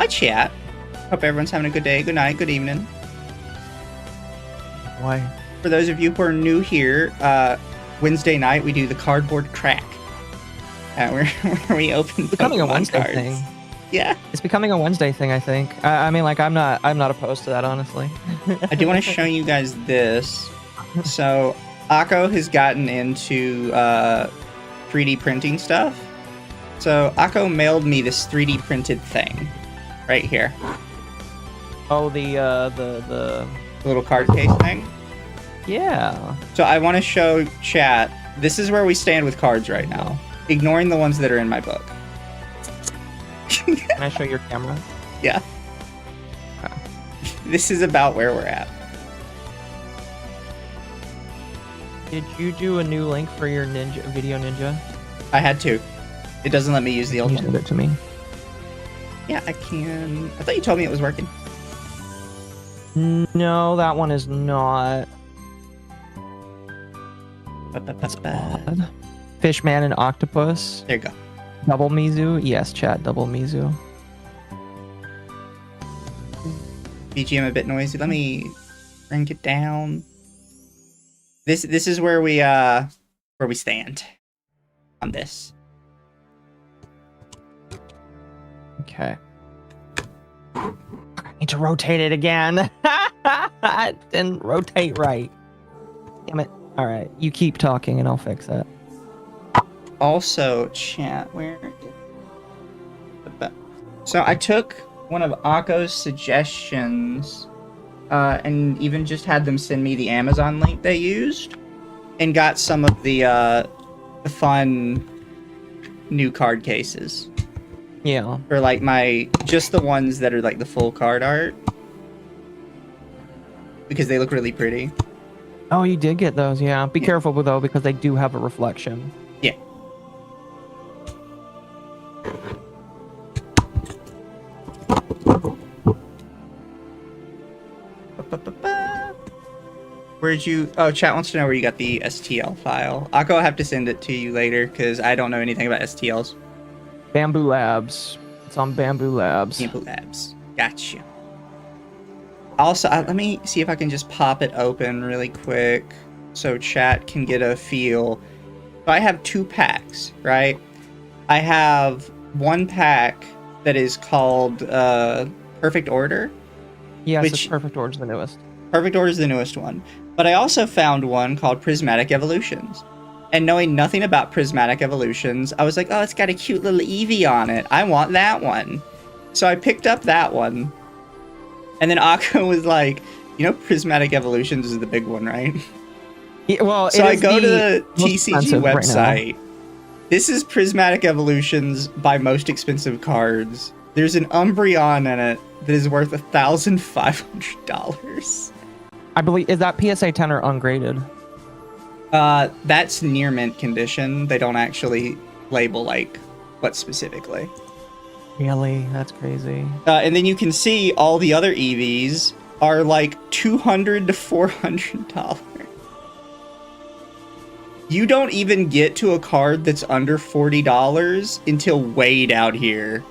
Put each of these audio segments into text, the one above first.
Hi, chat. Hope everyone's having a good day, good night, good evening. Why? For those of you who are new here, Wednesday night we do the cardboard crack. Where we open becoming Pokemon a Wednesday cards. thing. Yeah. It's becoming a Wednesday thing, I think. I mean, like, I'm not opposed to that, honestly. I do want to show you guys this. So, Akko has gotten into 3D printing stuff. So, Akko mailed me this 3D printed thing. Right here. Oh, the little card case thing? Yeah. So, I want to show chat. This is where we stand with cards right now. Ignoring the ones that are in my book. Can I show your camera? Yeah. Okay. This is about where we're at. Did you do a new link for your Video Ninja? I had to. It doesn't let me use the old You one. send it to me. Yeah, I can. I thought you told me it was working. No, that one is not. That's bad. Fishman and Octopus. There you go. Double Mizu? Yes, chat, double Mizu. BGM a bit noisy. Let me bring it down. This is where we stand on this. Okay. I need to rotate it again. It didn't rotate right. Damn it. All right, you keep talking and I'll fix it. Also, chat, where is it? So I took one of Akko's suggestions and even just had them send me the Amazon link they used and got some of the fun new card cases. Yeah. Or like just the ones that are like the full card art. Because they look really pretty. Oh, you did get those, yeah. Be careful though, because they do have a reflection. Yeah. Where'd you... Oh, chat wants to know where you got the STL file. Akko, I'll have to send it to you later, because I don't know anything about STLs. Bamboo Labs. It's on Bamboo Labs. Bamboo Labs. Gotcha. Also, let me see if I can just pop it open really quick, so chat can get a feel. So I have 2 packs, right? I have one pack that is called Perfect Order. Yes, it's Perfect Order is the newest. Perfect Order is the newest one. But I also found one called Prismatic Evolutions. And knowing nothing about Prismatic Evolutions, I was like, oh, it's got a cute little Eevee on it. I want that one. So I picked up that one. And then Akko was like, you know Prismatic Evolutions is the big one, right? Yeah, well, so I go to the TCG website. This is Prismatic Evolutions by most expensive cards. There's an Umbreon in it that is worth $1,500. I believe, is that PSA 10 or ungraded? That's near mint condition. They don't actually label like what specifically. Really? That's crazy. And then you can see all the other EVs are like $200 to $400. You don't even get to a card that's under $40 until way down here.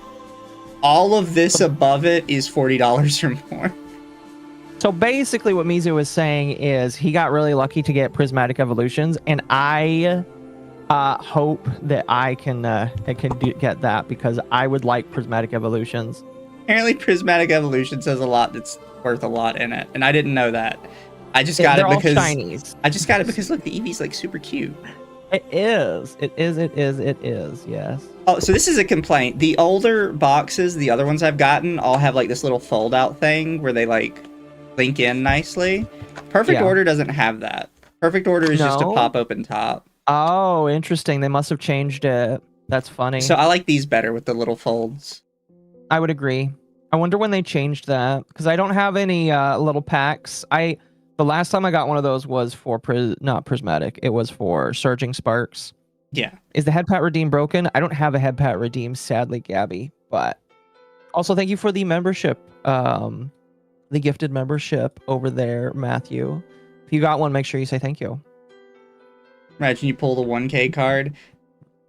All of this above it is $40 or more. So basically what Mizu is saying is he got really lucky to get Prismatic Evolutions, and I hope that I can get that, because I would like Prismatic Evolutions. Apparently Prismatic Evolutions has a lot that's worth a lot in it, and I didn't know that. I just got it because shinies. I just got it because look, the Eevee's like super cute. It is. Yes. Oh, so this is a complaint. The older boxes, the other ones I've gotten, all have like this little fold out thing where they like link in nicely. Perfect Order doesn't have that. Perfect Order is just a pop open top. Oh, interesting. They must have changed it. That's funny. So I like these better with the little folds. I would agree. I wonder when they changed that, because I don't have any little packs. The last time I got one of those was for not Prismatic. It was for Surging Sparks. Yeah. Is the head pat redeem broken? I don't have a head pat redeem, sadly, Gabby. But also, thank you for the membership, the gifted membership over there, Matthew. If you got one, make sure you say thank you. Imagine you pull the 1K card.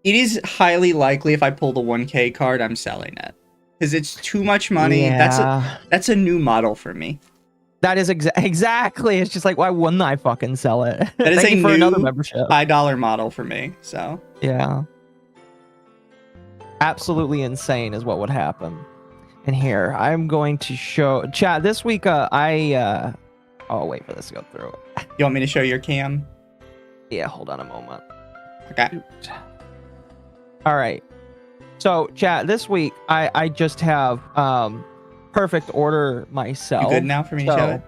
It is highly likely if I pull the 1K card, I'm selling it. because it's too much money. Yeah. That's a new model for me. That is exactly. It's just like, why wouldn't I fucking sell it? That is Thank a you for another new membership. $5 model for me. So Yeah. Absolutely insane is what would happen. And here, I'm going to show chat this week. I'll wait for this to go through. you want me to show your cam? Yeah, hold on a moment. Okay. All right. So, chat, this week I just have perfect order myself. You good now for me to show it?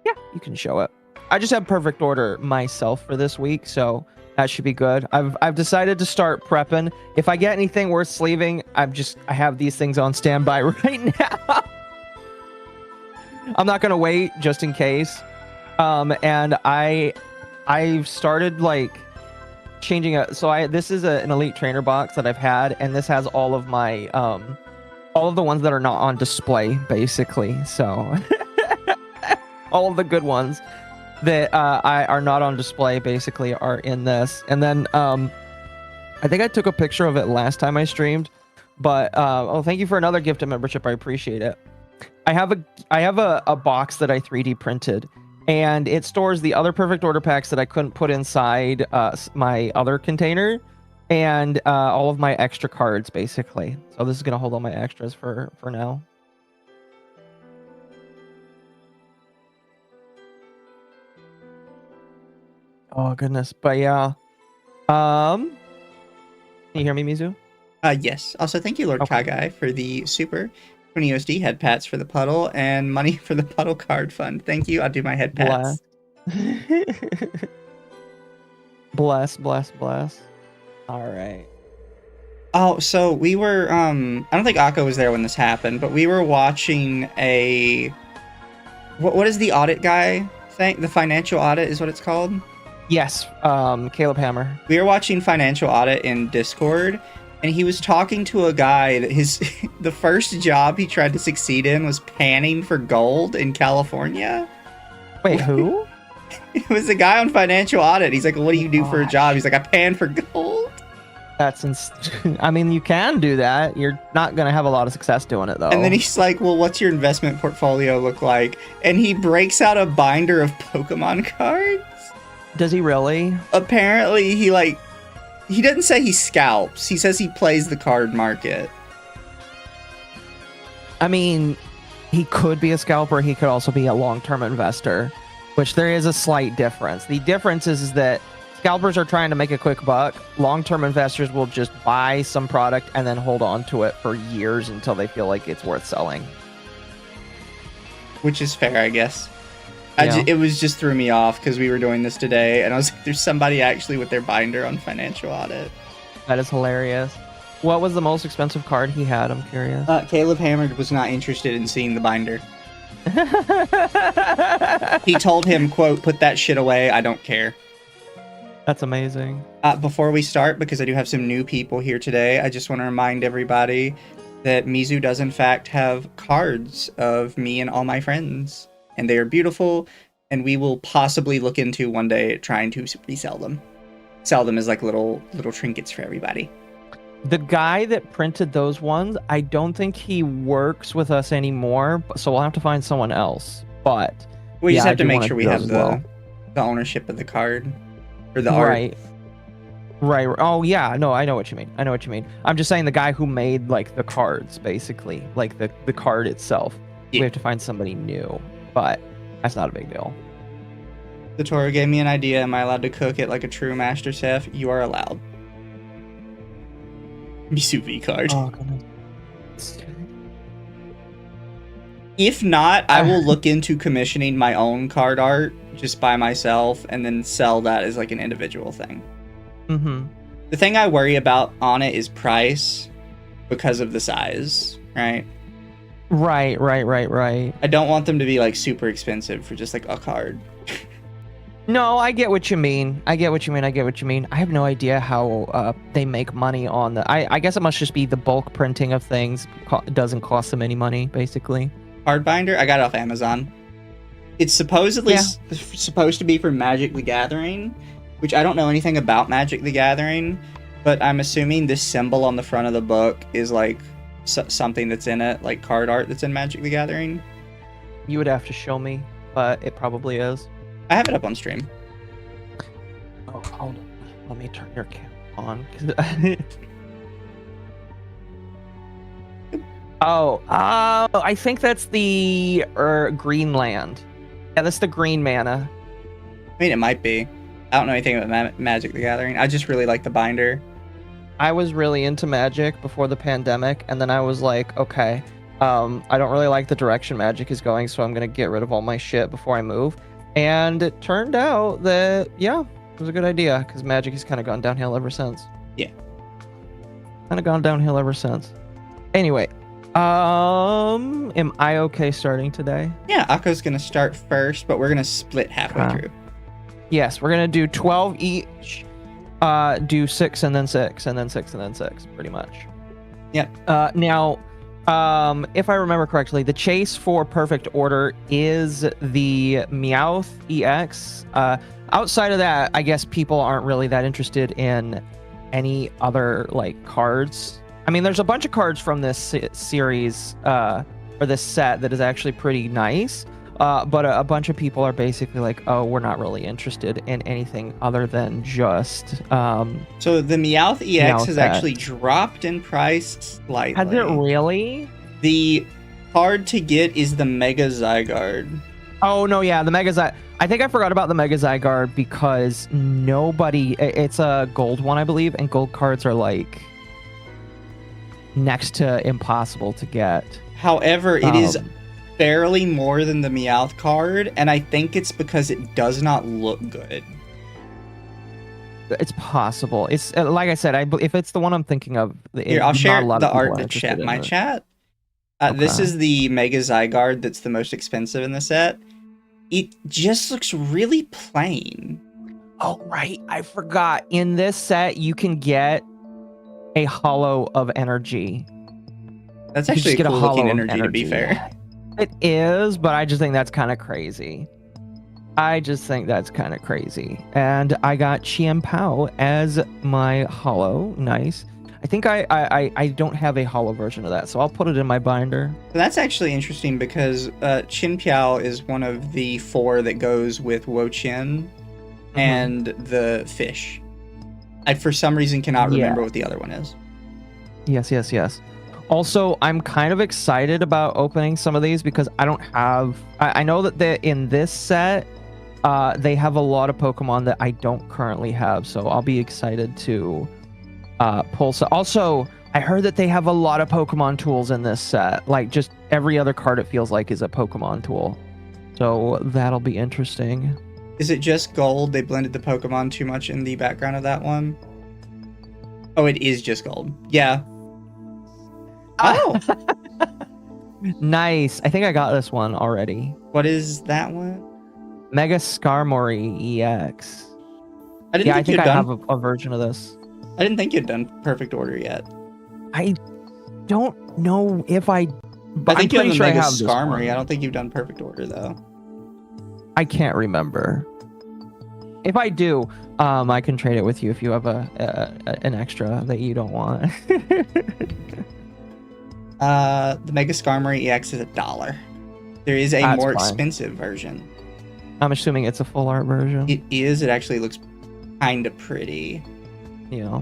Yeah, you can show it. I just have perfect order myself for this week, so that should be good. I've decided to start prepping. If I get anything worth sleeving, I have these things on standby right now. I'm not gonna wait just in case. And I've started like changing it. So this is an elite trainer box that I've had, and this has all of my all of the ones that are not on display, basically. So all of the good ones that are not on display basically are in this. And then I think I took a picture of it last time I streamed, but oh, thank you for another gifted membership. I appreciate it. I have a box that I 3D printed, and it stores the other perfect order packs that I couldn't put inside my other container, and all of my extra cards basically. So this is gonna hold all my extras for now. Oh goodness, but yeah. Can you hear me, Mizu? Yes. Also, thank you, Lord Okay. Kagai, for the super 20 USD head pats for the puddle and money for the puddle card fund. Thank you. I'll do my head pats. Bless. All right. Oh, so we were I don't think Akko was there when this happened, but we were watching a what is the audit guy thing? The financial audit is what it's called? Yes, Caleb Hammer. We were watching financial audit in Discord, and he was talking to a guy that the first job he tried to succeed in was panning for gold in California. Wait, who? It was a guy on financial audit. He's like, "What do you do for a job?" He's like, "I pan for gold." I mean, you can do that. You're not gonna have a lot of success doing it though. And then he's like, "Well, what's your investment portfolio look like?" And he breaks out a binder of Pokemon cards. Does he really? Apparently, he doesn't say he scalps. He says he plays the card market. I mean, he could be a scalper. He could also be a long-term investor, which there is a slight difference. The difference is that scalpers are trying to make a quick buck. Long-term investors will just buy some product and then hold on to it for years until they feel like it's worth selling. Which is fair, I guess. Yeah. It was just threw me off because we were doing this today, and I was like, there's somebody actually with their binder on financial audit. That is hilarious. What was the most expensive card he had? I'm curious. Caleb Hammer was not interested in seeing the binder. He told him, quote, "Put that shit away, I don't care." That's amazing. Before we start, because I do have some new people here today, I just want to remind everybody that Mizu does in fact have cards of me and all my friends. And they are beautiful, and we will possibly look into one day trying to resell them. Sell them as like little trinkets for everybody. The guy that printed those ones, I don't think he works with us anymore, so we'll have to find someone else. But We just I have to do make wanna sure we do have those as the ownership of the card or the art. Right. Oh yeah, no, I know what you mean. I'm just saying the guy who made like the cards, basically, like the card itself. Yeah. We have to find somebody new, but that's not a big deal. The Toro gave me an idea. Am I allowed to cook it like a true master chef? You are allowed. Misu V card. Oh goodness. If not, I will look into commissioning my own card art just by myself and then sell that as like an individual thing. Mm-hmm. The thing I worry about on it is price because of the size, right? Right. I don't want them to be like super expensive for just like a card. No, I get what you mean. I have no idea how they make money on the. I guess it must just be the bulk printing of things. Doesn't cost them any money, basically. Card binder, I got it off Amazon. It's supposedly supposed to be for Magic the Gathering, which I don't know anything about Magic the Gathering, but I'm assuming this symbol on the front of the book is like something that's in it, like card art that's in Magic the Gathering. You would have to show me, but it probably is. I have it up on stream. Oh, hold on. Let me turn your camera on. Oh, I think that's the Greenland. Yeah, that's the green mana. I mean, it might be. I don't know anything about Magic the Gathering. I just really like the binder. I was really into Magic before the pandemic, and then I was like, okay, I don't really like the direction Magic is going, so I'm gonna get rid of all my shit before I move. And it turned out that, yeah, it was a good idea, because Magic has kind of gone downhill ever since. Yeah. Kind of gone downhill ever since. Anyway, am I okay starting today? Yeah, Akko's gonna start first, but we're gonna split halfway through. Yes, we're gonna do 12 each. Do 6 and then 6 and then 6 and then 6, pretty much. Yeah. Now, if I remember correctly, the chase for perfect order is the Meowth EX. Outside of that, I guess people aren't really that interested in any other like cards. I mean, there's a bunch of cards from this series or this set that is actually pretty nice. But a bunch of people are basically like, oh, we're not really interested in anything other than just... So the Meowth EX has actually dropped in price slightly. Has it really? The card to get is the Mega Zygarde. Oh, no, yeah, the Mega Zygarde. I think I forgot about the Mega Zygarde because nobody... It's a gold one, I believe, and gold cards are like next to impossible to get. However, it is barely more than the Meowth card, and I think it's because it does not look good. It's possible. It's like I said, if it's the one I'm thinking of, here, I'll share the art to chat. My chat. This is the Mega Zygarde that's the most expensive in the set. It just looks really plain. Oh, right. I forgot. In this set, you can get a hollow of energy. That's actually a cool looking energy, to be fair. It is, but I just think that's kind of crazy. And I got Qian Pao as my hollow. Nice. I think I don't have a hollow version of that, so I'll put it in my binder. So that's actually interesting because Qin Piao is one of the 4 that goes with Wo Qin and the fish. I, for some reason, cannot remember what the other one is. Yes. Also, I'm kind of excited about opening some of these because I don't have... I know that in this set, they have a lot of Pokemon that I don't currently have, so I'll be excited to pull some. Also, I heard that they have a lot of Pokemon tools in this set. Like, just every other card, it feels like, is a Pokemon tool. So that'll be interesting. Is it just gold? They blended the Pokemon too much in the background of that one? Oh, it is just gold. Yeah. Oh! Nice. I think I got this one already. What is that one? Mega Skarmory EX. I think I have a version of this. I didn't think you'd done perfect order yet. I don't know if I... I think you have the Mega Skarmory. I don't think you've done perfect order, though. I can't remember. If I do, I can trade it with you if you have an extra that you don't want. The Mega Skarmory EX is $1. There is a more expensive version. I'm assuming it's a full art version. It is. It actually looks kind of pretty. Yeah.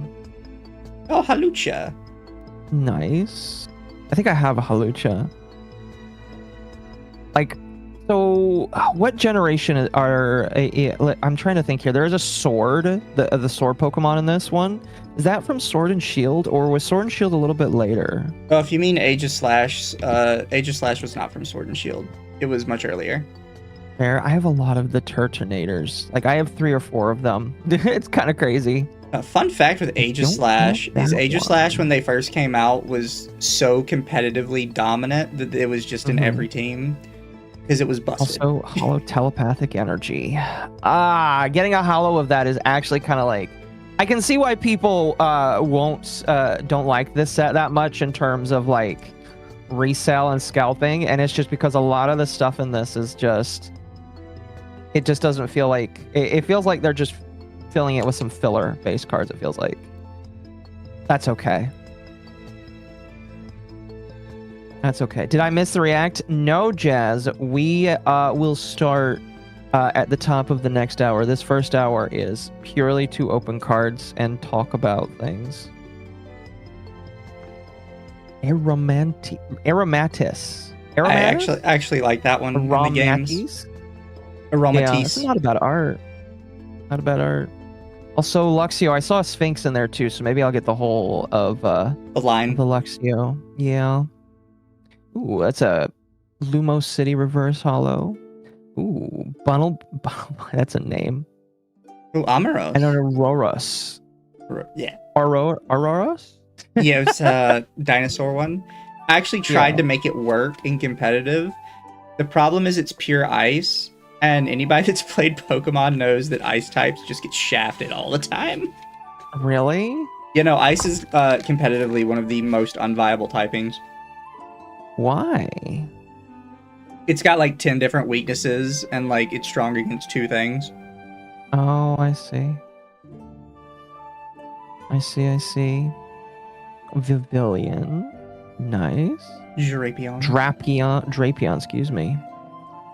Oh, Halucha. Nice. I think I have a Halucha. Like, so what generation are... I'm trying to think here. There is a sword, the sword Pokemon in this one. Is that from Sword and Shield, or was Sword and Shield a little bit later? Oh, if you mean Age of Slash, Age of Slash was not from Sword and Shield. It was much earlier. Fair. I have a lot of the Turtonators. Like, I have 3 or 4 of them. It's kind of crazy. Fun fact with Age of Slash is Age of Slash, when they first came out, was so competitively dominant that it was just in every team. Because it was busted. Also, hollow telepathic energy. Getting a hollow of that is actually kind of like... I can see why people don't like this set that much in terms of like resale and scalping, and it's just because a lot of the stuff in this is just... It just doesn't feel like... It feels like they're just filling it with some filler base cards, it feels like. That's okay. That's okay. Did I miss the react? No, Jazz. We will start at the top of the next hour. This first hour is purely to open cards and talk about things. Aromatis. I actually like that one in the games. Aromatis. Yeah, it's not about art. Not about art. Also, Luxio. I saw a Sphinx in there too, so maybe I'll get the whole of the line. The Luxio. Yeah. Ooh, that's a Lumos City Reverse Hollow. Ooh, Bunnel. That's a name. Ooh, Amoros. And an Auroras. Yeah. Auroras? Yeah, it's a dinosaur one. I actually tried to make it work in competitive. The problem is it's pure ice, and anybody that's played Pokemon knows that ice types just get shafted all the time. Really? You know, ice is competitively one of the most unviable typings. Why? It's got like 10 different weaknesses, and like it's strong against 2 things. Oh, I see. I see. Vivillon. Nice. Drapion, excuse me.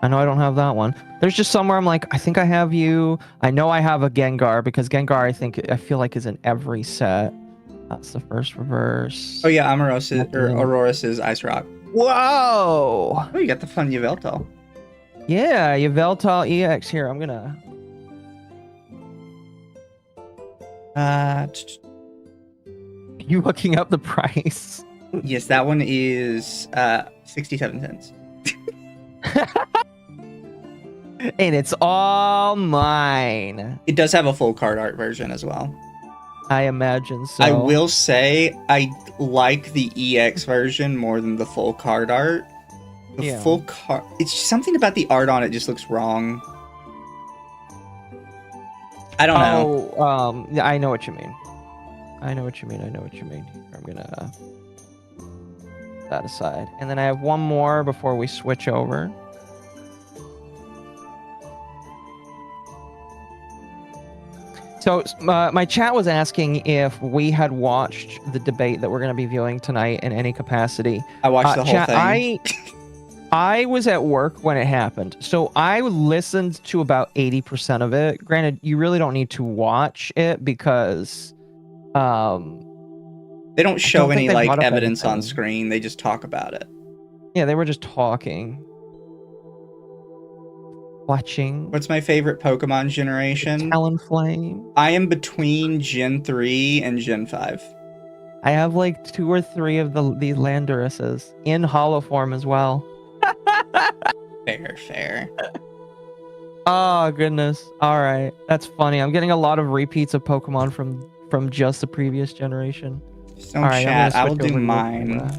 I know I don't have that one. There's just somewhere I'm like, I think I have you. I know I have a Gengar, because Gengar I feel like is in every set. That's the first reverse. Oh yeah, Auroras is Ice Rock. Whoa! Oh, you got the fun Yveltal. Yeah, Yveltal EX here. I'm gonna... You looking up the price? Yes, that one is 67 cents. And it's all mine. It does have a full card art version as well. I imagine so. I will say I like the EX version more than the full card art. The full card... It's just something about the art on it just looks wrong. I don't know. Yeah, I know what you mean. I know what you mean. I'm gonna put that aside. And then I have one more before we switch over. So my chat was asking if we had watched the debate that we're going to be viewing tonight in any capacity. I watched the whole chat, thing. I was at work when it happened, so I listened to about 80% of it. Granted, you really don't need to watch it because they don't show any like evidence on screen. They just talk about it. Yeah, they were just talking. Watching. What's my favorite Pokemon generation? Talonflame. I am between Gen 3 and Gen 5. I have like 2 or 3 of these Landuruses in hollow form as well. Fair. Oh goodness. All right, that's funny. I'm getting a lot of repeats of Pokemon from just the previous generation. So all right, chat, I will do mine.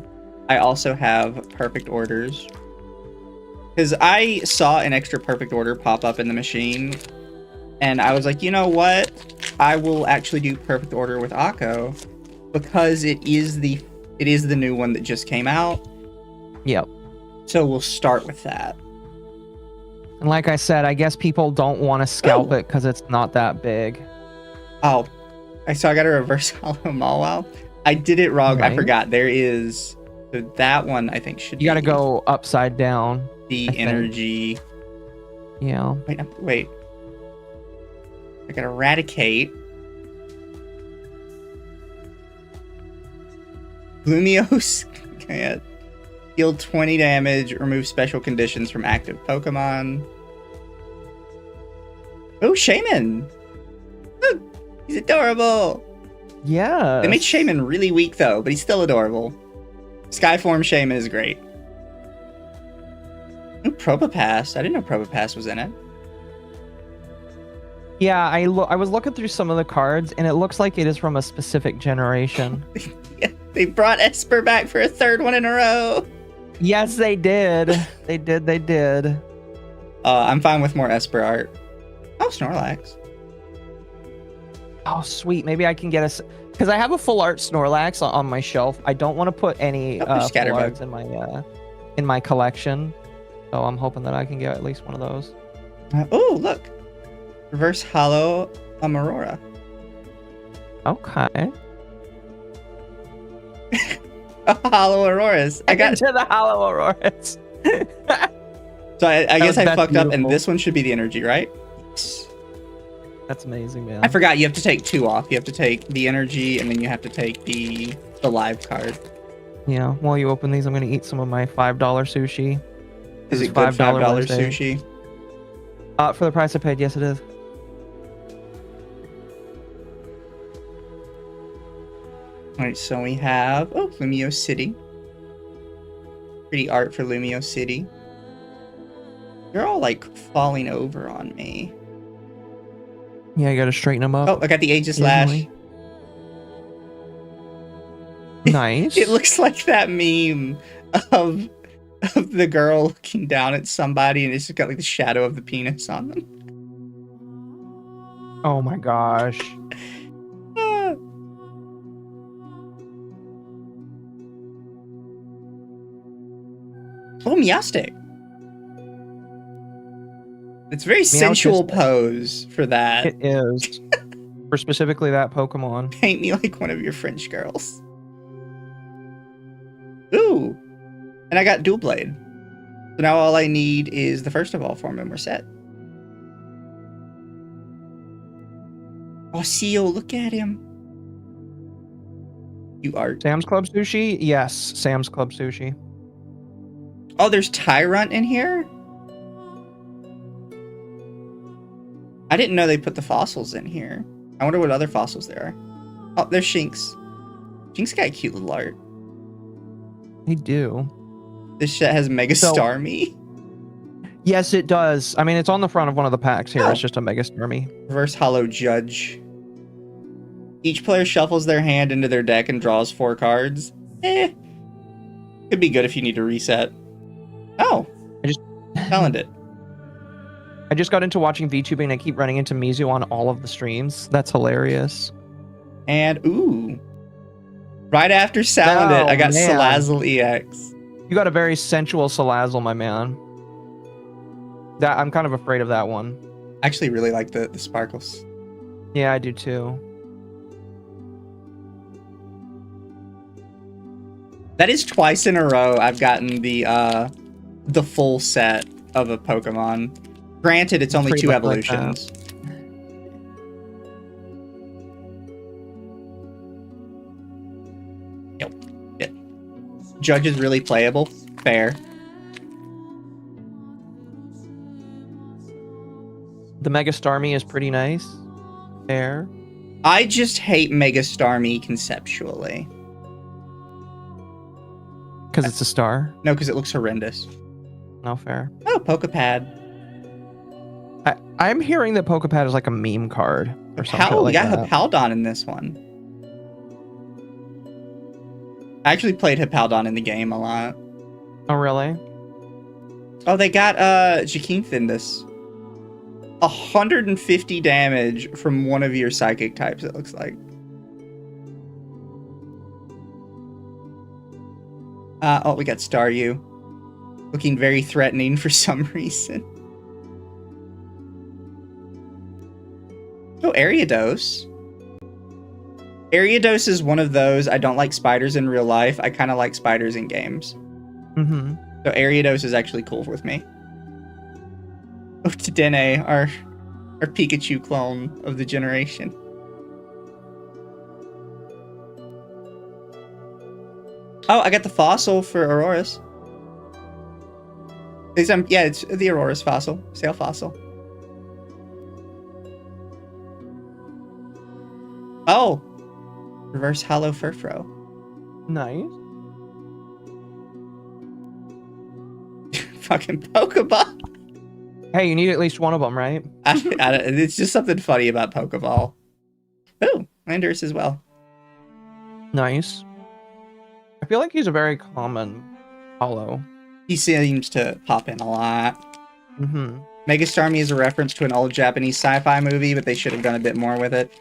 I also have perfect orders. Because I saw an extra perfect order pop up in the machine, and I was like, you know what? I will actually do perfect order with Akko, because it is the new one that just came out. Yep. So we'll start with that. And like I said, I guess people don't want to scalp it because it's not that big. Oh, I got a reverse hollow Mawile. I did it wrong. Right. I forgot. There is... So that one, I think, should be... You got to go upside down. The energy. Yeah. Wait. I got Eradicate. Lumiose. Okay. Deal 20 damage. Remove special conditions from active Pokemon. Oh, Shaman. Look, he's adorable. Yeah. They made Shaman really weak though, but he's still adorable. Skyform Shaman is great. Ooh, Probopass. I didn't know Probopass was in it. Yeah, I was looking through some of the cards, and it looks like it is from a specific generation. Yeah, they brought Esper back for a 3rd one in a row. Yes, they did. They did. I'm fine with more Esper art. Oh, Snorlax. Oh, sweet. Maybe I can get us... Because I have a full art Snorlax on my shelf. I don't want to put any full arts in my collection. So I'm hoping that I can get at least one of those. Oh, look. Reverse Hollow Aurora. Okay. Oh, Hollow Auroras. I got into the Hollow Auroras. So I guess I that's fucked up, and beautiful. this one should be the energy, right? That's amazing, man. I forgot you have to take 2 off. You have to take the energy, and then you have to take the live card. Yeah. While you open these, I'm gonna eat some of my $5 sushi. Is It's it good $5 Wednesday. sushi? For the price I paid, yes, it is. All right, so we have Lumio City. Pretty art for Lumio City. They're all like falling over on me. Yeah, you gotta straighten them up. Oh, I got the Aegis Lash. Easily. Nice. It looks like that meme of the girl looking down at somebody, and it's just got like the shadow of the penis on them. Oh my gosh. Oh, Meowstic. It's a very sensual pose for that. It is. For specifically that Pokemon. Paint me like one of your French girls. Ooh. And I got Dual Blade. So now all I need is the first of all form, and we're set. Oh, Seal, look at him. You art. Sam's Club Sushi? Yes, Sam's Club Sushi. Oh, there's Tyrant in here? I didn't know they put the fossils in here. I wonder what other fossils there are. Oh, there's Shinx. Shinx got cute little art. They do. This shit has Mega Starmie. Yes, it does. I mean, it's on the front of one of the packs here. Oh. It's just a Mega Starmie. Reverse Hollow Judge. Each player shuffles their hand into their deck and draws 4 cards. Could be good if you need to reset. Oh. I just found it. I just got into watching VTubing and I keep running into Mizu on all of the streams. That's hilarious. And, ooh. Right after Salandit, I got Salazzle EX. You got a very sensual Salazzle, my man. That I'm kind of afraid of that one. I actually really like the sparkles. Yeah, I do too. That is twice in a row I've gotten the full set of a Pokemon. Granted, it's only 2 evolutions. Yep. Judge is really playable. Fair. The Mega Starmie is pretty nice. Fair. I just hate Mega Starmie conceptually. Because it's a star? No, because it looks horrendous. No, fair. Oh, Pokepad. I'm hearing that Pokepad is like a meme card or something like that. We got Hippowdon in this one. I actually played Hippowdon in the game a lot. Oh, really? Oh, they got Jaquinth in this. 150 damage from one of your psychic types, it looks like. Oh, we got Staryu. Looking very threatening for some reason. Oh, Ariados. Ariados is one of those, I don't like spiders in real life. I kind of like spiders in games. Mm-hmm. So Ariados is actually cool with me. Oh, Tadene, our Pikachu clone of the generation. Oh, I got the fossil for Auroras. Yeah, it's the Auroras fossil. Sail fossil. Oh! Reverse Hollow Furfro. Nice. Fucking Pokeball. Hey, you need at least one of them, right? It's just something funny about Pokeball. Ooh, Landorus as well. Nice. I feel like he's a very common hollow. He seems to pop in a lot. Mm-hmm. Mega Starmie is a reference to an old Japanese sci-fi movie, but they should have done a bit more with it.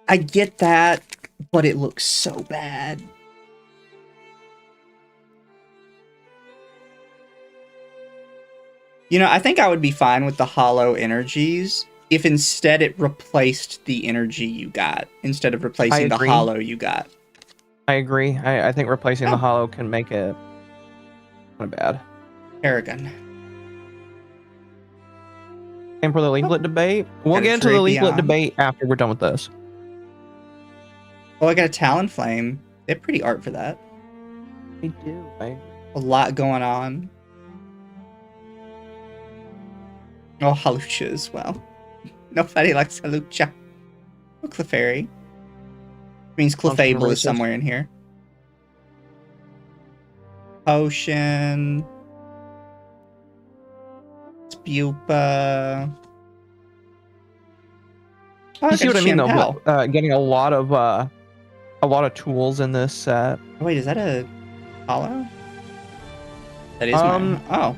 I get that, but it looks so bad. You know, I think I would be fine with the hollow energies if instead it replaced the energy you got, instead of replacing the hollow you got. I agree. I think replacing the hollow can make it kind of bad. Paragon. And for the leaflet debate, we'll Got a get into the leaflet Drapion. debate after we're done with this. Oh, I got a Talonflame. They have pretty art for that. They do. A lot going on. Oh, Halucha as well. Nobody likes Halucha. Oh, Clefairy. Means Clefable is somewhere in here. Potion. Spupa. Oh, You see what I mean, though? Chimpel. Getting a lot of tools in this set. Oh, wait, is that a hollow? That is my... Oh,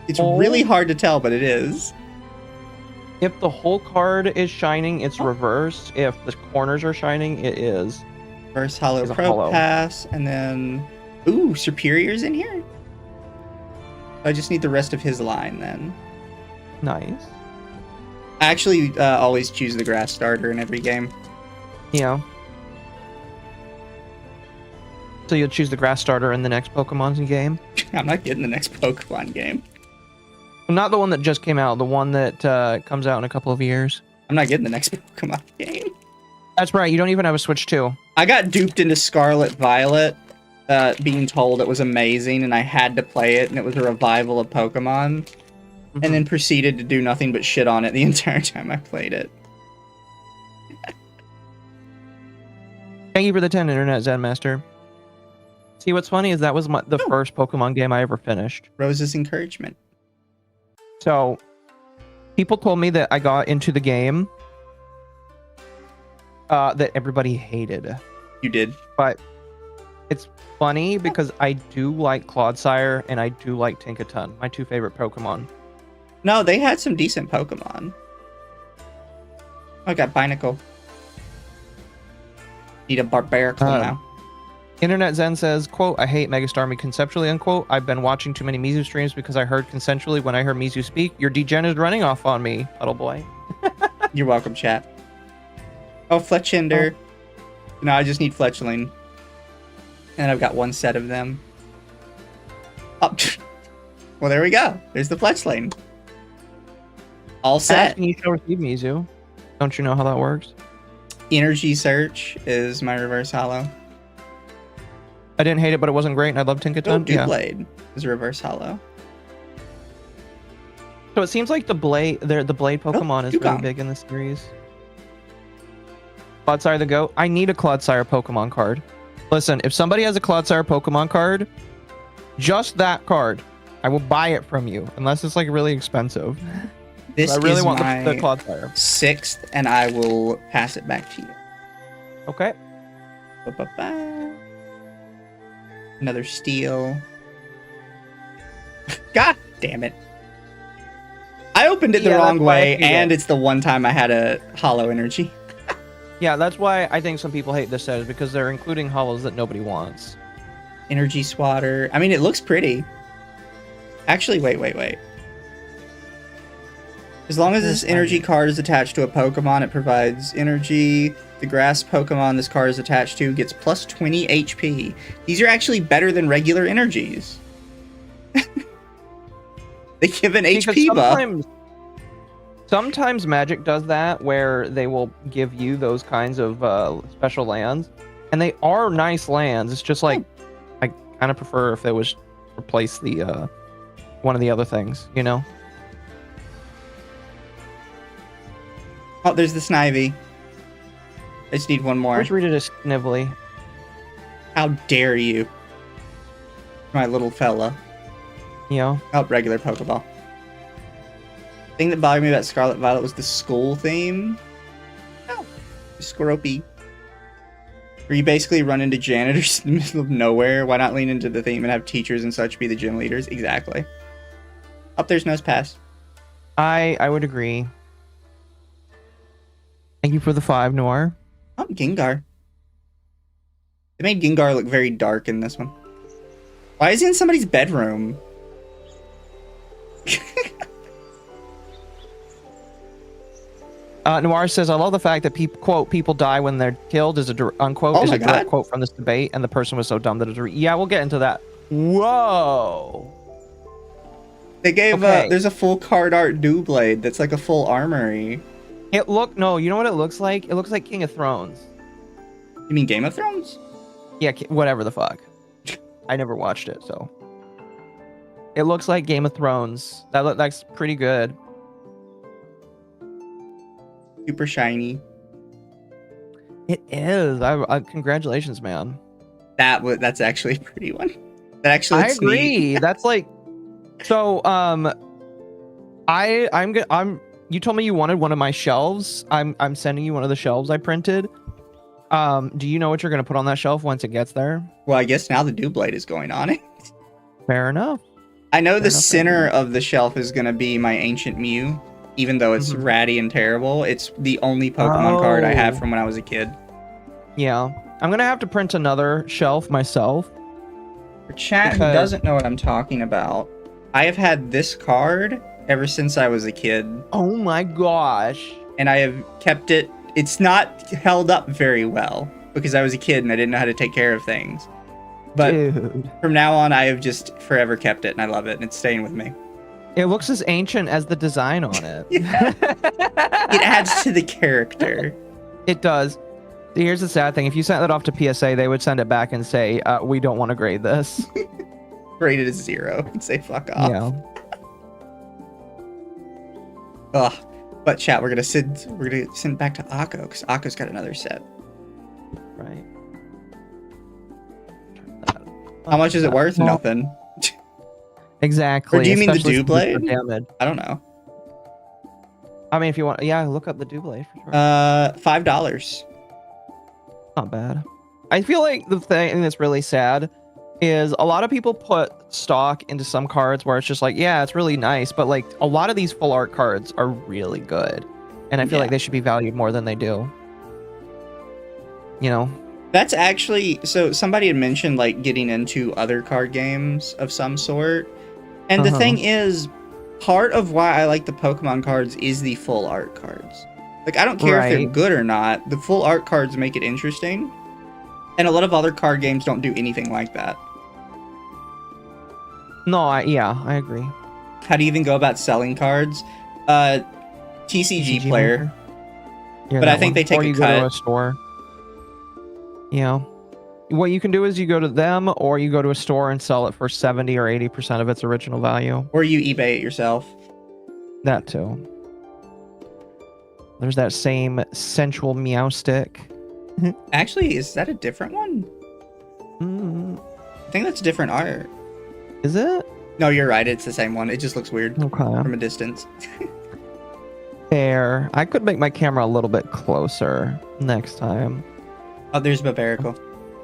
it's really hard to tell, but it is. If the whole card is shining, it's reversed. If the corners are shining, it is. Reverse hollow Propass, and then... Ooh, Superior's in here? I just need the rest of his line, then. Nice. I actually always choose the grass starter in every game. Yeah. So you'll choose the grass starter in the next Pokemon's game? I'm not getting the next Pokemon game. Not the one that just came out, the one that comes out in a couple of years. I'm not getting the next Pokemon game. That's right, you don't even have a Switch 2. I got duped into Scarlet Violet, being told it was amazing, and I had to play it, and it was a revival of Pokemon. And then proceeded to do nothing but shit on it the entire time I played it. Thank you for the 10, Internet Zen Master. See, what's funny is that was the first Pokemon game I ever finished. Rose's encouragement. So, people told me that I got into the game that everybody hated. You did. But it's funny because I do like Clodsire and I do like Tinkaton, my two favorite Pokemon. No, they had some decent Pokemon. I got Binacle. Need a Barbaracle now. Internet Zen says, quote, I hate Megastarmie conceptually, unquote. I've been watching too many Mizu streams because I heard consensually when I heard Mizu speak. Your degen is running off on me, Puddle Boy. You're welcome, chat. Oh, Fletchinder. Oh. No, I just need Fletchling. And I've got one set of them. Oh. Well, there we go. There's the Fletchling. All set. You shall receive Mizu. Don't you know how that works? Energy Search is my reverse hollow. I didn't hate it, but it wasn't great, and I love Tinkaton. Oh, Doublade is a reverse hollow. So it seems like the blade Pokemon is really big in this series. Clodsire the Goat. I need a Clodsire Pokemon card. Listen, if somebody has a Clodsire Pokemon card, just that card, I will buy it from you, unless it's like really expensive. This I really is want my the Clodsire. 6th, and I will pass it back to you. Okay. Ba-ba-ba. Another Steel. God damn it. I opened it the wrong way, and it's the one time I had a Hollow Energy. Yeah, that's why I think some people hate this set, is because they're including hollows that nobody wants. Energy Swatter. I mean, it looks pretty. Actually, wait. As long as this energy card is attached to a Pokemon, it provides energy. The grass Pokemon this card is attached to gets plus 20 HP. These are actually better than regular energies. They give an HP buff. Sometimes Magic does that, where they will give you those kinds of special lands. And they are nice lands. It's just like, I kind of prefer if they was replace the one of the other things, you know? Oh, there's the Snivy. I just need one more. Let's read it as Snively. How dare you, my little fella. You know? Oh, regular Pokeball. The thing that bothered me about Scarlet Violet was the school theme. Oh, Skoropy. Where you basically run into janitors in the middle of nowhere. Why not lean into the theme and have teachers and such be the gym leaders? Exactly. Up there's Nose Pass. I would agree. Thank you for the 5, Noir. Oh, Gengar. They made Gengar look very dark in this one. Why is he in somebody's bedroom? Noir says, I love the fact that people, quote, people die when they're killed is unquote, Oh is my a direct God. quote from this debate, and the person was so dumb that yeah, we'll get into that. Whoa. They gave, Okay. there's a full card art Doublade that's like a full armory. No, you know what it looks like? It looks like King of Thrones. You mean Game of Thrones? Yeah, whatever the fuck. I never watched it, so. It looks like Game of Thrones. That's pretty good. Super shiny. It is. Congratulations, man. That's actually a pretty one. That actually I looks agree. neat. That's like, so. You told me you wanted one of my shelves. I'm sending you one of the shelves I printed. Do you know what you're gonna put on that shelf once it gets there? Well, I guess now the Doublade is going on it. Fair enough. I know the center of the shelf is gonna be my Ancient Mew, even though it's ratty and terrible. It's the only Pokemon card I have from when I was a kid. Yeah, I'm gonna have to print another shelf myself. For chat who doesn't know what I'm talking about, I have had this card ever since I was a kid. Oh my gosh. And I have kept it. It's not held up very well because I was a kid and I didn't know how to take care of things. But Dude. From now on, I have just forever kept it and I love it and it's staying with me. It looks as ancient as the design on it. Yeah. It adds to the character. It does. Here's the sad thing. If you sent that off to PSA, they would send it back and say, we don't want to grade this. Grade it as 0 and say fuck off. Yeah. Ugh. But chat, we're gonna send it back to Akko because Akko's got another set. Right. How much is it worth? Well, Nothing. Exactly. Or do you mean the especially since it's Doublade? damage. I don't know. I mean, if you want, yeah, look up the Doublade for sure. $5. Not bad. I feel like the thing that's really sad is a lot of people put stock into some cards where it's just like, yeah, it's really nice, but like a lot of these full art cards are really good, and I feel like they should be valued more than they do. You know? That's actually, so somebody had mentioned like getting into other card games of some sort. And the thing is, part of why I like the Pokemon cards is the full art cards. Like, I don't care if they're good or not. The full art cards make it interesting. And a lot of other card games don't do anything like that. No, yeah, I agree. How do you even go about selling cards? TCG player. Yeah, but I think they take or a you cut. Go to a store. Yeah. What you can do is you go to them, or you go to a store and sell it for 70 or 80% of its original value. Or you eBay it yourself. That too. There's that same sensual meow stick. Actually, is that a different one? I think that's different art. Is it? No, you're right. It's the same one. It just looks weird from a distance. Fair. I could make my camera a little bit closer next time. Oh, there's Barbarical.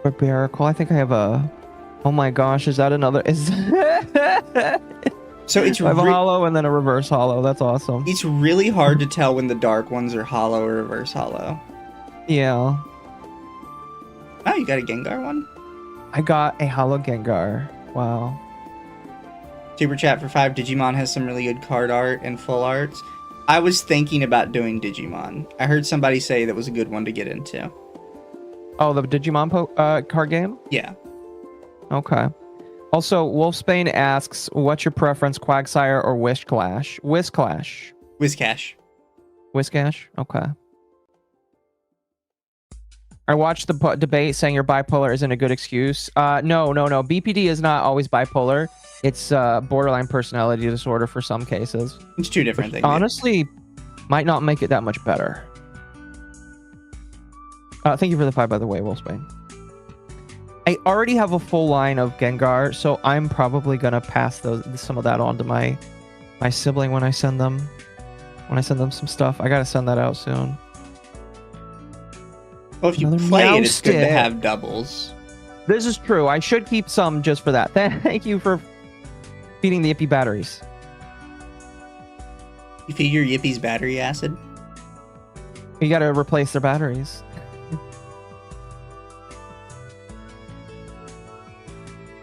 Barbarical. I think I have a... Oh my gosh, is that another... So it's I have a hollow and then a reverse hollow. That's awesome. It's really hard to tell when the dark ones are hollow or reverse hollow. Yeah. Oh, you got a Gengar one? I got a hollow Gengar. Wow. Super chat for 5. Digimon has some really good card art and full arts. I was thinking about doing Digimon. I heard somebody say that was a good one to get into. Oh, the Digimon card game? Yeah. Okay. Also, Wolfsbane asks, what's your preference, Quagsire or Whiscash? Whiscash. Whiscash. Whiscash? Okay. I watched the debate saying you're bipolar isn't a good excuse. No. BPD is not always bipolar. It's borderline personality disorder for some cases. It's two different things. Honestly, might not make it that much better. Thank you for the 5, by the way, Wolfsbane. I already have a full line of Gengar, so I'm probably gonna pass some of that on to my sibling when I send them some stuff. I gotta send that out soon. Well, if you play it, it's good to have doubles. This is true. I should keep some just for that. Thank you for feeding the Yippee batteries. You feed your Yippies battery acid? You gotta replace their batteries.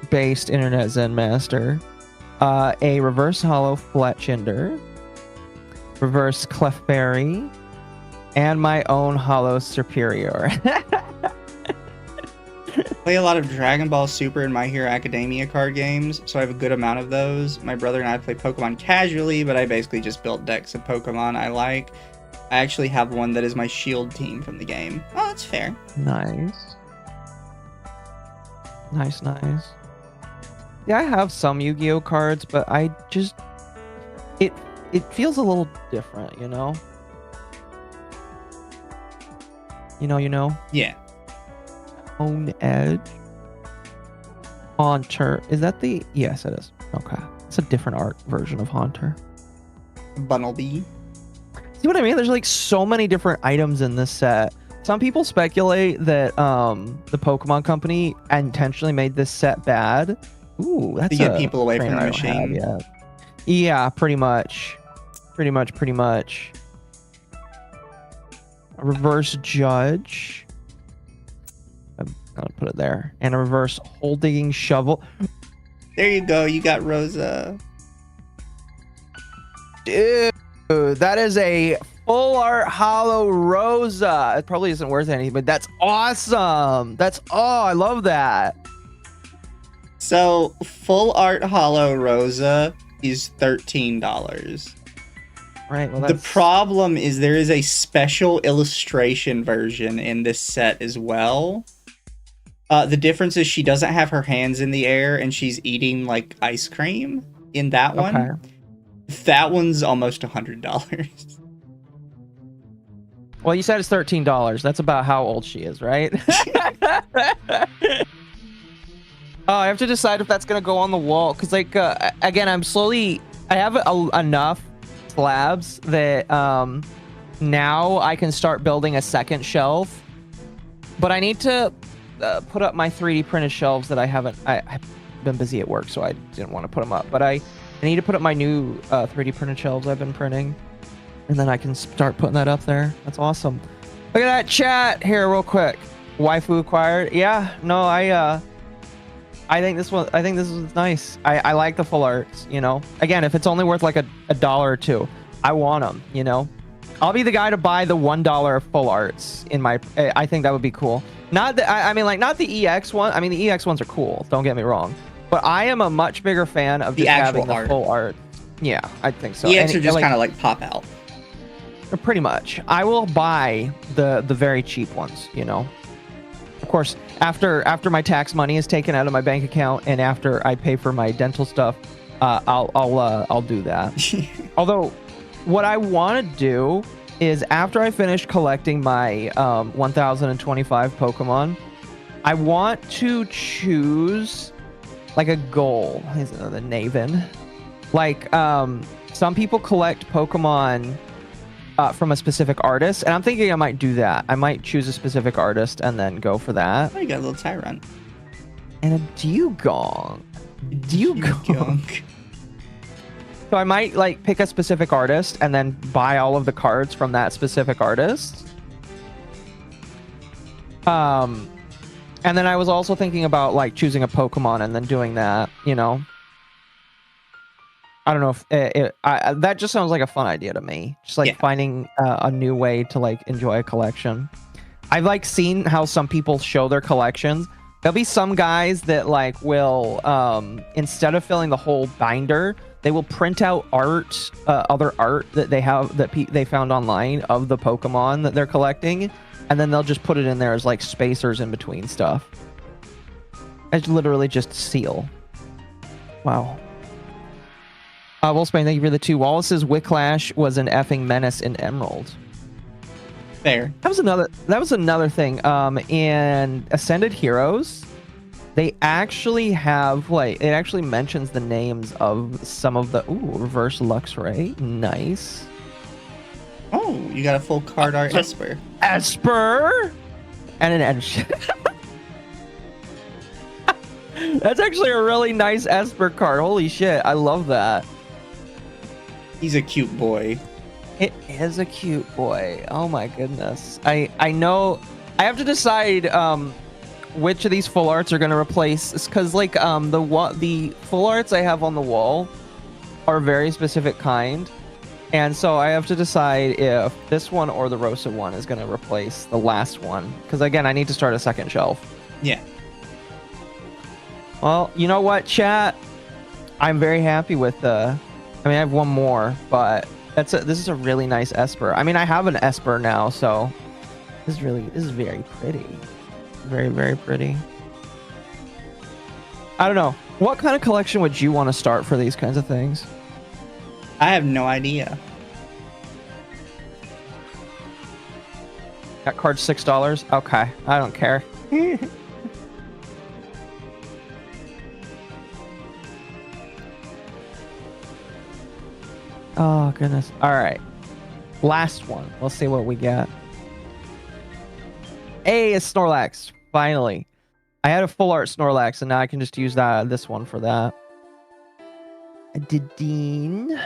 Based Internet Zen Master. A reverse hollow Fletchinder. Reverse Clefairy. and my own Hollow Superior. Play a lot of Dragon Ball Super and My Hero Academia card games, so I have a good amount of those. My brother and I play Pokemon casually, but I basically just built decks of Pokemon I like. I actually have one that is my shield team from the game. Oh, that's fair. Nice. Nice. Yeah, I have some Yu-Gi-Oh cards, but I just... It feels a little different, you know? You know? Yeah. Own Edge. Haunter. Is that the... Yes, it is. Okay. It's a different art version of Haunter. Bunnelby. See what I mean? There's like so many different items in this set. Some people speculate that the Pokemon Company intentionally made this set bad. Ooh, that's to get people away from the machine. Yeah, pretty much. Pretty much. A reverse Judge. I'm gonna put it there. And a reverse hole digging shovel. There you go. You got Rosa. Dude, that is a full art hollow Rosa. It probably isn't worth anything, but that's awesome. I love that. So, full art hollow Rosa is $13. Right. Well, the problem is there is a special illustration version in this set as well. The difference is she doesn't have her hands in the air and she's eating like ice cream in that one. Okay. That one's almost $100. Well, you said it's $13. That's about how old she is, right? Oh, I have to decide if that's gonna go on the wall because, like, again, I have enough slabs that now I can start building a second shelf, but I need to put up my 3D printed shelves that I've been busy at work, so I didn't want to put them up, but I need to put up my new 3D printed shelves I've been printing, and then I can start putting that up there. That's awesome. Look at that chat here real quick. Waifu acquired. Yeah, no, I think this is nice. I like the full arts, you know. Again, if it's only worth like a dollar or two, I want them, you know. I'll be the guy to buy the $1 full arts in my... I think that would be cool. Not the... I mean, like, not the EX one. I mean, the EX ones are cool. Don't get me wrong. But I am a much bigger fan of the just having the art. Full art. Yeah, I think so. EX are just kind of like pop out. Pretty much. I will buy the very cheap ones, you know. Of course, after my tax money is taken out of my bank account and after I pay for my dental stuff, I'll do that. Although, what I want to do is after I finish collecting my 1025 Pokemon, I want to choose like a goal. Here's another Naven. Like, some people collect Pokemon from a specific artist, and I'm thinking I might do that. I might choose a specific artist and then go for that. Oh, you got a little Tyrant. And a Dugong. So I might like pick a specific artist and then buy all of the cards from that specific artist. And then I was also thinking about like choosing a Pokemon and then doing that, you know. I don't know if that just sounds like a fun idea to me. Just like finding a new way to like enjoy a collection. I've like seen how some people show their collections. There'll be some guys that like will instead of filling the whole binder, they will print out art, other art that they have that they found online of the Pokemon that they're collecting, and then they'll just put it in there as like spacers in between stuff. It's literally just seal. Wow. Wolfsbane, thank you for the 2. Wallace's Wicklash was an effing menace in Emerald. Fair. That was another thing. In Ascended Heroes, they actually have like it actually mentions the names of some of the reverse Luxray. Nice. Oh, you got a full card art Esper. Esper and an Edge. That's actually a really nice Esper card. Holy shit, I love that. He's a cute boy. It is a cute boy. Oh my goodness. I know I have to decide which of these full arts are going to replace, because like the full arts I have on the wall are a very specific kind, And so I have to decide if this one or the roasted one is going to replace the last one. Because again, I need to start a second shelf. Yeah. Well, you know what, chat? I'm very happy with the... I mean, I have one more, but this is a really nice Esper. I mean, I have an Esper now, so this is very pretty. Very, very pretty. I don't know. What kind of collection would you want to start for these kinds of things? I have no idea. That card's $6? Okay, I don't care. Oh, goodness. All right. Last one. Let's see what we get. Hey, it's Snorlax. Finally. I had a full art Snorlax, and now I can just use this one for that. Dedenne.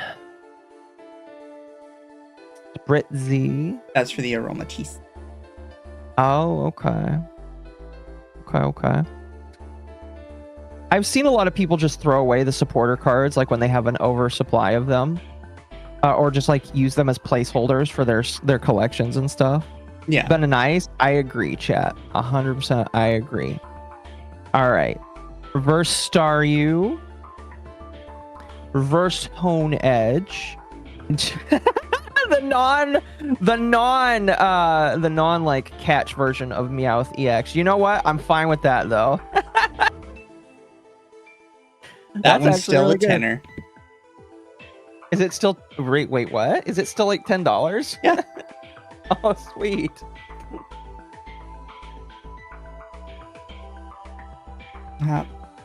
Spritzy. That's for the Aromatisse. Oh, okay. Okay. I've seen a lot of people just throw away the supporter cards, like when they have an oversupply of them. Or just like use them as placeholders for their collections and stuff. Yeah. Been nice. I agree, chat. 100% I agree. All right. Reverse Staryu. Reverse Hone Edge. the non like catch version of Meowth EX. You know what? I'm fine with that though. That one's still really a tenner. Is it still wait, what? Is it still like $10? Yeah. Oh, sweet.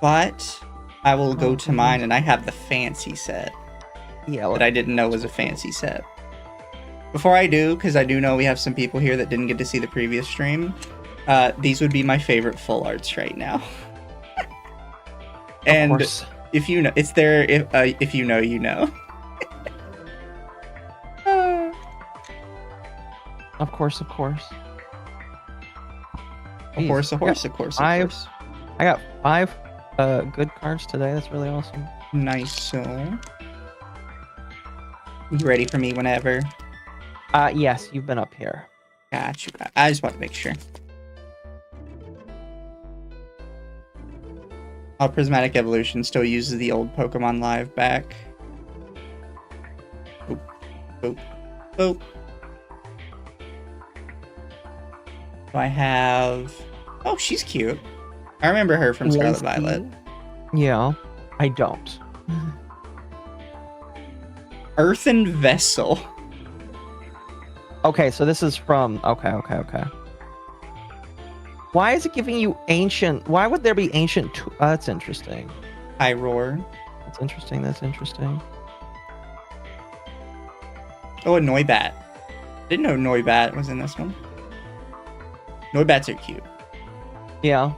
But I will go to mine, and I have the fancy set. Yeah. That I didn't know was a fancy set. Before I do, because I do know we have some people here that didn't get to see the previous stream, these would be my favorite full arts right now. And if you know, it's there. If you know, you know. Of course. Of course. I got 5 good cards today. That's really awesome. Nice. So, you ready for me whenever? Yes, you've been up here. Gotcha. I just want to make sure. Our Prismatic Evolution still uses the old Pokemon Live back. Boop. Boop. Boop. So I have... Oh, she's cute. I remember her from Scarlet Violet. Yeah, I don't. Earthen Vessel. Okay, so this is from... Okay. Why is it giving you ancient... Why would there be ancient... that's interesting. High Roar. That's interesting. Oh, a Noibat. Didn't know Noibat was in this one. Noibats are cute. Yeah.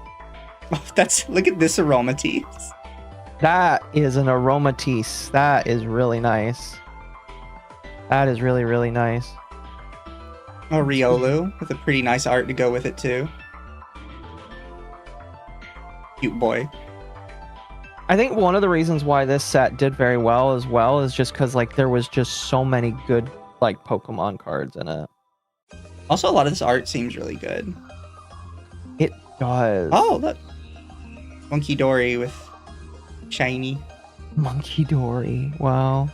Oh, look at this Aromatisse. That is an Aromatisse. That is really nice. That is really, really nice. Oh, Riolu with a pretty nice art to go with it too. Cute boy. I think one of the reasons why this set did very well as well is just because like there was just so many good like Pokemon cards in it. Also, a lot of this art seems really good. It does. Oh, look. Monkey Dory with shiny. Monkey Dory. Wow.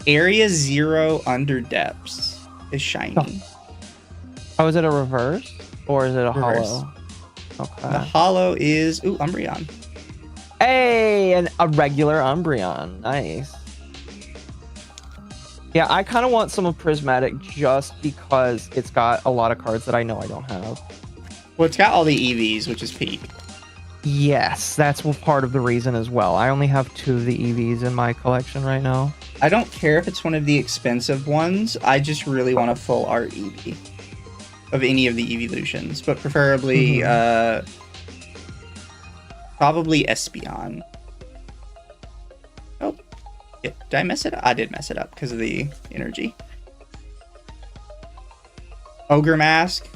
Area 0 Under Depths is shiny. Oh, is it a reverse? Or is it a reverse. Hollow? Okay. The hollow is... Ooh, Umbreon. Hey, a regular Umbreon. Nice. Yeah, I kind of want some of Prismatic just because it's got a lot of cards that I know I don't have. Well, it's got all the EVs, which is peak. Yes, that's part of the reason as well. I only have 2 of the EVs in my collection right now. I don't care if it's one of the expensive ones. I just really want a full art EV of any of the evolutions, but preferably probably Espeon. Oh, yeah, did I mess it up? I did mess it up because of the energy. Ogre Mask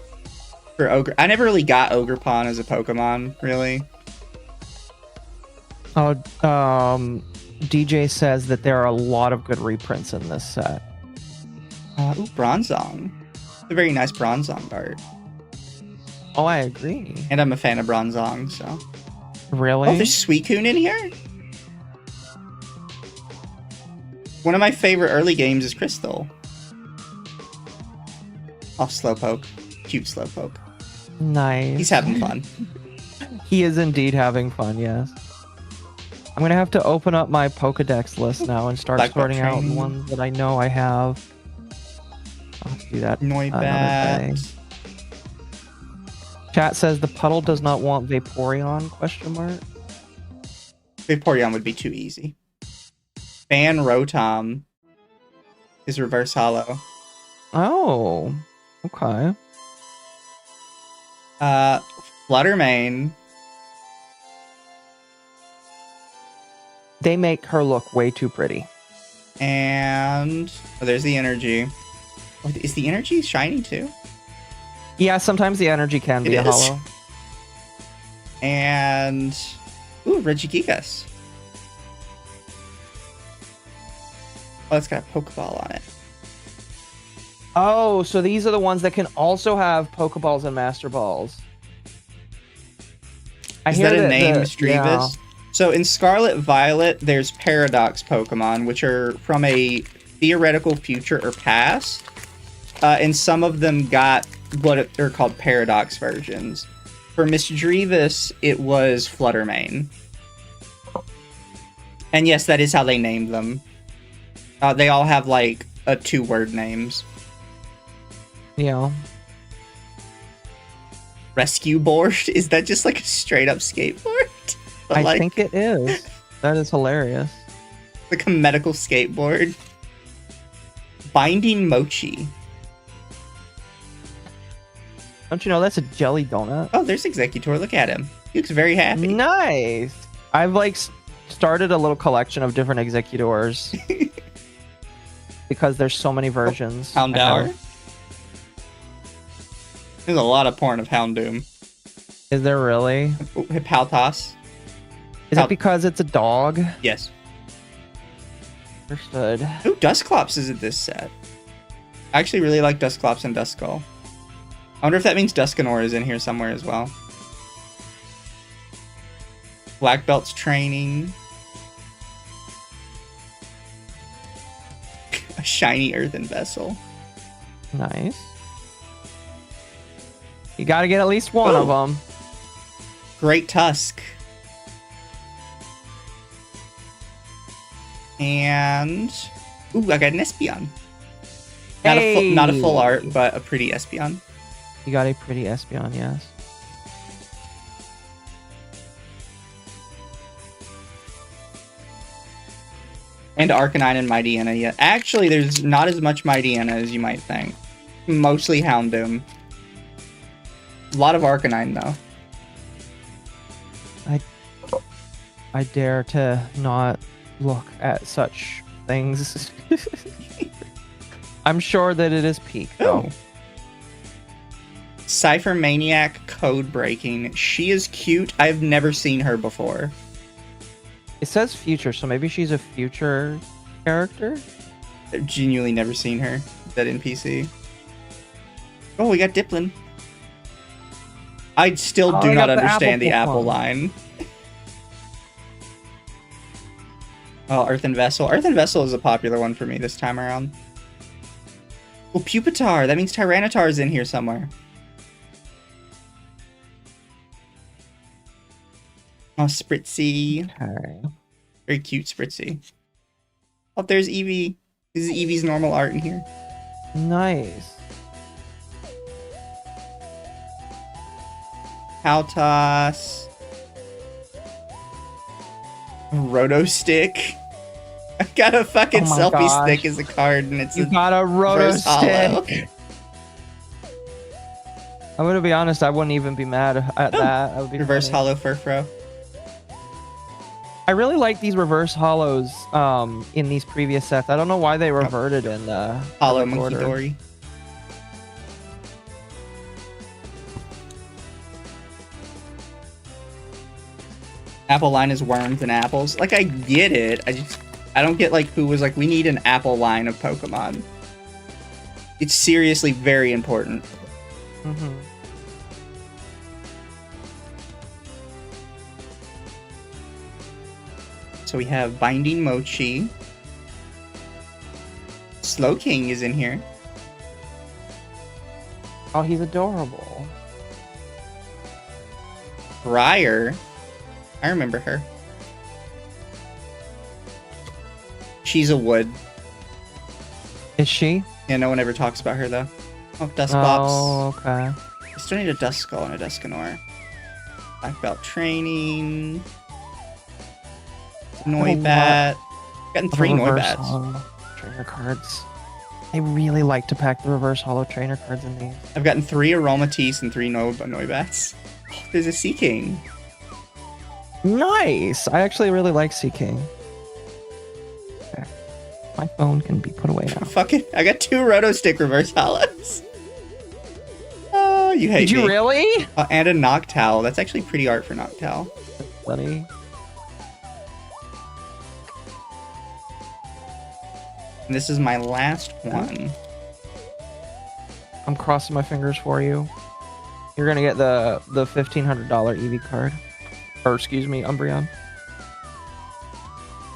for Ogre. I never really got Ogerpon as a Pokemon, really. Oh, DJ says that there are a lot of good reprints in this set. Ooh, Bronzong. It's a very nice Bronzong art. Oh, I agree. And I'm a fan of Bronzong, so. Really? Oh, there's Suicune in here? One of my favorite early games is Crystal. Oh, Slowpoke. Cute Slowpoke. Nice. He's having fun. He is indeed having fun, yes. I'm going to have to open up my Pokedex list now and start sorting out the ones that I know I have. I'll have to do that another day. Noibat. Chat says the puddle does not want Vaporeon, question mark. Vaporeon would be too easy. Fan Rotom is reverse hollow. Oh, okay. Fluttermane. They make her look way too pretty. And oh, there's the energy. Oh, is the energy shiny too? Yeah, sometimes the energy can be a hollow. And ooh, Regigigas. Oh, it's got a Pokeball on it. Oh, so these are the ones that can also have Pokeballs and Master Balls. Is that a name, Strevis? Yeah. So in Scarlet Violet, there's Paradox Pokemon, which are from a theoretical future or past. And some of them got what are called Paradox versions. For Miss Drevis, it was Fluttermane. And yes, that is how they named them. They all have like a 2-word names. Yeah. Rescue board? Is that just like a straight up skateboard? But I think it is. That is hilarious. Like a medical skateboard. Binding Mochi. Don't you know that's a jelly donut? Oh, there's Executor. Look at him. He looks very happy. Nice. I've like started a little collection of different Executors. Because there's so many versions. Houndour. There's a lot of porn of Houndoom. Is there really? Oh, Hippaltos. Is it because it's a dog? Yes. Understood. Ooh, Dusclops is in this set. I actually really like Dusclops and Duskull. I wonder if that means Duscanor is in here somewhere as well. Black Belt's training. A shiny earthen vessel. Nice. You gotta get at least one of them. Great Tusk. And ooh, I got an Espeon. Not a full art, but a pretty Espeon. You got a pretty Espeon, yes. And Arcanine and Mightyena yet. Actually, there's not as much Mightyena as you might think. Mostly Houndoom. A lot of Arcanine, though. I dare to not look at such things. I'm sure that it is peak, though. Cypher Maniac Code Breaking. She is cute. I've never seen her before. It says future, so maybe she's a future character? I've genuinely never seen her. That NPC. Oh, we got Diplin. I still do not understand the Apple line. Oh, Earthen Vessel. Earthen Vessel is a popular one for me this time around. Oh, Pupitar. That means Tyranitar is in here somewhere. Oh, Spritzy. Okay. Very cute Spritzy. Oh, there's Eevee. This is Eevee's normal art in here. Nice. Haltos. Roto Stick. I got a fucking selfie stick as a card, and it's you got a Roto Stick. I'm gonna be honest, I wouldn't even be mad at that. Would be reverse hollow Furfro. I really like these reverse hollows in these previous sets. I don't know why they reverted in Hollow Monkey Dory. Apple line is worms and apples. Like, I get it. I don't get, like, who was like, we need an apple line of Pokemon. It's seriously very important. Mm-hmm. So we have Binding Mochi. Slowking is in here. Oh, he's adorable. Briar. I remember her. She's a wood. Is she? Yeah, no one ever talks about her, though. Oh, Dusclops. Oh, okay. I still need a Duskull and a Duskanoir. Black Belt Training. Noibat. Gotten 3 Noibats. Trainer cards. I really like to pack the reverse holo trainer cards in these. I've gotten 3 Aromatisse and 3 Noibats. Oh, there's a Seaking. Nice! I actually really like Seaking. Okay. My phone can be put away now. Fuck it. I got 2 Roto-Stick reverse holos. Oh, you hate me. Did you really? And a Noctowl. That's actually pretty art for Noctowl. Buddy. And this is my last one. I'm crossing my fingers for you. You're gonna get the $1,500 Eevee card. Or excuse me, Umbreon.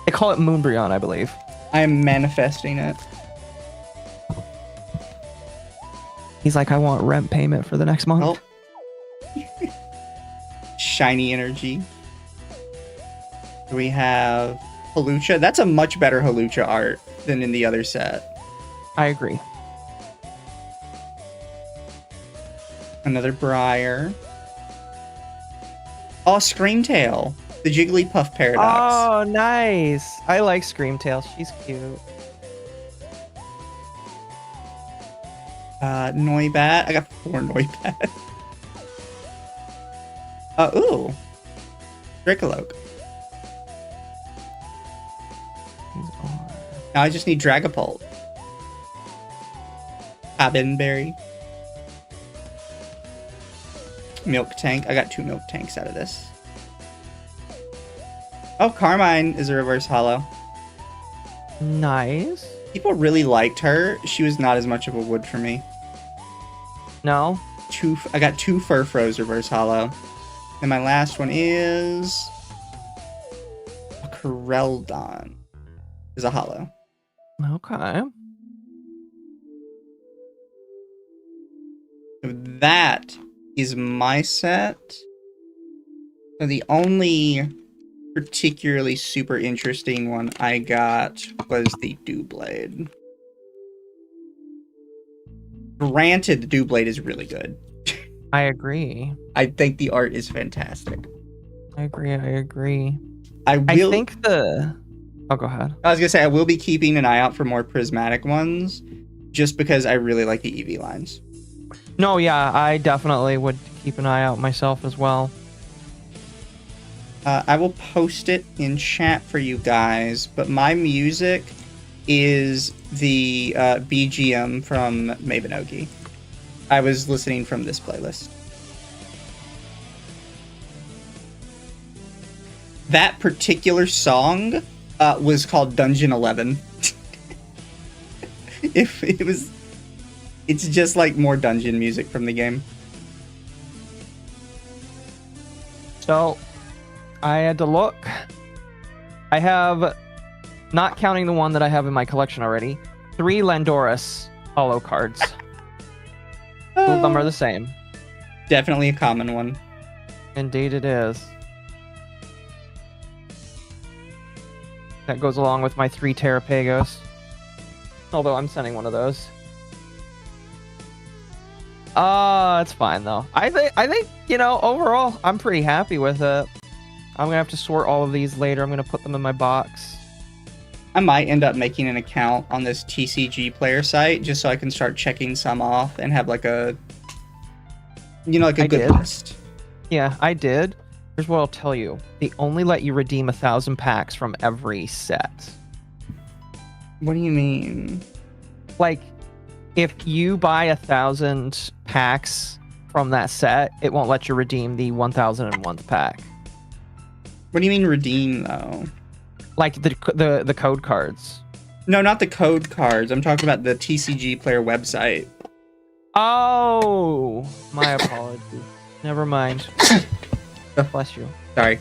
They call it Moonbreon, I believe. I am manifesting it. He's like, I want rent payment for the next month. Oh. Shiny energy. We have Halucha. That's a much better Halucha art than in the other set. I agree. Another Briar. Oh, Screamtail. The Jigglypuff Paradox. Oh, nice. I like Screamtail. She's cute. Noibat. I got 4 Noibat. Ooh. Dracoloak. Now I just need Dragapult. Cabinberry. Milk Tank. I got 2 Milk Tanks out of this. Oh, Carmine is a reverse holo. Nice. People really liked her. She was not as much of a wood for me. No? I got 2 Furfros reverse holo. And my last one is a Correldon. Is a holo. Okay. That is my set. So the only particularly super interesting one I got was the Dewblade. Granted, the Dewblade is really good. I agree. I think the art is fantastic. I agree. I think the... Oh, go ahead. I was gonna say, I will be keeping an eye out for more prismatic ones, just because I really like the EV lines. No, yeah, I definitely would keep an eye out myself as well. I will post it in chat for you guys, but my music is the BGM from Mabinogi. I was listening from this playlist. That particular song was called Dungeon 11. It's just like more dungeon music from the game. So, I had to look. I have, not counting the one that I have in my collection already, 3 Landorus holo cards. 2 of them are the same. Definitely a common one. Indeed it is. That goes along with my 3 Terrapagos. Although I'm sending one of those. It's fine though. I think, you know, overall, I'm pretty happy with it. I'm gonna have to sort all of these later. I'm gonna put them in my box. I might end up making an account on this TCG player site just so I can start checking some off and have like a, you know, like a good list. Yeah, I did. Here's what I'll tell you. They only let you redeem 1,000 packs from every set. What do you mean? Like, if you buy 1,000 packs from that set, it won't let you redeem the 1,001th pack. What do you mean redeem though? Like the code cards. No, not the code cards. I'm talking about the TCG player website. Oh, my apologies. Never mind. Bless you. Sorry.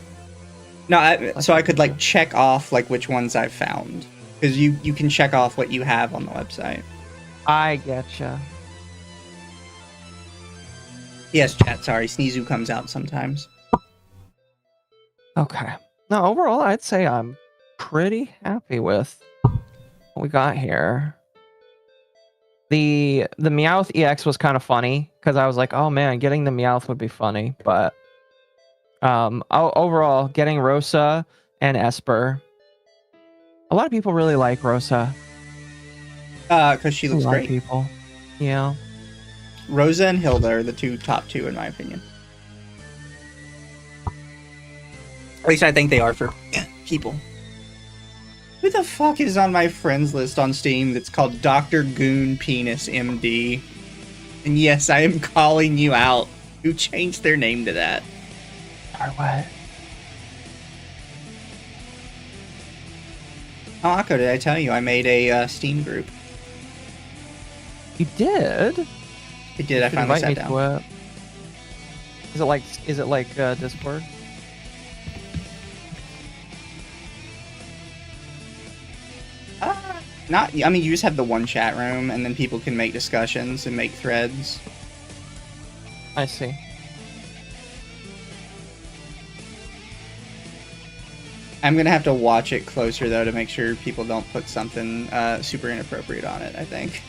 No, so I could like check off like which ones I've found, because you can check off what you have on the website. I getcha. Yes, chat. Sorry, Sneezu comes out sometimes. Okay. No, overall, I'd say I'm pretty happy with what we got here. The Meowth EX was kind of funny because I was like, oh man, getting the Meowth would be funny, but overall, getting Rosa and Esper. A lot of people really like Rosa. Because she looks a lot great. Of people. Yeah. Rosa and Hilda are the top two in my opinion. At least I think they are for people. Who the fuck is on my friends list on Steam that's called Dr. Goon Penis MD? And yes, I am calling you out. Who changed their name to that? Or what? Oh, Akko, did I tell you I made a Steam group? You did? I did. I finally sat down. Is it like Discord? Not. I mean, you just have the one chat room, and then people can make discussions and make threads. I see. I'm gonna have to watch it closer though to make sure people don't put something super inappropriate on it. I think.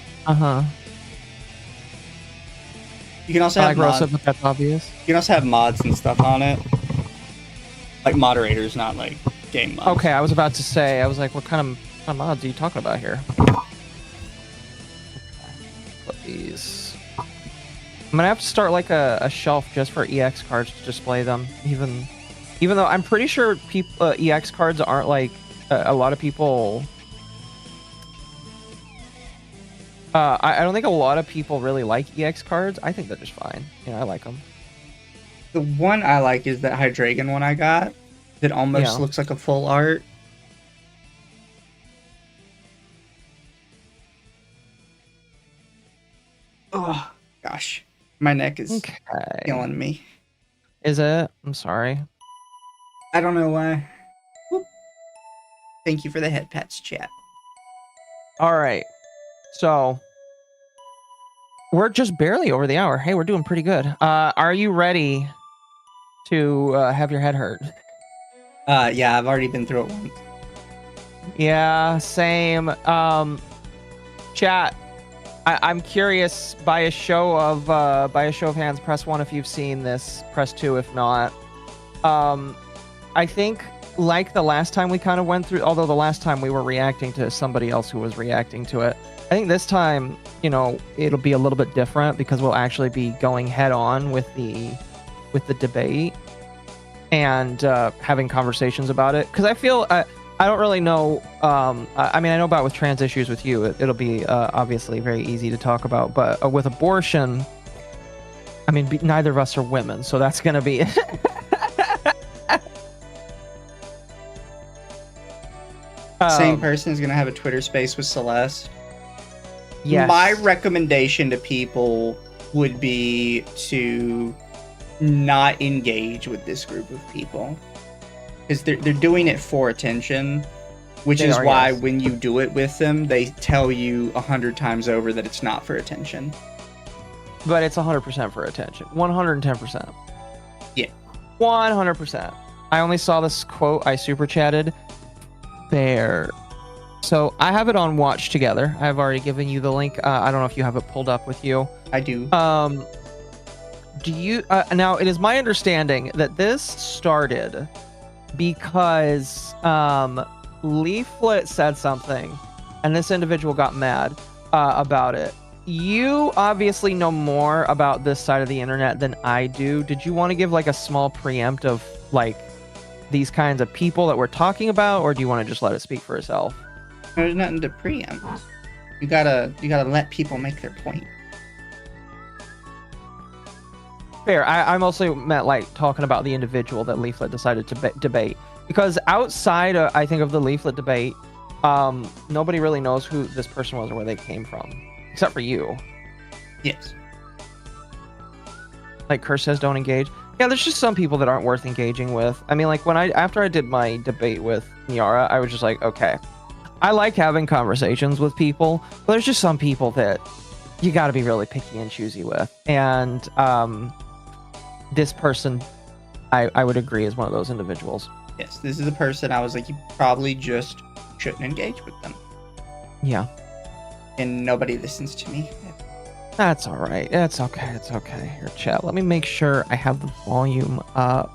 You can also have Rosa, but that's obvious. You can also have mods and stuff on it, like moderators, not like game mods. Okay, I was about to say, I was like, what kind of mods are you talking about here? Put these. I'm gonna have to start like a shelf just for EX cards to display them, even though I'm pretty sure people EX cards aren't like a lot of people. I don't think a lot of people really like EX cards. I think they're just fine. I like them. The one I like is that Hydreigon one I got. That almost looks like a full art. Oh, gosh. My neck is killing me. Is it? I'm sorry. I don't know why. Whoop. Thank you for the head pats, chat. All right. So, we're just barely over the hour. Hey, we're doing pretty good. Are you ready to have your head hurt? Yeah, I've already been through it once. Yeah, same. Chat, I'm curious, by a show of hands, press 1 if you've seen this, press 2 if not. I think, like the last time we kind of went through, although the last time we were reacting to somebody else who was reacting to it, I think this time, it'll be a little bit different because we'll actually be going head on with the debate and having conversations about it. Because I feel, I don't really know, I mean, I know about with trans issues with you, it'll be obviously very easy to talk about, but with abortion, I mean, neither of us are women, so that's going to be... Same person is going to have a Twitter space with Celeste. Yes. My recommendation to people would be to not engage with this group of people. Because they're doing it for attention, which is why when you do it with them, they tell you 100 times over that it's not for attention. But it's 100% for attention. 110%. Yeah. 100%. I only saw this quote. I super chatted. There. So I have it on Watch Together. I've already given you the link. I don't know if you have it pulled up with you. I do. Do you... now, it is my understanding that this started because Leaflet said something, and this individual got mad about it. You obviously know more about this side of the internet than I do. Did you want to give like a small preempt of like these kinds of people that we're talking about, or do you want to just let it speak for itself? There's nothing to preempt. You gotta let people make their point. Fair. I mostly meant like talking about the individual that Leaflet decided to debate. because outside, I think of the leaflet debate, nobody really knows who this person was or where they came from, except for you. Yes. Like Kerr says, don't engage. Yeah, there's just some people that aren't worth engaging with. I mean, like after I did my debate with Nyara, I was just like, okay, I like having conversations with people, but there's just some people that you got to be really picky and choosy with. And this person, I would agree, is one of those individuals. Yes, this is a person I was like, you probably just shouldn't engage with them. Yeah. And nobody listens to me. That's all right. It's okay. It's okay. Here, chat. Let me make sure I have the volume up.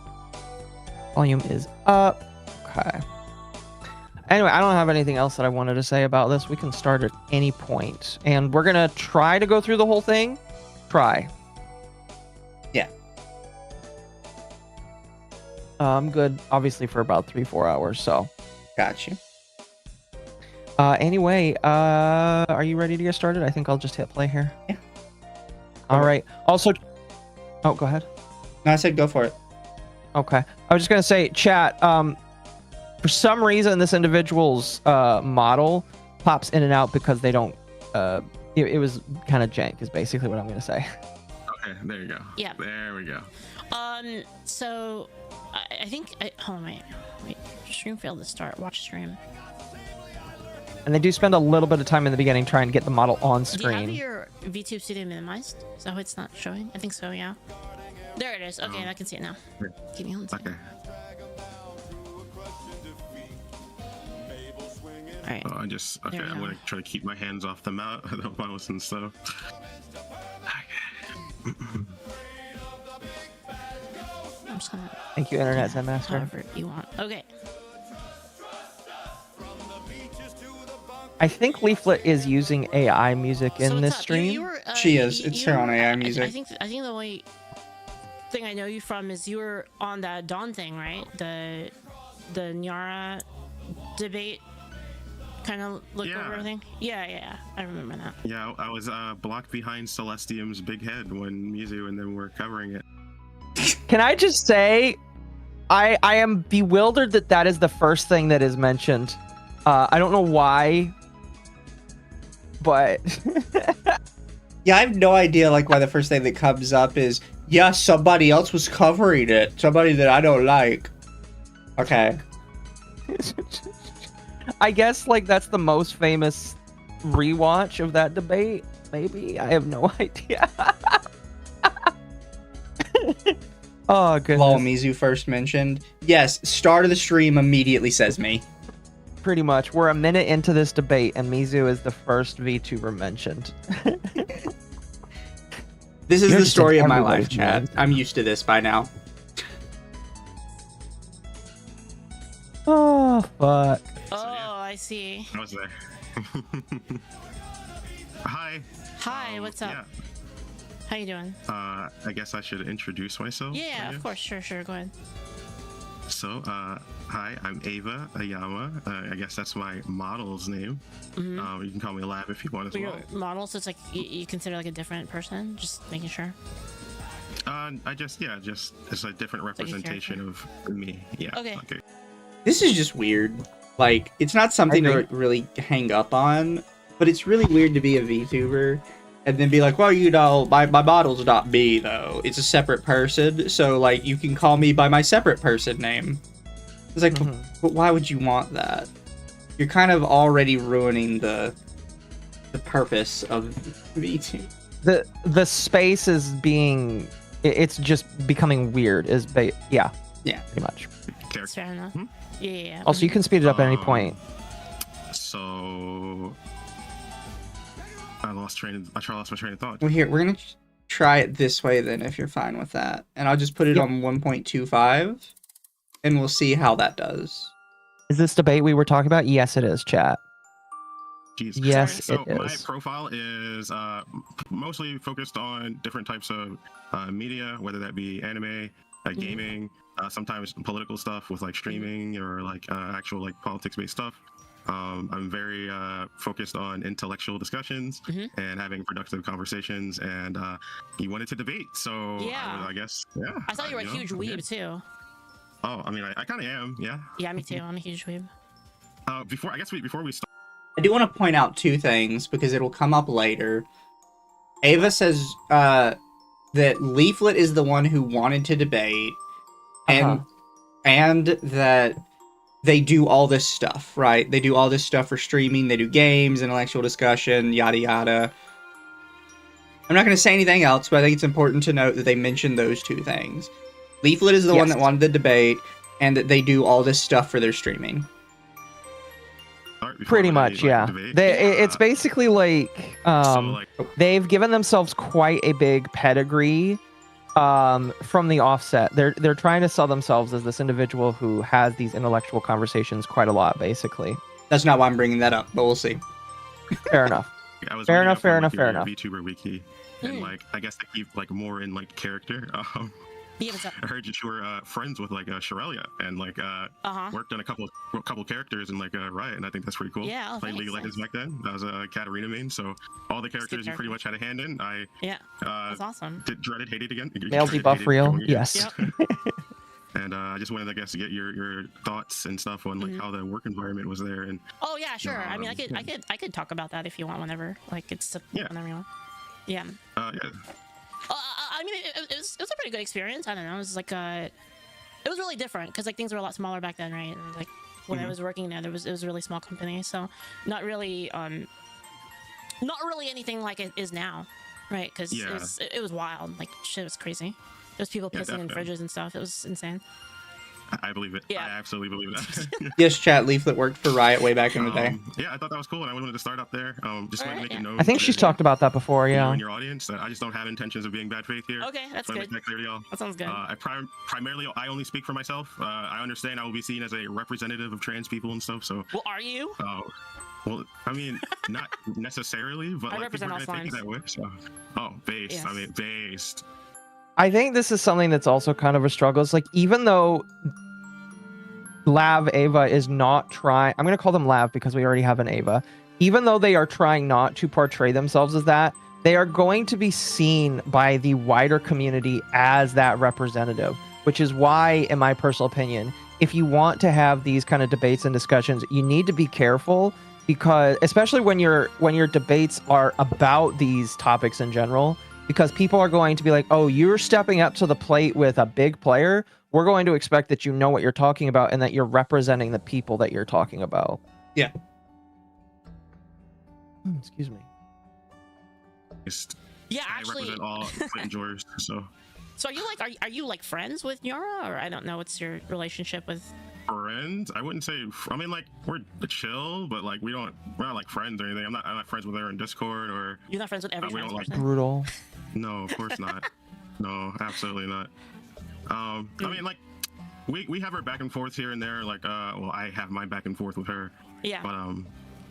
Volume is up. Okay. Anyway, I don't have anything else that I wanted to say about this. We can start at any point. And we're going to try to go through the whole thing. Try. Yeah. I'm good, obviously, for about 3-4 hours, so. Got you. Anyway, are you ready to get started? I think I'll just hit play here. Yeah. All right. Also, oh, go ahead. No, I said go for it. Okay. I was just going to say, chat, for some reason, this individual's model pops in and out because they don't, it was kind of jank is basically what I'm going to say. Okay, there you go. Yeah. There we go. So I think, hold on, wait, stream failed to start. Watch stream. And they do spend a little bit of time in the beginning trying to get the model on Do you have screen. your VTube Studio minimized? Is that why it's not showing? I think so, yeah. There it is. Okay, I can see it now. Give me one second. Okay. All right. Oh, okay. I'm gonna try to keep my hands off the mouse and stuff. Okay. I'm just gonna. Thank you, Internet Zen Master. However you want. Okay. I think Leaflet is using AI music in So this what's up? stream. You were, She is. It's her own AI music. I think the only thing I know you from is you were on that Dawn thing, right? The Nyara debate kind of looked over everything. Yeah, I remember that. Yeah, I was blocked behind Celestium's big head when Mizu and them were covering it. Can I just say, I am bewildered that is the first thing that is mentioned. I don't know why, but Yeah, I have no idea like why the first thing that comes up is, yeah, somebody else was covering it. Somebody that I don't like. Okay. I guess like that's the most famous rewatch of that debate. Maybe I have no idea. Oh goodness. Lol, Mizu first mentioned. Yes, start of the stream immediately says me. Pretty much. We're a minute into this debate and Mizu is the first VTuber mentioned. This is You're the just story in of my life, everybody's Chad. mind. I'm used to this by now. Oh fuck. Oh, yeah. I see. I was there. Hi. Hi, what's up? Yeah. How you doing? I guess I should introduce myself. Yeah, I of guess. course. Sure. Go ahead. So, hi, I'm Ava Ayama. I guess that's my model's name. Mm-hmm. You can call me Lab if you want as For well. your model, so it's like you consider like a different person. Just making sure. Just it's a different representation of me. Yeah. Okay. This is just weird. Like, it's not something to really hang up on, but it's really weird to be a VTuber and then be like, well, you know, my model's not me, though. It's a separate person, so, like, you can call me by my separate person name. It's like, but why would you want that? You're kind of already ruining the purpose of VTuber. The space is being... It's just becoming weird. Yeah. Pretty much. That's fair enough. Yeah. Also, you can speed it up at any point. So I lost my train of thought. Well, here, we're gonna try it this way then, if you're fine with that. And I'll just put it on 1.25, and we'll see how that does. Is this debate we were talking about? Yes, it is, chat. Jeez. Yes, so it my is. profile is mostly focused on different types of media, whether that be anime, gaming, sometimes political stuff with like streaming or like actual like politics-based stuff. I'm very focused on intellectual discussions and having productive conversations, and you wanted to debate, so Yeah. I guess, yeah. I thought you were a huge weeb too. Oh, I mean, I kind of am. Yeah. Yeah, me too. I'm a huge weeb. Before we start. I do want to point out two things because it'll come up later. Ava says that Leaflet is the one who wanted to debate, and that they do all this stuff, right? They do all this stuff for streaming. They do games, intellectual discussion, yada yada. I'm not going to say anything else, but I think it's important to note that they mention those two things. Leaflet is the one that wanted the debate, and that they do all this stuff for their streaming. Pretty much, yeah. It's basically like, they've given themselves quite a big pedigree from the offset. They're trying to sell themselves as this individual who has these intellectual conversations quite a lot, basically. That's not why I'm bringing that up, but we'll see. Fair enough. Fair enough. VTuber wiki, and like I guess they keep like more in like character. Yeah, what's up? I heard that you were friends with like Shirelia and like worked on a couple characters in like Riot, and I think that's pretty cool. Yeah, played League of Legends back then. I was a Katarina main, so all the characters you pretty much had a hand in. That's awesome. Dreaded, hated again. Male debuff real, yes. Yep. And I just wanted, I guess, to get your thoughts and stuff on like how the work environment was there. And oh yeah, sure. I mean, I could talk about that if you want, whenever. Like it's whenever you want. Yeah. I mean, it was a pretty good experience. I don't know. It was like it was really different because like things were a lot smaller back then, right? And like when I was working there, it was a really small company, so not really anything like it is now, right? Because it was wild. Like shit was crazy. There's people pissing in fridges and stuff. It was insane. I believe it. Yeah. I absolutely believe that. Yes, chat. Leaflet worked for Riot way back in the day. Yeah, I thought that was cool, and I wanted to start up there. Just wanted to make it known. I think she's talked about that before. Yeah. In your audience, that I just don't have intentions of being bad faith here. Okay, that's good. Make that clear to y'all. That sounds good. Primarily, I only speak for myself. I understand I will be seen as a representative of trans people and stuff. So. Well, are you? Well, I mean, not necessarily, but I like represent people are gonna take it that way. So. Based. Yes. I mean, based. I think this is something that's also kind of a struggle. It's like, even though Lav Ava is not trying, I'm going to call them Lav because we already have an Ava, even though they are trying not to portray themselves as that, they are going to be seen by the wider community as that representative, which is why, in my personal opinion, if you want to have these kind of debates and discussions, you need to be careful, because especially when your debates are about these topics in general, because people are going to be like, oh, you're stepping up to the plate with a big player. We're going to expect that you know what you're talking about and that you're representing the people that you're talking about. Yeah. Excuse me. Yeah, actually. I represent all Clinton George, so. So are you like friends with Nyara, or I don't know what's your relationship with? Friends? I wouldn't say. I mean, like we're chill, but like we're not like friends or anything. I'm not friends with her in Discord or. You're not friends with every trans person? Brutal. No, of course not. No, absolutely not. I mean, like we have our back and forth here and there. Like, well, I have my back and forth with her. Yeah. But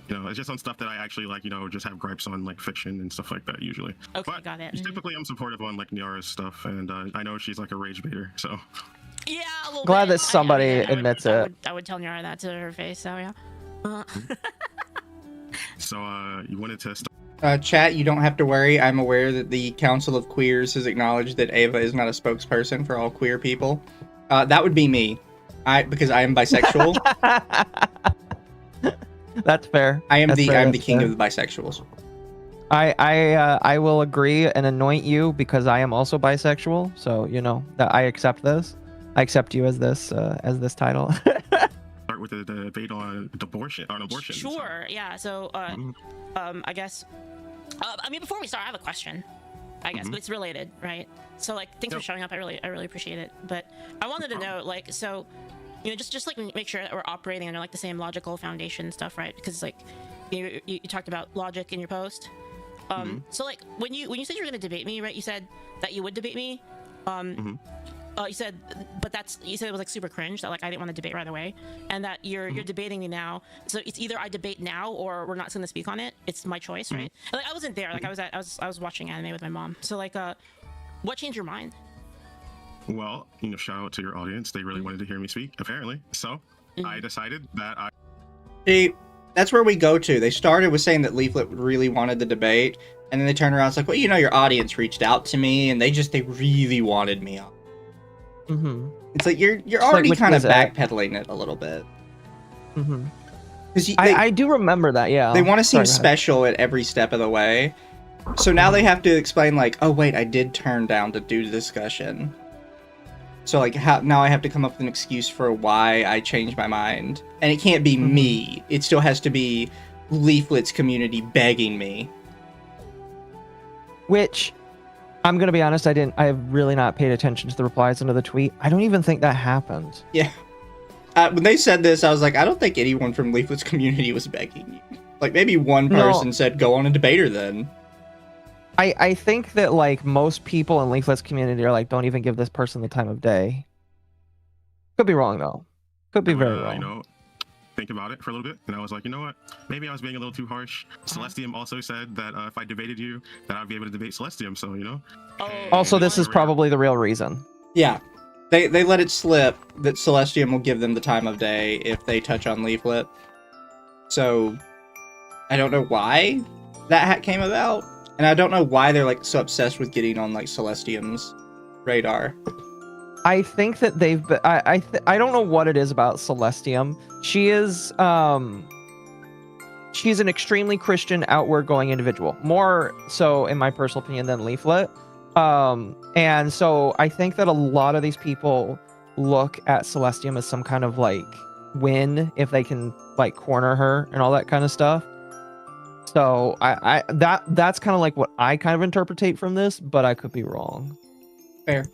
you know, it's just on stuff that I actually like. You know, just have gripes on, like fiction and stuff like that usually. Okay, but got it. Typically, I'm supportive on like Nyara's stuff, and I know she's like a rage baiter, so. Yeah, a little Glad bit. that somebody admits it. I would tell Nyara that to her face. So yeah. So you wanted to. Chat, you don't have to worry. I'm aware that the Council of Queers has acknowledged that Ava is not a spokesperson for all queer people. That would be me, because I am bisexual. That's fair. I am the king fair. of the bisexuals. I will agree and anoint you because I am also bisexual. So you know that I accept this. I accept you as this title. Start with the debate on abortion. Sure. Yeah. So I guess. I mean, before we start, I have a question. I guess, but it's related, right? So like, thanks for showing up. I really appreciate it. But I wanted to know, like, so, you know, just like make sure that we're operating under like the same logical foundation stuff, right? Because like, you talked about logic in your post. So like, when you said you were going to debate me, right? You said that you would debate me. You said, you said it was like super cringe that like I didn't want to debate right away, and that you're debating me now. So it's either I debate now or we're not going to speak on it. It's my choice, right? And, like I wasn't there. Like I was watching anime with my mom. So like, what changed your mind? Well, you know, shout out to your audience. They really wanted to hear me speak, apparently. So I decided that I. See, that's where we go to. They started with saying that Leaflet really wanted the debate, and then they turned around. It's like, well, you know, your audience reached out to me, and they really wanted me on. Mm-hmm. It's like you're like, already which kind of was it? backpedaling it a little bit. Mm-hmm. Because I do remember that, yeah. they want to seem Sorry, go ahead. special at every step of the way. So now they have to explain, like, oh wait, I did turn down to do the discussion. So like, now I have to come up with an excuse for why I changed my mind, and it can't be me. It still has to be Leaflet's community begging me. Which, I'm gonna be honest, I have really not paid attention to the replies under the tweet. I don't even think that happened. Yeah. When they said this, I was like, I don't think anyone from Leaflet's community was begging you. Like, maybe one person said, go on a debater then. I think that, like, most people in Leaflet's community are like, don't even give this person the time of day. Could be wrong, though. Could be very wrong. You know, think about it for a little bit, and I was like, you know what? Maybe I was being a little too harsh. Celestium also said that if I debated you, that I'd be able to debate Celestium, so, you know? Also, this is probably the real reason. Yeah. They let it slip that Celestium will give them the time of day if they touch on Leaflet. So, I don't know why that hat came about. And I don't know why they're like so obsessed with getting on like Celestium's radar. I think that they've been, I don't know what it is about Celestium. She is she's an extremely Christian, outward going individual. More so in my personal opinion than Leaflet. And so I think that a lot of these people look at Celestium as some kind of like win if they can like corner her and all that kind of stuff. So that's kind of like what I kind of interpretate from this, but I could be wrong. Fair.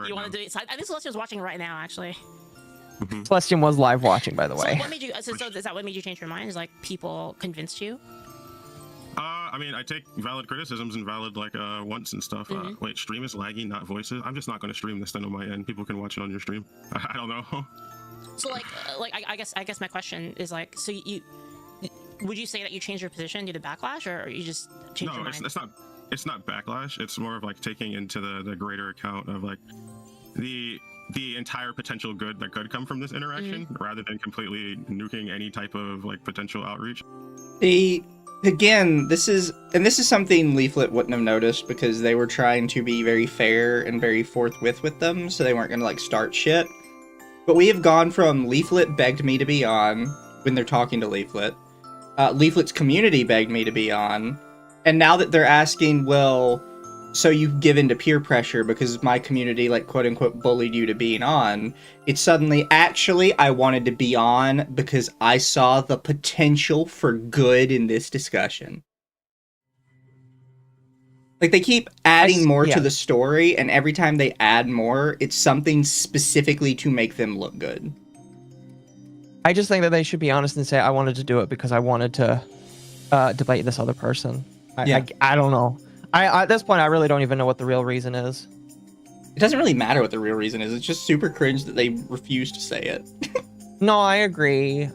You want to do it? I think Celestia's watching right now, actually. Celestium was live watching, by the So way. what made you? So is that what made you change your mind? Is like people convinced you? I mean, I take valid criticisms and valid like wants and stuff. Wait, stream is laggy, not voices. I'm just not going to stream this then on my end. People can watch it on your stream. I don't know. So I guess my question is like, so you would you say that you changed your position due to backlash, or you just changed your mind? It's not backlash. It's more of like taking into the greater account of like the entire potential good that could come from this interaction, rather than completely nuking any type of like potential outreach. Again, this is something Leaflet wouldn't have noticed because they were trying to be very fair and very forthwith with them, so they weren't going to like start shit. But we have gone from Leaflet begged me to be on when they're talking to Leaflet. Leaflet's community begged me to be on. And now that they're asking, well, so you give in to peer pressure because my community, like, quote unquote, bullied you to being on, it's suddenly, actually, I wanted to be on because I saw the potential for good in this discussion. Like, they keep adding more to the story, and every time they add more, it's something specifically to make them look good. I just think that they should be honest and say, I wanted to do it because I wanted to debate this other person. I don't know. I at this point, I really don't even know what the real reason is. It doesn't really matter what the real reason is. It's just super cringe that they refuse to say it. No, I agree.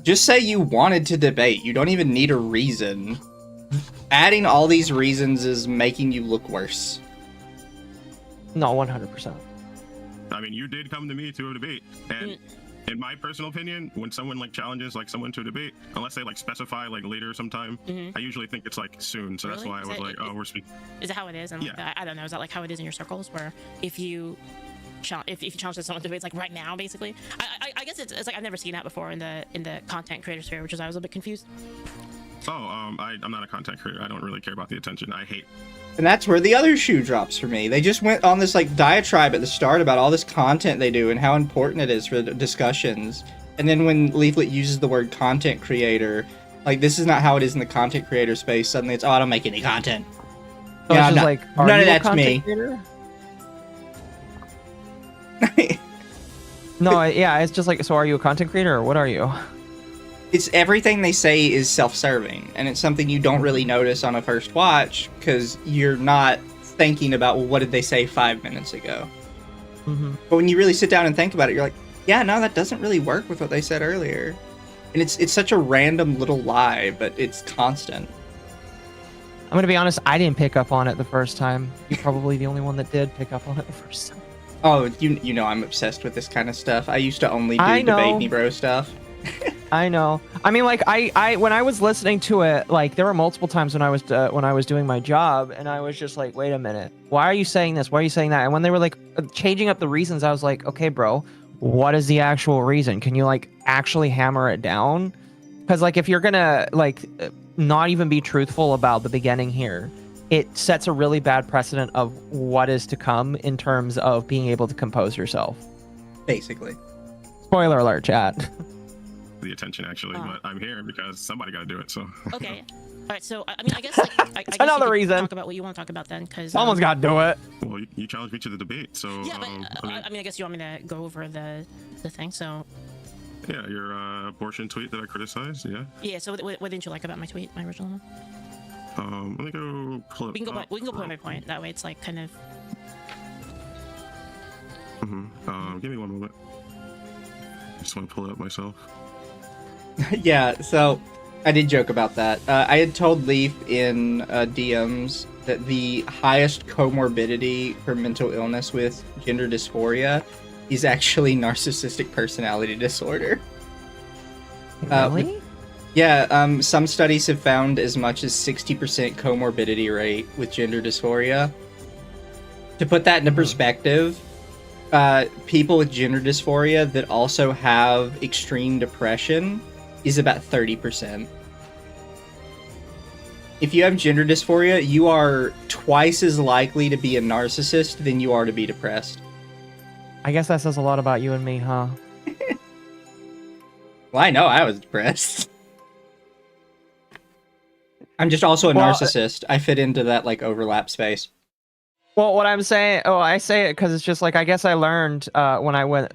Just say you wanted to debate. You don't even need a reason. Adding all these reasons is making you look worse. No, 100%. I mean, you did come to me to a debate, and in my personal opinion, when someone like challenges like someone to a debate, unless they like specify like later sometime, I usually think it's like soon. So that's why I was like, oh, we're speaking. Is that how it is? And like, I don't know. Is that like how it is in your circles, where if you challenge someone to debate, it's like right now, basically? I guess it's like I've never seen that before in the content creator sphere, which is I was a bit confused. Oh, I'm not a content creator. I don't really care about the attention. I hate. And that's where the other shoe drops for me. They just went on this like diatribe at the start about all this content they do and how important it is for the discussions. And then when Leaflet uses the word content creator, like this is not how it is in the content creator space. Suddenly it's, oh, I don't make any content. So yeah, it's just like, none of that's me. No, yeah, it's just like, so are you a content creator or what are you? It's everything they say is self-serving, and it's something you don't really notice on a first watch because you're not thinking about, well, what did they say 5 minutes ago? But when you really sit down and think about it, you're like, yeah, no, that doesn't really work with what they said earlier. And it's such a random little lie, but it's constant. I'm gonna be honest, I didn't pick up on it the first time. You're probably the only one that did pick up on it the first time. Oh, you know I'm obsessed with this kind of stuff. I used to only do debate me bro stuff. I know. I mean, like, I when I was listening to it, like, there were multiple times when I was doing my job, and I was just like, wait a minute, why are you saying this? Why are you saying that? And when they were like, changing up the reasons, I was like, okay, bro, what is the actual reason? Can you like actually hammer it down? Because like if you're gonna like not even be truthful about the beginning here, it sets a really bad precedent of what is to come in terms of being able to compose yourself. Basically. Spoiler alert, chat. The attention actually, but I'm here because somebody got to do it. So Okay. All right. So I mean, I guess like I guess another you could reason. Talk about what you want to talk about then, because Someone's got to do it. well, you challenged me to the debate, so Yeah, but I mean, I guess you want me to go over the thing. So yeah, your abortion tweet that I criticized. Yeah. yeah. So what didn't you like about my tweet, my original one? Let me go pull it. We can go. We can go point by point. That way, it's like kind of. Give me one moment. I just want to pull it up myself. Yeah, so I did joke about that. I had told Leaf in DMs that the highest comorbidity for mental illness with gender dysphoria is actually narcissistic personality disorder. Really? Yeah, some studies have found as much as 60% comorbidity rate with gender dysphoria. To put that into perspective, people with gender dysphoria that also have extreme depression is about 30%. If you have gender dysphoria, you are twice as likely to be a narcissist than you are to be depressed. I guess that says a lot about you and me, huh? Well, I know I was depressed. I'm just also a narcissist. I fit into that, like, overlap space. Well, what I'm saying, I say it because it's just like, I guess I learned when I went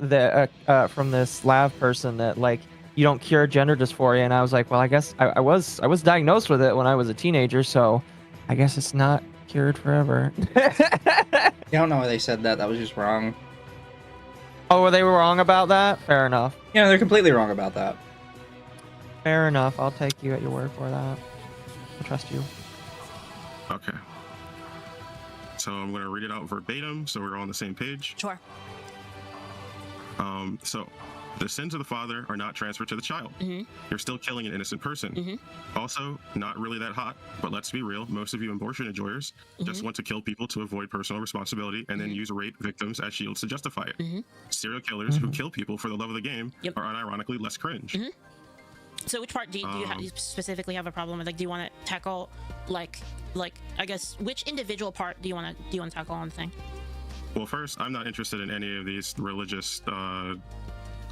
from this lab person that like, you don't cure gender dysphoria. And I was like, well, I guess I was diagnosed with it when I was a teenager. So I guess it's not cured forever. I don't know why they said that. That was just wrong. Oh, were they wrong about that? Fair enough. Yeah, they're completely wrong about that. Fair enough. I'll take you at your word for that. I trust you. Okay. So I'm going to read it out verbatim so we're all on the same page. Sure. So the sins of the father are not transferred to the child. You're still killing an innocent person. Also, not really that hot, but let's be real. Most of you abortion enjoyers just want to kill people to avoid personal responsibility and then use rape victims as shields to justify it. Serial killers who kill people for the love of the game are unironically less cringe. So which part do you specifically have a problem with? Like, do you want to tackle, like I guess, which individual part do you want to tackle on the thing? Well, first, I'm not interested in any of these religious.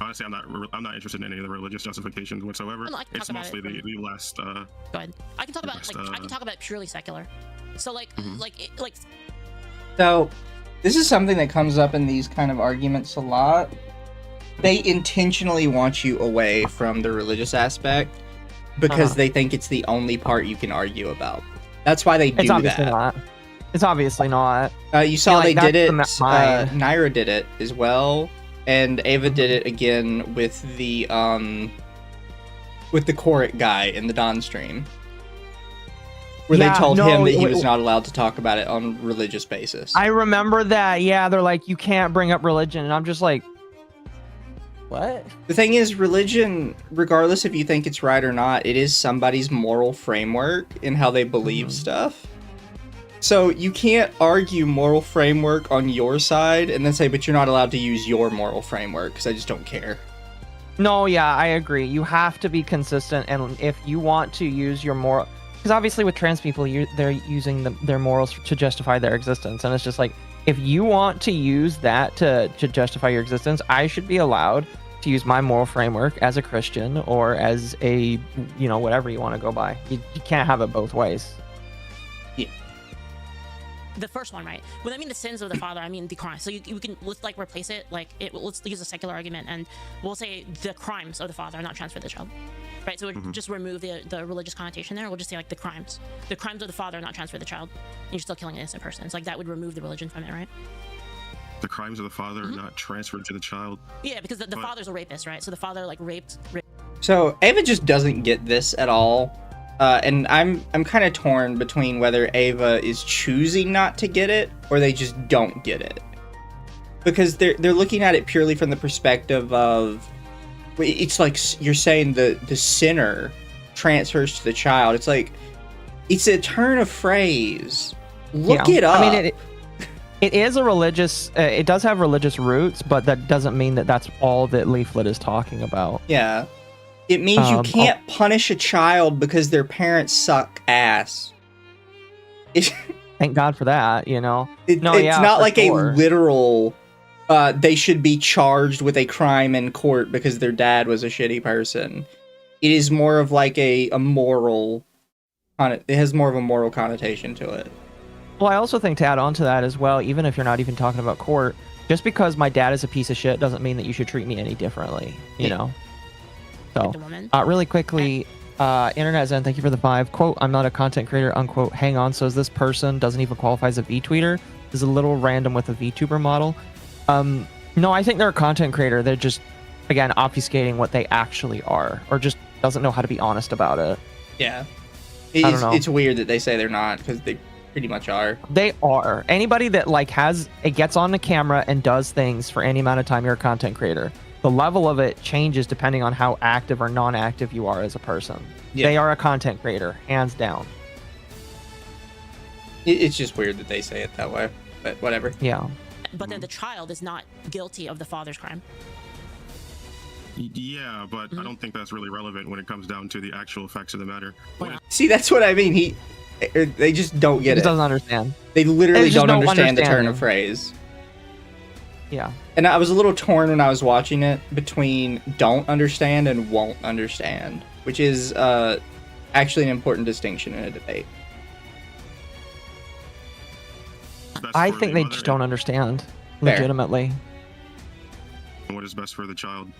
Honestly, I'm not interested in any of the religious justifications whatsoever. No, it's mostly the last. Go ahead. I can talk about I can talk about purely secular. So like So, this is something that comes up in these kind of arguments a lot. They intentionally want you away from the religious aspect because they think it's the only part you can argue about. That's why they do It's obviously that. not. It's obviously not. You saw like, they did it. that's the mind. Naira did it as well, and Ava did it again with the Korik guy in the Dawn stream, where they told him that he was not allowed to talk about it on religious basis. I remember that. Yeah, they're like, you can't bring up religion, and I'm just like, what? The thing is, religion, regardless if you think it's right or not, it is somebody's moral framework in how they believe stuff. So you can't argue moral framework on your side and then say, but you're not allowed to use your moral framework because I just don't care. No, yeah, I agree. You have to be consistent, and if you want to use your moral, because obviously with trans people, they're using their morals to justify their existence, and it's just like, if you want to use that to justify your existence, I should be allowed to use my moral framework as a Christian or as a, whatever you want to go by. You can't have it both ways. Yeah. The first one, right? When I mean the sins of the father, I mean the crimes. So you can, let's like replace it. Let's use a secular argument, and we'll say the crimes of the father are not transferred to the child, right? So we'll just remove the religious connotation there. We'll just say like the crimes of the father are not transferred to the child. And you're still killing an innocent person. It's like that would remove the religion from it, right? The crimes of the father are not transferred to the child. Yeah, because the father's a rapist, right? So the father like raped. So Ava just doesn't get this at all. And I'm kind of torn between whether Ava is choosing not to get it or they just don't get it, because they're looking at it purely from the perspective of, it's like you're saying the sinner transfers to the child. It's like, it's a turn of phrase. Look it up. I mean, It is a religious. It does have religious roots, but that doesn't mean that that's all that leaflet is talking about. Yeah. It means you can't punish a child because their parents suck ass. Thank God for that, you know. It's not like a literal. They should be charged with a crime in court because their dad was a shitty person. It is more of like a moral. It has more of a moral connotation to it. Well, I also think to add on to that as well, even if you're not even talking about court, just because my dad is a piece of shit doesn't mean that you should treat me any differently, you know? So, really quickly, Internet Zen, thank you for the 5. Quote, I'm not a content creator, unquote. Hang on, so this person doesn't even qualify as a VTweeter? This is a little random with a VTuber model. No, I think they're a content creator. They're just, again, obfuscating what they actually are, or just doesn't know how to be honest about it. Yeah. I don't know. It's weird that they say they're not, because they pretty much are. They are. Anybody that gets on the camera and does things for any amount of time, you're a content creator. The level of it changes depending on how active or non-active you are as a person. Yeah. They are a content creator, hands down. It's just weird that they say it that way, but whatever. Yeah. But then the child is not guilty of the father's crime. Yeah, but I don't think that's really relevant when it comes down to the actual facts of the matter. See, that's what I mean. They just don't get it. He doesn't understand. They literally don't understand the turn of phrase. Yeah. And I was a little torn when I was watching it between don't understand and won't understand, which is actually an important distinction in a debate. I think they just don't understand, legitimately. And what is best for the child?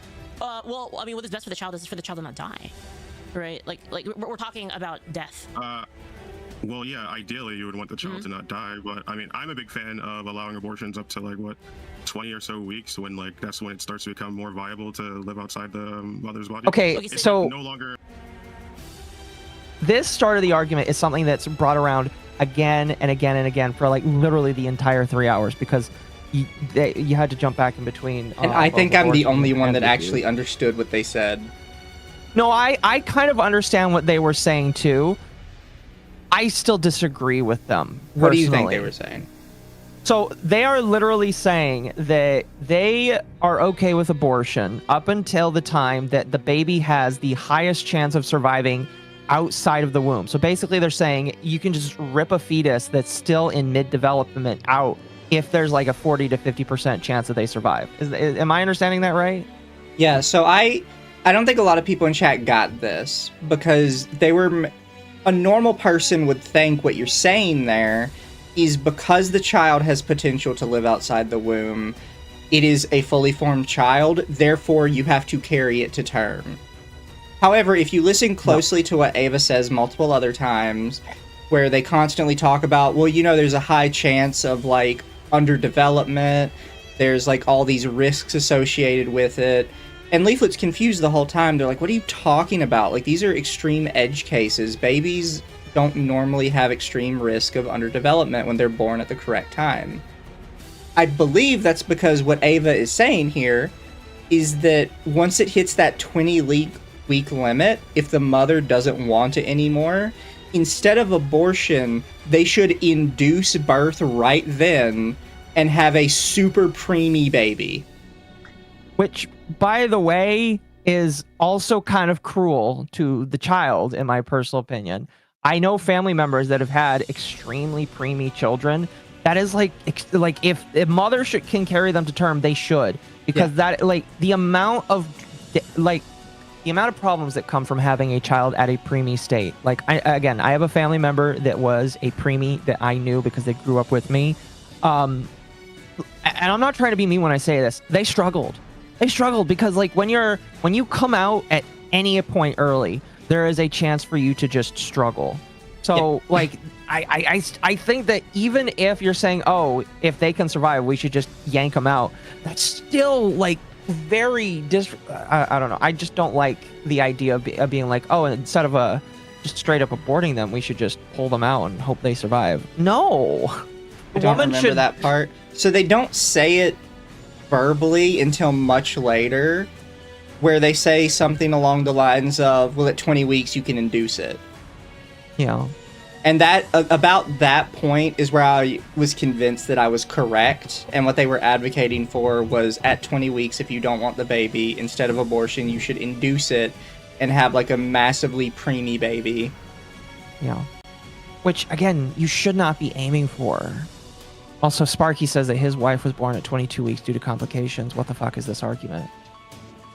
Well, I mean, what is best for the child is for the child to not die, right? Like we're talking about death. Well, yeah, ideally you would want the child to not die, but I mean, I'm a big fan of allowing abortions up to like 20 or so weeks, when like that's when it starts to become more viable to live outside the mother's body. Okay, so no longer. This start of the argument is something that's brought around again and again and again for like literally the entire 3 hours, because you had to jump back in between. And I think I'm the only one that actually understood what they said. No, I kind of understand what they were saying too. I still disagree with them. Personally. What do you think they were saying? So they are literally saying that they are okay with abortion up until the time that the baby has the highest chance of surviving outside of the womb. So basically they're saying you can just rip a fetus that's still in mid-development out if there's like a 40 to 50% chance that they survive. Am I understanding that right? Yeah, so I don't think a lot of people in chat got this, because they were... A normal person would think what you're saying there is because the child has potential to live outside the womb, it is a fully formed child, therefore you have to carry it to term. However, if you listen closely to what Ava says multiple other times, where they constantly talk about, well, you know, there's a high chance of, like, underdevelopment, there's, like, all these risks associated with it, and Leaflet's confused the whole time. They're like, what are you talking about? Like, these are extreme edge cases. Babies don't normally have extreme risk of underdevelopment when they're born at the correct time. I believe that's because what Ava is saying here is that once it hits that 20-week limit, if the mother doesn't want it anymore, instead of abortion, they should induce birth right then and have a super preemie baby. Which, by the way, is also kind of cruel to the child, in my personal opinion. I know family members that have had extremely preemie children. That is like if mother can carry them to term, they should, because that the amount of problems that come from having a child at a preemie state. Like I have a family member that was a preemie that I knew because they grew up with me. And I'm not trying to be mean when I say this. They struggled because like when you come out at any point early, there is a chance for you to just struggle. So like I think that even if you're saying, oh, if they can survive, we should just yank them out, that's still like very I don't know. I just don't like the idea of being like, oh, instead of just straight up aborting them, we should just pull them out and hope they survive. No, I don't remember that part. So they don't say it verbally until much later, where they say something along the lines of, well, at 20 weeks you can induce it. Yeah. And that about that point is where I was convinced that I was correct, and what they were advocating for was at 20 weeks, if you don't want the baby, instead of abortion, you should induce it and have like a massively preemie baby. Yeah. Which, again, you should not be aiming for. Also, Sparky says that his wife was born at 22 weeks due to complications. What the fuck is this argument?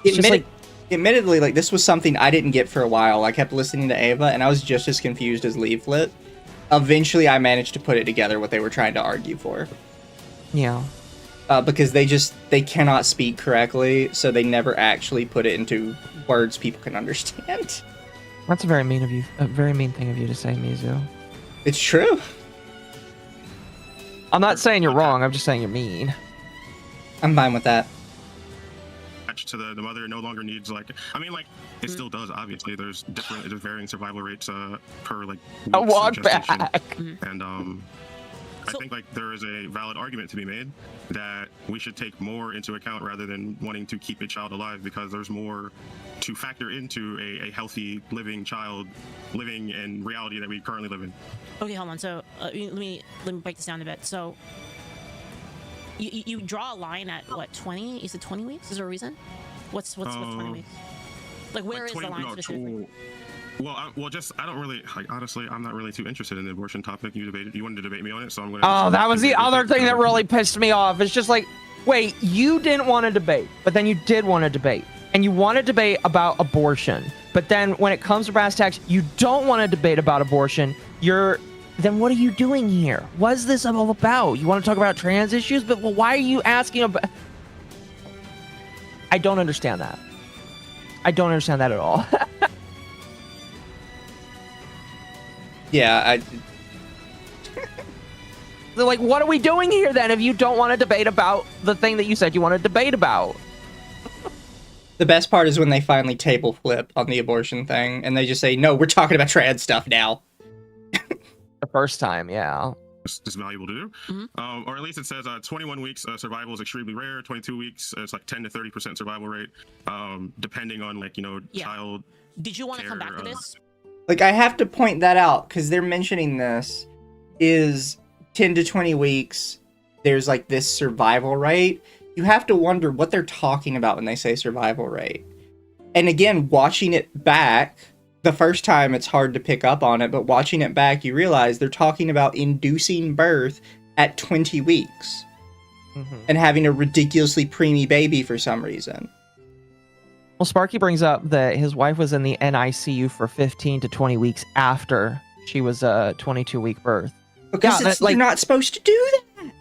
It's just Admittedly, like, this was something I didn't get for a while. I kept listening to Ava, and I was just as confused as Leaflet. Eventually, I managed to put it together, what they were trying to argue for. Yeah. Because they cannot speak correctly, so they never actually put it into words people can understand. That's a very mean of you. A very mean thing of you to say, Mizu. It's true. I'm not saying you're wrong. I'm just saying you're mean. I'm fine with that. To the mother no longer needs, like, I mean, like, it still does, obviously. There's varying survival rates per like a weeks of walk gestation. back. And I think like there is a valid argument to be made that we should take more into account rather than wanting to keep a child alive, because there's more to factor into a healthy living child living in reality that we currently live in. Okay, hold on. So let me break this down a bit. So you draw a line at what, 20? You said 20 weeks? Is there a reason? What's 20 weeks? Like, where like is the line specifically? Well, just I don't really like. Honestly, I'm not really too interested in the abortion topic. You wanted to debate me on it, so I'm gonna. Oh, that was the other thing that really pissed me off. It's just like, wait, you didn't want to debate, but then you did want to debate, and you want to debate about abortion, but then when it comes to brass tacks, you don't want to debate about abortion. Then what are you doing here? What is this all about? You want to talk about trans issues, but well, why are you asking about? I don't understand that. I don't understand that at all. Yeah, They're like, what are we doing here then if you don't want to debate about the thing that you said you want to debate about? the best part is when they finally table flip on the abortion thing, and they just say, no, we're talking about trans stuff now. The first time, yeah. It's valuable to do. Mm-hmm. Or at least it says 21 weeks survival is extremely rare. 22 weeks, it's like 10 to 30% survival rate, depending on, like, child. Did you want to come back to this? Like, I have to point that out, because they're mentioning this, is 10 to 20 weeks, there's, like, this survival rate. You have to wonder what they're talking about when they say survival rate. And again, watching it back, the first time it's hard to pick up on it, but watching it back, you realize they're talking about inducing birth at 20 weeks. And having a ridiculously preemie baby for some reason. Well, Sparky brings up that his wife was in the NICU for 15 to 20 weeks after she was a 22-week birth. Because you're not supposed to do that.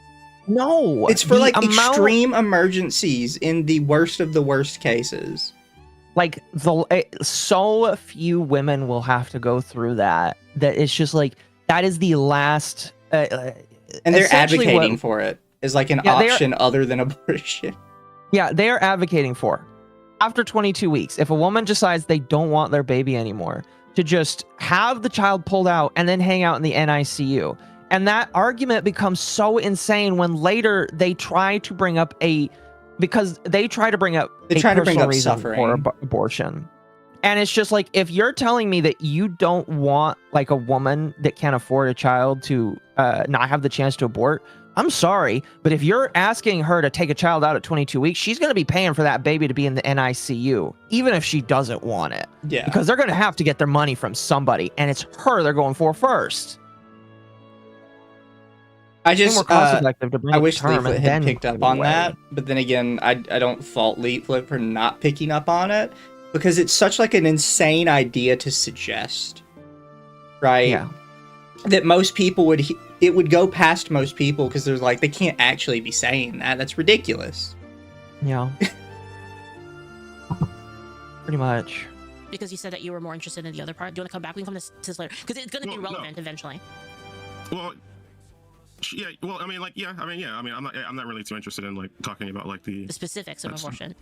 No. It's for, like, extreme emergencies in the worst of the worst cases. Like, so few women will have to go through that it's just like, that is the last... and they're advocating for it as, like, an option other than abortion. Yeah, they are advocating for after 22 weeks, if a woman decides they don't want their baby anymore, to just have the child pulled out and then hang out in the NICU. And that argument becomes so insane when later they try to bring up because they try to bring up reason suffering for abortion. And it's just like, if you're telling me that you don't want, like, a woman that can't afford a child to not have the chance to abort, I'm sorry, but if you're asking her to take a child out at 22 weeks, she's going to be paying for that baby to be in the NICU, even if she doesn't want it. Yeah. Because they're going to have to get their money from somebody, and it's her they're going for first. I wish Leaflet had picked up on that, but then again, I don't fault Leaflet for not picking up on it, because it's such, like, an insane idea to suggest, right? Yeah. That most people it would go past most people, because there's, like, they can't actually be saying that. That's ridiculous. Yeah. Pretty much. Because you said that you were more interested in the other part. Do you want to come back? We can come to this later, because it's going to be relevant eventually. Well, yeah. Well, I mean, like, yeah. I'm not really too interested in, like, talking about, like, the specifics of abortion.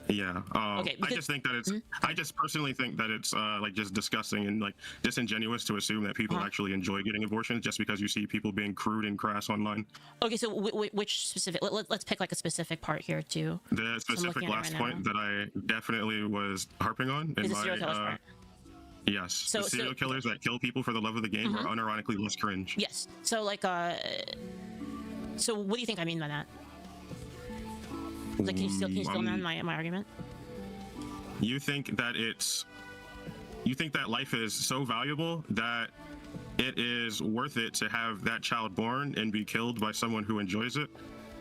Yeah. Okay, I just think that it's. I just personally think that it's like just disgusting and, like, disingenuous to assume that people actually enjoy getting abortions just because you see people being crude and crass online. Okay, so which specific? Let's pick, like, a specific part here too. The specific last point that I definitely was harping on in my. Yes. So- The serial killers that kill people for the love of the game are unironically less cringe. Yes. So like so what do you think I mean by that? Like, can you still amend my argument? You think that life is so valuable that it is worth it to have that child born and be killed by someone who enjoys it,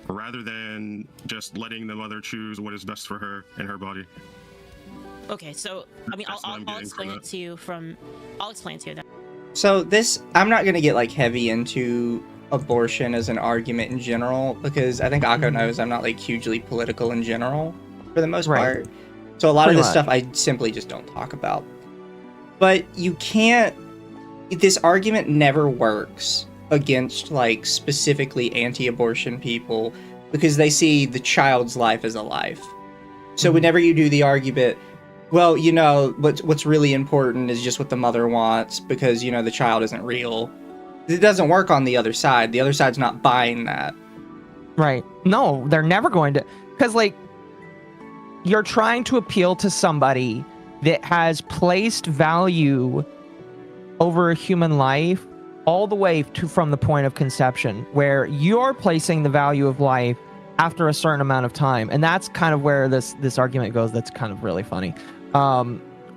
rather than just letting the mother choose what is best for her and her body. Okay, so I mean, I'll explain it to you I'll explain it to you then. So this, I'm not gonna get like heavy into abortion as an argument in general, because I think Akko knows I'm not like hugely political in general for the most part. So a lot of this stuff I simply just don't talk about. But you can't, this argument never works against like specifically anti-abortion people, because they see the child's life as a life. So whenever you do the argument, well, you know, what's really important is just what the mother wants, because, you know, the child isn't real. It doesn't work on the other side. The other side's not buying that. Right. No, they're never going to. Because, like, you're trying to appeal to somebody that has placed value over a human life all the way to from the point of conception, where you're placing the value of life after a certain amount of time. And that's kind of where this argument goes. That's kind of really funny.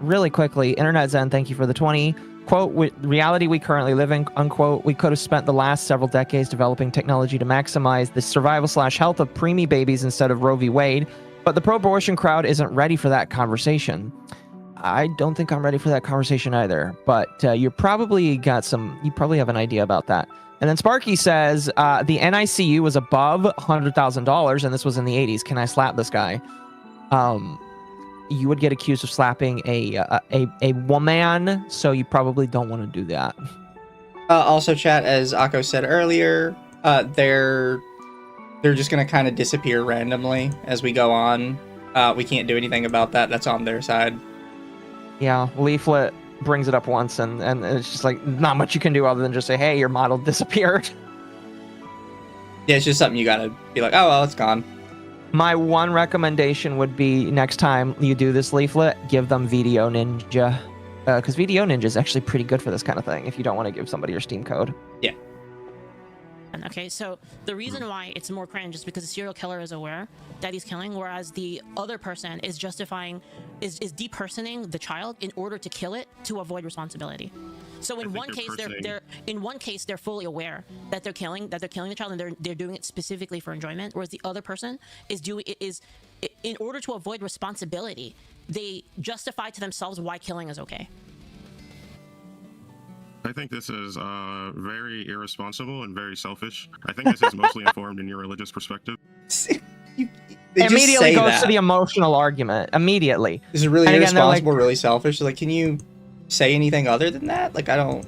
Really quickly, Internet Zen, thank you for the 20. Quote, with reality we currently live in, unquote, we could have spent the last several decades developing technology to maximize the survival/health of preemie babies instead of Roe v. Wade, but the pro-abortion crowd isn't ready for that conversation. I don't think I'm ready for that conversation either, but you probably have an idea about that. And then Sparky says, the NICU was above $100,000, and this was in the 80s. Can I slap this guy? You would get accused of slapping a woman, so you probably don't want to do that. Also, chat, as Akko said earlier, they're just gonna kind of disappear randomly as we go on. We can't do anything about that. That's on their side. Yeah, Leaflet brings it up once, and it's just like not much you can do other than just say, "Hey, your model disappeared." Yeah, it's just something you gotta be like, "Oh well, it's gone." My one recommendation would be next time you do this leaflet, give them VDO Ninja. Because VDO Ninja is actually pretty good for this kind of thing if you don't want to give somebody your Steam code. Yeah. Okay, so the reason why it's more cringe is because the serial killer is aware that he's killing, whereas the other person is justifying, is depersoning the child in order to kill it to avoid responsibility. So in one case, they're fully aware that they're killing the child, and they're doing it specifically for enjoyment, whereas the other person is in order to avoid responsibility, they justify to themselves why killing is okay. I think this is very irresponsible and very selfish. I think this is mostly informed in your religious perspective. Immediately goes to the emotional argument. Immediately. This is really irresponsible, really selfish. Like, can you say anything other than that? Like, I don't...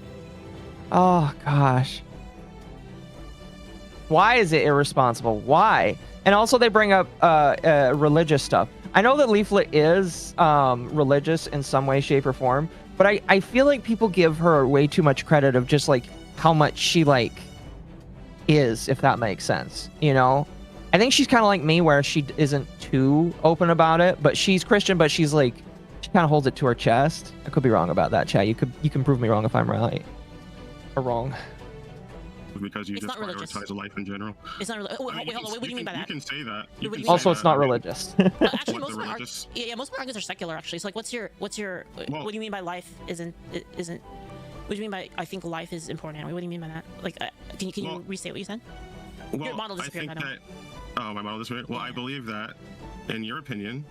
Oh, gosh. Why is it irresponsible? Why? And also they bring up religious stuff. I know that Leaflet is religious in some way, shape, or form, but I feel like people give her way too much credit of just, like, how much she, like, is, if that makes sense, you know? I think she's kind of like me, where she isn't too open about it, but she's Christian, but she's, like, she kind of holds it to her chest. I could be wrong about that, chat. You can prove me wrong if I'm right. Or wrong. Because you just prioritize life in general. It's not religious. Wait, hold on. What do you mean by that? You can say that. Also, it's not religious. Actually, most of my arguments are secular. Actually, so like, what do you mean by life isn't? What do you mean by I think life is important? What do you mean by that? Like, can you restate what you said? Well, your model disappeared. My model disappeared. Well, I believe that, in your opinion,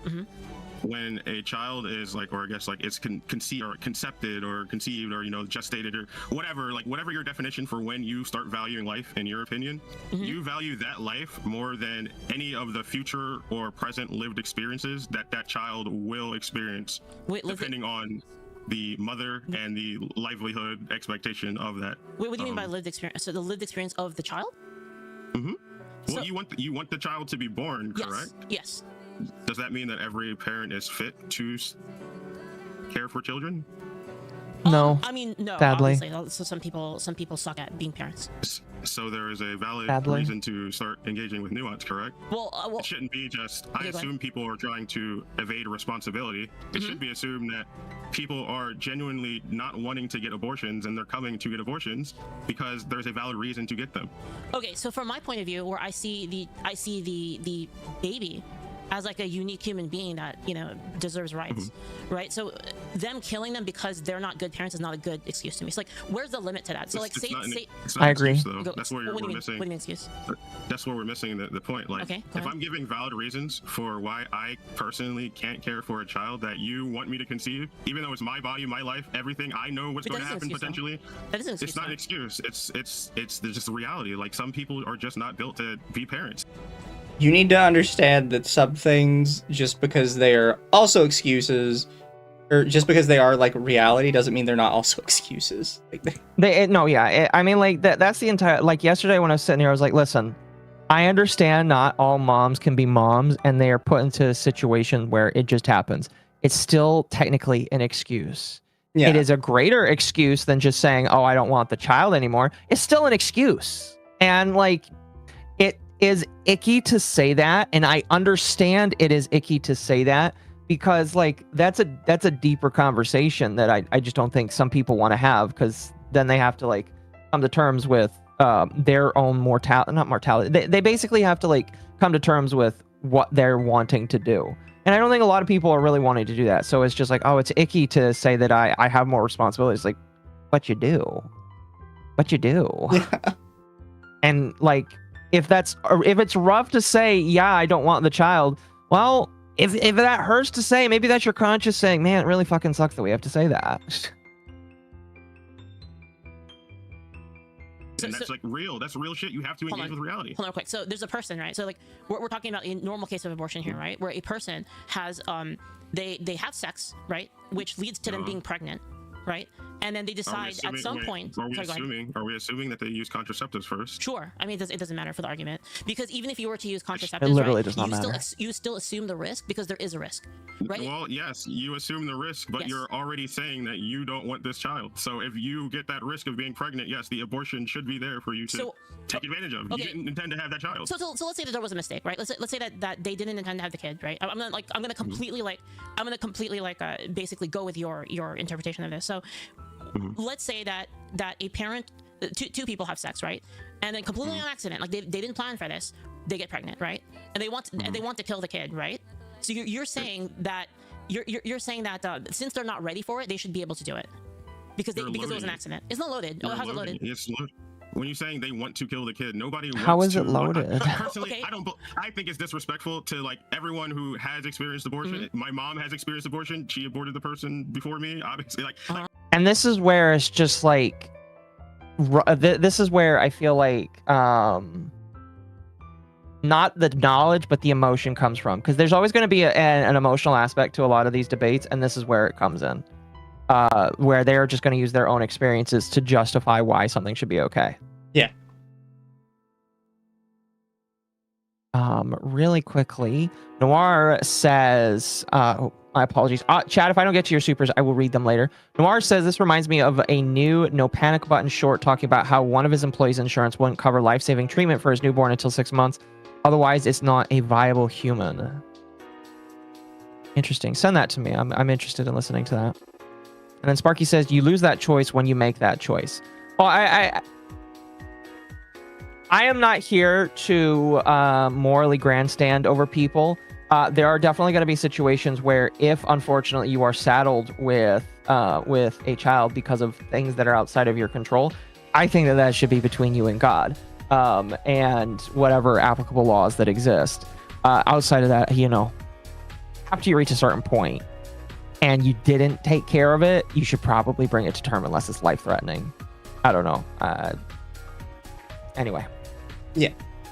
when a child is like, or I guess like it's conceived or concepted or conceived or, you know, gestated or whatever, like whatever your definition for when you start valuing life, in your opinion, you value that life more than any of the future or present lived experiences that child will experience, depending on the mother and the livelihood expectation of that. Wait, what do you mean by lived experience? So the lived experience of the child? Well, you want the child to be born, correct? Yes. Does that mean that every parent is fit to care for children? No. I mean, no. Sadly. Obviously, so some people suck at being parents. So there is a valid Sadly. reason to start engaging with nuance, correct? Well, It shouldn't be just, I Okay, go ahead. assume people are trying to evade responsibility. It should be assumed that people are genuinely not wanting to get abortions and they're coming to get abortions because there's a valid reason to get them. okay. So from my point of view, where I see the baby as like a unique human being that, you know, deserves rights, right? So them killing them because they're not good parents is not a good excuse to me. It's like, where's the limit to that? So like, It's say, not an- say, it's not I an agree. excuse, though. go- That's where what do we're you mean? missing. What do you mean excuse? That's where we're missing the point. Like, Okay, go if ahead. I'm giving valid reasons for why I personally can't care for a child that you want me to conceive, even though it's my body, my life, everything, I know what's But going to that happen isn't an excuse, potentially. That isn't an excuse. It's not an though. excuse. It's just a reality. Like, some people are just not built to be parents. You need to understand that some things, just because they are also excuses, or just because they are like reality, doesn't mean they're not also excuses. Like, I mean, like that's the entire, like yesterday when I was sitting here, I was like, listen, I understand not all moms can be moms and they are put into a situation where it just happens. It's still technically an excuse. yeah, It is a greater excuse than just saying, oh, I don't want the child anymore. It's still an excuse. And like, it is icky to say that. And I understand it is icky to say that because like, that's a deeper conversation that I just don't think some people want to have, because then they have to like come to terms with their own mortality. They basically have to like come to terms with what they're wanting to do. And I don't think a lot of people are really wanting to do that. So it's just like, oh, it's icky to say that I have more responsibilities. Like, what you do. yeah. And like, if it's rough to say, yeah, I don't want the child, well, if that hurts to say, maybe that's your conscience saying, man, it really fucking sucks that we have to say that. And that's like real. That's real shit. You have to Hold engage on. with reality. Hold on real quick. So there's a person, right? So like we're talking about a normal case of abortion here, right? Where a person has they have sex, right? Which leads to them being pregnant, right? And then they decide at some point. Are we Sorry, go ahead. assuming that they use contraceptives first? Sure. I mean, it doesn't matter for the argument, because even if you were to use contraceptives, It literally right, does not matter. you still assume the risk, because there is a risk, right? Well, yes, you assume the risk, but Yes. you're already saying that you don't want this child. So if you get that risk of being pregnant, yes, the abortion should be there for you to So- take advantage of. okay. You didn't intend to have that child. So let's say that there was a mistake, right? Let's say that they didn't intend to have the kid, right? I'm gonna completely basically go with your interpretation of this. So let's say that a parent, two people have sex, right? And then completely on accident, like they didn't plan for this, they get pregnant, right? And they want to kill the kid, right? So you're saying that you're saying that since they're not ready for it, they should be able to do it because it was an accident. It's not loaded. Oh, how's it loaded? It's loaded. When you're saying they want to kill the kid, nobody wants How is to. it loaded? Personally, Okay. I think it's disrespectful to like everyone who has experienced abortion. My mom has experienced abortion. She aborted the person before me. Obviously, like And this is where it's just like, this is where I feel like, not the knowledge, but the emotion comes from. Because there's always going to be an emotional aspect to a lot of these debates, and this is where it comes in. Where they're just going to use their own experiences to justify why something should be okay. Yeah. Really quickly, Noir says, my apologies. Chad, if I don't get to your supers, I will read them later. Noir says, this reminds me of a new No Panic Button short talking about how one of his employees' insurance wouldn't cover life-saving treatment for his newborn until 6 months. Otherwise, it's not a viable human. Interesting. Send that to me. I'm interested in listening to that. And then Sparky says, you lose that choice when you make that choice. Well, I am not here to morally grandstand over people. There are definitely going to be situations where, if unfortunately you are saddled with a child because of things that are outside of your control, I think that should be between you and God, and whatever applicable laws that exist. Outside of that, after you reach a certain point and you didn't take care of it, you should probably bring it to term unless it's life-threatening. I don't know. Anyway. Yeah.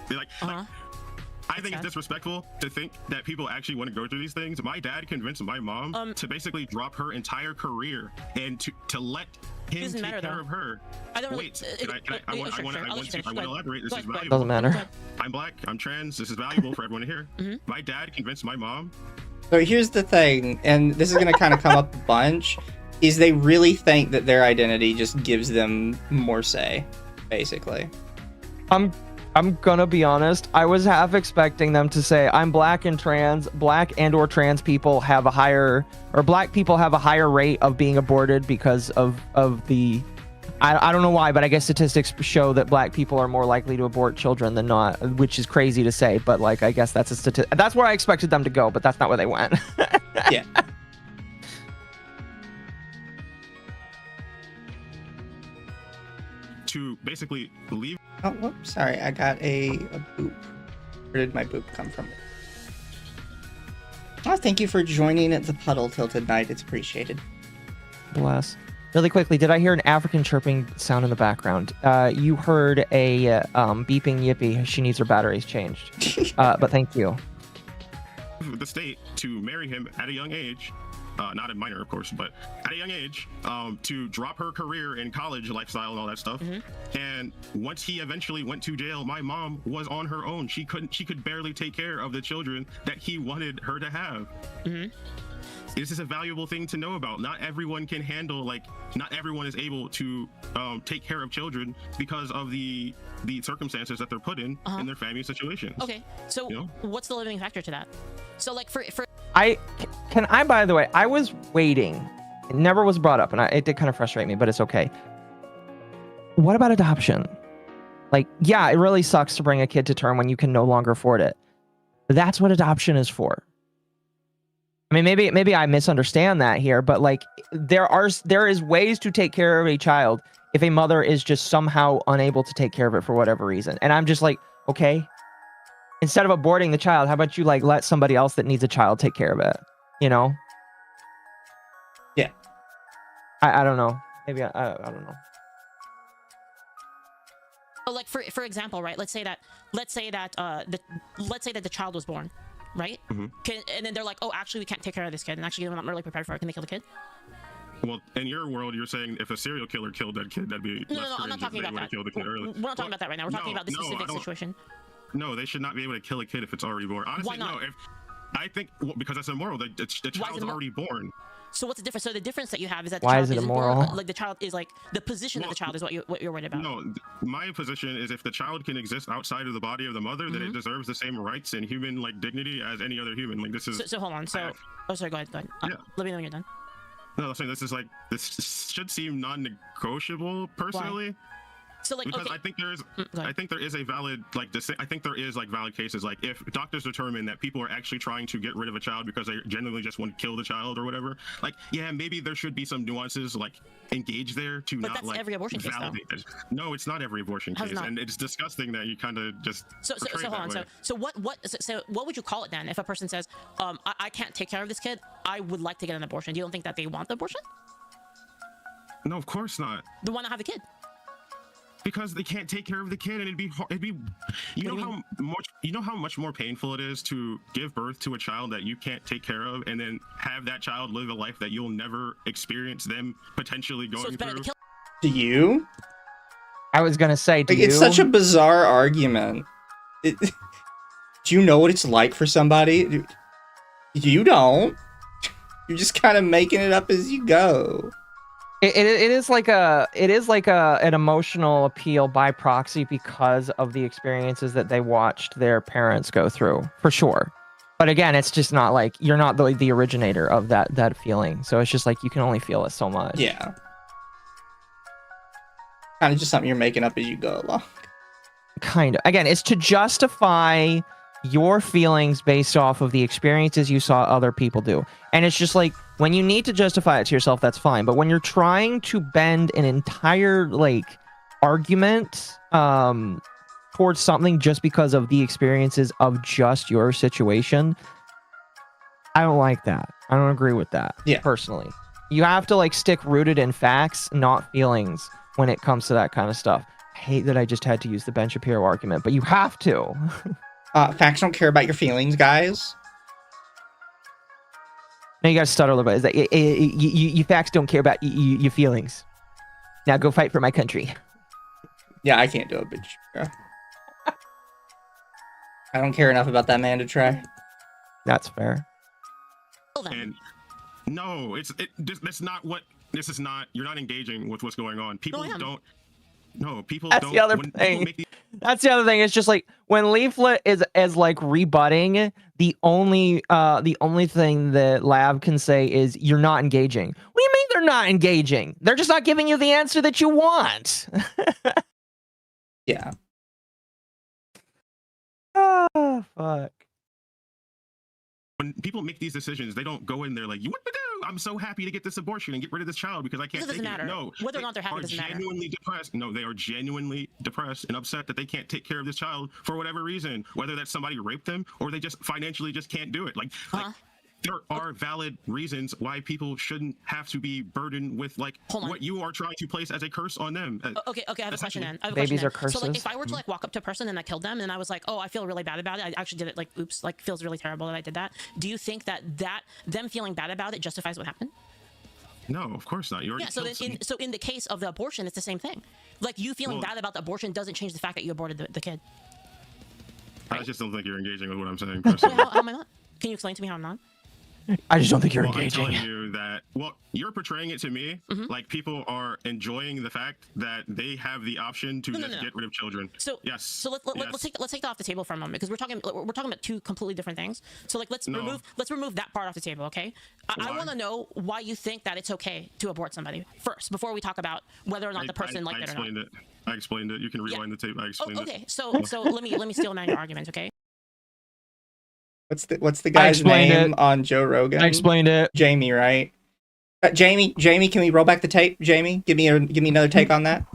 like I think it's disrespectful to think that people actually want to go through these things. My dad convinced my mom to basically drop her entire career and to let him take care of her. I don't really. Wait, I want to elaborate. This is valuable. Doesn't matter. I'm black. I'm trans. This is valuable for everyone to hear. My dad convinced my mom. So here's the thing, and this is going to kind of come up a bunch. is they really think that their identity just gives them more say, basically. I'm gonna be honest. I was half expecting them to say, I'm black and trans. Black and or trans people have a higher, or black people have a higher rate of being aborted because of the, I don't know why, but I guess statistics show that black people are more likely to abort children than not, which is crazy to say, but like, I guess that's a statistic. That's where I expected them to go, but that's not where they went. Yeah. To basically leave. Oh, whoops, sorry, I got a boop. Where did my boop come from? Oh, thank you for joining at the Puddle Tilted Night. It's appreciated. Bless. Really quickly, did I hear an African chirping sound in the background? You heard a beeping yippee. She needs her batteries changed. But thank you. The state to marry him at a young age, not a minor, of course, but at a young age, to drop her career in college lifestyle and all that stuff. And once he eventually went to jail, my mom was on her own. She could barely take care of the children that he wanted her to have. This is a valuable thing to know about. Not everyone can handle, like, not everyone is able to take care of children because of the circumstances that they're put in their family situations. Okay, so what's the limiting factor to that? So like for by the way, I was waiting. It never was brought up, and it did kind of frustrate me, but it's okay. What about adoption? Like, yeah, it really sucks to bring a kid to term when you can no longer afford it. But that's what adoption is for. I mean, maybe I misunderstand that here, but like there is ways to take care of a child if a mother is just somehow unable to take care of it for whatever reason. And I'm just like, okay, instead of aborting the child, how about you like let somebody else that needs a child take care of it? You know? Yeah. I don't know. Maybe I don't know. So like for example, right? Let's say that the child was born. Right? And then they're like, oh, actually, we can't take care of this kid, and actually, we're not really prepared for it. Can they kill the kid? Well, in your world, you're saying if a serial killer killed that kid, that'd be no. I'm not talking about that. Kill the kid early. We're not talking about that right now. We're talking about the specific situation. No, they should not be able to kill a kid if it's already born. Honestly, why not? No. I think because that's immoral. The child's already born. So what's the difference? So the difference that you have is that the Why child is it isn't immoral? born, like the child is like the position of the child is what you're worried about. No, my position is if the child can exist outside of the body of the mother, then it deserves the same rights and human like dignity as any other human. Like this is. So hold on. So sorry. Go ahead. Yeah. Let me know when you're done. No, I'm saying this should seem non-negotiable personally. Why? So like, because okay. I think there is a valid valid cases, like if doctors determine that people are actually trying to get rid of a child because they genuinely just want to kill the child or whatever, like yeah, maybe there should be some nuances like engaged there to but not that's like every abortion case though. No, it's not every abortion How's case, not? and it's disgusting that you kind of just so hold on. So what would you call it then if a person says I can't take care of this kid, I would like to get an abortion? You don't think that they want the abortion? No, of course not. They want to have a kid. Because they can't take care of the kid, and it'd be you know how much more painful it is to give birth to a child that you can't take care of, and then have that child live a life that you'll never experience them potentially going through. Do you? I was gonna say, it's such a bizarre argument. Do you know what it's like for somebody? You don't. You're just kind of making it up as you go. It is like an emotional appeal by proxy because of the experiences that they watched their parents go through, for sure. But again, it's just not like you're not the originator of that feeling. So it's just like you can only feel it so much. Yeah. Kind of just something you're making up as you go along. Kind of. Again, it's to justify your feelings based off of the experiences you saw other people do. And it's just like, when you need to justify it to yourself, that's fine. But when you're trying to bend an entire like argument towards something just because of the experiences of just your situation, I don't like that. I don't agree with that. Yeah. Personally, you have to like stick rooted in facts, not feelings, when it comes to that kind of stuff. I hate that I just had to use the Ben Shapiro argument, but you have to. Facts don't care about your feelings, guys. No, you gotta stutter a little bit. Is that you facts don't care about your feelings. Now go fight for my country. Yeah, I can't do it, bitch. Yeah. I don't care enough about that man to try. That's fair. And no, that's not what this is not. You're not engaging with what's going on. People I am. don't. No, people That's don't. the other when people thing. make these- That's the other thing. It's just like when Leaflet is like rebutting, the only thing that Lav can say is you're not engaging. What do you mean they're not engaging? They're just not giving you the answer that you want. Yeah. Oh, fuck. when people make these decisions, they don't go in there like, what to do? I'm so happy to get this abortion and get rid of this child because I can't It doesn't take matter. it. No, Whether or not they're happy doesn't matter. genuinely depressed. No, they are genuinely depressed and upset that they can't take care of this child for whatever reason, whether that's somebody raped them or they just financially just can't do it. Like there are valid reasons why people shouldn't have to be burdened with like what you are trying to place as a curse on them. Okay, I have a question then. Babies are curses. So like, if I were to like walk up to a person and I killed them and I was like, oh, I feel really bad about it. I actually did it. Like, oops, like feels really terrible that I did that. Do you think that them feeling bad about it justifies what happened? No, of course not. You already So in the case of the abortion, it's the same thing. Like you feeling bad about the abortion doesn't change the fact that you aborted the kid. I just don't think you're engaging with what I'm saying. Personally. How am I not? Can you explain to me how I'm not? I just don't think you're engaging. engaging. I'm telling you that, you're portraying it to me like people are enjoying the fact that they have the option to get rid of children. So yes. So let's take that off the table for a moment because we're talking about two completely different things. So like let's remove that part off the table, okay? I want to know why you think that it's okay to abort somebody first before we talk about whether or not the person liked it or not. I explained it. You can rewind the tape. I explained it. Okay, so let me steal man your argument, okay? What's the guy's name on Joe Rogan? I explained it. Jamie, right? Jamie, can we roll back the tape? Jamie, give me another take on that.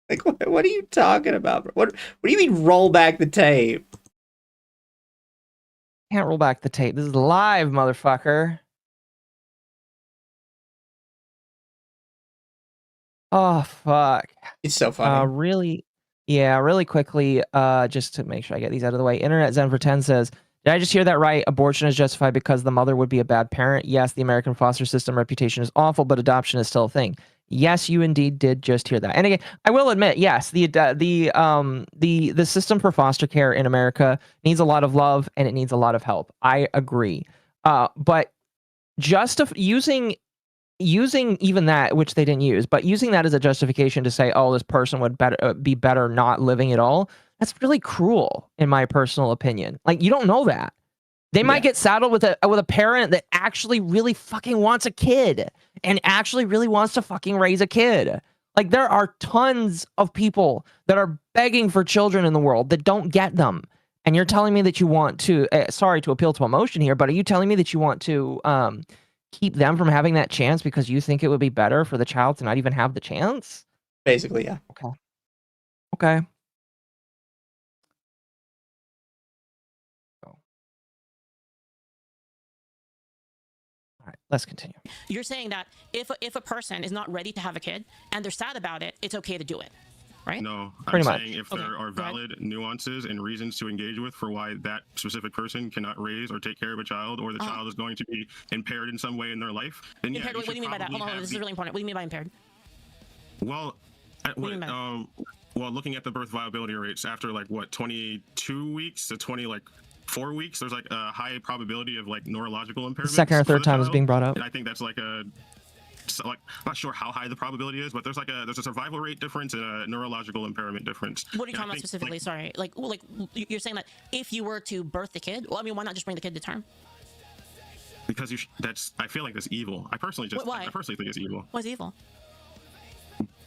Like, what are you talking about? What do you mean roll back the tape? Can't roll back the tape. This is live, motherfucker. Oh fuck. It's so funny. Really quickly, just to make sure I get these out of the way. Internet Zen for 10 says, did I just hear that right? Abortion is justified because the mother would be a bad parent. Yes, the American foster system reputation is awful, but adoption is still a thing. Yes, you indeed did just hear that. And again, I will admit, yes, the system for foster care in America needs a lot of love and it needs a lot of help. I agree. But using even that, which they didn't use, but using that as a justification to say, oh, this person would be better not living at all, that's really cruel, in my personal opinion. Like, you don't know that. They might get saddled with a parent that actually really fucking wants a kid and actually really wants to fucking raise a kid. Like, there are tons of people that are begging for children in the world that don't get them. And you're telling me that you want to, sorry to appeal to emotion here, but are you telling me that you want to keep them from having that chance because you think it would be better for the child to not even have the chance? Basically, yeah. Okay. All right, let's continue. You're saying that if a person is not ready to have a kid and they're sad about it, it's okay to do it, right? No, Pretty I'm much. saying if there are valid nuances and reasons to engage with for why that specific person cannot raise or take care of a child, or the child is going to be impaired in some way in their life, then impaired, what do you mean by that? Hold on, this is really important. What do you mean by impaired? Well, looking at the birth viability rates after 22 weeks to 4 weeks, there's a high probability of neurological impairment. Second or third time is being brought up. And I think that's I'm not sure how high the probability is, but there's a survival rate difference and a neurological impairment difference. What are you talking about specifically? Sorry, like you're saying that if you were to birth the kid, well, I mean, why not just bring the kid to term? Because I feel like that's evil. I personally think it's evil. Why is it evil?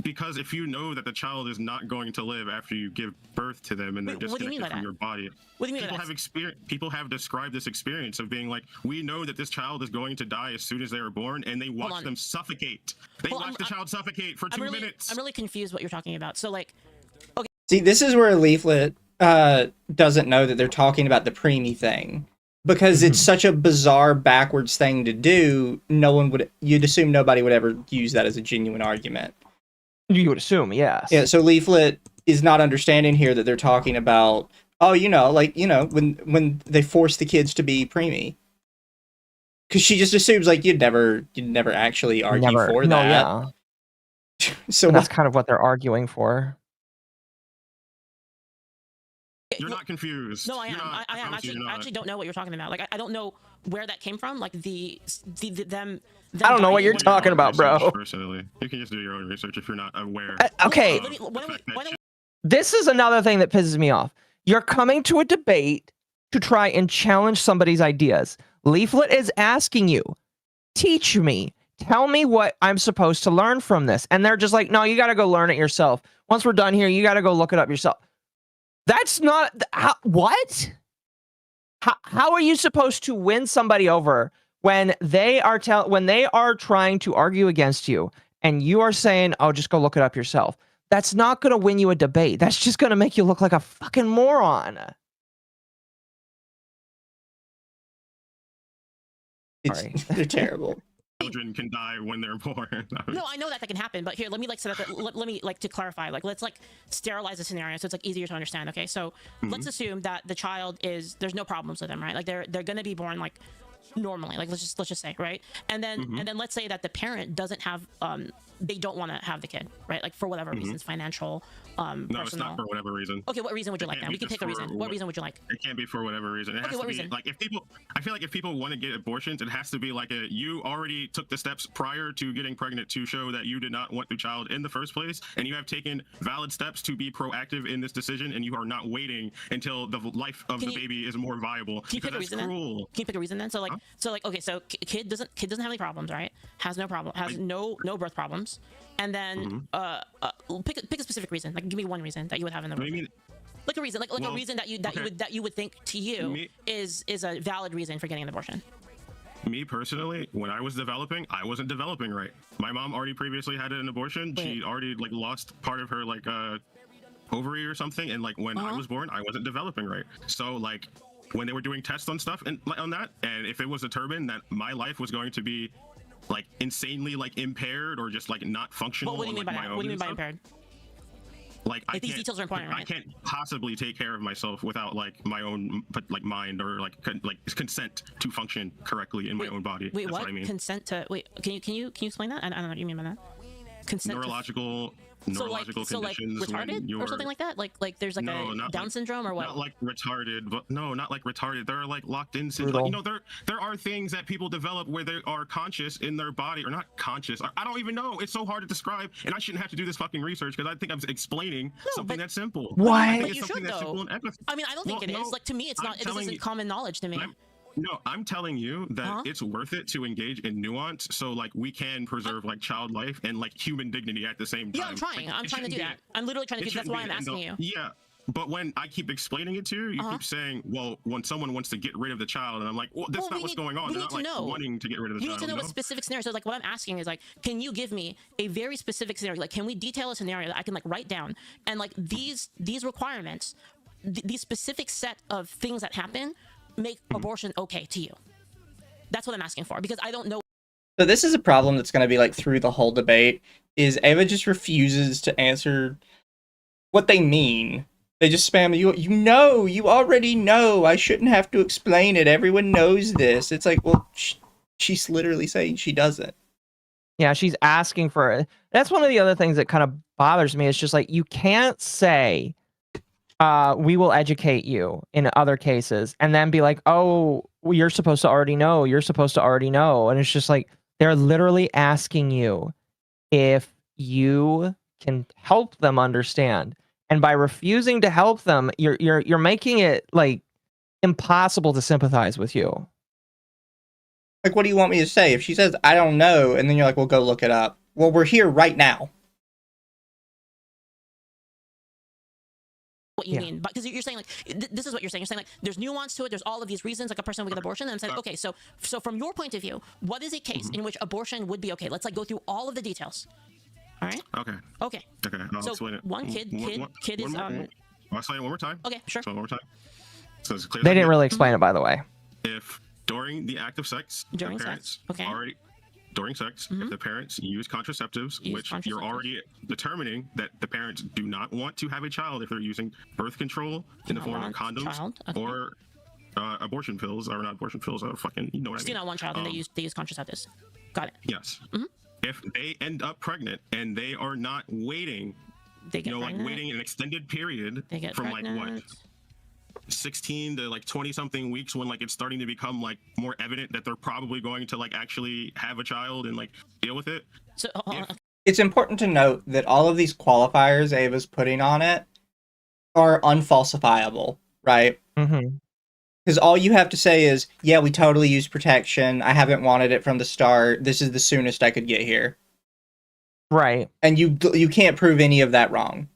Because if you know that the child is not going to live after you give birth to them and they're disconnected from your body. What do you mean by that? People have described this experience of being like, we know that this child is going to die as soon as they are born, and they watch them suffocate. They watch the child suffocate for 2 minutes. I'm really confused what you're talking about. So okay. See, this is where Leaflet doesn't know that they're talking about the preemie thing. Because it's such a bizarre, backwards thing to do, you'd assume nobody would ever use that as a genuine argument. You would assume, yes. Yeah, so Leaflet is not understanding here that they're talking about, when they force the kids to be preemie. Because she just assumes, you'd never actually argue for that. No, yeah. So that's kind of what they're arguing for. You're not confused. No, I am. You're not. I am. promise you Actually, you're I not. actually don't know what you're talking about. Like, I don't know where that came from. Like them I don't know what dying you're when- talking about, bro. Research, personally, you can just do your own research if you're not aware. Okay, of Why don't the fact we- that this is another thing that pisses me off. You're coming to a debate to try and challenge somebody's ideas. Leaflet is asking you, teach me, tell me what I'm supposed to learn from this. And they're just like, no, you got to go learn it yourself. Once we're done here, you got to go look it up yourself. That's not what? How are you supposed to win somebody over when they are trying to argue against you and you are saying, oh, just go look it up yourself? That's not going to win you a debate. That's just going to make you look like a fucking moron. They're terrible. children can die when they're born. No, I know that can happen, but here, let me like set up. Let me like to clarify. Like, let's like sterilize the scenario so it's like easier to understand. Okay, so let's assume that the child there's no problems with them, right? Like they're gonna be born like normally. Like let's just say, right? And then let's say that the parent doesn't have they don't want to have the kid, right? Like for whatever reasons, financial, no, personal. it's not for whatever reason. Okay, what reason would you like? Then we can pick a reason. What reason would you like? It can't be for whatever reason. It has to be like if people. I feel like if people want to get abortions, it has to be like you already took the steps prior to getting pregnant to show that you did not want the child in the first place, and you have taken valid steps to be proactive in this decision, and you are not waiting until the life of the baby is more viable. Can you pick a reason? Can you pick a reason then? So like, okay, so kid doesn't have any problems, right? Has no problem, has no birth problems, and then pick a specific reason. Like, give me one reason that you would have in the room. Like a reason, like a reason that you would think to you is a valid reason for getting an abortion. Me personally, when I was developing, I wasn't developing right. My mom already previously had an abortion. Wait. She already like lost part of her like ovary or something, and like when I was born, I wasn't developing right. So like when they were doing tests on stuff and on that, and if it was determined that my life was going to be like insanely like impaired or just like not functional. What do you mean by that? What do you mean by impaired? Like these details are important, right? I can't possibly take care of myself without like my own like mind or like consent to function correctly in my own body. Wait, That's what? I mean. Consent to can you explain that? I don't know what you mean by that. Consent neurological conditions like retarded or something like that. Like there's like a Down syndrome or what? Not like retarded, but no, not like retarded. There are like locked in syndrome. Like, you know, there are things that people develop where they are conscious in their body or not conscious. I don't even know. It's so hard to describe, and I shouldn't have to do this fucking research because I think I'm explaining something that's simple. What? I think But it's you something should, that's though. simple and I mean, I don't think it is. Like to me, it's not. This isn't common knowledge to me. I'm telling you that it's worth it to engage in nuance so like we can preserve like child life and like human dignity at the same time. Yeah, I'm trying. Like, I'm trying to do that. I'm literally trying to do. That's why I'm asking you. Yeah. But when I keep explaining it to you, you keep saying, well, when someone wants to get rid of the child, and I'm like, well, that's not what's going on. They're not like wanting to get rid of the child. You need to know a specific scenario. So like what I'm asking is like, can you give me a very specific scenario? Like, can we detail a scenario that I can like write down and like these requirements, these specific set of things that happen make abortion okay to you? That's what I'm asking for because I don't know. So this is a problem that's going to be like through the whole debate is Ava just refuses to answer what they mean. They just spam you already know. I shouldn't have to explain it. Everyone knows this. It's like, well, she's literally saying she doesn't. Yeah, she's asking for it. That's one of the other things that kind of bothers me. It's just like, you can't say, we will educate you in other cases and then be like, oh, well, you're supposed to already know. You're supposed to already know. And it's just like, they're literally asking you if you can help them understand. And by refusing to help them, you're making it like impossible to sympathize with you. Like, what do you want me to say? If she says, I don't know, and then you're like, well, go look it up. Well, we're here right now. What you mean, because you're saying like this is what you're saying. You're saying like there's nuance to it. There's all of these reasons like a person would get abortion. And I'm saying okay, so from your point of view, what is a case in which abortion would be okay? Let's like go through all of the details. All right. Okay. I'll So explain it. one kid is I'll explain it one more time. Okay, sure. So one more time. So it's clear. They didn't really explain it, by the way. If during the act of sex, During the parents sex, okay. already during sex, if the parents use contraceptives, which you're already determining that the parents do not want to have a child if they're using birth control in the form of condoms or abortion pills, or not abortion pills, or fucking, you know what I mean. Still not one child, and they use contraceptives. Got it. Yes. If they end up pregnant and they are not waiting, they get like waiting an extended period they get from pregnant. like what? 16 to like 20 something weeks, when like it's starting to become like more evident that they're probably going to like actually have a child and like deal with it. So If- It's important to note that all of these qualifiers Ava's putting on it are unfalsifiable, right? Mm-hmm. Because all you have to say is, yeah, we totally use protection. I haven't wanted it from the start. This is the soonest I could get here. Right. And you can't prove any of that wrong.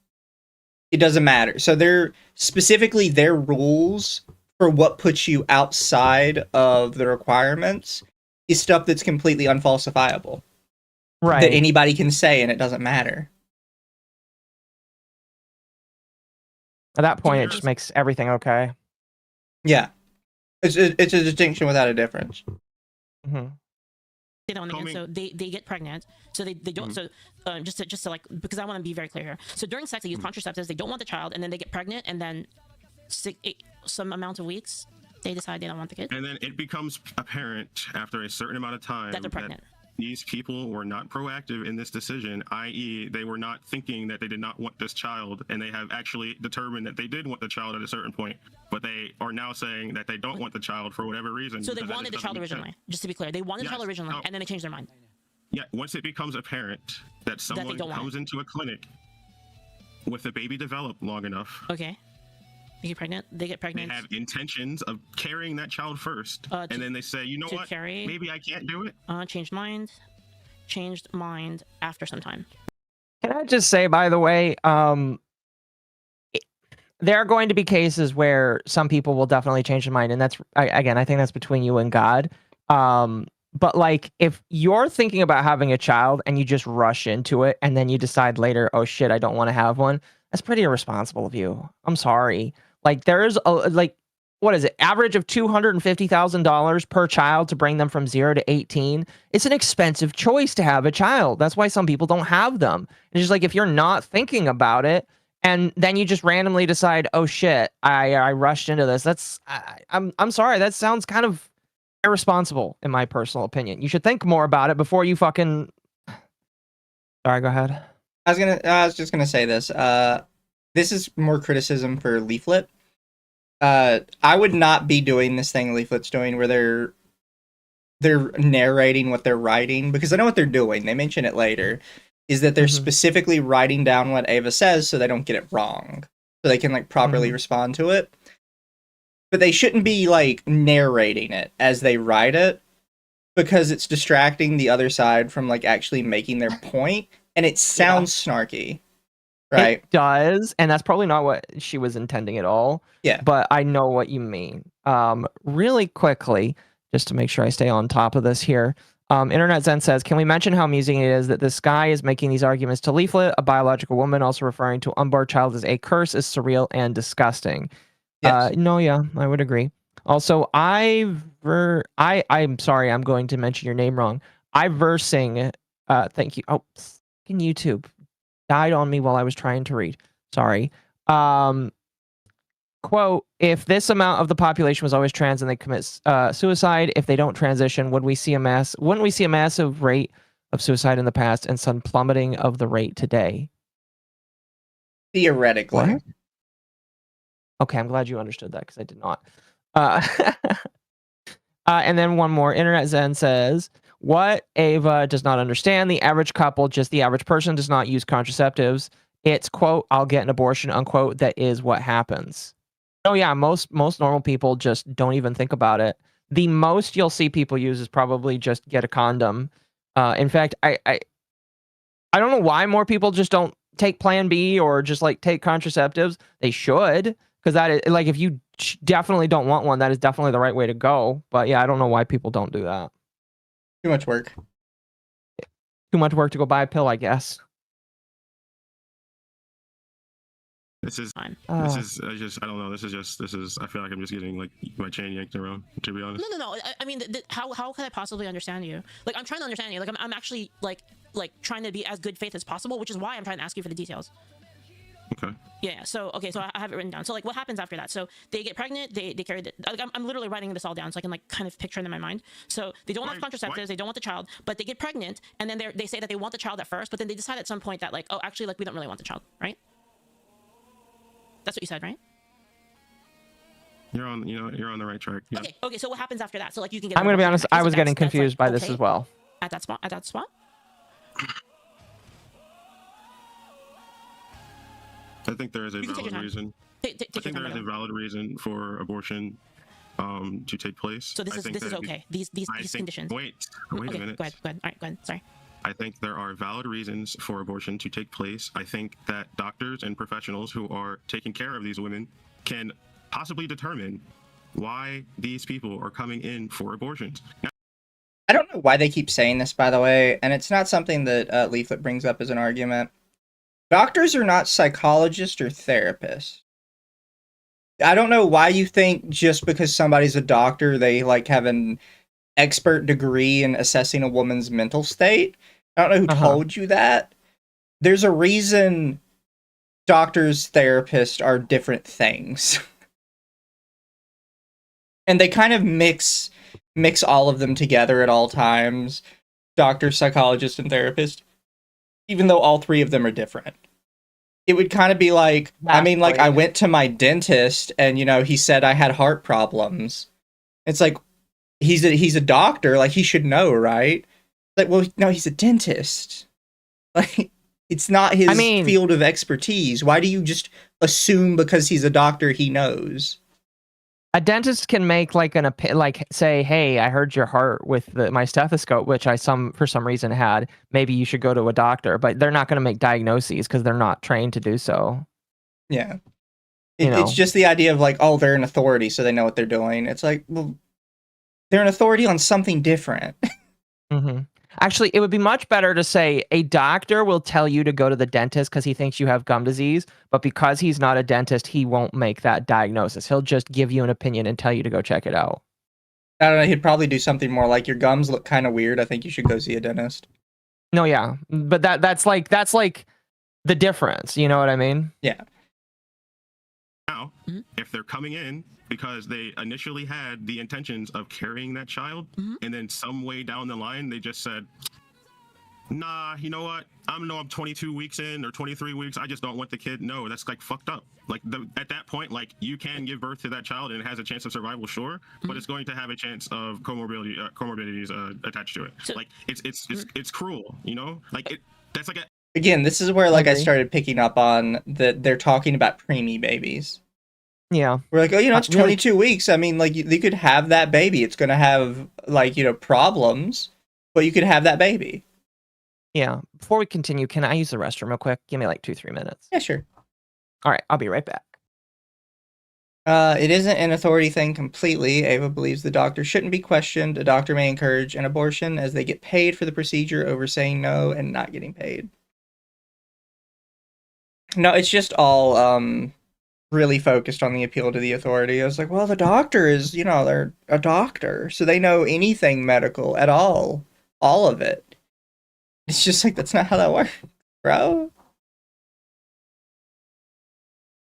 It doesn't matter. So they're specifically their rules for what puts you outside of the requirements is stuff that's completely unfalsifiable. Right. That anybody can say and it doesn't matter. At that point, it there's- just makes everything okay. Yeah. It's a distinction without a difference. Mm-hmm. say that one again. So they get pregnant. So they don't. So just to like, because I want to be very clear here. So during sex they use contraceptives. They don't want the child, and then they get pregnant, and then some amount of weeks they decide they don't want the kid. And then it becomes apparent after a certain amount of time That they're pregnant. these people were not proactive in this decision, i.e. they were not thinking that they did not want this child, and they have actually determined that they did want the child at a certain point, but they are now saying that they don't want the child for whatever reason. So they because that wanted the just child doesn't make originally. sense. Just to be clear, they wanted the child Yes. originally, Oh. and then they changed their mind. Yeah, once it becomes apparent that someone don't want comes into a clinic with a baby developed long enough, Okay. They get pregnant. They get they pregnant. have intentions of carrying that child first, To- and then they say, you know to what, carry- maybe I can't do it. Changed mind. Changed mind after some time. Can I just say, by the way, there are going to be cases where some people will definitely change their mind, and that's again, I think that's between you and God. But like, if you're thinking about having a child and you just rush into it, and then you decide later, oh shit, I don't want to have one, that's pretty irresponsible of you. I'm sorry. Like, there's what is it? Average of $250,000 per child to bring them from 0 to 18. It's an expensive choice to have a child. That's why some people don't have them. It's just like, if you're not thinking about it, and then you just randomly decide, oh shit, I rushed into this. I'm sorry. That sounds kind of irresponsible, in my personal opinion. You should think more about it before you fucking. Sorry, go ahead. I was just gonna say this. This is more criticism for Leaflet. I would not be doing this thing Leaflet's doing, where they're narrating what they're writing, because I know what they're doing. They mention it later. Is that they're specifically writing down what Ava says so they don't get it wrong, so they can like properly respond to it. But they shouldn't be like narrating it as they write it, because it's distracting the other side from like actually making their point, and it sounds snarky, right? It does, and that's probably not what she was intending at all. Yeah. But I know what you mean. Really quickly, just to make sure I stay on top of this here. Internet Zen says, can we mention how amusing it is that this guy is making these arguments to Leaflet, a biological woman, also referring to unborn child as a curse, is surreal and disgusting. Yes. No, yeah, I would agree. Also, I'm sorry, I'm going to mention your name wrong. Iversing, thank you. Oh, fucking YouTube died on me while I was trying to read. Sorry. Quote, if this amount of the population was always trans and they commit suicide, if they don't transition, wouldn't we see a massive rate of suicide in the past and some plummeting of the rate today? Theoretically. What? Okay, I'm glad you understood that, because I did not. And then one more. Internet Zen says, what Ava does not understand, the average couple, just the average person, does not use contraceptives. It's, quote, I'll get an abortion, unquote. That is what happens. Oh yeah, most normal people just don't even think about it. The most you'll see people use is probably just get a condom. In fact, I don't know why more people just don't take Plan B or just like take contraceptives. They should, because that is like, if you definitely don't want one, that is definitely the right way to go. But yeah, I don't know why people don't do that. Too much work. Too much work to go buy a pill, I guess. This is Fine. I don't know. This is I feel like I'm just getting like my chain yanked around, to be honest. No. I mean, how could I possibly understand you? Like, I'm trying to understand you. Like, I'm actually like trying to be as good faith as possible, which is why I'm trying to ask you for the details. Okay. Yeah. So okay. So I have it written down. So like, what happens after that? So they get pregnant. They carry the. Like, I'm literally writing this all down so I can like kind of picture it in my mind. So they don't have contraceptives. They don't want the child, but they get pregnant, and then they say that they want the child at first, but then they decide at some point that like, oh, actually, like we don't really want the child, right? That's what you said, right? You're on, you're on the right track. Yeah. Okay. So what happens after that? So like you can get. I'm gonna be honest. I was getting that's, like, confused by this okay as well. at that spot. I think there is a You can take valid your time. reason. Take I think your there time. is a valid reason for abortion to take place. So this is okay. These conditions. Wait a minute. Go ahead. All right, go ahead. Sorry. I think there are valid reasons for abortion to take place. I think that doctors and professionals who are taking care of these women can possibly determine why these people are coming in for abortions. Now, I don't know why they keep saying this, by the way, and it's not something that Leaflet brings up as an argument. Doctors are not psychologists or therapists. I don't know why you think just because somebody's a doctor, they like have an expert degree in assessing a woman's mental state. I don't know who told you that. There's a reason doctors, therapists are different things. And they kind of mix all of them together at all times. Doctor, psychologist, and therapist. Even though all three of them are different. It would kind of be like, I went to my dentist and, he said I had heart problems. It's like, he's a doctor, like he should know, right? Like, well, no, he's a dentist. Like, it's not his field of expertise. Why do you just assume because he's a doctor he knows? A dentist can make say, hey, I heard your heart with my stethoscope, which I for some reason had. Maybe you should go to a doctor, but they're not going to make diagnoses because they're not trained to do so. Yeah. It's just the idea of like, oh, they're an authority, so they know what they're doing. It's like, well, they're an authority on something different. Mm-hmm. Actually, it would be much better to say a doctor will tell you to go to the dentist because he thinks you have gum disease, but because he's not a dentist, he won't make that diagnosis. He'll just give you an opinion and tell you to go check it out. I don't know, he'd probably do something more like, your gums look kind of weird, I think you should go see a dentist. No, yeah, but that's like the difference, you know what I mean? Yeah. Now, if they're coming in because they initially had the intentions of carrying that child, and then some way down the line they just said, nah, you know what, I'm 22 weeks in or 23 weeks, I just don't want the kid. No, that's like fucked up. Like at that point, like you can give birth to that child and it has a chance of survival, sure, but it's going to have a chance of comorbidities attached to it. So, like it's cruel, like that's like Again, this is where like I started picking up on that they're talking about preemie babies. Yeah. We're like, oh, it's 22 weeks. I mean, like, you could have that baby. It's going to have, like, problems, but you could have that baby. Yeah. Before we continue, can I use the restroom real quick? Give me like 2-3 minutes. Yeah, sure. All right, I'll be right back. It isn't an authority thing completely. Ava believes the doctor shouldn't be questioned. A doctor may encourage an abortion as they get paid for the procedure over saying no and not getting paid. No, it's just all, really focused on the appeal to the authority. I was like, well, the doctor is, they're a doctor, so they know anything medical at all of it. It's just like, that's not how that works, bro.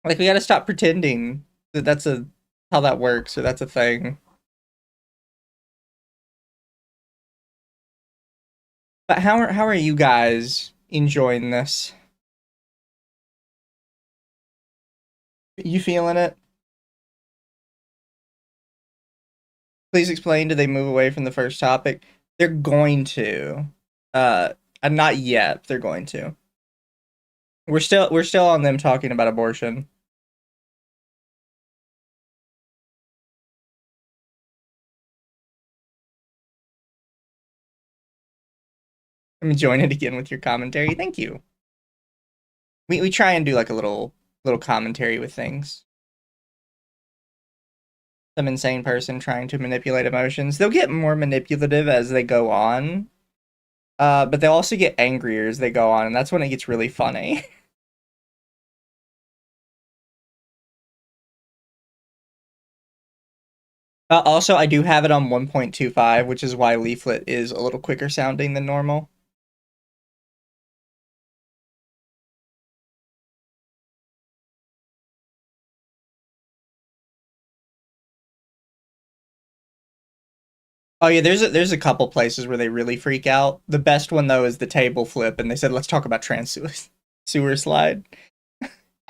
Like, we gotta stop pretending that that's how that works, or that's a thing. But how are you guys enjoying this? You feeling it? Please explain, do they move away from the first topic? They're going to. Not yet, they're going to. We're still on them talking about abortion. I'm enjoying it again with your commentary. Thank you. We try and do like a little commentary with things. Some insane person trying to manipulate emotions. They'll get more manipulative as they go on. But they'll also get angrier as they go on, and that's when it gets really funny. Also, I do have it on 1.25, which is why Leaflet is a little quicker sounding than normal. Oh yeah, there's a couple places where they really freak out. The best one though is the table flip, and they said let's talk about trans sewer slide.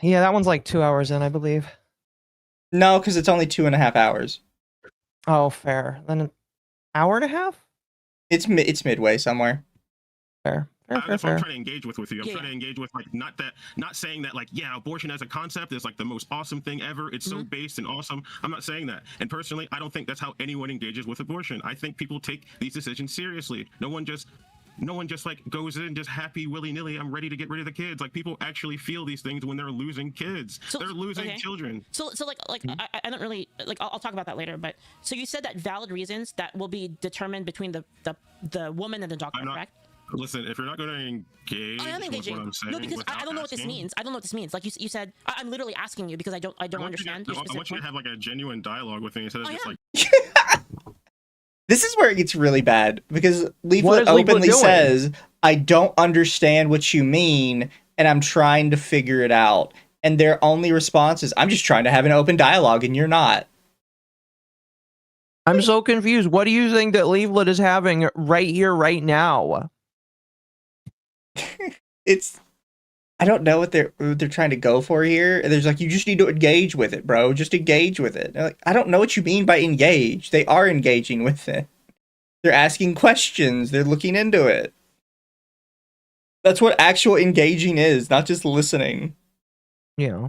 Yeah, that one's like 2 hours in, I believe. No, because it's only 2.5 hours. Oh, fair. Then an hour and a half? It's midway somewhere. Fair. That's what I'm Fair. trying to engage with you. I'm Yeah, trying to engage with like not saying that like yeah, abortion as a concept is like the most awesome thing ever. It's so based and awesome. I'm not saying that. And personally, I don't think that's how anyone engages with abortion. I think people take these decisions seriously. No one just like goes in just happy willy-nilly. I'm ready to get rid of the kids. Like people actually feel these things when they're losing kids. They're losing children. So like I don't really like. I'll talk about that later. But so you said that valid reasons that will be determined between the woman and the doctor, correct? Listen, if you're not going to engage I am engaging. with what I'm saying, No, because I don't know what this means. I don't know what this means. Like you said, I'm literally asking you because I don't understand. I want you to have like a genuine dialogue with me instead of just like. This is where it gets really bad because Leaflet Leaflet openly doing? says, "I don't understand what you mean, and I'm trying to figure it out." And their only response is, "I'm just trying to have an open dialogue, and you're not." I'm so confused. What do you think that Leaflet is having right here, right now? I don't know what they're trying to go for here. There's like, you just need to engage with it, bro. Just engage with it. Like, I don't know what you mean by engage. They are engaging with it. They're asking questions. They're looking into it. That's what actual engaging is, not just listening. Yeah.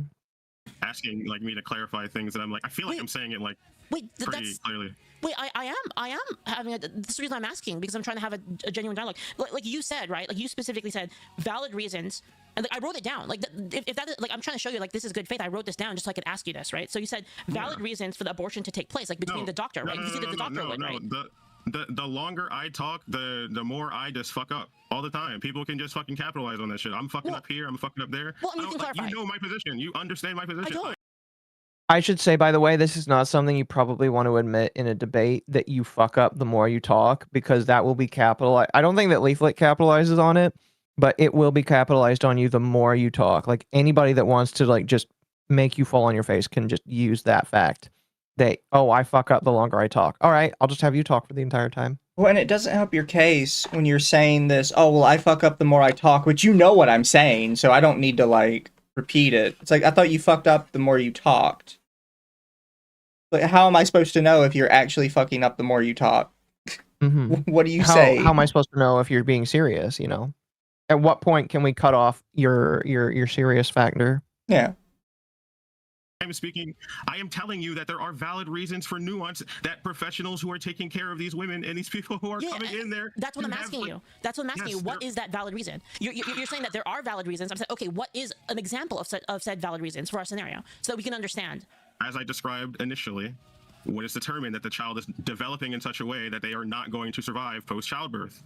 Asking like me to clarify things that I'm like, I feel like I'm saying it like pretty clearly. Wait, I am having this is the reason I'm asking because I'm trying to have a genuine dialogue. Like you said, right? Like you specifically said valid reasons, and like I wrote it down. Like if that is, like I'm trying to show you like this is good faith. I wrote this down just so I could ask you this, right? So you said valid reasons for the abortion to take place, like between the doctor, right? Because either the doctor would, right? The longer I talk, the more I just fuck up all the time. People can just fucking capitalize on that shit. I'm fucking up here. I'm fucking up there. Well, you can clarify. You know my position. You understand my position. I don't. I should say, by the way, this is not something you probably want to admit in a debate that you fuck up the more you talk, because that will be capitalized. I don't think that Leaflet capitalizes on it, but it will be capitalized on you the more you talk. Like anybody that wants to like just make you fall on your face can just use that fact. I fuck up the longer I talk. All right, I'll just have you talk for the entire time. Well, and it doesn't help your case when you're saying this, "Oh, well, I fuck up the more I talk," which you know what I'm saying, so I don't need to like repeat it. It's like, I thought you fucked up the more you talked. Like, how am I supposed to know if you're actually fucking up the more you talk? What do you say? How am I supposed to know if you're being serious, you know? At what point can we cut off your serious factor? Yeah. I am telling you that there are valid reasons for nuance, that professionals who are taking care of these women and these people who are coming in there. That's what I'm asking you. That's what I'm asking you. What is that valid reason? You're saying that there are valid reasons. I'm saying, okay, what is an example of said valid reasons for our scenario so that we can understand? As I described initially, when it's determined that the child is developing in such a way that they are not going to survive post-childbirth.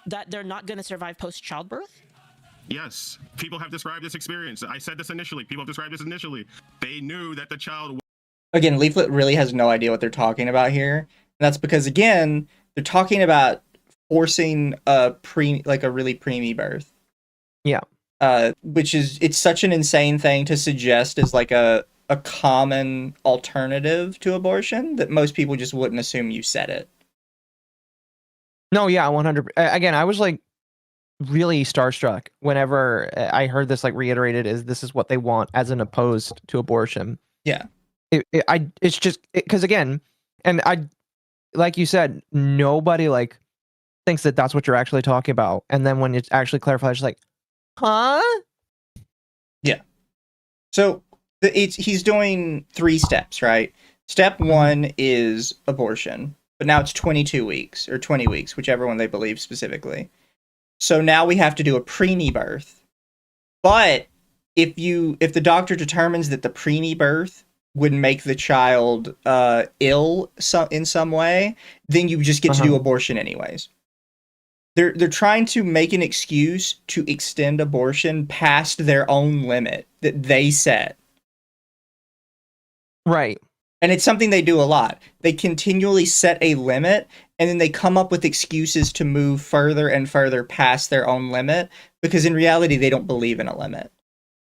That they're not going to survive post-childbirth? Yes. People have described this experience. I said this initially. People have described this initially. They knew that the child... Again, Leaflet really has no idea what they're talking about here. And that's because, again, they're talking about forcing a really preemie birth. Yeah. Which is, it's such an insane thing to suggest as like a common alternative to abortion that most people just wouldn't assume you said it. No, yeah, 100. Again, I was like really starstruck whenever I heard this like reiterated as this is what they want as an opposed to abortion. Yeah. It's just because again, and like you said, nobody like thinks that that's what you're actually talking about. And then when it's actually clarified, it's like, huh? Yeah. So he's doing 3 steps, right? Step 1 is abortion, but now it's 22 weeks or 20 weeks, whichever one they believe specifically. So now we have to do a preemie birth. But if the doctor determines that the preemie birth would make the child ill in some way, then you just get to do abortion anyways. They're trying to make an excuse to extend abortion past their own limit that they set. Right. And it's something they do a lot. They continually set a limit, and then they come up with excuses to move further and further past their own limit, because in reality, they don't believe in a limit.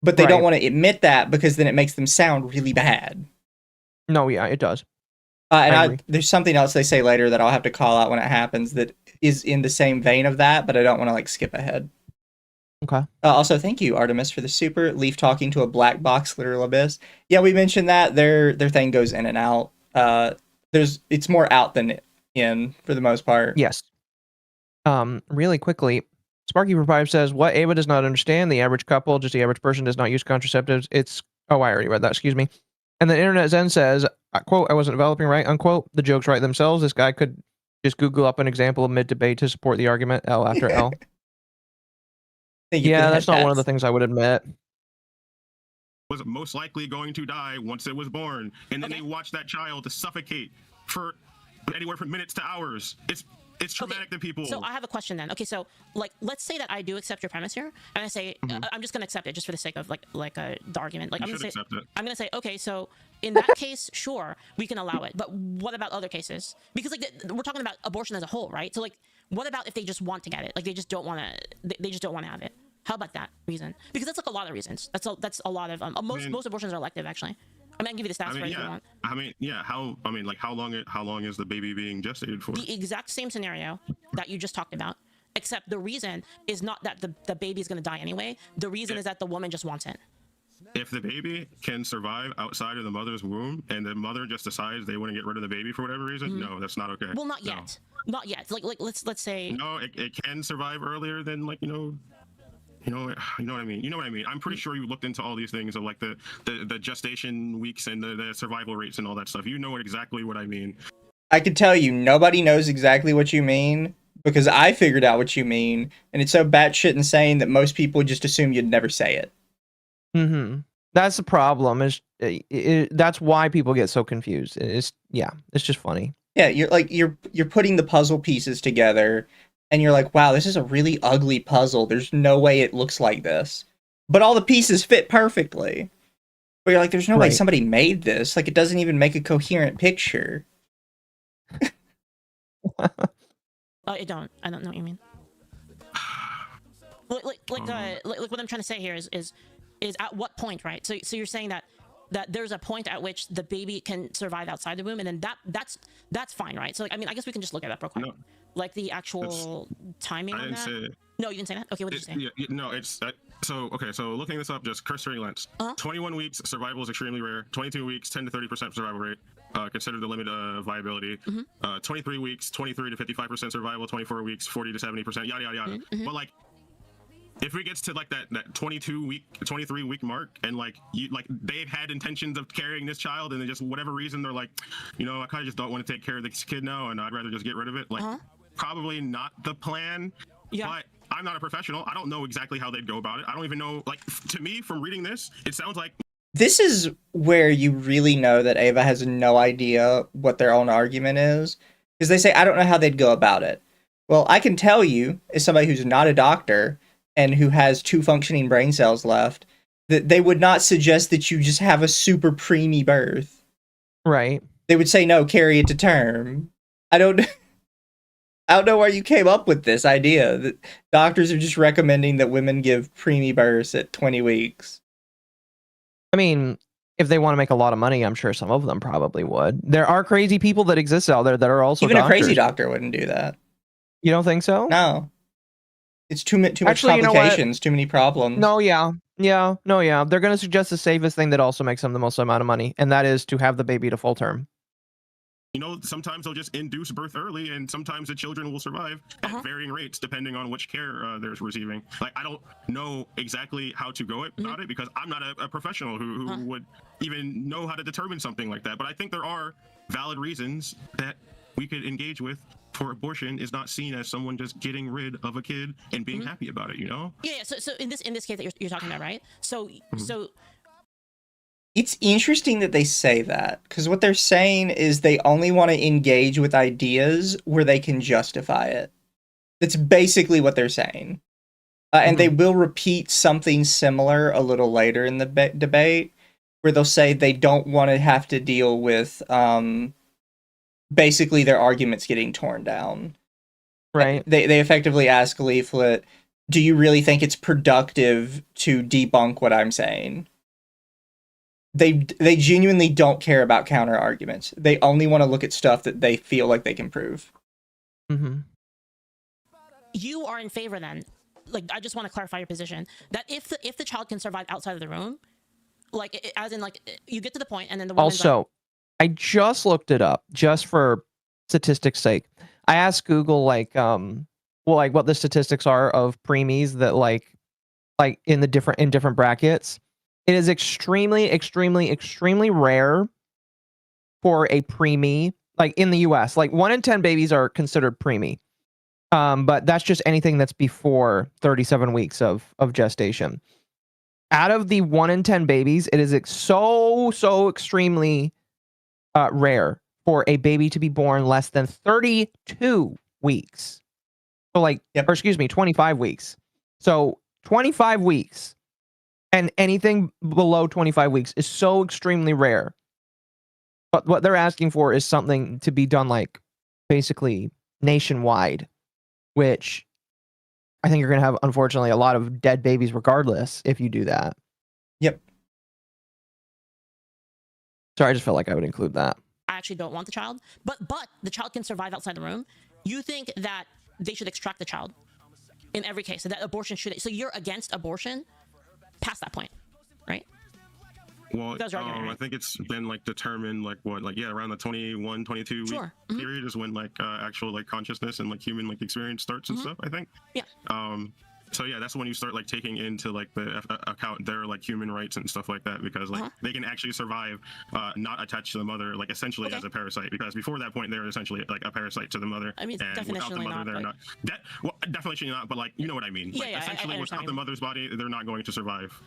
But they don't want to admit that, because then it makes them sound really bad. No, yeah, it does. There's something else they say later that I'll have to call out when it happens that is in the same vein of that, but I don't want to like skip ahead. Okay. Also, thank you, Artemis, for the super. Leaf talking to a black box, literal abyss. Yeah, we mentioned that their thing goes in and out. It's more out than in for the most part. Yes. Really quickly, Sparky for Five says, "What Ava does not understand: the average couple, just the average person, does not use contraceptives. It's oh, I already read that. Excuse me." And then Internet Zen says, "Quote: I wasn't developing right. Unquote. The jokes write themselves. This guy could just Google up an example of mid debate to support the argument. L after L." Thank you for Yeah, the that's head not one of the pats. things I would admit. Was most likely going to die once it was born, and then Okay. they watch that child to suffocate for anywhere from minutes to hours. It's traumatic to people. So I have a question then. Okay, so like let's say that I do accept your premise here, and I say I'm just gonna accept it just for the sake of the argument. Like You I'm gonna should say accept it. I'm gonna say okay, so in that case, sure, we can allow it. But what about other cases? Because like we're talking about abortion as a whole, right? So like, what about if they just want to get it? Like they just don't want to. They just don't want to have it. How about that reason? Because that's like a lot of reasons. That's a lot of most abortions are elective actually. I mean, I can give you the stats I for mean, it if you yeah. want. I mean, yeah. How long is the baby being gestated for? The exact same scenario that you just talked about, except the reason is not that the baby is going to die anyway. The reason is that the woman just wants it. If the baby can survive outside of the mother's womb, and the mother just decides they want to get rid of the baby for whatever reason, no, that's not okay. Well, not No. yet. Not yet. Like let's say No, it can survive earlier than like you know what I mean. You know what I mean. I'm pretty sure you looked into all these things of like the gestation weeks and the survival rates and all that stuff. You know exactly what I mean. I can tell you, nobody knows exactly what you mean because I figured out what you mean, and it's so batshit insane that most people just assume you'd never say it. Mm-hmm. That's the problem. That's why people get so confused. It's just funny. Yeah, you're putting the puzzle pieces together, and you're like, wow, this is a really ugly puzzle. There's no way it looks like this, but all the pieces fit perfectly. But you're like, there's no way Right. somebody made this. Like, it doesn't even make a coherent picture. I don't know what you mean. Like what I'm trying to say here is at what point, right? So you're saying that there's a point at which the baby can survive outside the womb, and then that's fine, right? So like, I mean, I guess we can just look at that real quick. No. Like the actual timing I on didn't that. say. No, you didn't say that. Okay, what did you say? Yeah, no, it's so okay. So looking this up, just cursory lens. 21 weeks survival is extremely rare. 22 weeks, 10 to 30% survival rate. Considered the limit of viability. 23 weeks, 23 to 55% survival. 24 weeks, 40 to 70%. Yada yada yada. But like, if it gets to like that 23 week mark, and like they've had intentions of carrying this child, and then just whatever reason they're like, I kind of just don't want to take care of this kid now, and I'd rather just get rid of it. Like, probably not the plan. Yeah. But I'm not a professional. I don't know exactly how they'd go about it. I don't even know. Like, to me, from reading this, it sounds like This is where you really know that Ava has no idea what their own argument is, because they say, I don't know how they'd go about it. Well, I can tell you, as somebody who's not a doctor and who has 2 functioning brain cells left, that they would not suggest that you just have a super preemie birth. Right. They would say, no, carry it to term. I don't know where you came up with this idea that doctors are just recommending that women give preemie births at 20 weeks. I mean, if they want to make a lot of money, I'm sure some of them probably would. There are crazy people that exist out there that are also Even doctors. a crazy doctor wouldn't do that. You don't think so? No. It's too much Actually, you know what? complications, too many problems. No, yeah. They're going to suggest the safest thing that also makes them the most amount of money, and that is to have the baby to full term. sometimes they'll just induce birth early, and sometimes the children will survive at varying rates depending on which care they're receiving. Like, I don't know exactly how to go about it because I'm not a professional who would even know how to determine something like that. But I think there are valid reasons that we could engage with for abortion is not seen as someone just getting rid of a kid and being happy about it, Yeah. So in this case that you're talking about, right? So It's interesting that they say that, because what they're saying is they only want to engage with ideas where they can justify it. That's basically what they're saying. And they will repeat something similar a little later in the debate, where they'll say they don't want to have to deal with basically their arguments getting torn down. Right. They effectively ask Leaflet, do you really think it's productive to debunk what I'm saying? They genuinely don't care about counter arguments. They only want to look at stuff that they feel like they can prove. Mm-hmm. you are in favor then like I just want to clarify your position that if the child can survive outside of the room, like as in like you get to the point and then the woman's like, Also, I just looked it up just for statistics sake. I asked Google like what the statistics are of preemies that like in different brackets. It is extremely rare for a preemie, like in the US. Like 1 in 10 babies are considered preemie. But that's just anything that's before 37 weeks of gestation. Out of the 1 in 10 babies, it is so extremely rare for a baby to be born less than 32 weeks. So like, Yep. or excuse me, 25 weeks. So 25 weeks and anything below 25 weeks is so extremely rare. But what they're asking for is something to be done like basically nationwide, which I think you're going to have, unfortunately, a lot of dead babies regardless if you do that. Yep. So I just felt like I would include that. I actually don't want the child, but the child can survive outside the room. You think that they should extract the child in every case, so that abortion should. So you're against abortion past that point, right? Well, That's your argument, I right? think it's been like determined like what, like around the 21, 22 week Sure. period is when like actual like consciousness and like human like experience starts and stuff, I think. Yeah. So yeah, that's when you start like taking into like the account their like human rights and stuff like that, because like they can actually survive not attached to the mother, like essentially as a parasite, because before that point they're essentially like a parasite to the mother. I mean, and without the definitionally mother, not, they're but- not. Definitionally not, but like you know what I mean. Yeah, Like yeah, I essentially understand without what the you mean. mother's body, they're not going to survive.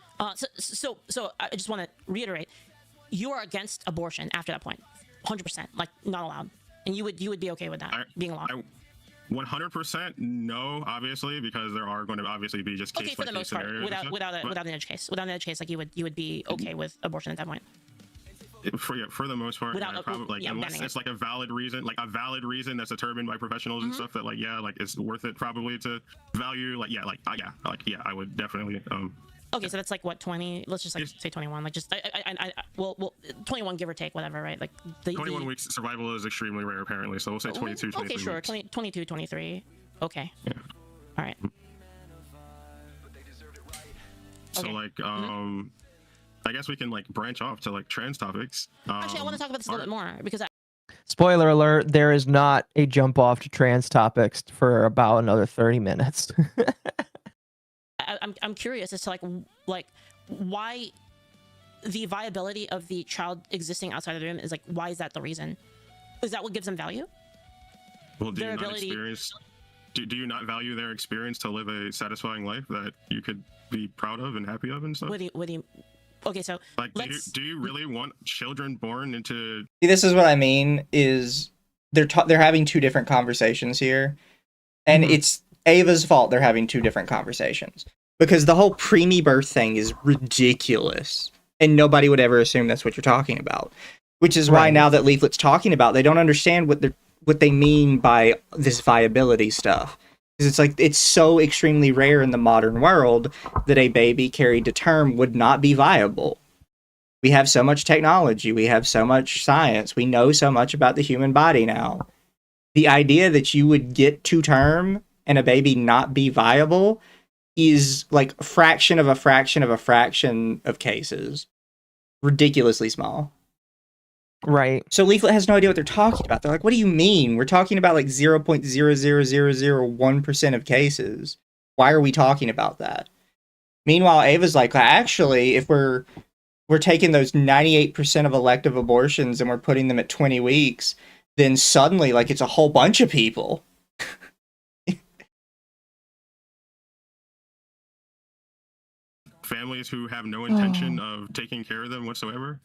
So I just want to reiterate, you are against abortion after that point, 100%, like not allowed, and you would be okay with that being allowed. 100% no, obviously, because there are going to obviously be just case Okay, for the most part, without an edge case, like you would be okay with abortion at that point. For the most part, Without probably, like unless banning it's like a valid reason that's determined by professionals and stuff that like like it's worth it probably to value I would definitely Okay, so that's like what 20? Let's just like say 21. Like just well 21 give or take, whatever, right? Like 21 weeks survival is extremely rare apparently, so we'll say 22, 23 okay, sure, weeks. 22, 23. Okay. Yeah. All right. So Okay. like I guess we can like branch off to like trans topics. Actually, I want to talk about this a little bit more because Spoiler alert, there is not a jump off to trans topics for about another 30 minutes. I'm curious as to like why the viability of the child existing outside of the room is like, why is that the reason? Is that what gives them value? Well, do Their you not ability- experience? Do you not value their experience to live a satisfying life that you could be proud of and happy of and stuff? What do you okay, so Like, let's do you really want children born into? See, this is what I mean. Is they're having two different conversations here, and it's Ava's fault they're having two different conversations, because the whole preemie birth thing is ridiculous, and nobody would ever assume that's what you're talking about. Which is why now that Leaflet's talking about, they don't understand what they mean by this viability stuff. Because it's like, it's so extremely rare in the modern world that a baby carried to term would not be viable. We have so much technology, we have so much science, we know so much about the human body now. The idea that you would get to term and a baby not be viable is like a fraction of a fraction of a fraction of cases. Ridiculously small. Right. So Leaflet has no idea what they're talking about. They're like, what do you mean? We're talking about like 0.00001% of cases. Why are we talking about that? Meanwhile, Ava's like, actually, if we're taking those 98% of elective abortions and we're putting them at 20 weeks, then suddenly like it's a whole bunch of people. Families who have no intention of taking care of them whatsoever.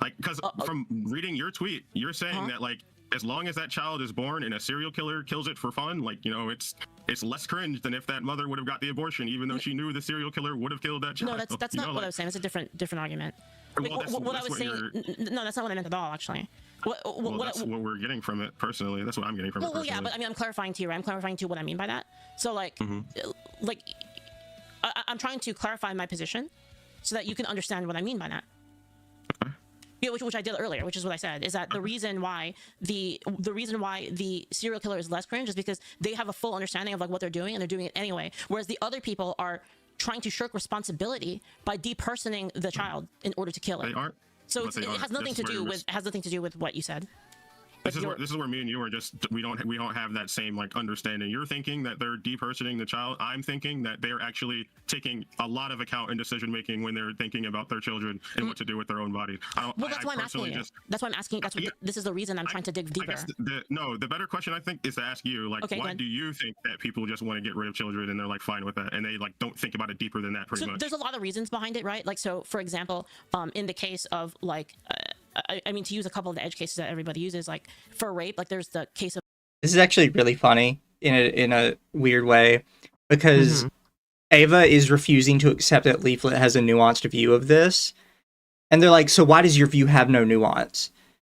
Like, because from reading your tweet, you're saying that like as long as that child is born and a serial killer kills it for fun, like, you know, it's less cringe than if that mother would have got the abortion, even though she knew the serial killer would have killed that child. No, that's not what I was saying. It's a different argument. Well, that's what I was saying. No, that's not what I meant at all. Actually. That's what we're getting from it personally. That's what I'm getting from it personally. Well, yeah, but I mean, I'm clarifying to you, right? I'm clarifying to you what I mean by that. So, like, I'm trying to clarify my position so that you can understand what I mean by that. Yeah, which I did earlier, which is what I said, is that the reason why the serial killer is less cringe is because they have a full understanding of like what they're doing, and they're doing it anyway. Whereas the other people are trying to shirk responsibility by depersoning the child in order to kill it. They aren't. So but they it aren't. has nothing This to is do where with what you said. This is where me and you are just we don't have that same like understanding. You're thinking that they're depersoning the child. I'm thinking that they're actually taking a lot of account in decision making when they're thinking about their children and what to do with their own bodies. Well, that's why I'm asking you. That's why I'm asking. This is the reason I'm trying to dig deeper. The better question I think is to ask you, like, Okay, why do you think that people just want to get rid of children and they're like fine with that and they like don't think about it deeper than that pretty much? There's a lot of reasons behind it, right? Like, so for example, in the case of like, I mean, to use a couple of the edge cases that everybody uses, like for rape, like there's the case of. This is actually really funny in a weird way, because Ava is refusing to accept that Leaflet has a nuanced view of this. And they're like, so why does your view have no nuance?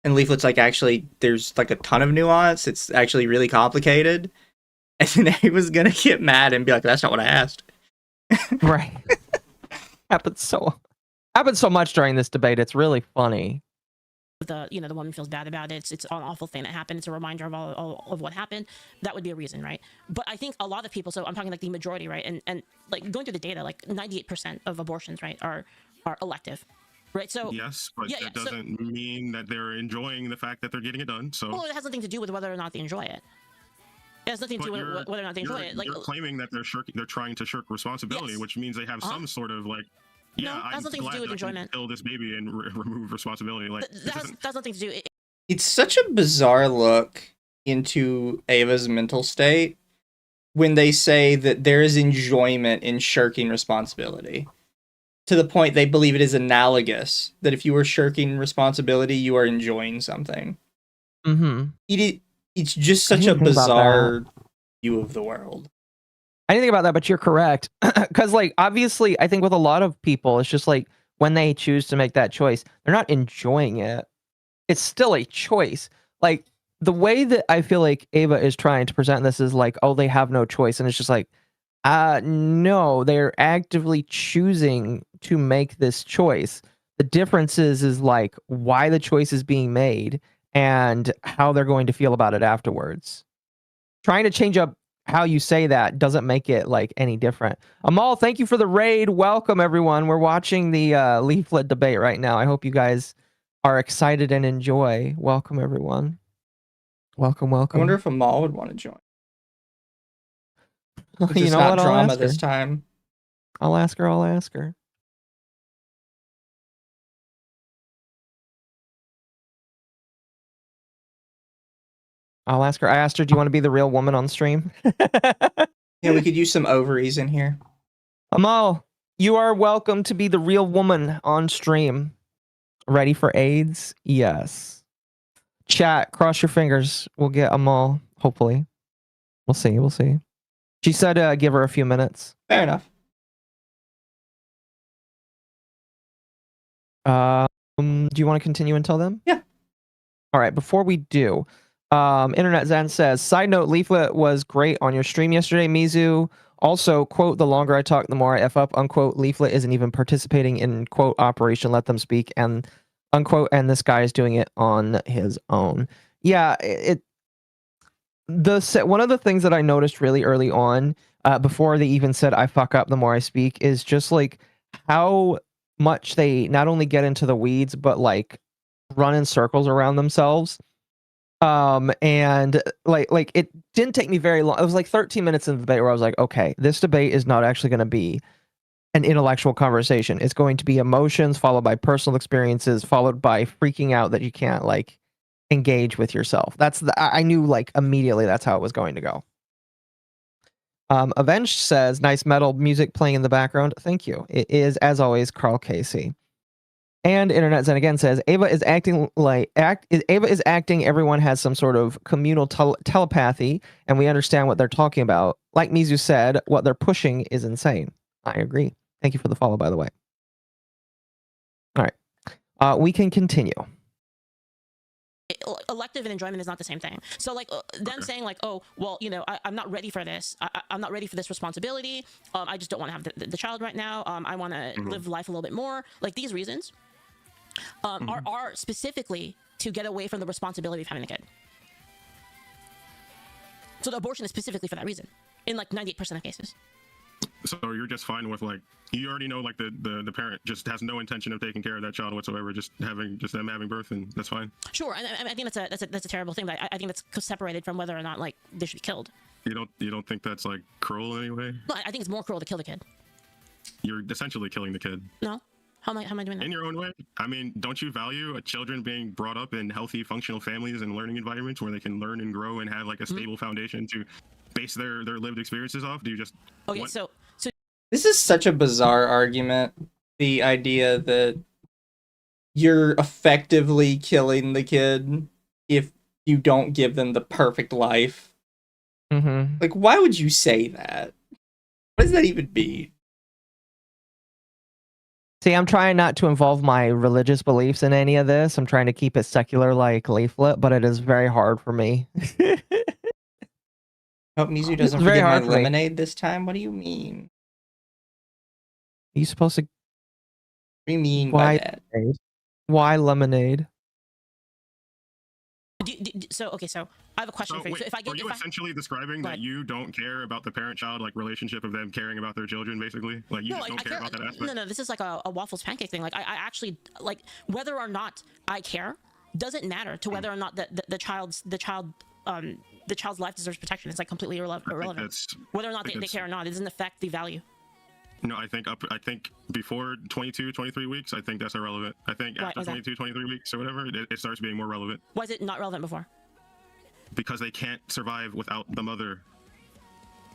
And Leaflet's like, actually, there's like a ton of nuance. It's actually really complicated. And then Ava's gonna get mad and be like, that's not what I asked. Right. Happens so much during this debate. It's really funny. The woman feels bad about it. It's an awful thing that happened. It's a reminder of all of what happened. That would be a reason, right? But I think a lot of people, so I'm talking like the majority, right? And like going through the data, like 98% of abortions, right, are elective, right? So yes, but that doesn't mean that they're enjoying the fact that they're getting it done. So well, it has nothing to do with whether or not they enjoy it. It has nothing to do with whether or not they enjoy it. Like you're claiming that they're trying to shirk responsibility, yes. which means they have some sort of like. Yeah, no, that's nothing to do with enjoyment. Kill this baby and remove responsibility. Like that's nothing to do. It's such a bizarre look into Ava's mental state when they say that there is enjoyment in shirking responsibility, to the point they believe it is analogous that if you are shirking responsibility, you are enjoying something. Mm-hmm. It's just such a bizarre view of the world. I didn't think about that, but you're correct. Because, like, obviously, I think with a lot of people, it's just like when they choose to make that choice, they're not enjoying it. It's still a choice. Like, the way that I feel like Ava is trying to present this is like, oh, they have no choice. And it's just like, no, they're actively choosing to make this choice. The difference is like why the choice is being made and how they're going to feel about it afterwards. Trying to change up how you say that doesn't make it like any different. Amal, thank you for the raid. Welcome everyone. We're watching the leaflet debate right now. I hope you guys are excited and enjoy. Welcome everyone. Welcome. I wonder if Amal would want to join. You know what? Drama this time. I'll ask her. I asked her, do you want to be the real woman on stream? Yeah, we could use some ovaries in here. Amal, you are welcome to be the real woman on stream. Ready for AIDS? Yes. Chat, cross your fingers. We'll get Amal, hopefully. We'll see. She said give her a few minutes. Fair enough. Do you want to continue until then? Yeah. All right, before we do, Internet Zen says, side note, Leaflet was great on your stream yesterday, Mizu. Also, quote, the longer I talk, the more I F up, unquote. Leaflet isn't even participating in, quote, Operation Let Them Speak, and, unquote, and this guy is doing it on his own. Yeah, one of the things that I noticed really early on, before they even said I fuck up the more I speak, is just like how much they not only get into the weeds, but like run in circles around themselves. And like it didn't take me very long. It was like 13 minutes in the debate where I was like, okay, this debate is not actually going to be an intellectual conversation. It's going to be emotions followed by personal experiences, followed by freaking out that you can't like engage with yourself. I knew like immediately that's how it was going to go. Avenged says, nice metal music playing in the background. Thank you. It is, as always, Carl Casey. And Internet Zen again says, Ava is acting. Everyone has some sort of communal telepathy, and we understand what they're talking about. Like Mizu said, what they're pushing is insane. I agree. Thank you for the follow, by the way. All right. We can continue. Elective and enjoyment is not the same thing. So like them saying like, oh, well, I'm not ready for this. I'm not ready for this responsibility. I just don't want to have the child right now. I want to live life a little bit more. Like these reasons are specifically to get away from the responsibility of having a kid. So the abortion is specifically for that reason, in like 98% of cases. So you're just fine with like you already know like the parent just has no intention of taking care of that child whatsoever, just them having birth, and that's fine. Sure, and I think that's a terrible thing, but I think that's separated from whether or not like they should be killed. You don't think that's like cruel in any way? No, I think it's more cruel to kill the kid. You're essentially killing the kid. No, how am I doing that? In your own way. I mean, don't you value children being brought up in healthy, functional families and learning environments where they can learn and grow and have like a stable foundation to base their lived experiences off? Do you just Okay, so This is such a bizarre argument. The idea that you're effectively killing the kid if you don't give them the perfect life. Mm-hmm. Like, why would you say that? What does that even mean? See, I'm trying not to involve my religious beliefs in any of this. I'm trying to keep it secular like leaflet, but it is very hard for me. Hope Mizu doesn't very forget my hard for me. lemonade this time. What do you mean? Are you supposed to? What do you mean Why? by that? Why lemonade? so I have a question for you. Wait, So if I get, are you essentially describing Go that ahead. you don't care about the parent-child like relationship of them caring about their children, basically? Like you no, just don't care about that aspect? No, this is like a waffles pancake thing. Like I actually like whether or not I care doesn't matter to whether or not the child's life deserves protection. It's like completely irrelevant. Whether or not they care or not, it doesn't affect the value. No, I think before 22, 23 weeks, I think that's irrelevant. I think Why after is that? 22, 23 weeks or whatever, it starts being more relevant. Why is it not relevant before? Because they can't survive without the mother.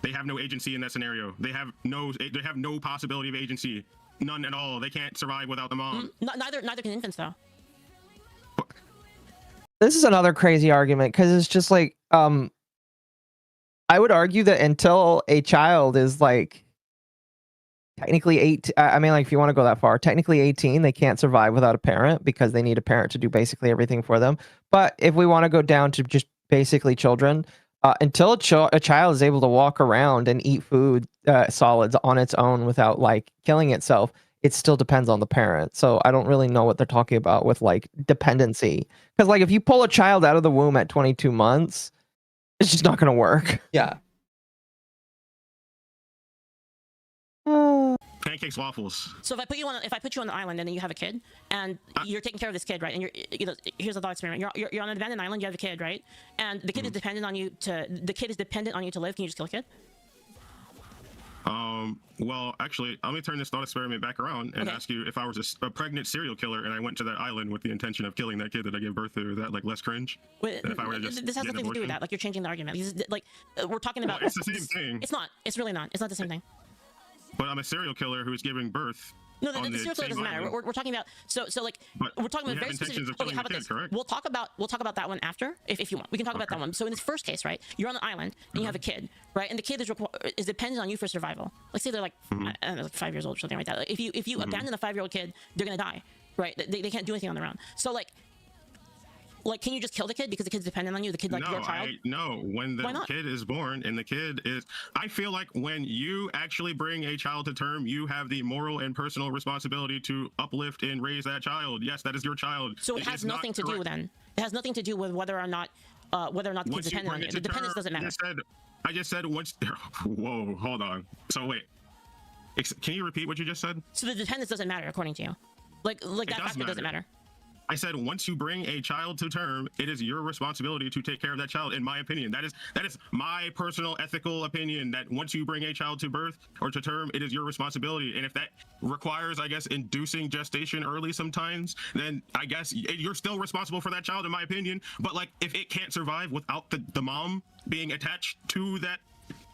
They have no agency in that scenario. They have no possibility of agency. None at all. They can't survive without the mom. Neither can infants though. This is another crazy argument because it's just like I would argue that until a child is like technically 8, I mean, like if you want to go that far, technically 18, they can't survive without a parent because they need a parent to do basically everything for them. But if we want to go down to just basically children, until a child is able to walk around and eat food solids on its own without like killing itself, it still depends on the parent. So I don't really know what they're talking about with like dependency. Because like if you pull a child out of the womb at 22 months, it's just not going to work. Yeah. Pancakes, waffles. So if I put you on the island and then you have a kid and you're taking care of this kid, right? And here's a thought experiment. You're on an abandoned island. You have a kid, right? And the kid is dependent on you to live. Can you just kill a kid? Well, actually, let me turn this thought experiment back around and Okay. ask you if I was a pregnant serial killer and I went to that island with the intention of killing that kid that I gave birth to, is that like less cringe? Wait, If I were to just this has get an nothing to do with abortion? that. Like you're changing the argument. We're talking about. Well, it's the same thing. It's not. It's really not. It's not the same thing. But I'm a serial killer who's giving birth. No, on the serial killer same doesn't matter. island. We're talking about like But we're talking we about have very intentions specific. of killing How the about kid, this? correct? We'll talk about that one after if you want. We can talk about that one. So in this first case, right, you're on the island and you have a kid, right, and the kid is dependent on you for survival. Let's say they're like I don't know, like 5 years old or something like that. Like, if you abandon a 5-year-old kid, they're gonna die, right? They can't do anything on their own. So like can you just kill the kid because the kid's dependent on you? The kid like your child? No, when Why the not? kid is born and the kid is, I feel like when you actually bring a child to term, you have the moral and personal responsibility to uplift and raise that child. Yes, that is your child. So it has is not nothing to do correct. with then. It has nothing to do with whether or not the kid's Once you dependent on bring you. it The to dependence term, doesn't matter. I just said once. Whoa, hold on. So wait, can you repeat what you just said? So the dependence doesn't matter according to you. Like that does factor doesn't matter. I said once you bring a child to term, it is your responsibility to take care of that child. In my opinion, that is my personal ethical opinion. That once you bring a child to birth or to term, it is your responsibility. And if that requires, I guess, inducing gestation early sometimes, then I guess you're still responsible for that child, in my opinion. But like, if it can't survive without the mom being attached to that,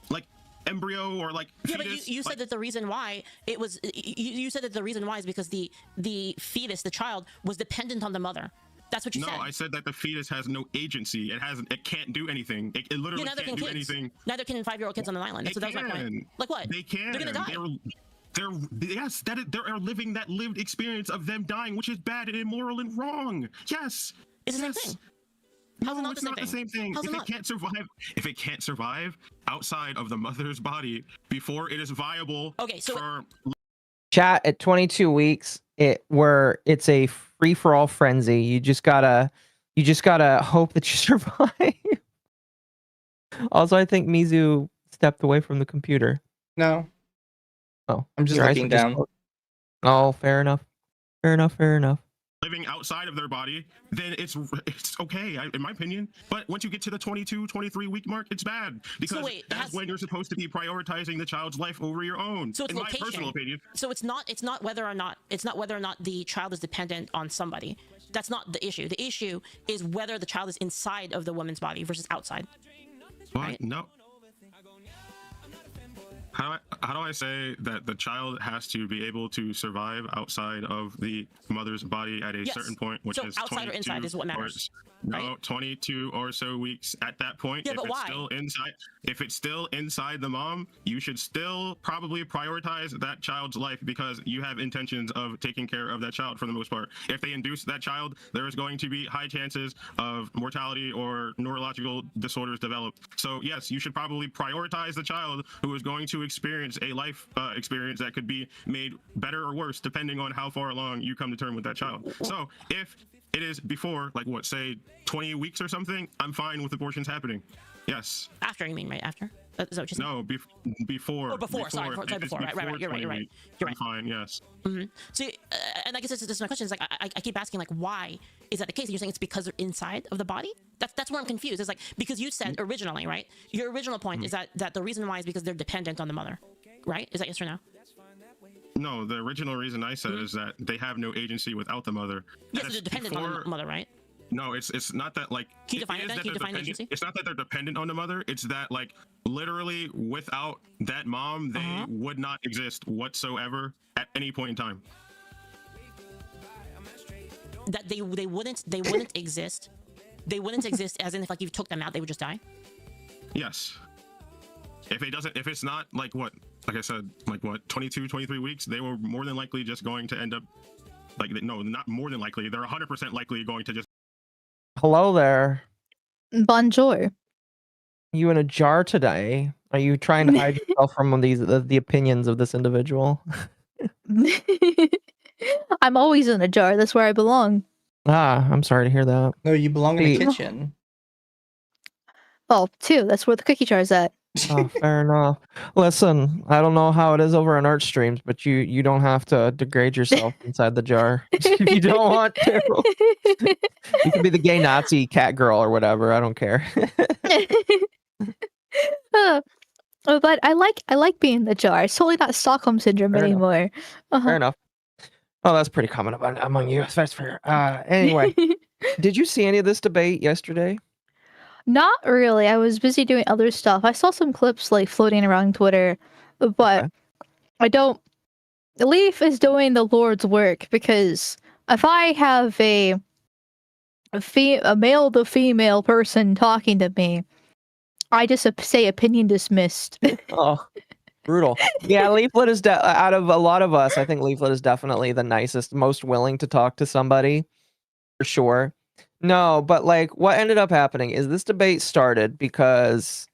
like, embryo or like Yeah, fetus, but you said that the reason why it was you said that the reason why is because the fetus, the child, was dependent on the mother. That's what you No, said. I said that the fetus has no agency. It can't do anything. It literally neither can't can do kids. anything. Neither can 5-year-old kids on the island. They So that was my point. can. Like what? They can. They're gonna die. They are living that lived experience of them dying, which is bad and immoral and wrong. Yes. It's the same Yes. thing. How's it No, not it's the same not the thing? same thing. How's If it it not? can't survive outside of the mother's body before it is viable Okay, so for Chat at 22 weeks, it's a free for all frenzy. You just gotta hope that you survive. Also, I think Mizu stepped away from the computer. No, Oh, I'm just your eyes looking were just down. closed. Oh, fair enough. Fair enough. Living outside of their body, then it's okay, in my opinion. But once you get to the 22, 23 week mark, it's bad because wait, that's when you're supposed to be prioritizing the child's life over your own. So it's in location. my personal opinion. So it's not whether or not the child is dependent on somebody. That's not the issue. The issue is whether the child is inside of the woman's body versus outside. But Right. no. How do I say that the child has to be able to survive outside of the mother's body at a Yes. certain point, which So is outside or 22 inside is what matters, No, right? 22 or so weeks at that point. Yeah, if but it's why? still inside, if it's still inside the mom, you should still probably prioritize that child's life because you have intentions of taking care of that child for the most part. If they induce that child, there is going to be high chances of mortality or neurological disorders develop. So yes, you should probably prioritize the child who is going to experience a life experience that could be made better or worse depending on how far along you come to term with that child. So if it is before, like what, say 20 weeks or something, I'm fine with abortions happening. Yes. After, you mean, right? After? Is that what you said? No, before. Oh, before. Sorry, If it's before. Right. You're 20 right. weeks, You're right. I'm fine, yes. See, and I guess this is my question. Is like I keep asking, like, why is that the case? And you're saying it's because they're inside of the body. That's where I'm confused. It's like because you said originally, right? Your original point is that the reason why is because they're dependent on the mother, right? Is that yes or no? No, the original reason I said is that they have no agency without the mother. Yes, And they're it's dependent on the mother, right? No, it's not that, like, Can you define it is then? that Can you they're define dependent- agency? It's not that they're dependent on the mother. It's that, like, literally without that mom, they would not exist whatsoever at any point in time. That they wouldn't exist. They wouldn't exist as in if like you took them out, they would just die. Yes. If it's not like what, like I said, like what, 22, 23 weeks, they were more than likely just going to end up, like, no, not more than likely. They're 100% likely going to just. Hello there. Bonjour. You in a jar today? Are you trying to hide yourself from the opinions of this individual? I'm always in a jar. That's where I belong. Ah, I'm sorry to hear that. No, you belong in the See- kitchen. Oh, two. That's where the cookie jar's at. Oh, fair enough. Listen, I don't know how it is over on Art Streams, but you don't have to degrade yourself inside the jar if you don't want to. You can be the gay Nazi cat girl or whatever. I don't care. But I like being in the jar. It's totally not Stockholm syndrome Fair enough. anymore. Fair enough. Oh, that's pretty common among you. That's fair. Anyway, did you see any of this debate yesterday? Not really. I was busy doing other stuff. I saw some clips like floating around Twitter, but Okay. I don't. Leaf is doing the Lord's work because if I have a male to female person talking to me, I just say opinion dismissed. Oh, brutal. Yeah, Leaflet is out of a lot of us. I think Leaflet is definitely the nicest, most willing to talk to somebody, for sure. No, but like what ended up happening is this debate started because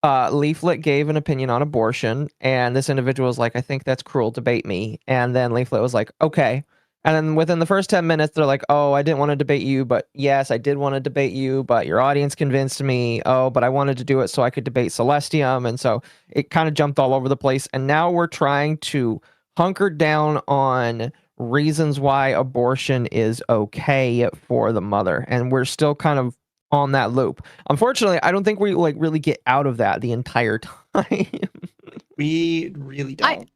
Leaflet gave an opinion on abortion, and this individual was like, I think that's cruel, debate me. And then Leaflet was like, okay. And then within the first 10 minutes, they're like, oh, I didn't want to debate you, but yes, I did want to debate you, but your audience convinced me. Oh, but I wanted to do it so I could debate Celestium. And so it kind of jumped all over the place. And now we're trying to hunker down on reasons why abortion is okay for the mother. And we're still kind of on that loop. Unfortunately, I don't think we like really get out of that the entire time. We really don't.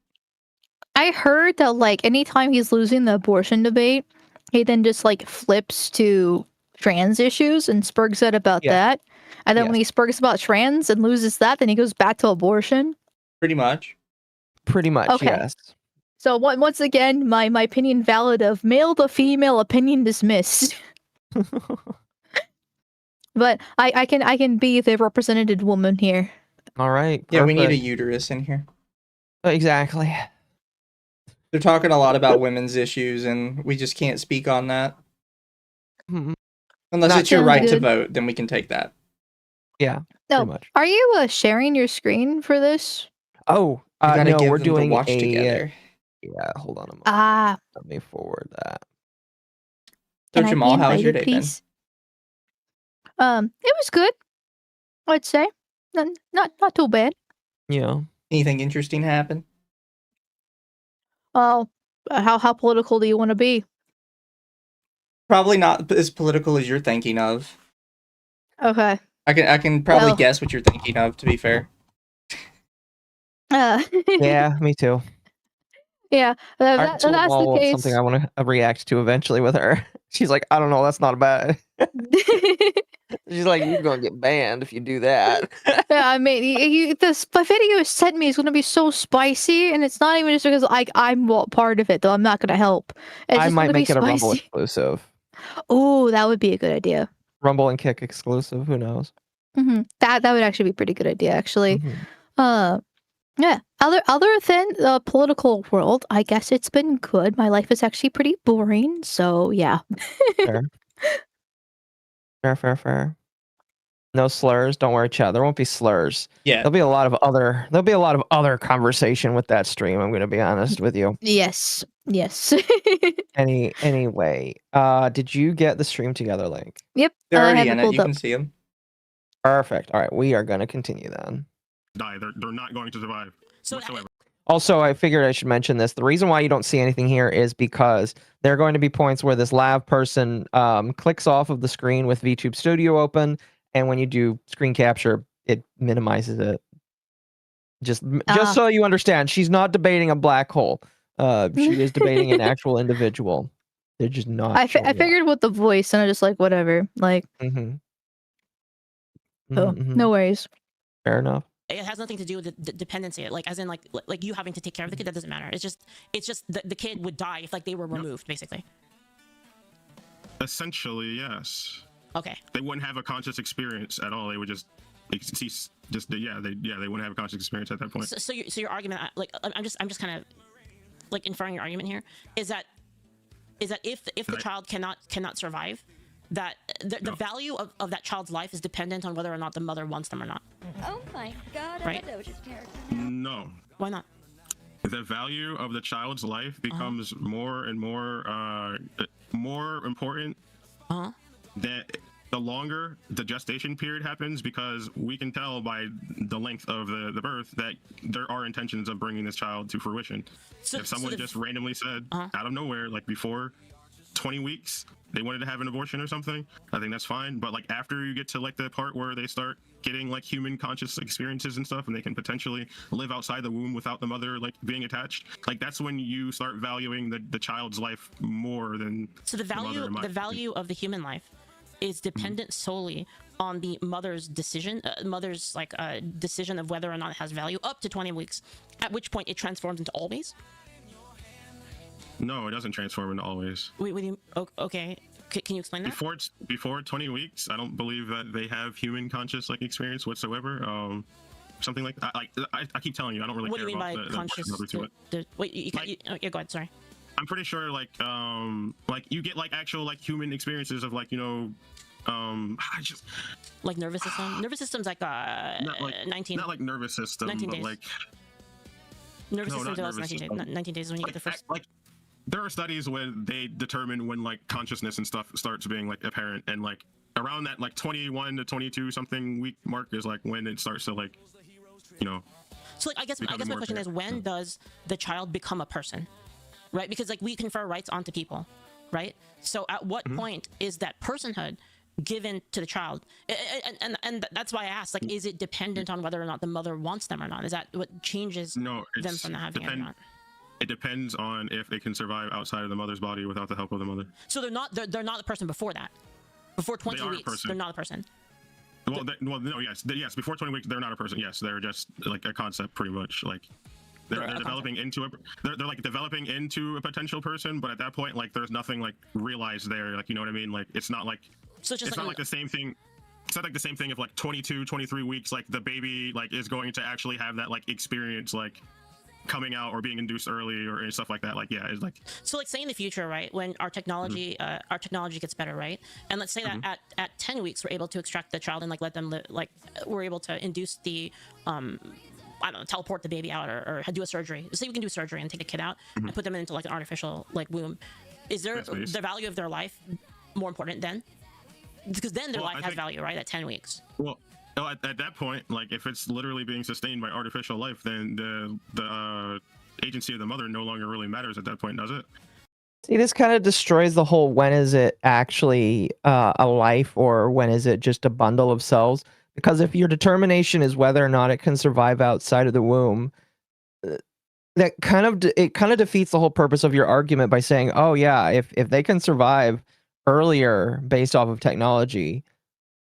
I heard that like anytime he's losing the abortion debate, he then just like flips to trans issues and spurgs it about Yeah. that. And then when he spurgs about trans and loses that, then he goes back to abortion. Pretty much. Pretty much, Okay. yes. So once again, my opinion valid of male to female opinion dismissed. But I can be the represented woman here. All right. Yeah, we need a perfect. uterus in here. Exactly. They're talking a lot about women's issues, and we just can't speak on that. Mhm. Unless Not it's your sounds right to good. vote, then we can take that. Yeah. No, Pretty much. are you sharing your screen for this? Oh, We gotta no, give we're them to doing watch a. together. Yeah, hold on a moment. Ah, Let me forward that. So Can I be Jamal, how's your invited, day been? please? It was good. I'd say not too bad. Yeah. Anything interesting happen? Well, how political do you want to be? Probably not as political as you're thinking of. Okay. I can probably Well- guess what you're thinking of, to be fair. Yeah, me too. Yeah. I That's told the Maul case. something I want to react to eventually with her. She's like, I don't know, that's not bad. She's like, you're gonna get banned if you do that. Yeah, I mean, this video you sent me is going to be so spicy, and it's not even just because I'm part of it, though. I'm not going to help. It's I just might gonna be make it a Rumble spicy. exclusive. Oh, that would be a good idea. Rumble and Kick exclusive. Who knows? That would actually be a pretty good idea, actually. Mhm. Yeah. Other than the political world, I guess it's been good. My life is actually pretty boring, so yeah. Fair. No slurs. Don't worry, chat. There won't be slurs. Yeah. There'll be a lot of other conversation with that stream. I'm gonna be honest with you. Yes. Anyway, did you get the stream together link? Yep. They're I already have in it it. pulled You up. can see them. Perfect. All right, we are gonna continue then. Die. They're not going to survive So whatsoever. Also, I figured I should mention this. The reason why you don't see anything here is because there are going to be points where this lav person clicks off of the screen with VTube Studio open, and when you do screen capture, it minimizes it. Just so you understand, she's not debating a black hole. She is debating an actual individual. They're just not. I figured with the voice, and I just like whatever. Like, no worries. Fair enough. It has nothing to do with the dependency, like as in like you having to take care of the kid. That doesn't matter. It's just the kid would die if like they were removed, basically. Essentially, yes. Okay. They wouldn't have a conscious experience at all. They would just they wouldn't have a conscious experience at that point. So your argument, like I'm just kind of like inferring your argument here is that if the child cannot survive, that the value of that child's life is dependent on whether or not the mother wants them or not. Oh my god, Right? No. Why not? The value of the child's life becomes more and more important that the longer the gestation period happens, because we can tell by the length of the birth that there are intentions of bringing this child to fruition. If someone just randomly said out of nowhere, like before 20 weeks, they wanted to have an abortion or something, I think that's fine. But like after you get to like the part where they start getting like human conscious experiences and stuff, and they can potentially live outside the womb without the mother like being attached, like that's when you start valuing the child's life more than the value of the human life is dependent solely on the mother's decision, decision of whether or not it has value up to 20 weeks, at which point it transforms into always. No, it doesn't transform into always. Wait, okay. Can you explain that? Before 20 weeks, I don't believe that they have human conscious like experience whatsoever. Something like that. I keep telling you, I don't really care about the conscious. Wait, go ahead. Sorry. I'm pretty sure like you get like actual like human experiences of like, you know, like nervous system. Nervous system's like 19. Not like nervous system, 19 but days. like nervous system develops 19 days. 19 days is when you get the first. Like there are studies where they determine when like consciousness and stuff starts being like apparent, and like around that like 21 to 22 something week mark is like when it starts to like, you know. So like I guess my question is, when does the child become a person? Right? Because like we confer rights onto people, right? So at what point is that personhood given to the child? And that's why I asked, like, is it dependent on whether or not the mother wants them or not? Is that what changes them from not having it or not? It depends on if it can survive outside of the mother's body without the help of the mother. So they're not the person before that. Before 20 weeks, they're not a person. Well, yes. Before 20 weeks, they're not a person. Yes, they're just like a concept, pretty much. Like they're developing into they're like developing into a potential person, but at that point, like there's nothing like realized there. Like, you know what I mean? Like it's not like it's not like the same thing. It's not like the same thing if like 22, 23 weeks, like the baby like is going to actually have that like experience, like coming out or being induced early or stuff like that. Like, yeah, it's like, so like say in the future, right, when our technology gets better, right, and let's say that at 10 weeks we're able to extract the child and like let them live, like we're able to induce the I don't know, teleport the baby out or do a surgery. Let's say we can do a surgery and take a kid out and put them into like an artificial like womb. Is there the value of their life more important then? Because then their Well, life has value, right? At 10 weeks. Well, at that point, like if it's literally being sustained by artificial life, then the agency of the mother no longer really matters at that point, does it? See, this kind of destroys the whole when is it actually a life or when is it just a bundle of cells? Because if your determination is whether or not it can survive outside of the womb, that kind of defeats the whole purpose of your argument by saying, oh yeah, if they can survive earlier based off of technology,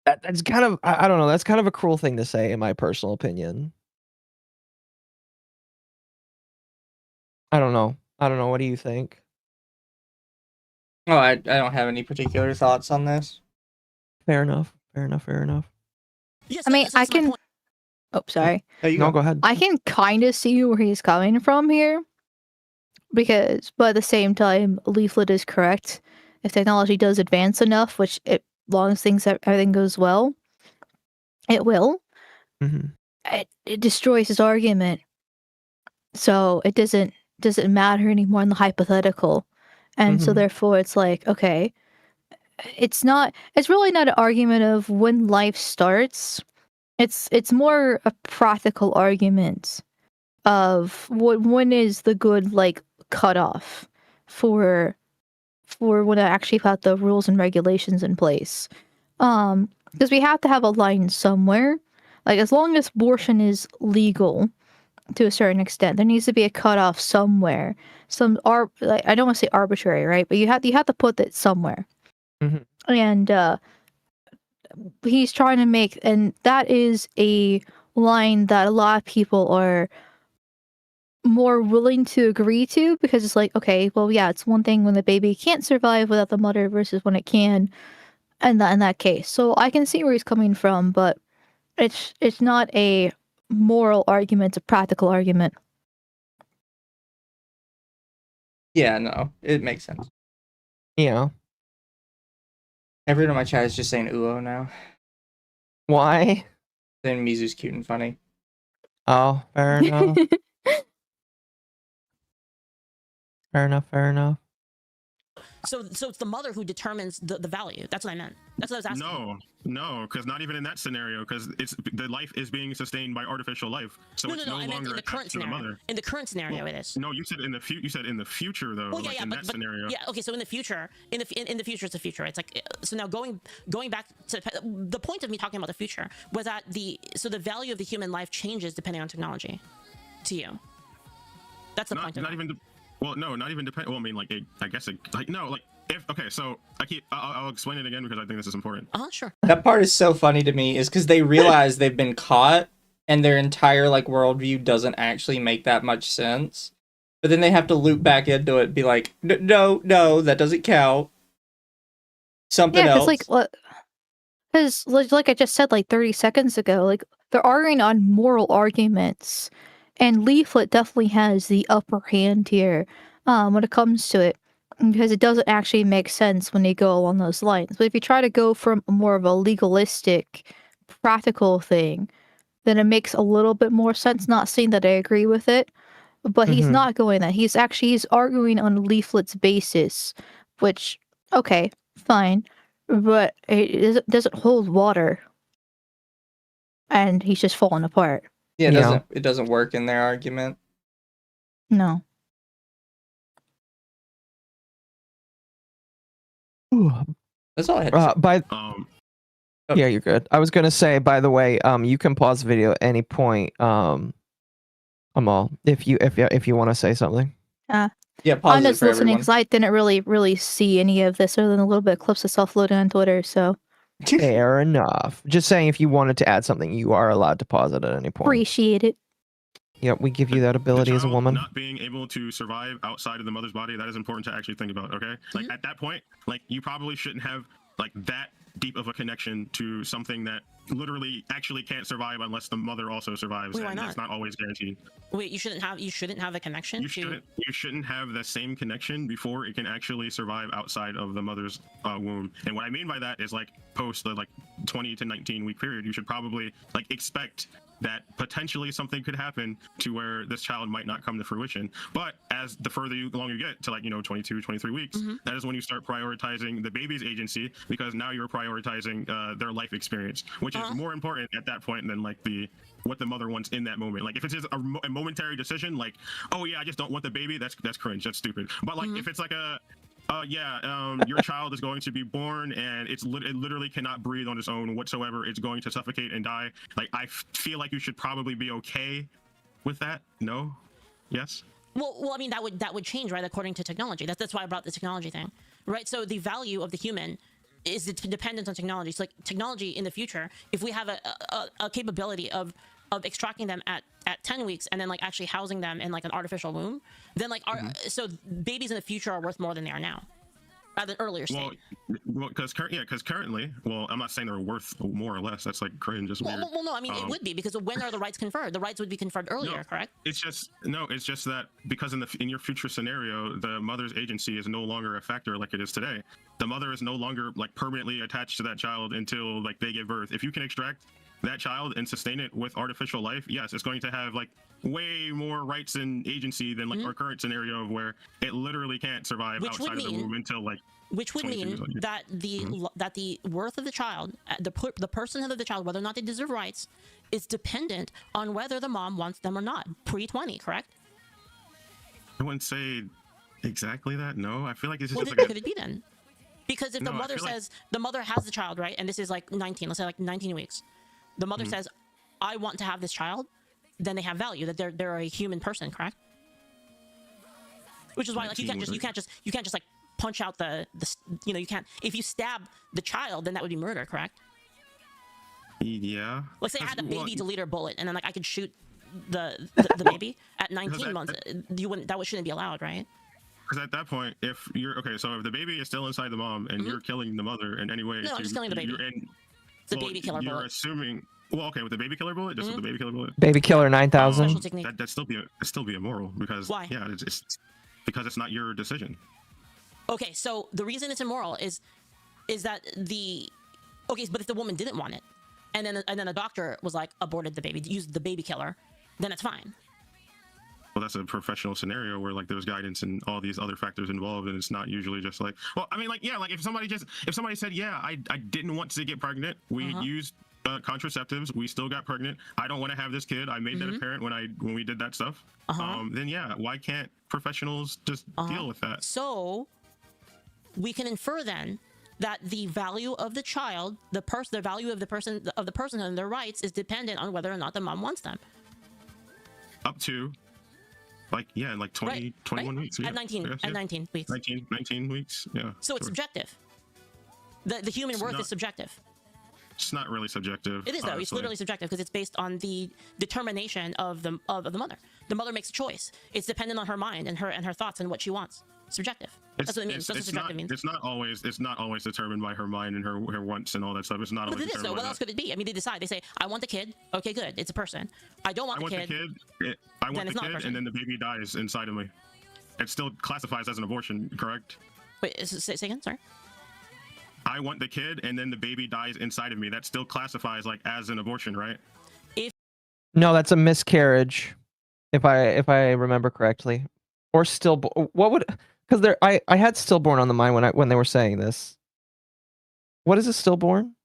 that's kind of, I don't know, that's kind of a cruel thing to say in my personal opinion. I don't know. What do you think? Oh, I don't have any particular thoughts on this. Fair enough. Yes, I mean, I that's my can. point. Oh, sorry. Oh, you No, go. go ahead. I can kind of see where he's coming from here, but at the same time, Leaflet is correct. If technology does advance enough, which as long as everything goes well, it will. Mm-hmm. It destroys his argument, so it doesn't matter anymore in the hypothetical, and so Mhm. therefore it's like, okay, it's really not an argument of when life starts. It's more a practical argument of when is the good like cutoff for when I actually put the rules and regulations in place. Because we have to have a line somewhere. Like as long as abortion is legal to a certain extent, there needs to be a cutoff somewhere. Like, I don't want to say arbitrary, right? But you have to put that somewhere. Mhm. And he's trying to make, and that is a line that a lot of people are more willing to agree to, because it's like, okay, well, yeah, it's one thing when the baby can't survive without the mother versus when it can, and in that case. So I can see where he's coming from, but it's not a moral argument, it's a practical argument. Yeah, no, it makes sense. Yeah. Everyone in my chat is just saying Uo now. Why? Then Mizu's cute and funny. Oh, fair enough. Fair enough. So it's the mother who determines the value. That's what I meant. That's what I was asking. No, because not even in that scenario, because the life is being sustained by artificial life, so it's no I meant longer in the current attached to the scenario. mother. In the current scenario, it is. No, you said in the future though. Well, like in that scenario. Yeah, okay. So in the future, in the future, it's the future. It's like, so now going back to the point of me talking about the future was that the value of the human life changes depending on technology. To you, that's the point. Not even. Not even depend. Well, I mean, like, I guess it, like, no, like, if okay, so I'll explain it again because I think this is important. Sure. That part is so funny to me, is because they realize they've been caught, and their entire like worldview doesn't actually make that much sense. But then they have to loop back into it, and be like, no, that doesn't count. Something else. Because like I just said like 30 seconds ago, like they're arguing on moral arguments, and Leaflet definitely has the upper hand here when it comes to it, because it doesn't actually make sense when you go along those lines. But if you try to go from more of a legalistic, practical thing, then it makes a little bit more sense. Not saying that I agree with it, but he's not going that. He's arguing on Leaflet's basis, which, okay, fine, but it doesn't hold water, and he's just falling apart. Yeah, it doesn't work in their argument. No. That's all I had to say. Yeah, you're good. I was gonna say, by the way, you can pause the video at any point. Amal, if you want to say something. Yeah, pause I'm it just for listening everyone. because I didn't really see any of this other than a little bit of clips of stuff loading on Twitter. So Fair enough. Just saying, if you wanted to add something, you are allowed to pause it at any point. appreciate it. Yeah, we give you that ability as a woman. Not being able to survive outside of the mother's body, that is important to actually think about, okay? Like, at that point, like, you probably shouldn't have, like, that deep of a connection to something that literally actually can't survive unless the mother also survives. Wait, why and not? It's not always guaranteed. Wait, you shouldn't have a connection. You shouldn't have the same connection before it can actually survive outside of the mother's womb. And what I mean by that is, like, post the like 20 to 19 week period, you should probably like expect that potentially something could happen to where this child might not come to fruition. But as the further along you get to, like, 22, 23 weeks, that is when you start prioritizing the baby's agency, because now you're prioritizing their life experience, which is more important at that point than like what the mother wants in that moment. Like if it's just a momentary decision, like, oh yeah, I just don't want the baby, that's cringe, that's stupid. But like if it's like your child is going to be born and it literally cannot breathe on its own whatsoever, it's going to suffocate and die, like I feel like you should probably be okay with that. No? Yes? Well, I mean that would change, right, according to technology. That's why I brought the technology thing, right? So the value of the human is dependent on technology. So like technology in the future, if we have a capability of extracting them at 10 weeks and then like actually housing them in like an artificial womb, then like so babies in the future are worth more than they are now at an earlier stage. Well, because currently, well, I'm not saying they're worth more or less. That's like cringe. It's weird. Well, no, I mean it would be, because when are the rights conferred? The rights would be conferred earlier, correct? It's just that because in your future scenario, the mother's agency is no longer a factor like it is today. The mother is no longer like permanently attached to that child until like they give birth. If you can extract that child and sustain it with artificial life, yes, it's going to have like way more rights and agency than like our current scenario of where it literally can't survive outside of the womb until like. Which would mean that the worth of the child, the personhood of the child, whether or not they deserve rights, is dependent on whether the mom wants them or not. Pre-20, correct? I wouldn't say exactly that. No, I feel like it's just what could it be then? Because if the mother says the mother has the child, right, and this is like 19, let's say like 19 weeks, the mother says, "I want to have this child," then they have value, that they're a human person, correct? Which is why like you can't just like punch out the you can't, if you stab the child, then that would be murder, correct? Yeah. Let's say I had a baby deleter bullet and then like I could shoot the baby at 19 months. That shouldn't be allowed, right? Because at that point, if the baby is still inside the mom and you're killing the mother in any way, no, I'm just killing the baby. It's a baby killer bullet. You're assuming. Well, okay, with the baby killer bullet, just with the baby killer bullet. Baby killer 9000. That'd still be immoral, because why? Yeah, it's because it's not your decision. Okay, so the reason it's immoral is that but if the woman didn't want it, and then a doctor was like, aborted the baby, used the baby killer, then it's fine. Well, that's a professional scenario where like there's guidance and all these other factors involved, and it's not usually just like, well, I mean, like, yeah, like if somebody said, yeah, I didn't want to get pregnant, we used contraceptives, we still got pregnant, I don't want to have this kid, I made that apparent when we did that stuff, then yeah, why can't professionals just deal with that? So we can infer then that the value of the child, the value of the person and their rights is dependent on whether or not the mom wants them. Up to like, yeah, in like 21 weeks. Yeah. At 19 weeks. 19 weeks, yeah. So it's subjective. The human worth is subjective. It's not really subjective. It is, though. Honestly. It's literally subjective, because it's based on the determination of the mother. The mother makes a choice. It's dependent on her mind and her thoughts and what she wants. Subjective. That's what it means. That's what subjective means. It's not always determined by her mind and her wants and all that stuff. It's not. But it is, though. What else could it be? I mean, they decide. They say, "I want the kid." Okay, good. It's a person. I don't want the kid. I want the kid, and then the baby dies inside of me. It still classifies as an abortion, correct? Wait, say again. Sorry. I want the kid, and then the baby dies inside of me. That still classifies like as an abortion, right? No, that's a miscarriage, if I remember correctly, or stillborn. What would? Because I had stillborn on the mind when they were saying this. What is a stillborn?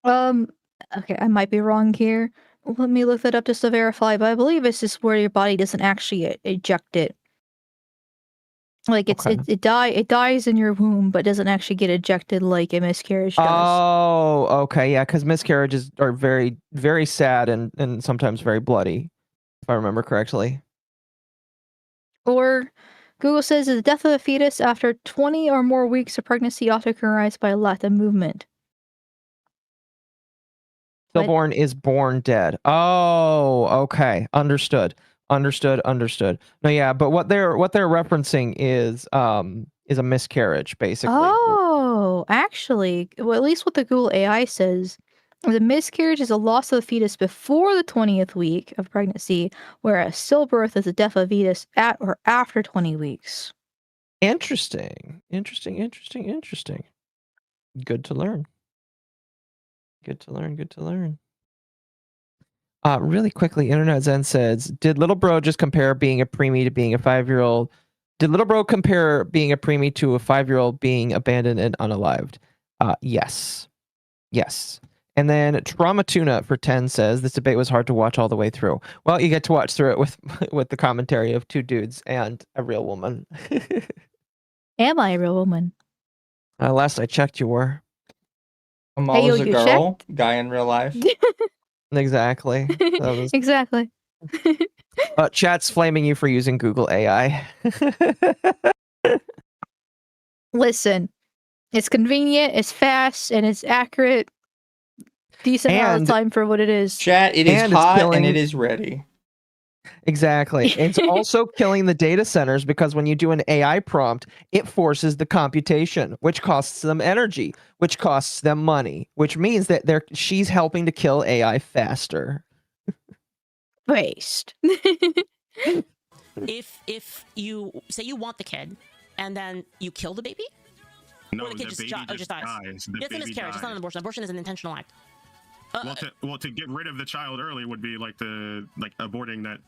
Okay, I might be wrong here. Let me look that up just to verify, but I believe it's just where your body doesn't actually eject it. Like it dies in your womb, but doesn't actually get ejected like a miscarriage does. Oh, okay, yeah, because miscarriages are very, very sad and sometimes very bloody, if I remember correctly. Or Google says the death of a fetus after 20 or more weeks of pregnancy often occurs by lack of movement. Stillborn is born dead. Oh, okay. Understood. No, yeah, but what they're referencing is a miscarriage, basically. Oh, actually, well, at least what the Google AI says, the miscarriage is a loss of the fetus before the 20th week of pregnancy, whereas stillbirth is a death of fetus at or after 20 weeks. Interesting. Good to learn. Good to learn. Good to learn. Really quickly, Internet Zen says, did little bro just compare being a preemie to being a 5-year-old? Did little bro compare being a preemie to a 5-year-old being abandoned and unalived? Yes. Yes. And then Trauma Tuna for 10 says, this debate was hard to watch all the way through. Well, you get to watch through it with the commentary of 2 dudes and a real woman. Am I a real woman? Last I checked, you were. I'm Hey, yo, always a you girl, guy in real life. Exactly. That was, Exactly. chat's flaming you for using Google AI. Listen, it's convenient, it's fast, and it's accurate. Decent amount And- of time for what it is. Chat, it is And it's hot killing- and it is ready. Exactly. It's also killing the data centers because when you do an AI prompt, it forces the computation, which costs them energy, which costs them money, which means that she's helping to kill AI faster. Based. If you say you want the kid, and then you kill the baby, No, Or the kid the just baby di- or just dies. dies. The that's a baby miscarriage. It's not an dies. abortion. Abortion is an intentional act. Well, to get rid of the child early would be like aborting that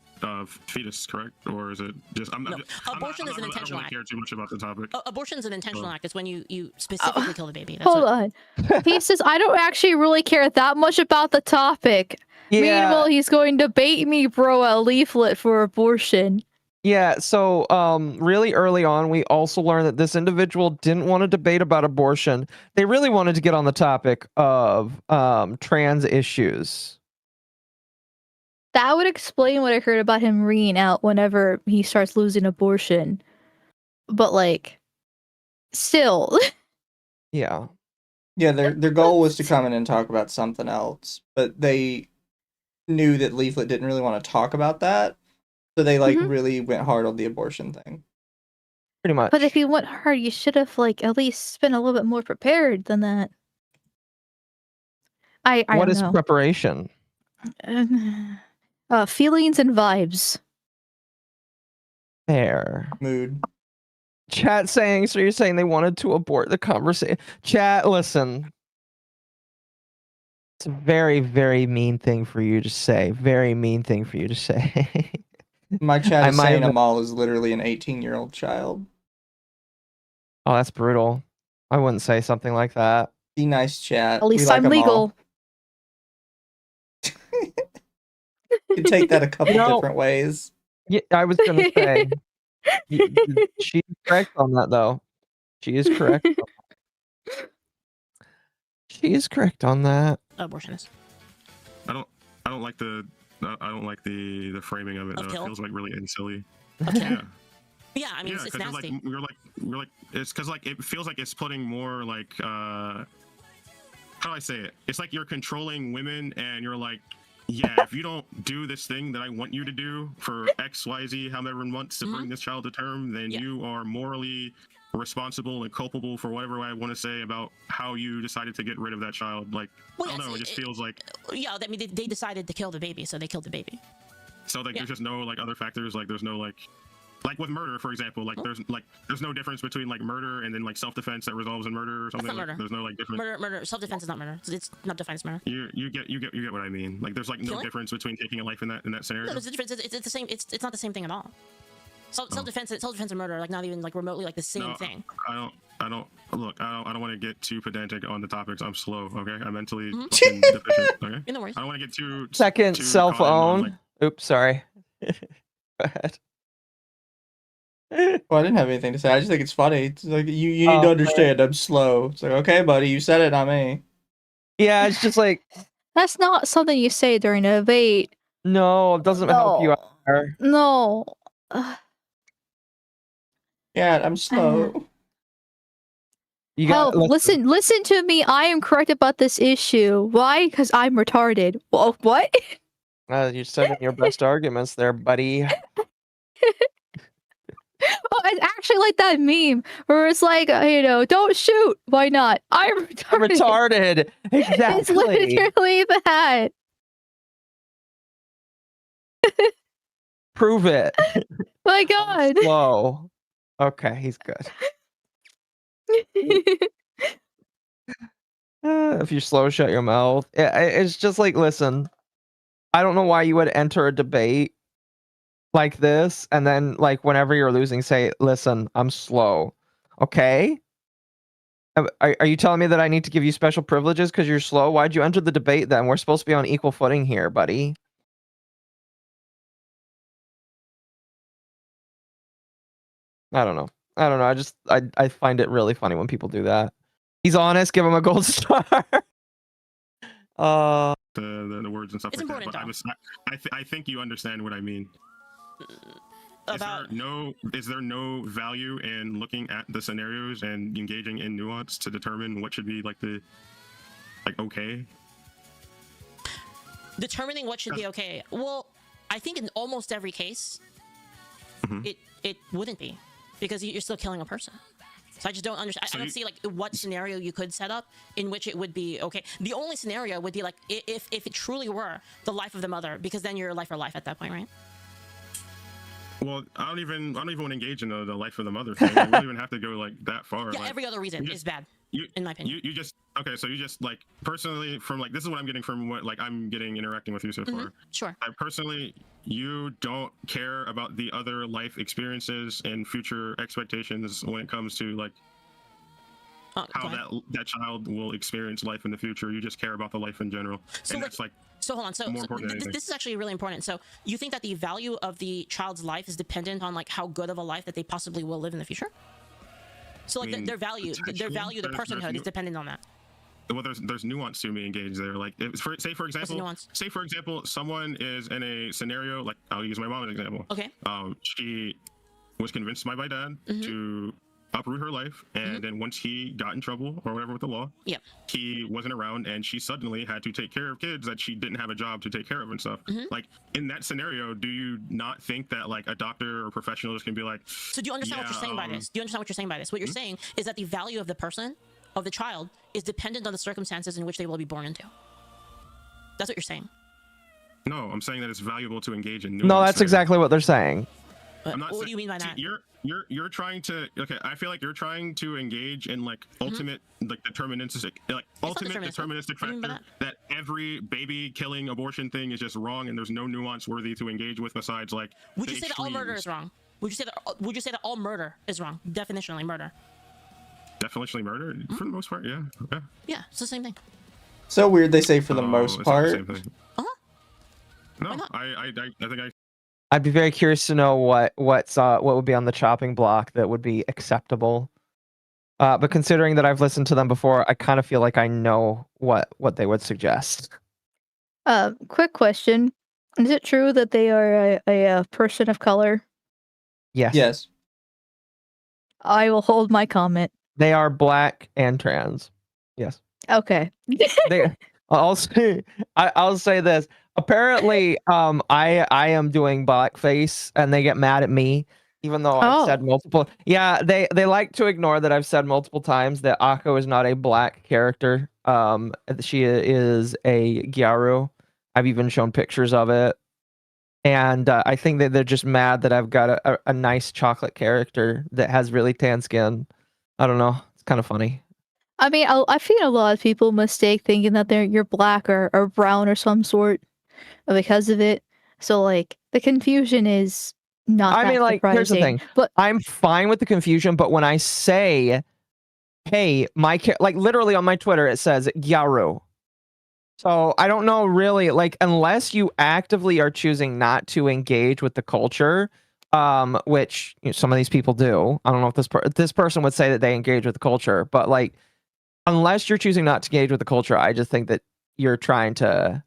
fetus, correct? Or is it just? No, abortion is an intentional I don't really act. care too much about the topic. Abortion is an intentional Oh. act. It's when you specifically kill the baby. That's Hold what, on. He says, I don't actually really care that much about the topic. Meanwhile, he's going to bait me, bro, a leaflet for abortion. Yeah, so really early on, we also learned that this individual didn't want to debate about abortion. They really wanted to get on the topic of trans issues. That would explain what I heard about him reading out whenever he starts losing abortion. But, like, still. Yeah. Yeah, their goal was to come in and talk about something else, but they knew that Leaflet didn't really want to talk about that, so they Mhm. really went hard on the abortion thing. Pretty much. But if you went hard, you should have, like, at least been a little bit more prepared than that. I What don't is know. preparation? Feelings and vibes. Fair. Mood. Chat saying, so you're saying they wanted to abort the conversation. Chat, listen. It's a very, very mean thing for you to say. Very mean thing for you to say. My chat I is might saying have- Amal is literally an 18-year-old child. Oh, that's brutal. I wouldn't say something like that. Be nice, chat. At least we like I'm Amal. legal. You can take that a couple No. different ways. Yeah, I was gonna say. She's correct on that, though. She is correct. She is correct on that. abortionist. I don't like the framing of it. Of Though. It kill? feels like really silly. Okay. Yeah. Yeah, I mean, Yeah, it's because nasty. we're like it's because like it feels like it's putting more like how do I say it? It's like you're controlling women and you're like, yeah, if you don't do this thing that I want you to do for XYZ however months to bring this child to term, then Yeah. you are morally responsible and culpable for whatever I want to say about how you decided to get rid of that child. Like, Well, I don't yes, know, it just feels like Yeah, I mean, they decided to kill the baby, so they killed the baby. so like Yeah. there's just no like other factors, like there's no like with murder, for example, like there's no difference between like murder and then like self-defense that resolves in murder or something. not Like, murder. there's no like difference. Murder. Self-defense is not murder. It's not defined as murder. You get what I mean. Like there's like no Killing? difference between taking a life in that scenario. No, there's a difference. It's the same. It's not the same thing at all. Self-defense and murder are like not even like remotely like the same No, thing. I don't look. I don't want to get too pedantic on the topics. I'm slow. Okay, I'm mentally Mhm. fucking deficient. Okay, No worries. I don't want to get too Second, too self caught in on, own. like, Oops, sorry. Go ahead. Well, I didn't have anything to say. I just think it's funny. It's like you need to Oh, understand. I'm slow. It's like, okay, buddy, you said it, not me. Yeah, it's just like, That's not something you say during a debate. no, it doesn't help you out there. No. Yeah, I'm slow. You Help, got listen to me. I am correct about this issue. Why? Because I'm retarded. Well, what? You said in your best arguments there, buddy. Oh, it's actually like that meme where it's like, don't shoot. Why not? I'm retarded. Retarded. Exactly. It's literally that. Prove it. My God. Slow. Okay, he's good. If you're slow, shut your mouth. It's just like, listen, I don't know why you would enter a debate like this and then like whenever you're losing, say, listen, I'm slow. Okay. Are you telling me that I need to give you special privileges because you're slow? Why'd you enter the debate then? We're supposed to be on equal footing here, buddy. I don't know. I find it really funny when people do that. He's honest, give him a gold star. The words and stuff It's like that. important, But I think you understand what I mean. About Is there no value in looking at the scenarios and engaging in nuance to determine what should be like okay? determining what should be okay. Well, I think in almost every case, it wouldn't be, because you're still killing a person. So I just don't understand. I don't see like what scenario you could set up in which it would be okay. The only scenario would be like if it truly were the life of the mother, because then you're life or life at that point, right? Well, I don't even want to engage in the life of the mother thing. We don't even have to go like that far. Yeah, like, every other reason is bad, in my opinion. You just okay. So you just like personally from like this is what I'm getting from what like I'm getting interacting with you so far. Sure. I personally, you don't care about the other life experiences and future expectations when it comes to like how that child will experience life in the future. You just care about the life in general, so and like, that's like. So hold on. So this is actually really important. So you think that the value of the child's life is dependent on like how good of a life that they possibly will live in the future? So like their value, the personhood is dependent on that. Well, there's nuance to me engaged there. Like, say for example, someone is in a scenario like I'll use my mom as an example. Okay. She was convinced by my dad to uproot her life, and then once he got in trouble or whatever with the law, he wasn't around, and she suddenly had to take care of kids that she didn't have a job to take care of and stuff. Like in that scenario, do you not think that like a doctor or professional can be like? So do you understand what you're saying by this? Do you understand what you're saying by this? What you're saying is that the value of the person, of the child, is dependent on the circumstances in which they will be born into. That's what you're saying. No, I'm saying that it's valuable to engage in nuance. No, that's exactly what they're saying. What do you mean by that? You're trying to I feel like you're trying to engage in like ultimate like deterministic factor that every baby killing abortion thing is just wrong and there's no nuance worthy to engage with besides like would you say that all murder is wrong? Would you say that all murder is wrong? Definitionally murder. Definitionally murder? For the most part, yeah. Yeah, it's the same thing. So weird they say for the most part. It's not the same thing. No, I think I'd be very curious to know what would be on the chopping block that would be acceptable. But considering that I've listened to them before, I kind of feel like I know what they would suggest. Quick question: is it true that they are a person of color? Yes. Yes. I will hold my comment. They are black and trans. Yes. Okay. I'll say this. Apparently, I am doing blackface, and they get mad at me, even though I've said multiple. Yeah, they like to ignore that I've said multiple times that Akko is not a black character. She is a Gyaru. I've even shown pictures of it, and I think that they're just mad that I've got a nice chocolate character that has really tan skin. I don't know. It's kind of funny. I mean, I feel a lot of people mistake thinking that you're black or brown or some sort because of it. So like the confusion is not. I mean, like here's the thing. But I'm fine with the confusion. But when I say, "Hey, like literally on my Twitter, it says Gyaru." So I don't know really, like unless you actively are choosing not to engage with the culture, which some of these people do. I don't know if this person would say that they engage with the culture, but like. Unless you're choosing not to engage with the culture, I just think that you're trying to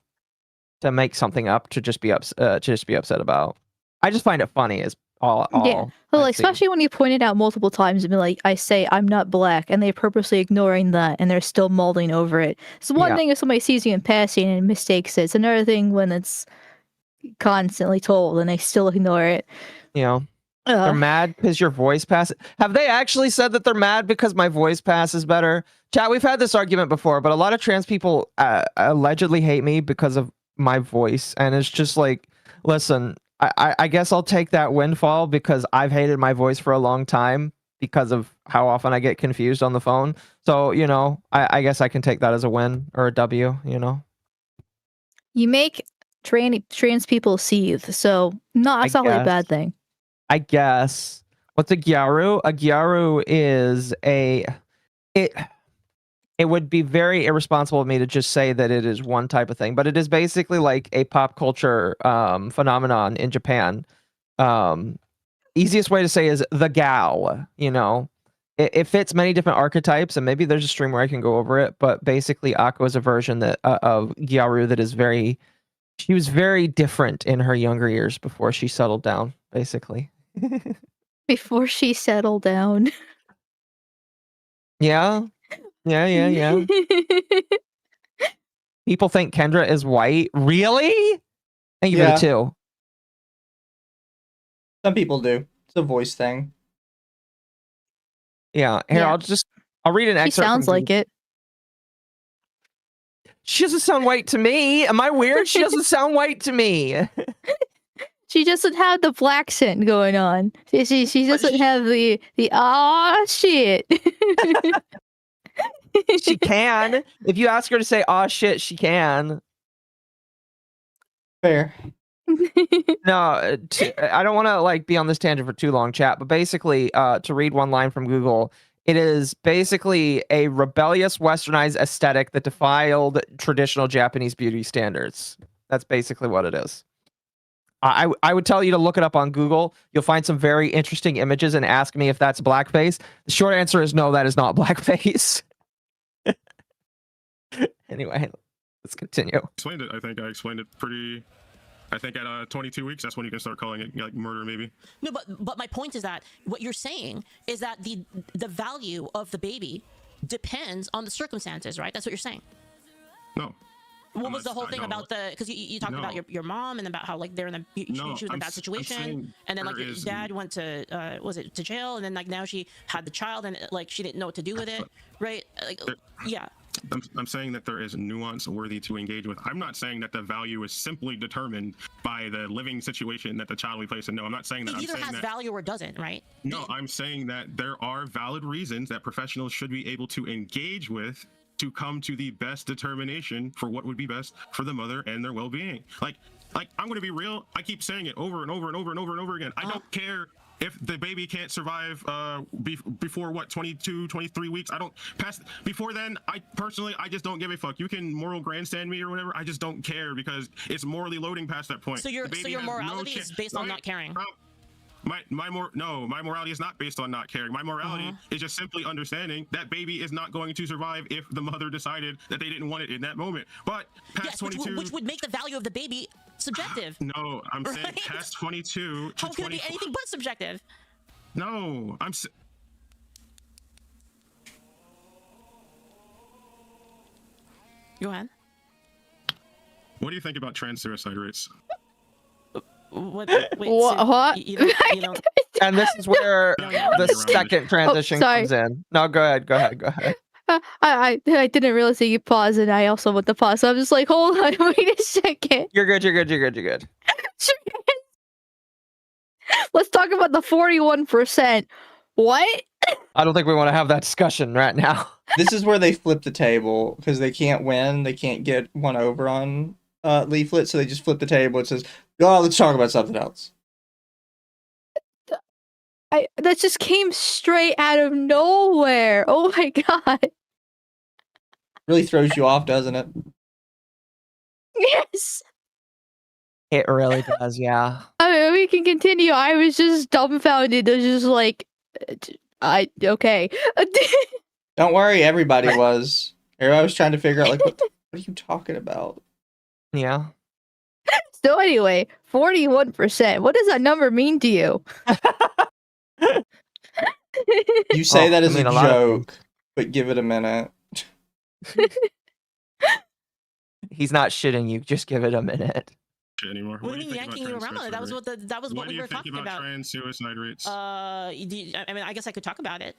make something up to just be upset about. I just find it funny as all. Yeah, well, like, especially when you point it out multiple times and be like, I say I'm not black, and they're purposely ignoring that, and they're still molding over it. It's one thing if somebody sees you in passing and mistakes it. It's another thing when it's constantly told and they still ignore it. They're mad because your voice passes. Have they actually said that they're mad because my voice passes better? Chat, we've had this argument before, but a lot of trans people allegedly hate me because of my voice. And it's just like, listen, I guess I'll take that windfall because I've hated my voice for a long time. because of how often I get confused on the phone. So, you know, I guess I can take that as a win or a W, you know. You make trans people seethe, so no, that's not really a guess. bad thing. I guess. What's a gyaru? A gyaru is it would be very irresponsible of me to just say that it is one type of thing, but it is basically like a pop culture phenomenon in Japan. Easiest way to say is the gal, you know. It fits many different archetypes, and maybe there's a stream where I can go over it, but basically Akko is a version that of gyaru that is she was very different in her younger years before she settled down, basically. Before she settled down. Yeah. People think Kendra is white. Really? Thank you for the 2. Some people do. It's a voice thing. Yeah. Here, Yeah. I'll read an She excerpt. sounds like it. She doesn't sound white to me. Am I weird? She doesn't sound white to me. She doesn't have the black scent going on. She doesn't have the shit. She can. If you ask her to say "aw shit," she can. Fair. No, I don't want to like be on this tangent for too long, chat. But basically, to read one line from Google, it is basically a rebellious, westernized aesthetic that defiled traditional Japanese beauty standards. That's basically what it is. I would tell you to look it up on Google. You'll find some very interesting images and ask me if that's blackface. The short answer is no, that is not blackface. Anyway, let's continue. Explained it. I think I explained it pretty. I think at 22 weeks, that's when you can start calling it like murder, maybe. No, but my point is that what you're saying is that the value of the baby depends on the circumstances, right? That's what you're saying. No. What was the whole thing about the? Because you talked about your mom and about how like they're in she was in a bad situation, and then like your dad went to was it to jail, and then like now she had the child and like she didn't know what to do with it, right? Like yeah. I'm saying that there is nuance worthy to engage with. I'm not saying that the value is simply determined by the living situation that the child will be placed in. No, I'm not saying that. It either has value or doesn't, right? No, I'm saying that there are valid reasons that professionals should be able to engage with to come to the best determination for what would be best for the mother and their well-being. Like I'm going to be real. I keep saying it over and over and over and over and over again. I don't care if the baby can't survive before what 22 23 weeks. I don't pass before then. I just don't give a fuck. You can moral grandstand me or whatever. I just don't care because it's morally loading past that point. So your morality is based on not caring. My morality is not based on not caring. My morality is just simply understanding that baby is not going to survive if the mother decided that they didn't want it in that moment. But past 22, which would make the value of the baby subjective. No, I'm saying past 22 to How could it be anything but subjective? No, Go ahead. What do you think about trans suicide rates? What? You don't, and this is where the second transition comes in. No, go ahead. I didn't realize that you paused, and I also went to pause. So I'm just like, hold on, wait a second. You're good. Let's talk about the 41%. What? I don't think we want to have that discussion right now. This is where they flip the table because they can't win. They can't get one over on Leaflet, so they just flip the table. It says, "Oh, let's talk about something else." That just came straight out of nowhere. Oh my god. Really throws you off, doesn't it? Yes. It really does, yeah. I mean, we can continue. I was just dumbfounded. I was just like, okay. Don't worry, everybody was. Everybody was trying to figure out, like, what are you talking about? Yeah. So anyway, 41%. What does that number mean to you? You say that as a joke, but give it a minute. He's not shitting you. Just give it a minute. Anymore. What do you mean yanking you around? That was what we were talking about. What do you think about trans suicide rates? I mean, I guess I could talk about it.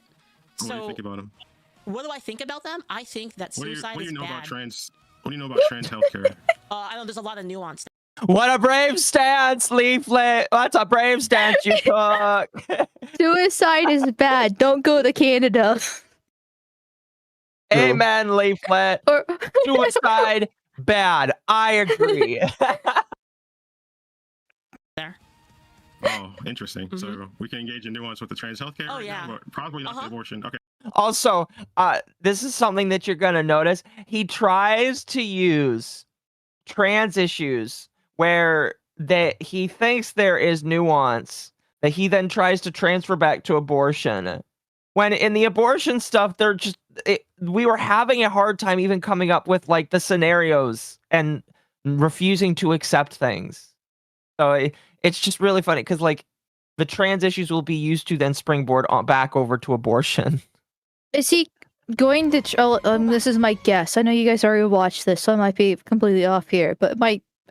What do you think about them? What do I think about them? I think that suicide is bad. What do you know about trans healthcare? I know there's a lot of nuance. What a brave stance, Leaflet. That's a brave stance you took. Suicide is bad. Don't go to Canada. Amen, Leaflet. Or Suicide, bad. I agree. There. Oh, interesting. So we can engage in nuance with the trans healthcare. Oh, right yeah. now, but probably not the abortion. Okay. Also, this is something that you're gonna notice. He tries to use trans issues where that he thinks there is nuance that he then tries to transfer back to abortion. When in the abortion stuff, they're just we were having a hard time even coming up with like the scenarios and refusing to accept things. So it's just really funny because like the trans issues will be used to then springboard back over to abortion. is he going to? This is my guess. I know you guys already watched this, so I might be completely off here. But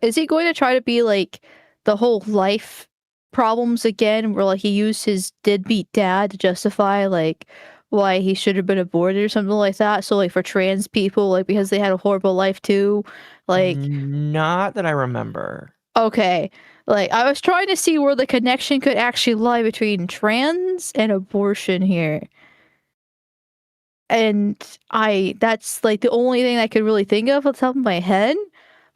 is he going to try to be like the whole life problems again, where like he used his deadbeat dad to justify like why he should have been aborted or something like that? So like for trans people, like because they had a horrible life too, like Not that I remember. okay. Like I was trying to see where the connection could actually lie between trans and abortion here. And that's like the only thing I could really think of on the top of my head,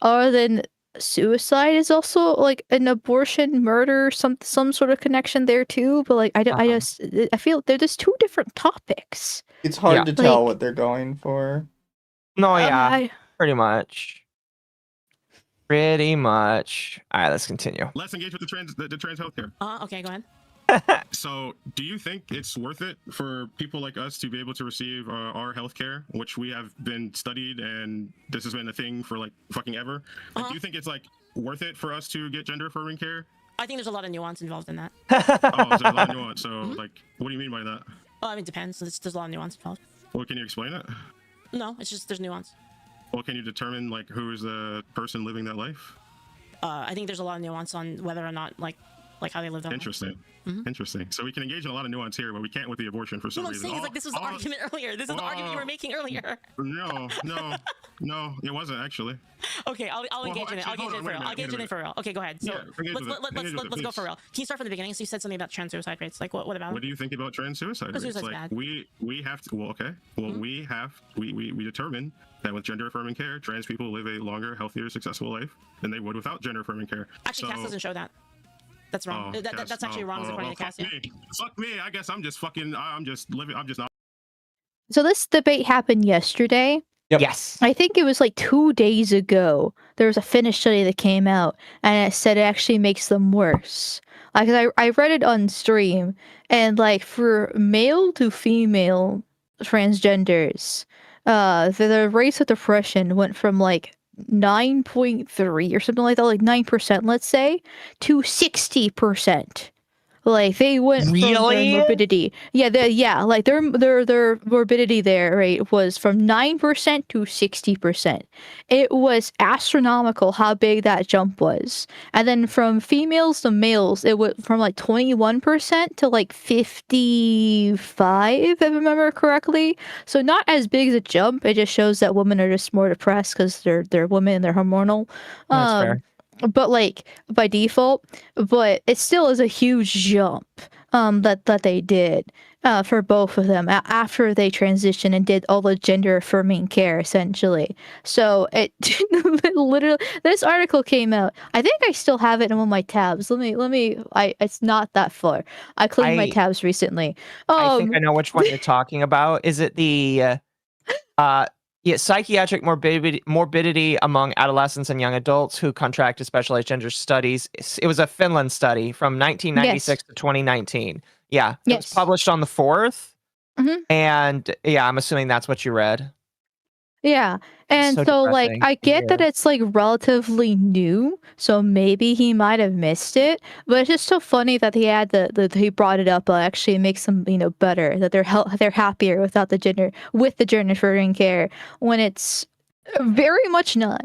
other than suicide is also like an abortion, murder, some sort of connection there too. But like I feel they're just two different topics. It's hard Yeah. to tell Like- what they're going for. No, yeah, I- pretty much. Pretty much. All right, let's continue. Let's engage with the trans healthcare. Okay, go ahead. So, do you think it's worth it for people like us to be able to receive our healthcare, which we have been studied, and this has been a thing for like fucking ever? Like, do you think it's like worth it for us to get gender affirming care? I think there's a lot of nuance involved in that. Oh, there's a lot of nuance. So, like, what do you mean by that? Oh, I mean, it depends. There's a lot of nuance involved. Well, can you explain it? No, it's just there's nuance. Well, can you determine like who is the person living that life? I think there's a lot of nuance on whether or not like how they live their life. Interesting. Interesting. So we can engage in a lot of nuance here, but we can't with the abortion for some What I'm reason. saying is like this was the argument earlier. This is the argument you were making earlier. No, it wasn't actually. Okay, I'll engage in it. I'll engage in it for real. I'll engage in it for real. Okay, go ahead. So let's go for real. Can you start from the beginning? So you said something about trans suicide rates. Like what about? What do you think about trans suicide rates? Suicide's Like bad. we have to. Well, okay. Well, we determine that with gender affirming care, trans people live a longer, healthier, successful life than they would without gender affirming care. Actually, CAS doesn't show that. That's wrong. That's actually wrong according to CAS. Fuck me. I guess I'm just fucking. I'm just living. I'm just not. So this debate happened yesterday. Yep. Yes. I think it was like 2 days ago. There was a Finnish study that came out, and it said it actually makes them worse. Like I read it on stream, and like for male to female transgenders, the rates of depression went from like 9.3 or something like that, like 9%, let's say, to 60%. Like they went from Really? their morbidity. Yeah, like their morbidity there rate was from 9% to 60%. It was astronomical how big that jump was. And then from females to males, it went from like 21% to like 55, if I remember correctly. So not as big as a jump. It just shows that women are just more depressed because they're women and they're hormonal. That's fair. But like by default, but it still is a huge jump that they did for both of them after they transitioned and did all the gender affirming care essentially. So it literally, this article came out. I think I still have it in one of my tabs. It's not that far. I cleaned my tabs recently. I think I know which one you're talking about. Is it the psychiatric morbidity among adolescents and young adults who contracted specialized gender studies? It was a Finland study from 1996 to 2019. Yeah, it was published on the 4th. And yeah, I'm assuming that's what you read. Yeah. And so like I get that it's like relatively new, so maybe he might have missed it, but it's just so funny that he had he brought it up. Actually, it makes them better, that they're happier without the gender affirming care when it's Very much not.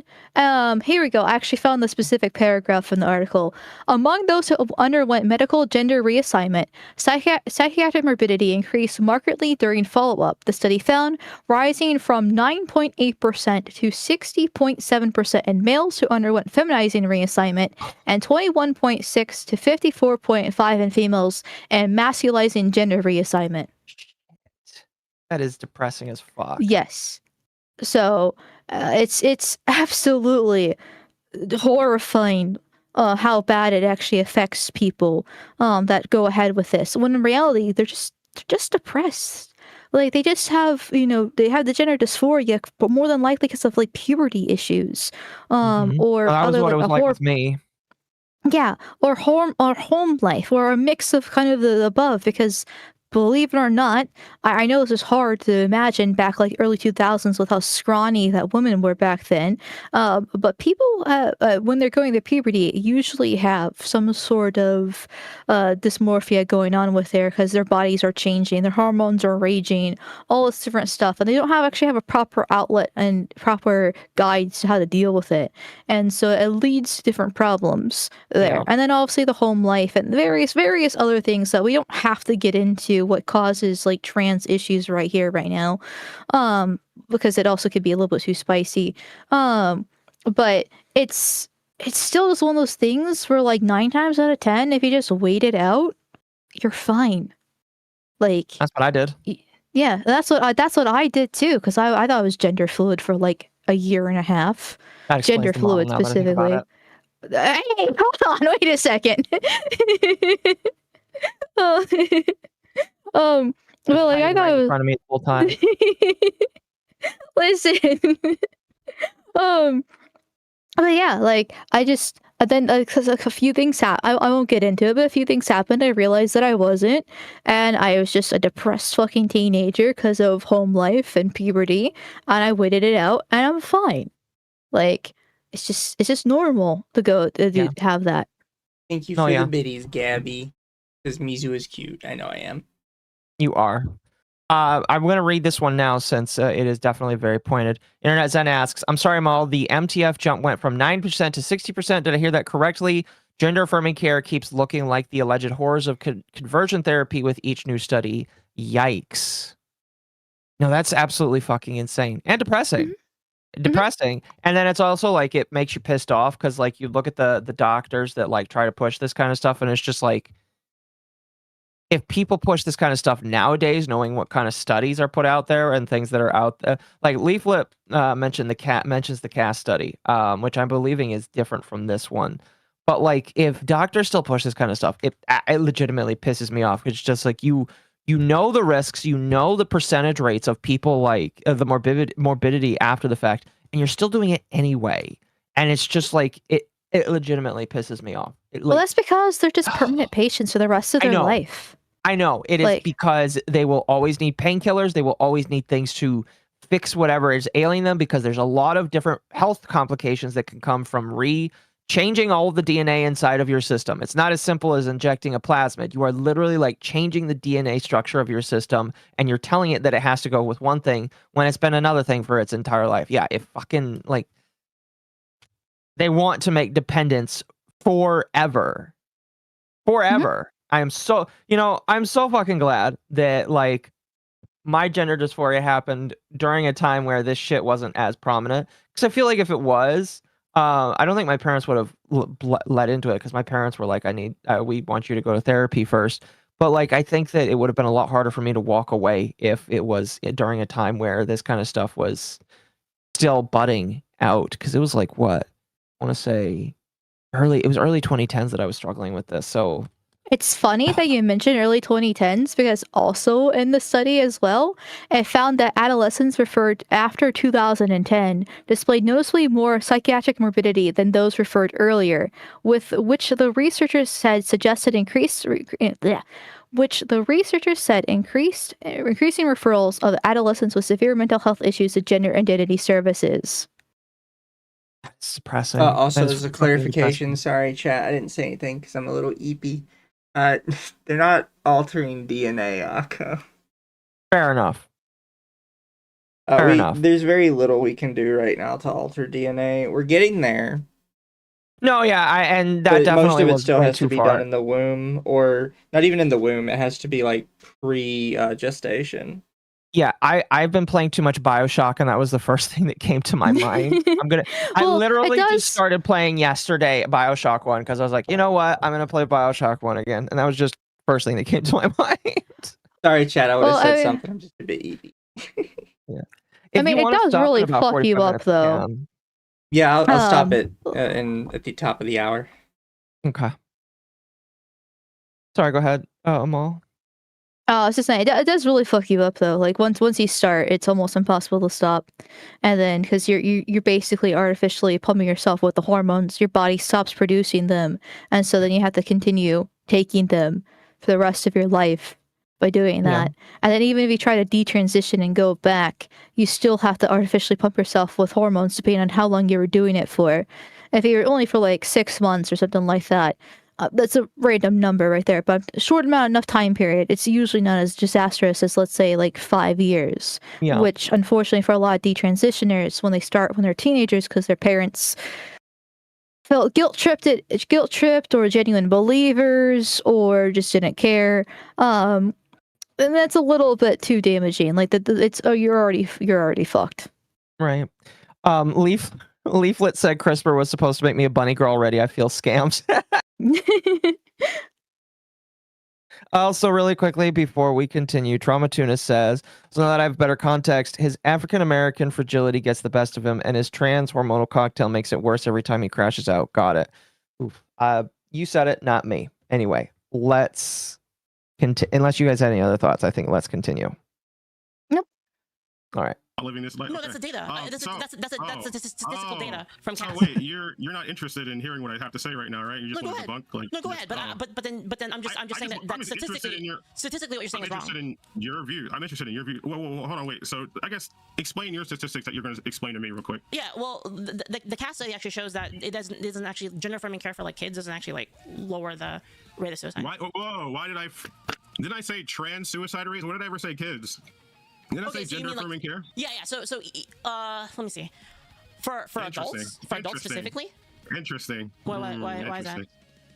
Here we go. I actually found the specific paragraph from the article. Among those who underwent medical gender reassignment, psychiatric morbidity increased markedly during follow-up. The study found rising from 9.8% to 60.7% in males who underwent feminizing reassignment, and 21.6 to 54.5 in females and masculizing gender reassignment. That is depressing as fuck. Yes. So it's absolutely horrifying how bad it actually affects people that go ahead with this. When in reality, they're just depressed. Like they just have, they have the gender dysphoria, but more than likely because of like puberty issues, Mhm. or Well, that was other what it like was a like hor with me. yeah, or home life, or a mix of kind of the above. Because believe it or not, I know this is hard to imagine back like early 2000s with how scrawny that women were back then. But people, when they're going through puberty, usually have some sort of dysmorphia going on with because their bodies are changing, their hormones are raging, all this different stuff, and they don't actually have a proper outlet and proper guides to how to deal with it, and so it leads to different problems there. Yeah. And then obviously the home life and various other things that we don't have to get into what causes like trans issues right here right now. Um because it also could be a little bit too spicy. Um but it's still just one of those things where like 9 times out of 10 if you just wait it out, you're fine. Like That's what I did. yeah, that's what I did too cuz I thought I was gender fluid for like a year and a half. That explains Gender the model fluid now that I think about specifically. it. Hey, hold on, wait a second. Oh, um, Just well, like I hiding thought right in it front of me the whole time. was. Listen, um, but yeah, like I just then because like, a few things happened. I won't get into it, but a few things happened. I realized that I wasn't, and I was just a depressed fucking teenager because of home life and puberty, and I waited it out, and I'm fine. Like it's just normal to go to Yeah. have that. Thank you Oh for yeah, the biddies, Gabby. Because Mizu is cute. I know I am. you are. I'm going to read this one now since it is definitely very pointed. Internet Zen asks, I'm sorry, Mal, the MTF jump went from 9% to 60%. Did I hear that correctly? Gender affirming care keeps looking like the alleged horrors of conversion therapy with each new study. Yikes. No, that's absolutely fucking insane and depressing. Mhm, mhm. Depressing. And then it's also like it makes you pissed off because like you look at the doctors that like try to push this kind of stuff and it's just like if people push this kind of stuff nowadays, knowing what kind of studies are put out there and things that are out there, like Leaflet mentioned mentions the CAS study, which I'm believing is different from this one. But like, if doctors still push this kind of stuff, it legitimately pisses me off. It's just like you know the risks, you know the percentage rates of people like the morbidity after the fact, and you're still doing it anyway. And it's just like it legitimately pisses me off. Well, that's because they're just permanent patients for the rest of I their know. life. I know it is Like, because they will always need painkillers. They will always need things to fix whatever is ailing them because there's a lot of different health complications that can come from changing all of the DNA inside of your system. It's not as simple as injecting a plasmid. You are literally like changing the DNA structure of your system and you're telling it that it has to go with one thing when it's been another thing for its entire life. Yeah, it fucking like they want to make dependence forever. mhm. Forever. I am so, I'm so fucking glad that like my gender dysphoria happened during a time where this shit wasn't as prominent. Because I feel like if it was, I don't think my parents would have let into it. Because my parents were like, we want you to go to therapy first. But like, I think that it would have been a lot harder for me to walk away if it was during a time where this kind of stuff was still budding out. Because it was like what I want to say it was early 2010s that I was struggling with this. So It's funny that you mentioned early 2010s because also in the study as well, it found that adolescents referred after 2010 displayed noticeably more psychiatric morbidity than those referred earlier, with which the researchers said suggested increasing referrals of adolescents with severe mental health issues to gender identity services. that's depressing. Also, That is as a fucking clarification, depressing. sorry, chat, I didn't say anything because I'm a little eepy. They're not altering DNA, Akko. Fair enough. Fair enough. There's very little we can do right now to alter DNA. We're getting there, No, yeah, and that but most definitely of it was still way has to too be far. done in the womb, or not even in the womb. It has to be like pre-gestation. Yeah, I've been playing too much BioShock, and that was the first thing that came to my mind. I Well, it literally just does. started playing yesterday BioShock 1 because I was like, you know what? I'm gonna play BioShock 1 again. And that was just first thing that came to my mind. Sorry, Chad. I would have Well, said something. I'm just a bit easy. Yeah. I If mean, you it want to does stop in really about fuck you 45 up, minutes, you though. can. Yeah, I'll stop Um, it at the top of the hour. Okay. Sorry, go ahead. Amal. I was just saying, it does really fuck you up though. Like once you start, it's almost impossible to stop. And then because you're basically artificially pumping yourself with the hormones, your body stops producing them, and so then you have to continue taking them for the rest of your life by doing Yeah. that. And then even if you try to detransition and go back, you still have to artificially pump yourself with hormones depending on how long you were doing it for. If you're only for like 6 months or something like that, that's a random number right there, but a short amount enough time period, it's usually not as disastrous as, let's say, like 5 years, Yeah. which unfortunately for a lot of detransitioners, when they're teenagers because their parents felt guilt tripped or genuine believers or just didn't care, and that's a little bit too damaging. Like it's you're already fucked. Right. Leaflet said CRISPR was supposed to make me a bunny girl already. I feel scammed. Also, really quickly before we continue, Trauma Tuna says, so now that I have better context, his African American fragility gets the best of him, and his trans hormonal cocktail makes it worse every time he crashes out. Got it. Oof. You said it, not me. Anyway, let's continue. Unless you guys had any other thoughts, I think let's continue. Nope. All right. Living this life. No, Okay. that's the data. That's statistical oh, data from So cats. wait, you're not interested in hearing what I have to say right now, right? You just No, want to debunk like. No, go ahead. But then I'm just saying that statistically what you're saying is wrong. I'm interested in your view. I'm interested in your view. Whoa, hold on, wait. So I guess explain your statistics that you're going to explain to me real quick. Yeah, well, the CAS study actually shows that it doesn't actually gender affirming care for like kids doesn't actually like lower the rate of suicide. Why did I say trans suicide rates? What did I ever say kids? Did I say So gender affirming care? Yeah. So let me see. For adults specifically. Interesting. Why is that?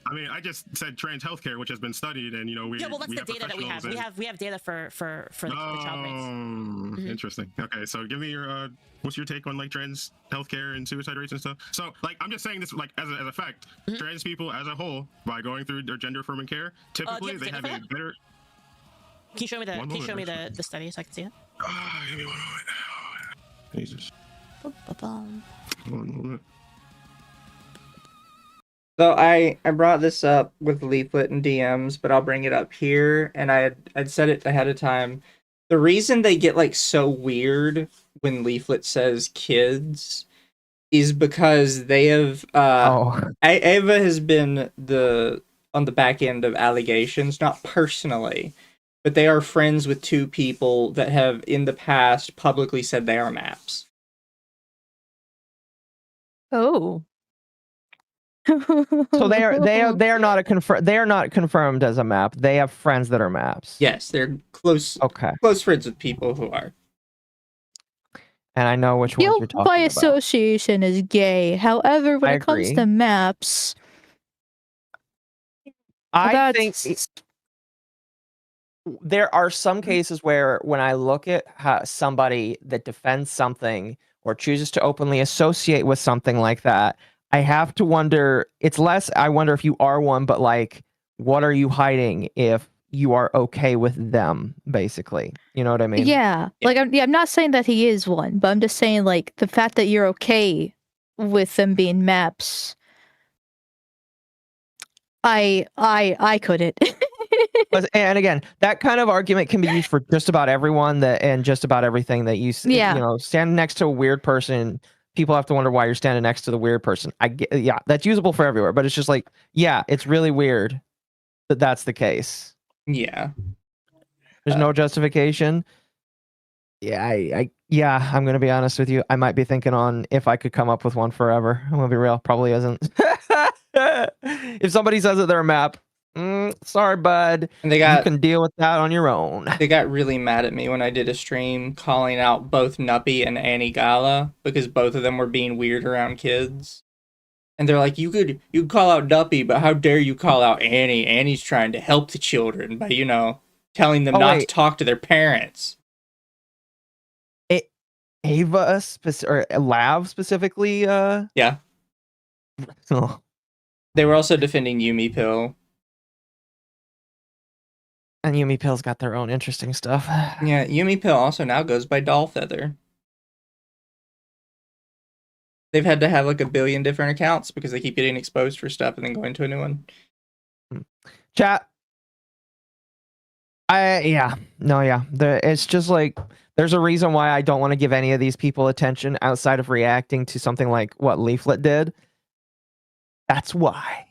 I mean, I just said trans healthcare, which has been studied, and well, that's the data that we have. We have data for the child rates. Interesting. Okay, so give me your what's your take on like trans healthcare and suicide rates and stuff? So like, I'm just saying this like as a fact, trans people as a whole, by going through their gender affirming care, typically they have a better. Can you show me the study so I can see it? Give me 1 moment. Jesus. Ba-bum. 1 moment. So I brought this up with Leaflet and DMs, but I'll bring it up here, and I'd said it ahead of time. The reason they get like so weird when Leaflet says kids is because they have Ava has been on the back end of allegations, not personally, but they are friends with 2 people that have in the past publicly said they are maps. Oh. So they are not confirmed as a map. They have friends that are maps. Yes, they're close friends with people who are. And I know which ones you're talking by about. association is gay. However, when it comes to maps, I think there are some cases where when I look at somebody that defends something or chooses to openly associate with something like that, I have to wonder, it's less I wonder if you are one, but like, what are you hiding if you are okay with them, basically? You know what I mean? Yeah. Like, I'm not saying that he is one, but I'm just saying, like, the fact that you're okay with them being maps, I couldn't. And again, that kind of argument can be used for just about everyone and just about everything that you see. Yeah. You know, standing next to a weird person, people have to wonder why you're standing next to the weird person. Yeah, that's usable for everywhere, but it's just like, yeah, it's really weird that that's the case. Yeah. There's no justification. Yeah, I'm gonna be honest with you. I might be thinking on if I could come up with one forever. I'm gonna be real, probably isn't. If somebody says that they're a map, Sorry, bud. And they You got can deal with that on your own. they got really mad at me when I did a stream calling out both Nuppy and Annie Gala because both of them were being weird around kids. And they're like, you could call out Nuppy, but how dare you call out Annie? Annie's trying to help the children by, telling them Oh, not to wait. talk to their parents. Ava or Lav specifically. Yeah. Oh. They were also defending Yumi Pill. And Yumi Pill's got their own interesting stuff. Yeah, Yumi Pill also now goes by Doll Feather. They've had to have like 1 billion different accounts because they keep getting exposed for stuff and then going to a new one. Chat. It's just like there's a reason why I don't want to give any of these people attention outside of reacting to something like what Leaflet did. That's why.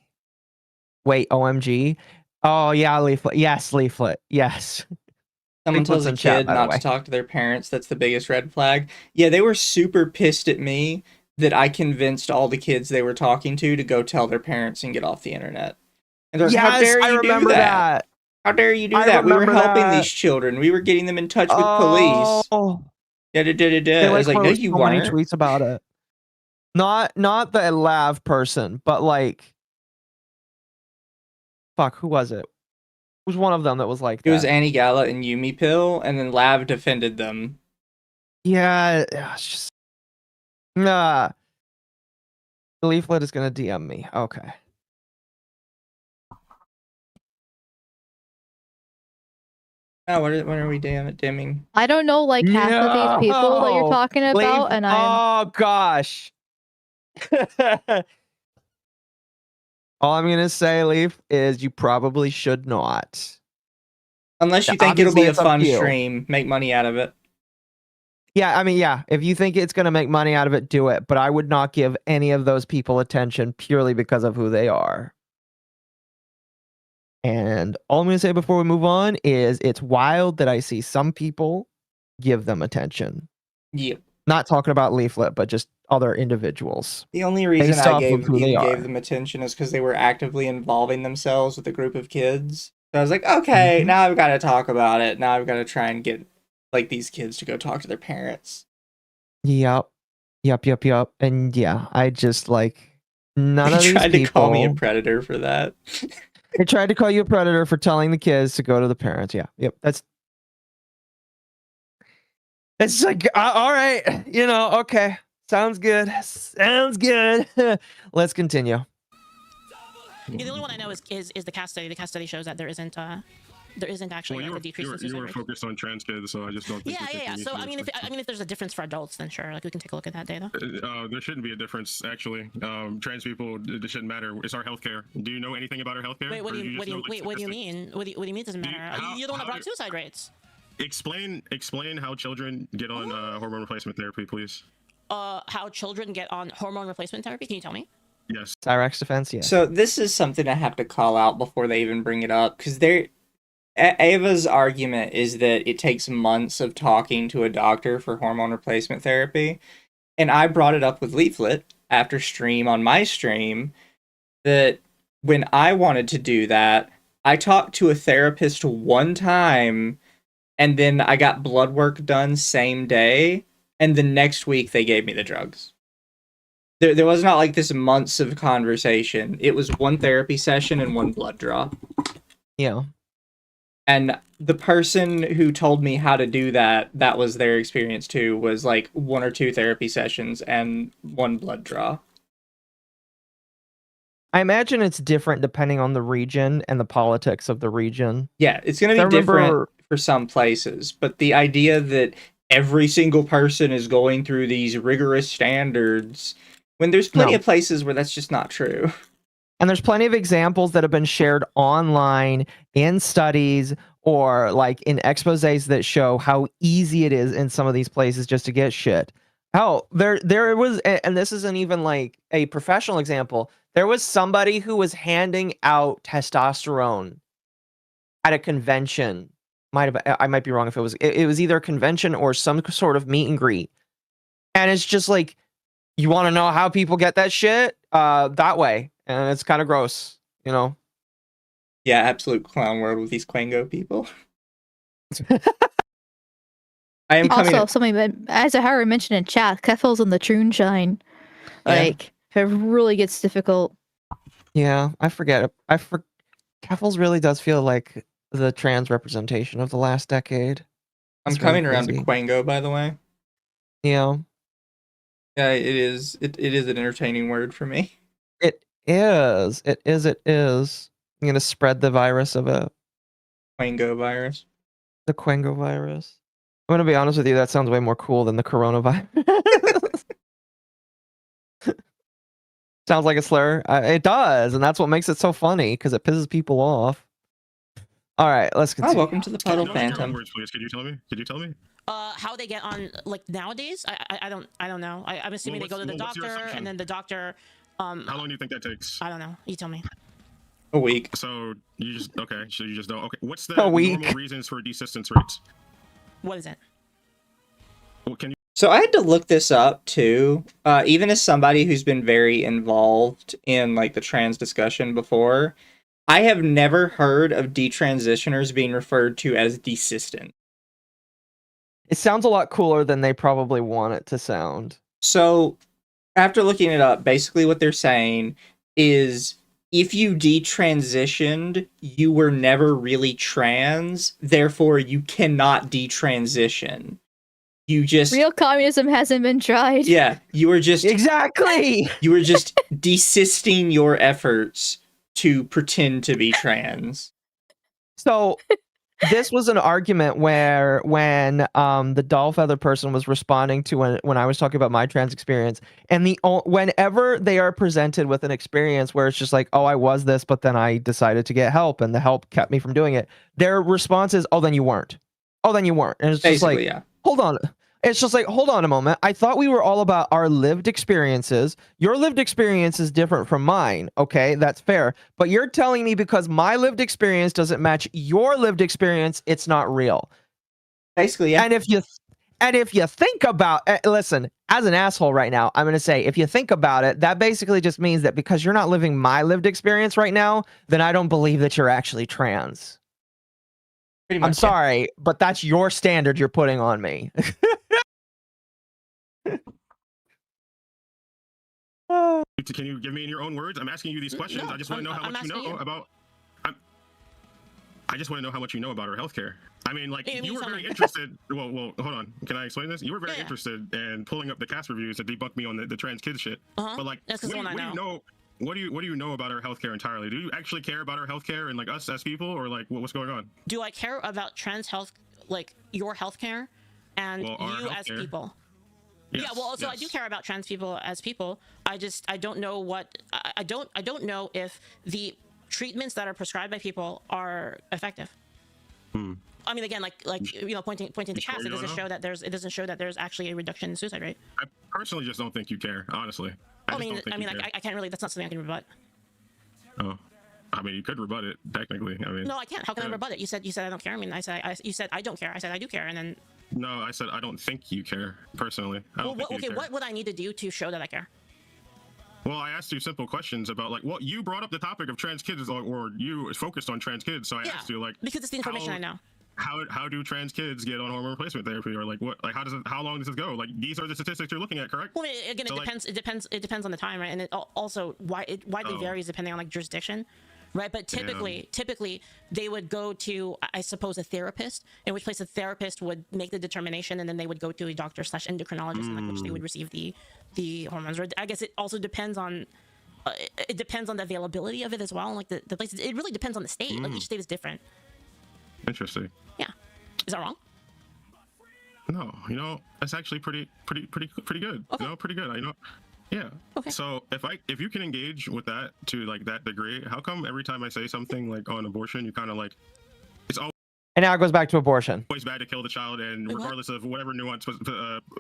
Wait, OMG. Oh yeah, Leaflet. Yes, Leaflet. Yes. Someone Leaflet's tells a in chat, kid by the not way. to talk to their parents. That's the biggest red flag. Yeah, they were super pissed at me that I convinced all the kids they were talking to go tell their parents and get off the internet. And they're like, how dare I you do remember that? How dare you do I that? We were remember helping that. these children. We were getting them in touch with police. They I was like, no, post you so many weren't. tweets about it. Not the Lav person, but like, fuck, who was it? It was one of them that was like It was that. Annie Gala and Yumi Pill, and then Lav defended them. Yeah, it's just nah. Leaflet is gonna DM me. Okay. Oh, what are we dimming? I don't know like half of these people that you're No! talking about, and I'm Oh gosh. All I'm gonna say, Leaf, is you probably should not. Unless you Yeah, think it'll be obviously a it's up fun to you. stream, make money out of it. Yeah, I mean, yeah, if you think it's gonna make money out of it, do it. But I would not give any of those people attention purely because of who they are. And all I'm gonna say before we move on is it's wild that I see some people give them attention. Yep. Not talking about Leaflet, but just other individuals. The only reason Based I off of who they gave are. them attention is because they were actively involving themselves with a group of kids. So I was like, okay, Mhm. now I've got to talk about it. Now I've got to try and get like these kids to go talk to their parents. Yep. And yeah, I just like none of They these tried to call me a people. predator for that. They tried to call you a predator for telling the kids to go to the parents. Yeah. Yep. It's like, all right, okay. Sounds good. Let's continue. Yeah, the only one I know is the cast study. The cast study shows that there isn't actually Well, like a decrease in you suicide were rates. focused on trans kids, so I just don't think. Yeah. So I mean, if there's a difference for adults, then sure, like we can take a look at that data. There shouldn't be a difference actually. Trans people, it shouldn't matter. It's our healthcare. Do you know anything about our healthcare? Wait, what do you mean? What do you mean it doesn't matter? You're the one that brought suicide rates. Explain how children get on hormone replacement therapy, please. How children get on hormone replacement therapy? Can you tell me? Yes. Cyrex defense, yeah. So this is something I have to call out before they even bring it up, because Ava's argument is that it takes months of talking to a doctor for hormone replacement therapy, and I brought it up with Leaflet after stream on my stream that when I wanted to do that, I talked to a therapist one time, and then I got blood work done same day, and the next week they gave me the drugs. There was not like this months of conversation. It was one therapy session and one blood draw. Yeah. And the person who told me how to do that was their experience too, was like 1 or 2 therapy sessions and 1 blood draw. I imagine it's different depending on the region and the politics of the region. Yeah, it's going to be different for some places, but the idea that every single person is going through these rigorous standards, when there's plenty of places where that's just not true. And there's plenty of examples that have been shared online in studies or like in exposés that show how easy it is in some of these places just to get shit. Hell, there was, and this isn't even like a professional example. There was somebody who was handing out testosterone at a convention. I might be wrong if it was either a convention or some sort of meet and greet. And it's just like, you want to know how people get that shit? That way. And it's kind of gross, Yeah, Yeah, absolute clown world with these Quango people. I am coming. Also, something as Harry mentioned in chat, Keffel's in the Troonshine. Yeah. Like, it really gets difficult. Yeah, I forget. Keffels really does feel like the trans representation of the last decade. I'm It's really coming around to crazy. Quango, by the way. Yeah, Yeah, it is. It is an entertaining word for me. it is. It is. It is. I'm gonna spread the virus of it. Quango virus. The Quango virus. I'm gonna be honest with you. That sounds way more cool than the coronavirus. Sounds like a slur. It does, and that's what makes it so funny because it pisses people off. All right, let's Oh, continue. welcome to the puddle, Don't use your own Phantom. words, please. Could you tell me? Could you tell me? How they get on like nowadays? I don't know. I'm assuming they go to the what's your doctor, assumption? and then the doctor. How long do you think that takes? I don't know. You tell me. A week. So you just okay. So you just don't. Okay. What's the A week. normal reasons for desistance rates? What is it? Well, can you? So I had to look this up too. Even as somebody who's been very involved in like the trans discussion before, I have never heard of detransitioners being referred to as desistant. It sounds a lot cooler than they probably want it to sound. So after looking it up, basically what they're saying is if you detransitioned, you were never really trans, therefore you cannot detransition. You just Real communism hasn't been tried. yeah, you were just Exactly. you were just desisting your efforts to pretend to be trans. So this was an argument where when the doll feather person was responding to when I was talking about my trans experience, and whenever they are presented with an experience where it's just like, oh, I was this, but then I decided to get help and the help kept me from doing it, their response is, oh, then you weren't. Oh, then you weren't. And it's just Basically, like, yeah. hold on. It's just like, hold on a moment. I thought we were all about our lived experiences. Your lived experience is different from mine. Okay, that's fair. But you're telling me because my lived experience doesn't match your lived experience, it's not real. Basically, yeah. And if you think about listen, as an asshole right now, I'm going to say if you think about it, that basically just means that because you're not living my lived experience right now, then I don't believe that you're actually trans. Pretty much, I'm sorry, but that's your standard you're putting on me. Can you give me in your own words? I'm asking you these questions. No, I just want to know how I'm much you asking know you. about. I just want to know how much you know about our healthcare. I mean, like Hey, you were tell very me. interested. Well, hold on. Can I explain this? You were very Yeah. interested in pulling up the cast reviews to debunk me on the trans kid shit. But like, That's 'cause what, the one what I do you know? What do you know about our healthcare entirely? Do you actually care about our healthcare and like us as people, or like what's going on? Do I care about trans health, like your healthcare, and Well, our you as healthcare. people? Yes, Yeah, well, also I do yes. care about trans people as people. I don't know what I don't know if the treatments that are prescribed by people are effective. I mean, again, like pointing to sure cast, you don't know? it doesn't show that there's actually a reduction in suicide rate. I personally just don't think you care. Honestly, I just don't think you care. I can't really. That's not something I can rebut. Oh, I mean, you could rebut it technically. I mean, No, I can't. How can I Yeah. rebut it? You said I don't care. I mean, you said I don't care. I said I do care, and then no, I said I don't think you care personally. I don't think you care. what would I need to do to show that I care? Well, I asked you simple questions about like, well, you brought up the topic of trans kids, or you focused on trans kids, so I asked you like, because it's the information I know. how do trans kids get on hormone replacement therapy, or like what, like how long does this go? Like these are the statistics you're looking at, correct? Well, again, So, it like- depends. It depends on the time, right? And it also widely Oh. varies depending on like jurisdiction, right? But typically they would go to, I suppose, a therapist, in which place a therapist would make the determination, and then they would go to a doctor / endocrinologist, in like which they would receive the hormones. Or I guess it also depends on. It depends on the availability of it as well. Like the place, it really depends on the state. Like each state is different. Interesting. Yeah, is that wrong? No, that's actually pretty good. Okay. Pretty good. Yeah. Okay. So if you can engage with that to like that degree, how come every time I say something like on abortion, you kind of like it's And now it goes back to abortion. always bad to kill the child, and Wait, what? regardless of whatever nuance was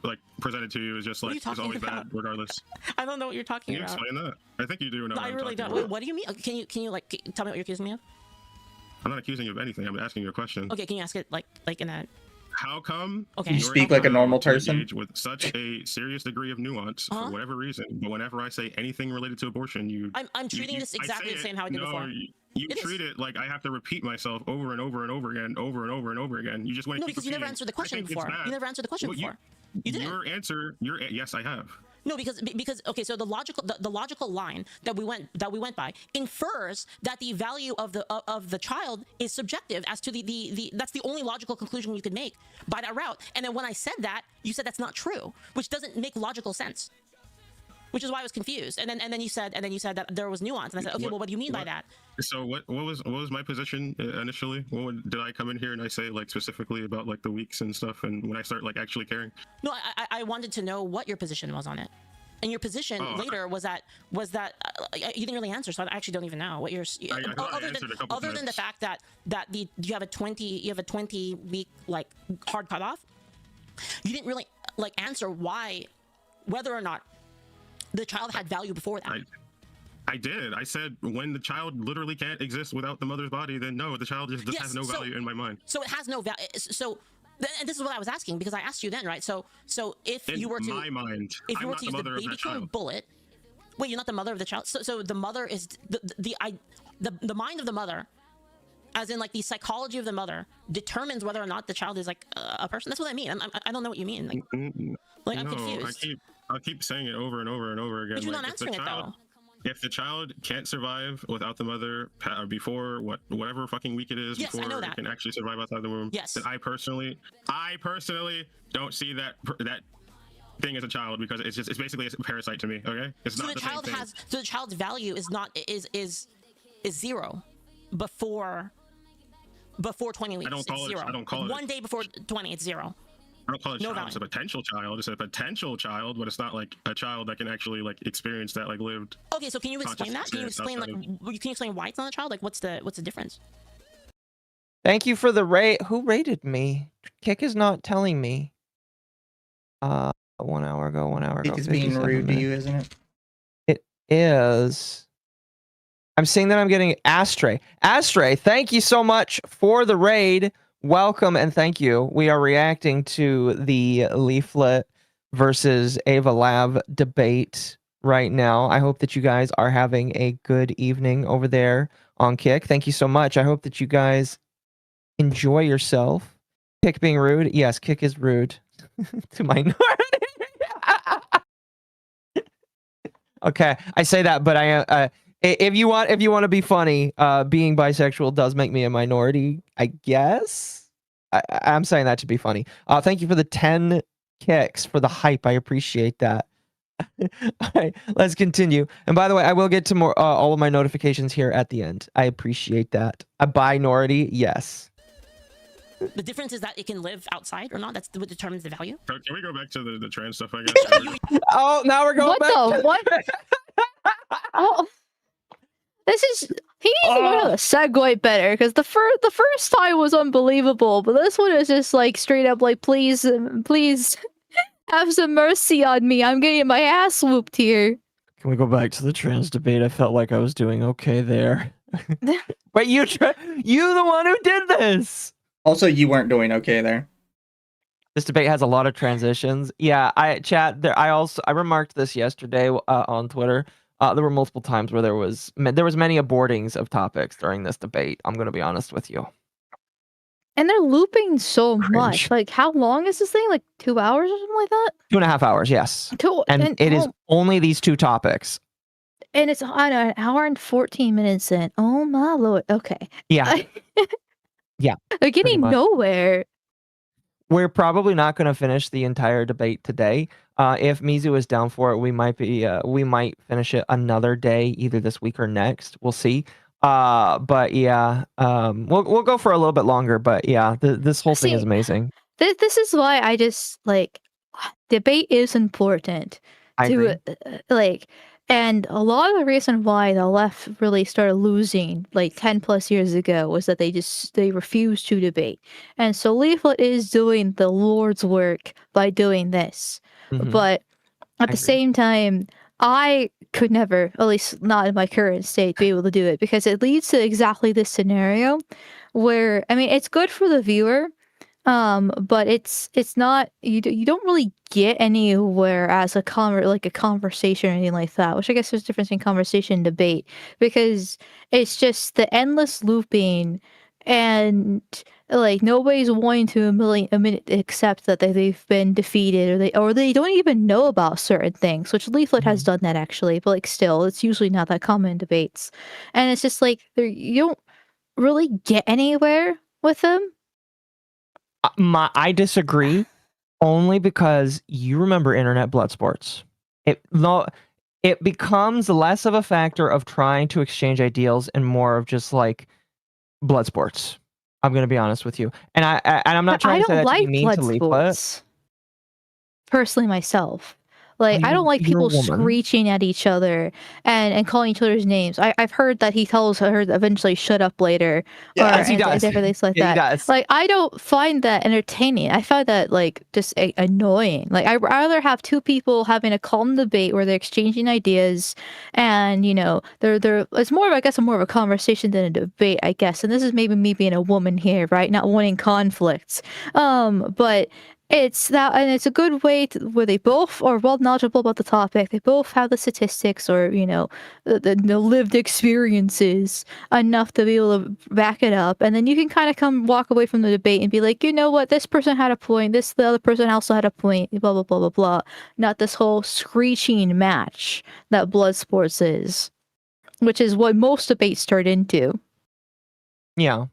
like presented to you, is just What are like you it's talking always about? bad regardless. I don't know what you're talking Can you about. explain that? I think you do know. No, what I I'm really talking don't. about. Wait, what do you mean? Can you like tell me what you're accusing me of? I'm not accusing you of anything. I'm asking you a question. Okay, can you ask it like in that? How come Okay. You you're speak able like a normal to person? engage with such a serious degree of nuance Uh-huh. for whatever reason, but whenever I say anything related to abortion, I'm treating this I exactly say the same it- how I did no, before. You It is. treat it like I have to repeat myself over and over and over again, over and over and over again. You just want to No, keep because you never repeating. answered the I question think it's before. bad. You never answered the question Well, before. You didn't. Your answer, yes, I have. No, because okay, so the logical line that we went by infers that the value of the child is subjective as to the that's the only logical conclusion you could make by that route. And then when I said that, you said that's not true, which doesn't make logical sense. Which is why I was confused. And then you said that there was nuance, and I said, okay, well, what do you mean by that? So what was my position initially? Did I come in here and I say like specifically about like the weeks and stuff, and when I start like actually caring? No, I wanted to know what your position was on it. And your position later was that you didn't really answer, so I actually don't even know what your other than the fact that you have a 20 week like hard cutoff. You didn't really like answer whether or not the child had value before that. I did. I said when the child literally can't exist without the mother's body, then no, the child just has no value in my mind. So it has no value. So, and this is what I was asking because I asked you then, right? So if in you were to my mind, if you I'm were not to the use the mother of baby that child. code bullet, wait, you're not the mother of the child. So the mother is the mind of the mother, as in like the psychology of the mother, determines whether or not the child is like a person. That's what I mean. I don't know what you mean. Like I'm confused. I keep saying it over and over and over again. But you're like, not answering it though. If the child can't survive without the mother before whatever fucking week it is, yes, before I know it that. can actually survive outside the womb, yes, then I personally don't see that thing as a child because it's basically a parasite to me. Okay, it's so not the child same thing. so the child's value is zero before 20 weeks. I don't call it zero. I don't call it one day before 20. It's zero. I don't call it No child. value. It's a potential child. It's a potential child, but it's not like a child that can actually like experience that like lived. Okay, so can you explain that? Can you explain like can you explain why it's not a child? Like what's the difference? Thank you for the rate. Who rated me? Kick is not telling me. 1 hour ago. It's being 57 rude to minutes. you, isn't it? It is. I'm seeing that I'm getting Astray. Astray, thank you so much for the raid. Welcome and thank you. We are reacting to the Leaflet versus Ava Lab debate right now. I hope that you guys are having a good evening over there on Kick. Thank you so much. I hope that you guys enjoy yourself. Kick being rude? Yes, Kick is rude to minority. Okay, I say that, but if you want to be funny, being bisexual does make me a minority, I guess. I'm saying that to be funny. Thank you for the 10 kicks for the hype. I appreciate that. All right, let's continue. And by the way, I will get to more all of my notifications here at the end. I appreciate that. A minority, yes. The difference is that it can live outside or not. That's what determines the value. Can we go back to the trans stuff? I guess. Oh, now we're going back. What the what? Oh, this is he needs to learn how to segue better because the first time was unbelievable, but this one is just like straight up like please have some mercy on me. I'm getting my ass whooped here. Can we go back to the trans debate? I felt like I was doing okay there. But you the one who did this. Also, you weren't doing okay there. This debate has a lot of transitions. Yeah, I remarked this yesterday on Twitter. There were multiple times where there was many abortings of topics during this debate. I'm going to be honest with you. And they're looping so Cringe. much. Like, how long is this thing? Like 2 hours or something like that? 2.5 hours, yes. And it is only these two topics. And it's an hour and 14 minutes in. Oh my lord. Okay. Yeah. Yeah. They're getting nowhere. We're probably not going to finish the entire debate today. If Mizu is down for it, we might finish it another day, either this week or next. We'll see. But yeah, we'll go for a little bit longer. But yeah, this whole thing is amazing. This is why I just like debate is important. I agree. And a lot of the reason why the left really started losing like 10 plus years ago was that they refused to debate. And so Leaflet is doing the Lord's work by doing this. Mhm. But at the same time, I could never, at least not in my current state, be able to do it because it leads to exactly this scenario where, I mean, it's good for the viewer But it's not you don't really get anywhere as a like a conversation or anything like that. Which I guess there's a difference in conversation and debate because it's just the endless looping and like nobody's wanting to a minute accept that they've been defeated or they don't even know about certain things, which Leaflet has done that actually, but like still it's usually not that common in debates. And it's just like you don't really get anywhere with them. I disagree only because you remember internet blood sports. It becomes less of a factor of trying to exchange ideals and more of just like blood sports. I'm gonna be honest with you, and I'm not But I trying to say don't that to be like mean blood to Leaflet. sports. Personally, myself. Like, I don't like You're a people woman. screeching at each other and calling each other's names. I've heard that he tells her to eventually shut up later, Yes, he and does. different things like Yeah, he that. does. Like, I don't find that entertaining. I find that like just annoying. Like, I'd rather have two people having a calm debate where they're exchanging ideas, and they're it's more of I guess more of a conversation than a debate, I guess. And this is maybe me being a woman here, right? Not wanting conflicts. But it's that, and it's a good way where they both are well knowledgeable about the topic. They both have the statistics or the lived experiences enough to be able to back it up, and then you can kind of come walk away from the debate and be like, you know what, this person had a point. The other person also had a point. Blah blah blah blah blah. Not this whole screeching match that blood sports is, which is what most debates turn into. Yeah.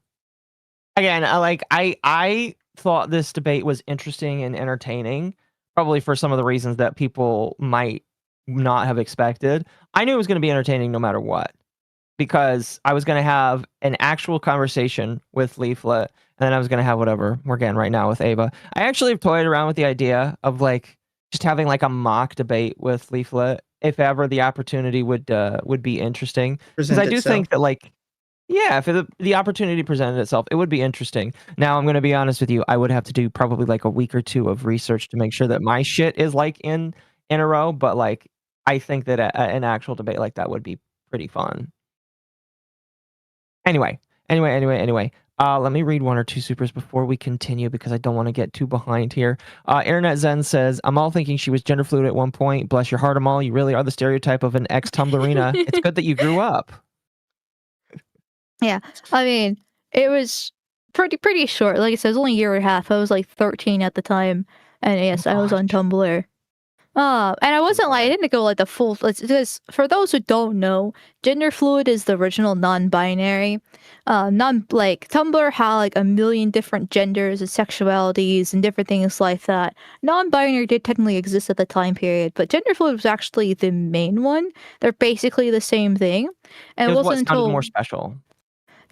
Again, I thought this debate was interesting and entertaining, probably for some of the reasons that people might not have expected. I knew it was going to be entertaining no matter what, because I was going to have an actual conversation with Leaflet, and then I was going to have whatever we're getting right now with Ava. I actually have toyed around with the idea of like just having like a mock debate with Leaflet if ever the opportunity would be interesting, because Present I do itself. think that like. Yeah, if the opportunity presented itself, it would be interesting. Now, I'm going to be honest with you. I would have to do probably like a week or two of research to make sure that my shit is like in a row. But like, I think that an actual debate like that would be pretty fun. Anyway. Let me read one or two supers before we continue because I don't want to get too behind here. Internet Zen says, I'm all thinking she was gender fluid at one point. Bless your heart, Amal. You really are the stereotype of an ex-Tumblrina. It's good that you grew up. Yeah, I mean, it was pretty short. Like I said, it was only a year and a half. I was like 13 at the time, and yes, I was on Tumblr. And I wasn't like I didn't go like the full. Because for those who don't know, gender fluid is the original non-binary. Like Tumblr had like a million different genders and sexualities and different things like that. Non-binary did technically exist at the time period, but gender fluid was actually the main one. They're basically the same thing, and It it was wasn't what sounded until more special.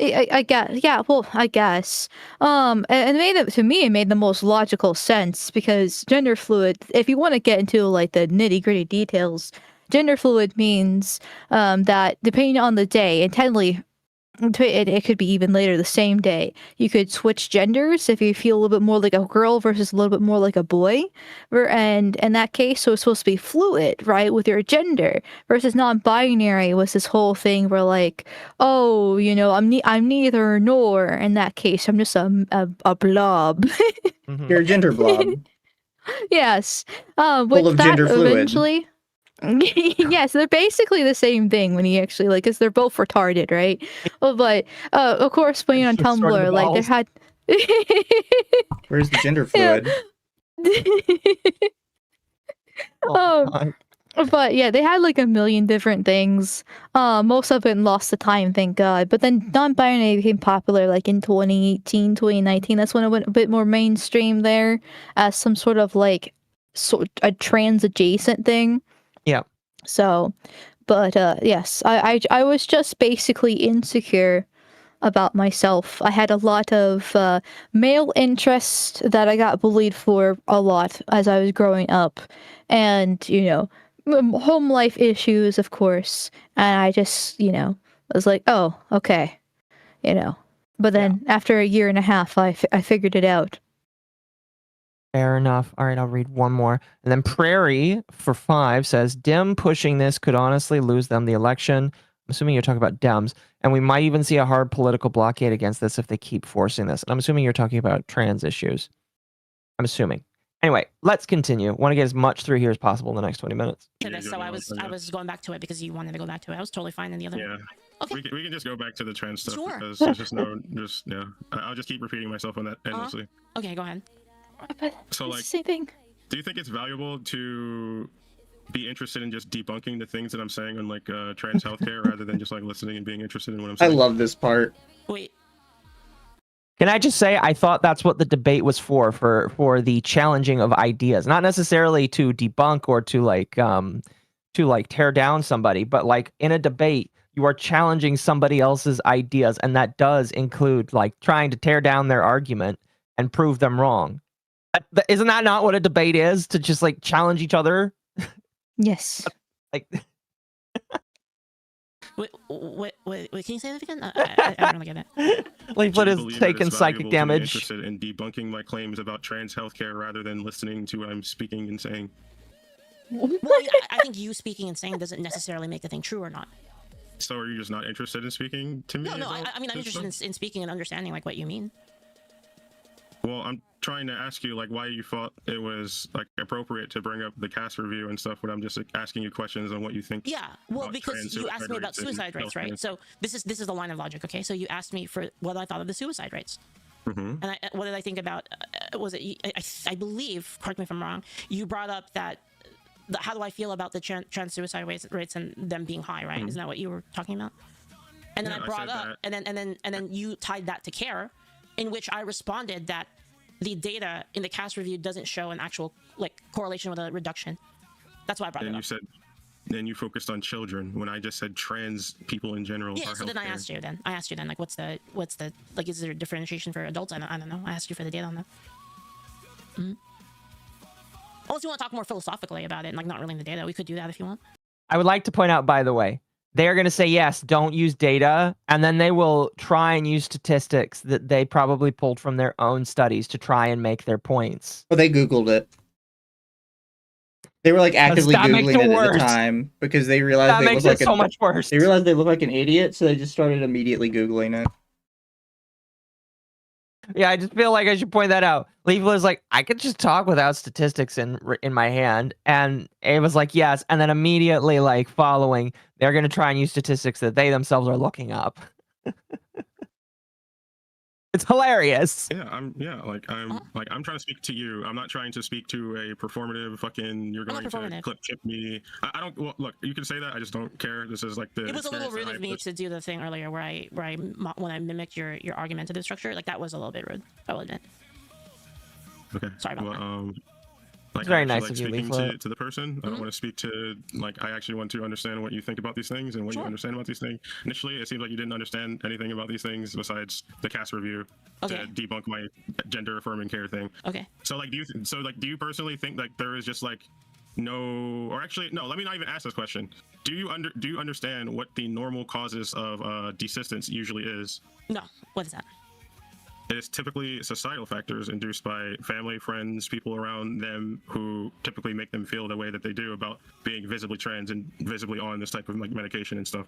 I guess, yeah, well, I guess. And it made it to me, it made the most logical sense because gender fluid, if you want to get into like the nitty-gritty details, gender fluid means that depending on the day, and technically it could be even later the same day, you could switch genders if you feel a little bit more like a girl versus a little bit more like a boy, and in that case, so it's supposed to be fluid, right, with your gender, versus non-binary was this whole thing where like, oh, I'm neither nor. In that case, I'm just a blob. You're a gender blob. Yes, Full which of that gender fluid. eventually. Yes, they're basically the same thing when you actually like, because they're both retarded, right? But of course, playing on Sort of the Tumblr, like there balls. had. Where's the gender Yeah. fluid? Oh, Um, God. But yeah, they had like a million different things. Most of it lost the time, thank God. But then non-binary became popular like in 2018, 2019. That's when it went a bit more mainstream there as some sort of like a trans adjacent thing. Yeah. So, but yes, I was just basically insecure about myself. I had a lot of male interest that I got bullied for a lot as I was growing up, and home life issues, of course. And I just was like, oh, okay, But then after a year and a half, I figured it out. Fair enough. All right, I'll read one more. And then Prairie for 5 says, Dim pushing this could honestly lose them the election. assuming you're talking about Dems, and we might even see a hard political blockade against this if they keep forcing this. And I'm assuming you're talking about trans issues. I'm assuming. Anyway, let's continue. Want to get as much through here as possible in the next 20 minutes. To this, so I was going back to it because you wanted to go back to it. I was totally fine in the other. Yeah. Okay. We can just go back to the trans stuff Sure. because there's just yeah. I'll just keep repeating myself on that endlessly. Okay, go ahead. But So it's like, the same thing. do you think it's valuable to be interested in just debunking the things that I'm saying on like trans healthcare rather than just like listening and being interested in what I'm I saying? love this part. Wait. Can I just say I thought that's what the debate was for the challenging of ideas, not necessarily to debunk or to like tear down somebody, but like in a debate you are challenging somebody else's ideas, and that does include like trying to tear down their argument and prove them wrong. Isn't that not what a debate is? To just like challenge each other? Yes. Like Wait, can you say that again? I don't really get it. Leaflet Do you is believe that taking it's psychic valuable to be damage. interested in debunking my claims about trans healthcare rather than listening to what I'm speaking and saying? Well, I think you speaking and saying doesn't necessarily make a thing true or not. So are you just not interested in speaking to me? No, about I mean I'm this interested stuff? in speaking and understanding like what you mean. Well, I'm trying to ask you like why you thought it was like appropriate to bring up the cast review and stuff when I'm just like, asking you questions on what you think. Yeah, well, about because trans you asked me about and suicide rates, right? healthcare. So this is the line of logic, okay? So you asked me for what I thought of the suicide rates, Mm-hmm. and what did I think about? Was it? I believe. Correct me if I'm wrong. You brought up that. How do I feel about the trans suicide rates and them being high? Right? Isn't that what you were talking about? And then Yeah, I I brought said up, that. and then you tied that to care, in which I responded that the data in the cast review doesn't show an actual like correlation with a reduction. That's why I brought it And up. you said, then you focused on children when I just said trans people in general. Yeah, are so then I healthcare. asked you then, like, what's the, like, is there a differentiation for adults? I don't know. I asked you for the data on that. Unless you want to talk more philosophically about it and, like, not revealing the data, we could do that if you want. I would like to point out, by the way, they are going to say, yes, don't use data, and then they will try and use statistics that they probably pulled from their own studies to try and make their points. Well, they Googled it. They were like actively that makes Googling it it at worse. the time because they realized That they makes looked it like so much worse. they realized they looked like an idiot, so they just started immediately Googling it. Yeah, I just feel like I should point that out. Leaflet is like, I could just talk without statistics in my hand, and it was like, yes, and then immediately, like, following, they're going to try and use statistics that they themselves are looking up. It's hilarious. Yeah, I'm trying to speak to you. I'm not trying to speak to a performative fucking. You're I'm not going to performative. clip chip me. I don't. Well, look, you can say that. I just don't care. This is like the. It was a little experience rude that of me to do the thing earlier where when I mimicked your argumentative structure, like, that was a little bit rude. I will admit. Okay. Sorry about that. Like, It's very I actually nice like of you, speaking Leaflet. to the person. I don't want to speak to like. I actually want to understand what you think about these things and what Sure. you understand about these things. Initially, it seems like you didn't understand anything about these things besides the cast review Okay. to debunk my gender affirming care thing. Okay. So like, do you personally think like there is just like no, or actually no? Let me not even ask this question. Do you understand what the normal causes of desistance usually is? No. What is that? It is typically societal factors induced by family, friends, people around them who typically make them feel the way that they do about being visibly trans and visibly on this type of like medication and stuff.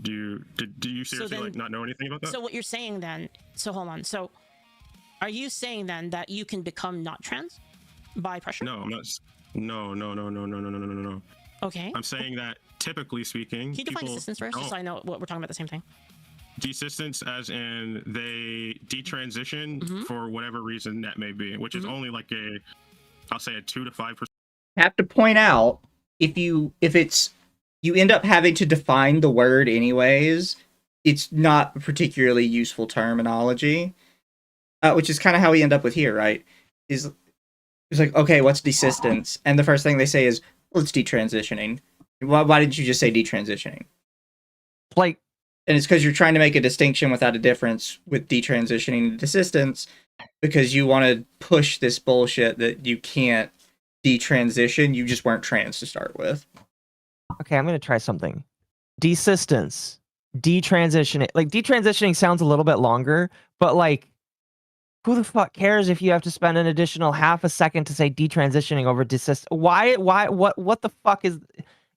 Do you seriously then- like not know anything about that? So what you're saying then? So hold on. So, are you saying then that you can become not trans by pressure? No, I'm not. No. Okay. I'm saying that typically speaking, Can you define people desistance first, just don't- so I know what we're talking about the same thing? desistance as in they detransition for whatever reason that may be, which is only like I'll say a 2 to 5%. Have to point out if you end up having to define the word anyways, it's not a particularly useful terminology, which is kind of how we end up with here, right? It's like, okay, what's desistance? And the first thing they say is, well, it's detransitioning. Why didn't you just say detransitioning? Like, And it's because you're trying to make a distinction without a difference with detransitioning and desistance, because you want to push this bullshit that you can't detransition. You just weren't trans to start with. okay, I'm going to try something. Desistance. Detransitioning. Like, detransitioning sounds a little bit longer, but like, who the fuck cares if you have to spend an additional half a second to say detransitioning over desist? Why, what the fuck is...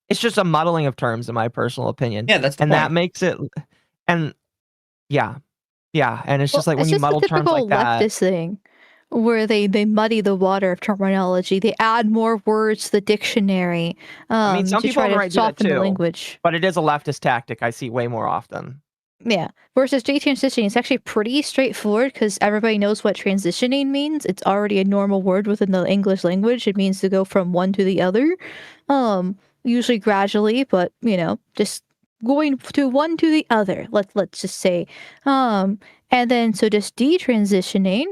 It's just a muddling of terms, in my personal opinion. Yeah, that's the and point. that makes it. And yeah, and it's just like when it's you just muddle the terms typical like that. leftist thing, where they muddy the water of terminology. They add more words to the dictionary I mean, some to people try on the to right do that soften the too, language. but it is a leftist tactic I see way more often. Yeah. Versus detransitioning, it's actually pretty straightforward because everybody knows what transitioning means. It's already a normal word within the English language. It means to go from one to the other. Usually gradually, but just going to one to the other. Let's just say. And then so just detransitioning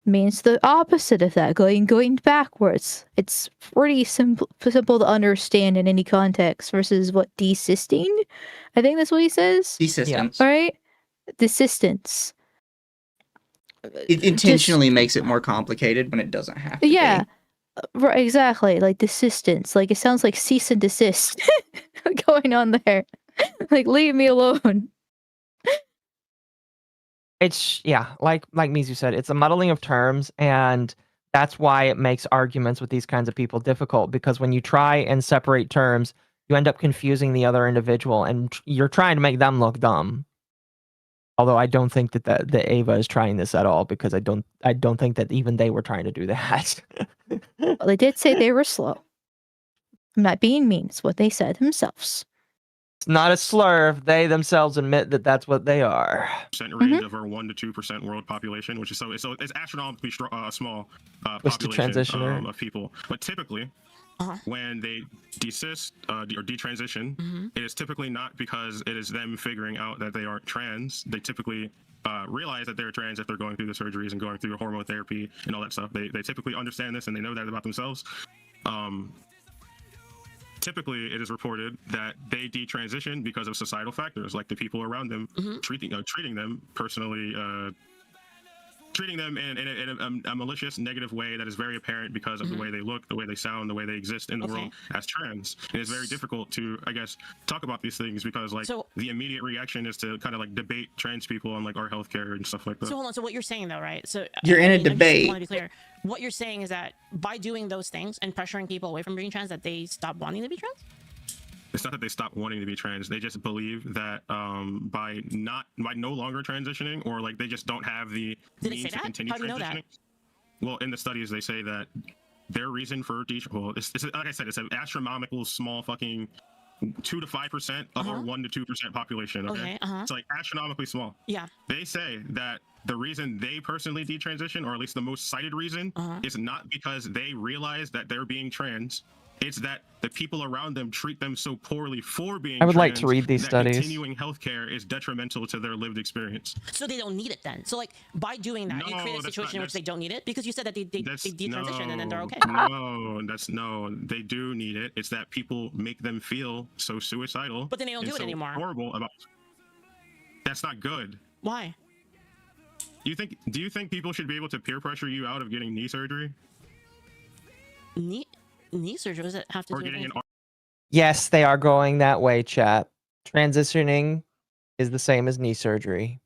means the opposite of that, going backwards. It's pretty simple to understand in any context versus what desisting, I think that's what he says. Desistance. All right, desistance. It intentionally makes it more complicated when it doesn't have to Yeah, be. right, exactly. Like desistance. Like it sounds like cease and desist going on there. Like leave me alone. It's like Mizu said, it's a muddling of terms, and that's why it makes arguments with these kinds of people difficult, because when you try and separate terms, you end up confusing the other individual, and you're trying to make them look dumb. Although I don't think that Ava is trying this at all, because I don't think that even they were trying to do that. Well, they did say they were slow. I'm not being mean. It's what they said themselves. It's not a slur if they themselves admit that that's what they are. Range of our 1% to 2% world population, which is so it's astronomically small population of people. But typically, when they desist or detransition, it is typically not because it is them figuring out that they aren't trans. They typically realize that they're trans if they're going through the surgeries and going through hormone therapy and all that stuff. They typically understand this and they know that about themselves. Typically, it is reported that they detransition because of societal factors, like the people around them treating them personally, treating them in a malicious, negative way that is very apparent because of the way they look, the way they sound, the way they exist in the world as trans. And it's very difficult to, I guess, talk about these things because, like, the immediate reaction is to kind of like debate trans people on like our healthcare and stuff like that. So hold on. So what you're saying, though, right? So you're in a debate. I want to be clear. What you're saying is that by doing those things and pressuring people away from being trans, that they stop wanting to be trans? It's not that they stop wanting to be trans. They just believe that by no longer transitioning, or like they just don't have the means to continue transitioning. How do you know that? Well, in the studies, they say that their reason for it's like I said, it's an astronomical small fucking 2 to 5% of our 1 to 2% population. Okay, it's like astronomically small. Yeah. They say that the reason they personally detransition, or at least the most cited reason, is not because they realize that they're being trans. It's that the people around them treat them so poorly for being I would trans like to read these that studies. Continuing healthcare is detrimental to their lived experience. So they don't need it then. So like by doing that, you create a situation in which they don't need it, because you said that they detransition and then they're okay. They do need it. It's that people make them feel so suicidal. But then they don't do it anymore. Horrible about. That's not good. Why? Do you think people should be able to peer pressure you out of getting knee surgery? Knee surgery? Does it have to do with anything? Yes, they are going that way, chat. Transitioning is the same as knee surgery.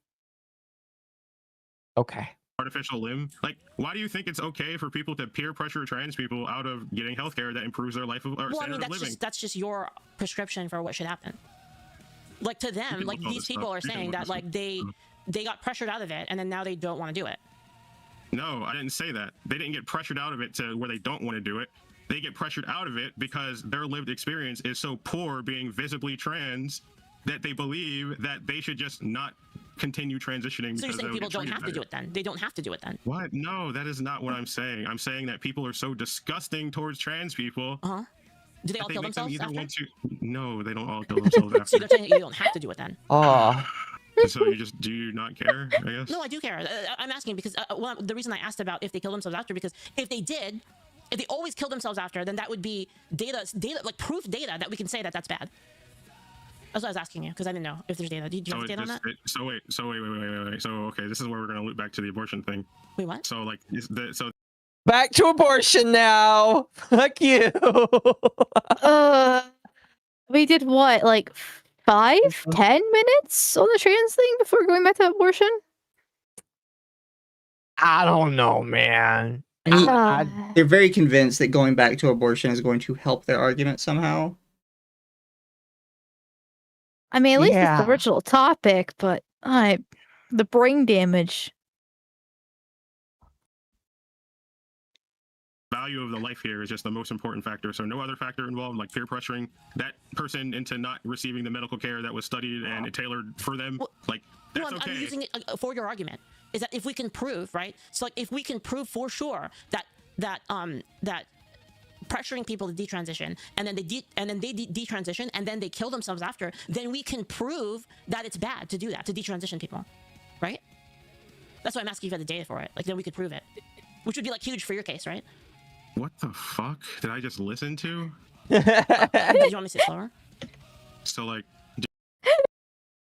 Okay. Artificial limb. Like, why do you think it's okay for people to peer pressure trans people out of getting healthcare that improves their life or standard of living? That's just your prescription for what should happen. Like to them, like these people are saying that like they got pressured out of it and then now they don't want to do it. No, I didn't say that. They didn't get pressured out of it to where they don't want to do it. They get pressured out of it because their lived experience is so poor being visibly trans that they believe that they should just not continue transitioning. So you're saying people don't have to do it then? They don't have to do it then? What? No, that is not what I'm saying. I'm saying that people are so disgusting towards trans people. Do they all kill themselves after? No, they don't all kill themselves after. So you're saying you don't have to do it then? So do you not care, I guess? No, I do care. I'm asking because the reason I asked about if they kill themselves after, because if they always kill themselves after, then that would be data, like proof data that we can say that that's bad. That's what I was asking you, because I didn't know if there's data. Do you have data on that? So wait. So, okay, this is where we're going to loop back to the abortion thing. Wait, what? So, like, back to abortion now. Fuck you. We did what, like 5-10 minutes on the trans thing before going back to abortion? I don't know, man. They're very convinced that going back to abortion is going to help their argument somehow. I mean, at least it's Yeah. the original topic, but the brain damage. Value of the life here is just the most important factor. So no other factor involved, like peer pressuring that person into not receiving the medical care that was studied and tailored for them. Well, Like that's I'm okay. using it for your argument. Is that if we can prove, right? So like if we can prove for sure that pressuring people to detransition and then they detransition and then they kill themselves after, then we can prove that it's bad to do that, to detransition people, right? That's why I'm asking if you had the data for it. Like then we could prove it, which would be like huge for your case, right? What the fuck did I just listen to? Did you want me to say it slower? So like,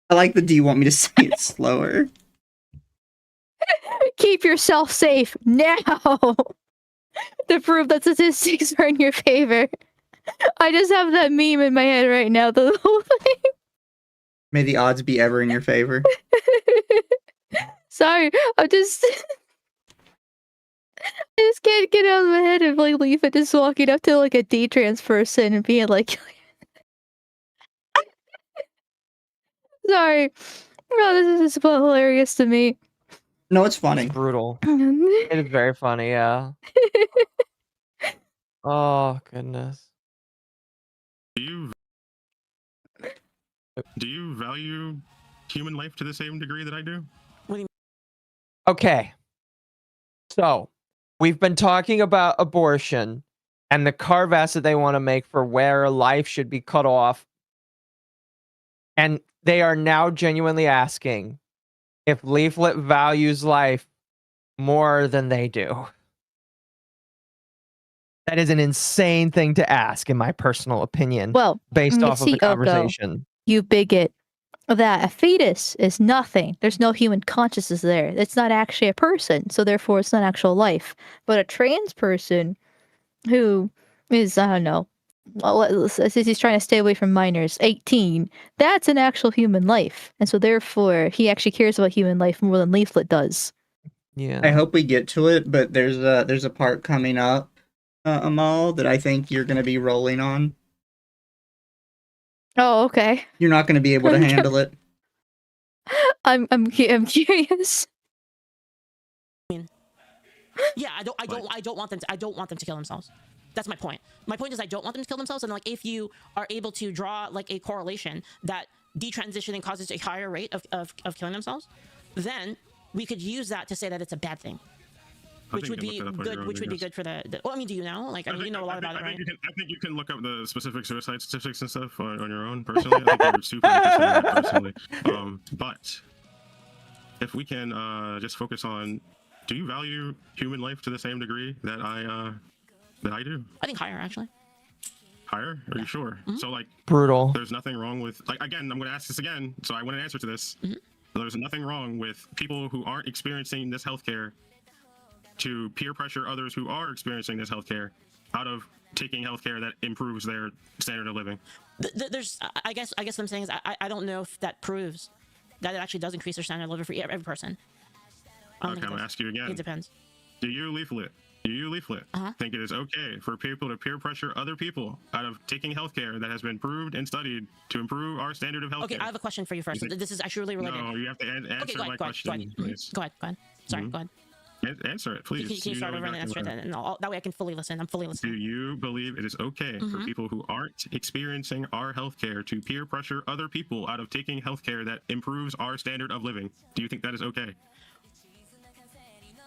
I like the do you want me to say it slower? Keep yourself safe now to prove that statistics are in your favor. I just have that meme in my head right now. The whole thing. May the odds be ever in your favor. Sorry, I just can't get out of my head of like Leafa just walking up to like a D-trans person and being like, sorry. No, this is hilarious to me. No, it's funny. Brutal. It is very funny, yeah. Oh, goodness. do you value human life to the same degree that I do? Okay. So, we've been talking about abortion and the carve-outs that they want to make for where life should be cut off. And they are now genuinely asking if Leaflet values life more than they do. That is an insane thing to ask, in my personal opinion, Well, based you off of see, the Oko, conversation. you bigot, that a fetus is nothing. There's no human consciousness there. It's not actually a person, so therefore it's not actual life. But a trans person who is, I don't know, well, since he's trying to stay away from minors, 18, that's an actual human life. And so therefore he actually cares about human life more than Leaflet does. Yeah. I hope we get to it, but there's a part coming up, Amal, that I think you're gonna be rolling on. Oh, okay. You're not gonna be able to handle it. I'm curious. Yeah, I don't want them to kill themselves. That's my point. My point is I don't want them to kill themselves, and like if you are able to draw like a correlation that detransitioning causes a higher rate of killing themselves, then we could use that to say that it's a bad thing. Which would be good. Which would be good for the. Well, I mean, do you know? Like, I mean, you know a lot about it, right? I think you can look up the specific suicide statistics and stuff on your own personally. I think you're super interested in that personally. But if we can just focus on, do you value human life to the same degree that I do? I think higher, actually. Higher? Are you sure? Mm-hmm. So like, Brutal. there's nothing wrong with like again. I'm going to ask this again, so I want an answer to this. Mm-hmm. There's nothing wrong with people who aren't experiencing this healthcare to peer pressure others who are experiencing this healthcare out of taking healthcare that improves their standard of living. There's, I guess what I'm saying is I don't know if that proves that it actually does increase their standard of living for every person. Okay, I'm gonna ask you again. It depends. Do you Leaflet think it is okay for people to peer pressure other people out of taking healthcare that has been proved and studied to improve our standard of healthcare? Okay, I have a question for you first. This is actually really related. No, you have to answer my question, please. Go ahead. Sorry, go ahead. Answer it, please. Can you start over and answer it, and that way I can fully listen. I'm fully listening. Do you believe it is okay for people who aren't experiencing our healthcare to peer pressure other people out of taking healthcare that improves our standard of living? Do you think that is okay?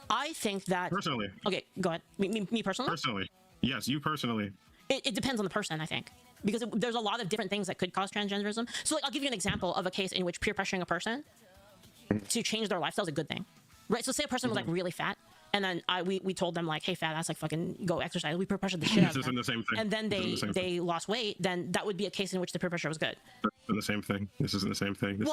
I think that personally. Okay, go ahead. Me personally. Personally, yes, you personally. It depends on the person, I think, because there's a lot of different things that could cause transgenderism. So, like, I'll give you an example of a case in which peer pressuring a person to change their lifestyle is a good thing, right? So, say a person was like really fat, and then we told them like, hey, fat ass, like fucking go exercise. We peer pressured the shit out of them, the same thing. And then they lost weight. Then that would be a case in which the peer pressure was good. The same thing. This isn't the same thing.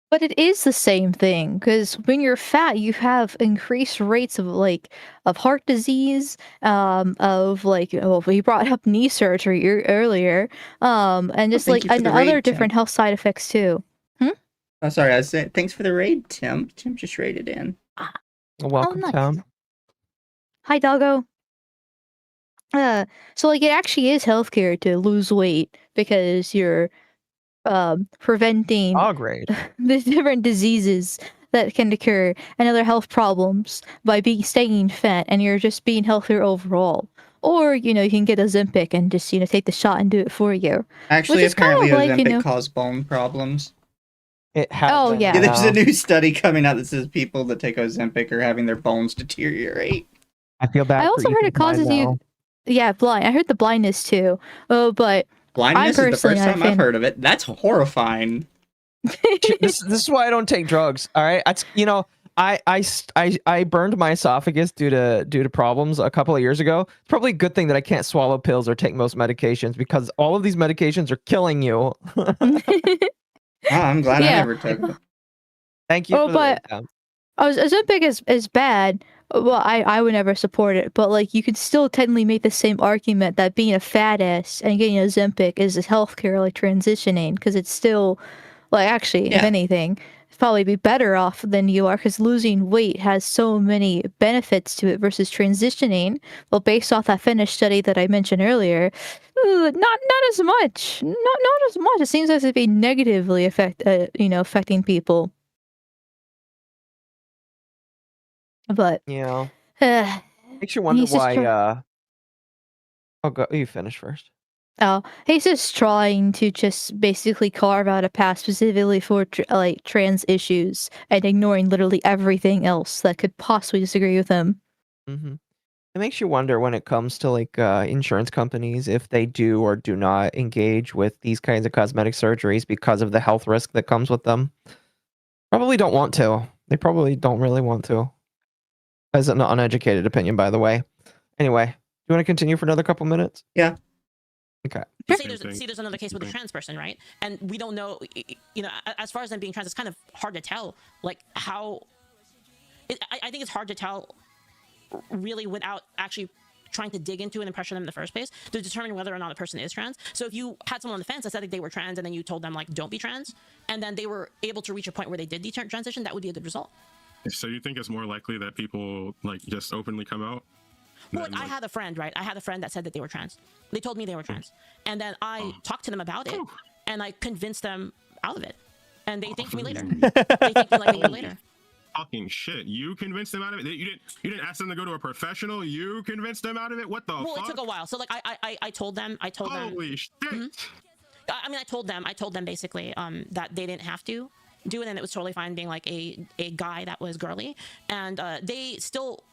But it is the same thing, because when you're fat, you have increased rates of heart disease, of like, well, we brought up knee surgery earlier, and just like and other different health side effects too. Oh, sorry, I was saying thanks for the raid, Tim. Tim just raided in. Welcome, nice. Tim. Hi, doggo. So like it actually is healthcare to lose weight because you're preventing Oh, great. the different diseases that can occur and other health problems by staying fat, and you're just being healthier overall. Or you can get Ozempic and just take the shot and do it for you. Actually, Which is kind apparently of like, Ozempic caused bone problems. It has. Oh, been yeah. Yeah, there's a now. new study coming out that says people that take Ozempic are having their bones deteriorate. I feel bad. I also for heard Ethan it causes Klein you. now. Yeah, blind. I heard the blindness too. Oh, but Blindness is the personally first not a time I've fan. heard of it. That's horrifying. This is why I don't take drugs. All right, that's I burned my esophagus due to problems a couple of years ago. It's probably a good thing that I can't swallow pills or take most medications because all of these medications are killing you. Oh, I'm glad I Yeah. never took it. Thank you. Oh, for the but breakdown. Ozempic is bad. Well, I would never support it, but like you could still technically make the same argument that being a fat ass and getting Ozempic is healthcare like transitioning, because it's still like actually, if Yeah. anything, probably be better off than you are, because losing weight has so many benefits to it versus transitioning. Well, based off that Finnish study that I mentioned earlier, not as much. Not as much. It seems as if it be negatively affecting people. But Yeah, uh, makes you wonder he's just why. Oh, go. You finish first. he's just trying to just basically carve out a path specifically for like trans issues and ignoring literally everything else that could possibly disagree with him. Mm-hmm. It makes you wonder when it comes to like insurance companies if they do or do not engage with these kinds of cosmetic surgeries because of the health risk that comes with them. Probably don't want to. They probably don't really want to. As an uneducated opinion, by the way. Anyway, do you want to continue for another couple minutes? Yeah. Okay. There's another case with a trans person, right? And we don't know, as far as them being trans, it's kind of hard to tell, like how. I think it's hard to tell, really, without actually trying to dig into it and pressure them in the first place to determine whether or not a person is trans. So if you had someone on the fence that said that they were trans and then you told them like don't be trans, and then they were able to reach a point where they did transition, that would be a good result. So you think it's more likely that people like just openly come out? Well, like, I had a friend, right? I had a friend that said that they were trans. They told me they were trans, and then I talked to them about it, and I convinced them out of it, and they thanked me later. They thanked me like a year later. Fucking shit! You convinced them out of it. You didn't ask them to go to a professional. You convinced them out of it. What the fuck? Well, it took a while. So like I told them. Holy shit! Mm-hmm. I mean, I told them basically that they didn't have to do it, and it was totally fine being like a guy that was girly, and they still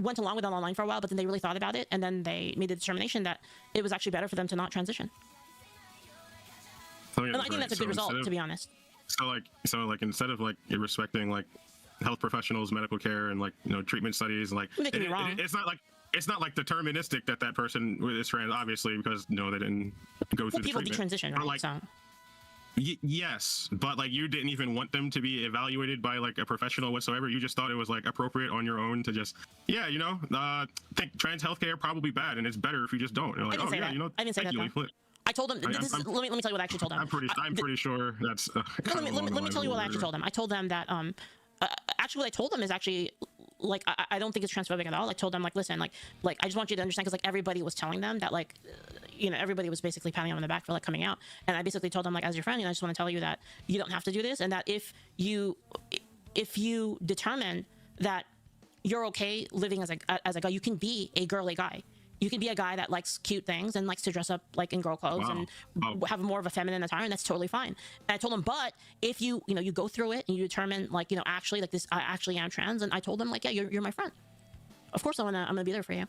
went along with it online for a while, but then they really thought about it, and then they made the determination that it was actually better for them to not transition. And I think that's a good result, to be honest. So like instead of like respecting like health professionals, medical care, and like treatment studies, like it's not like deterministic that person is trans, obviously, because they didn't go through the people treatment. detransition, right? Like, so. Yes, but like you didn't even want them to be evaluated by like a professional whatsoever. You just thought it was like appropriate on your own to just think trans healthcare probably bad and it's better if you just don't. You're like, I didn't say that. Though. I told them. Let me tell you what I actually told them. I'm pretty sure that's. Let me tell you what I actually told them. I told them that actually what I told them is actually like I don't think it's transphobic at all. I told them like listen like I just want you to understand, because like everybody was telling them that like everybody was basically patting them on the back for like coming out, and I basically told them like as your friend, I just want to tell you that you don't have to do this, and that if you determine that you're okay living as a guy, you can be a girly guy. You can be a guy that likes cute things and likes to dress up like in girl clothes and have more of a feminine attire, and that's totally fine. And I told him, but if you go through it and you determine like actually like this, I actually am trans, and I told them like, yeah, you're my friend. Of course I'm gonna be there for you.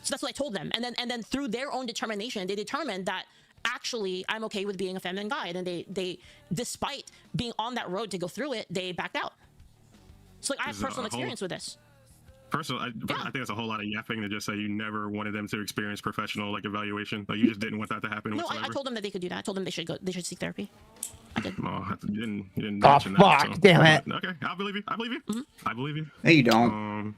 So that's what I told them, and then through their own determination, they determined that actually I'm okay with being a feminine guy, and then they despite being on that road to go through it, they backed out. So like I have personal experience with this. Personal, I think it's a whole lot of yapping to just say you never wanted them to experience professional like evaluation. Like you just didn't want that to happen. No, I told them that they could do that. I told them they should seek therapy. I did. Oh, you didn't Oh mention fuck! that, so. Damn it! Okay, I believe you. Mm-hmm. I believe you. No, you don't.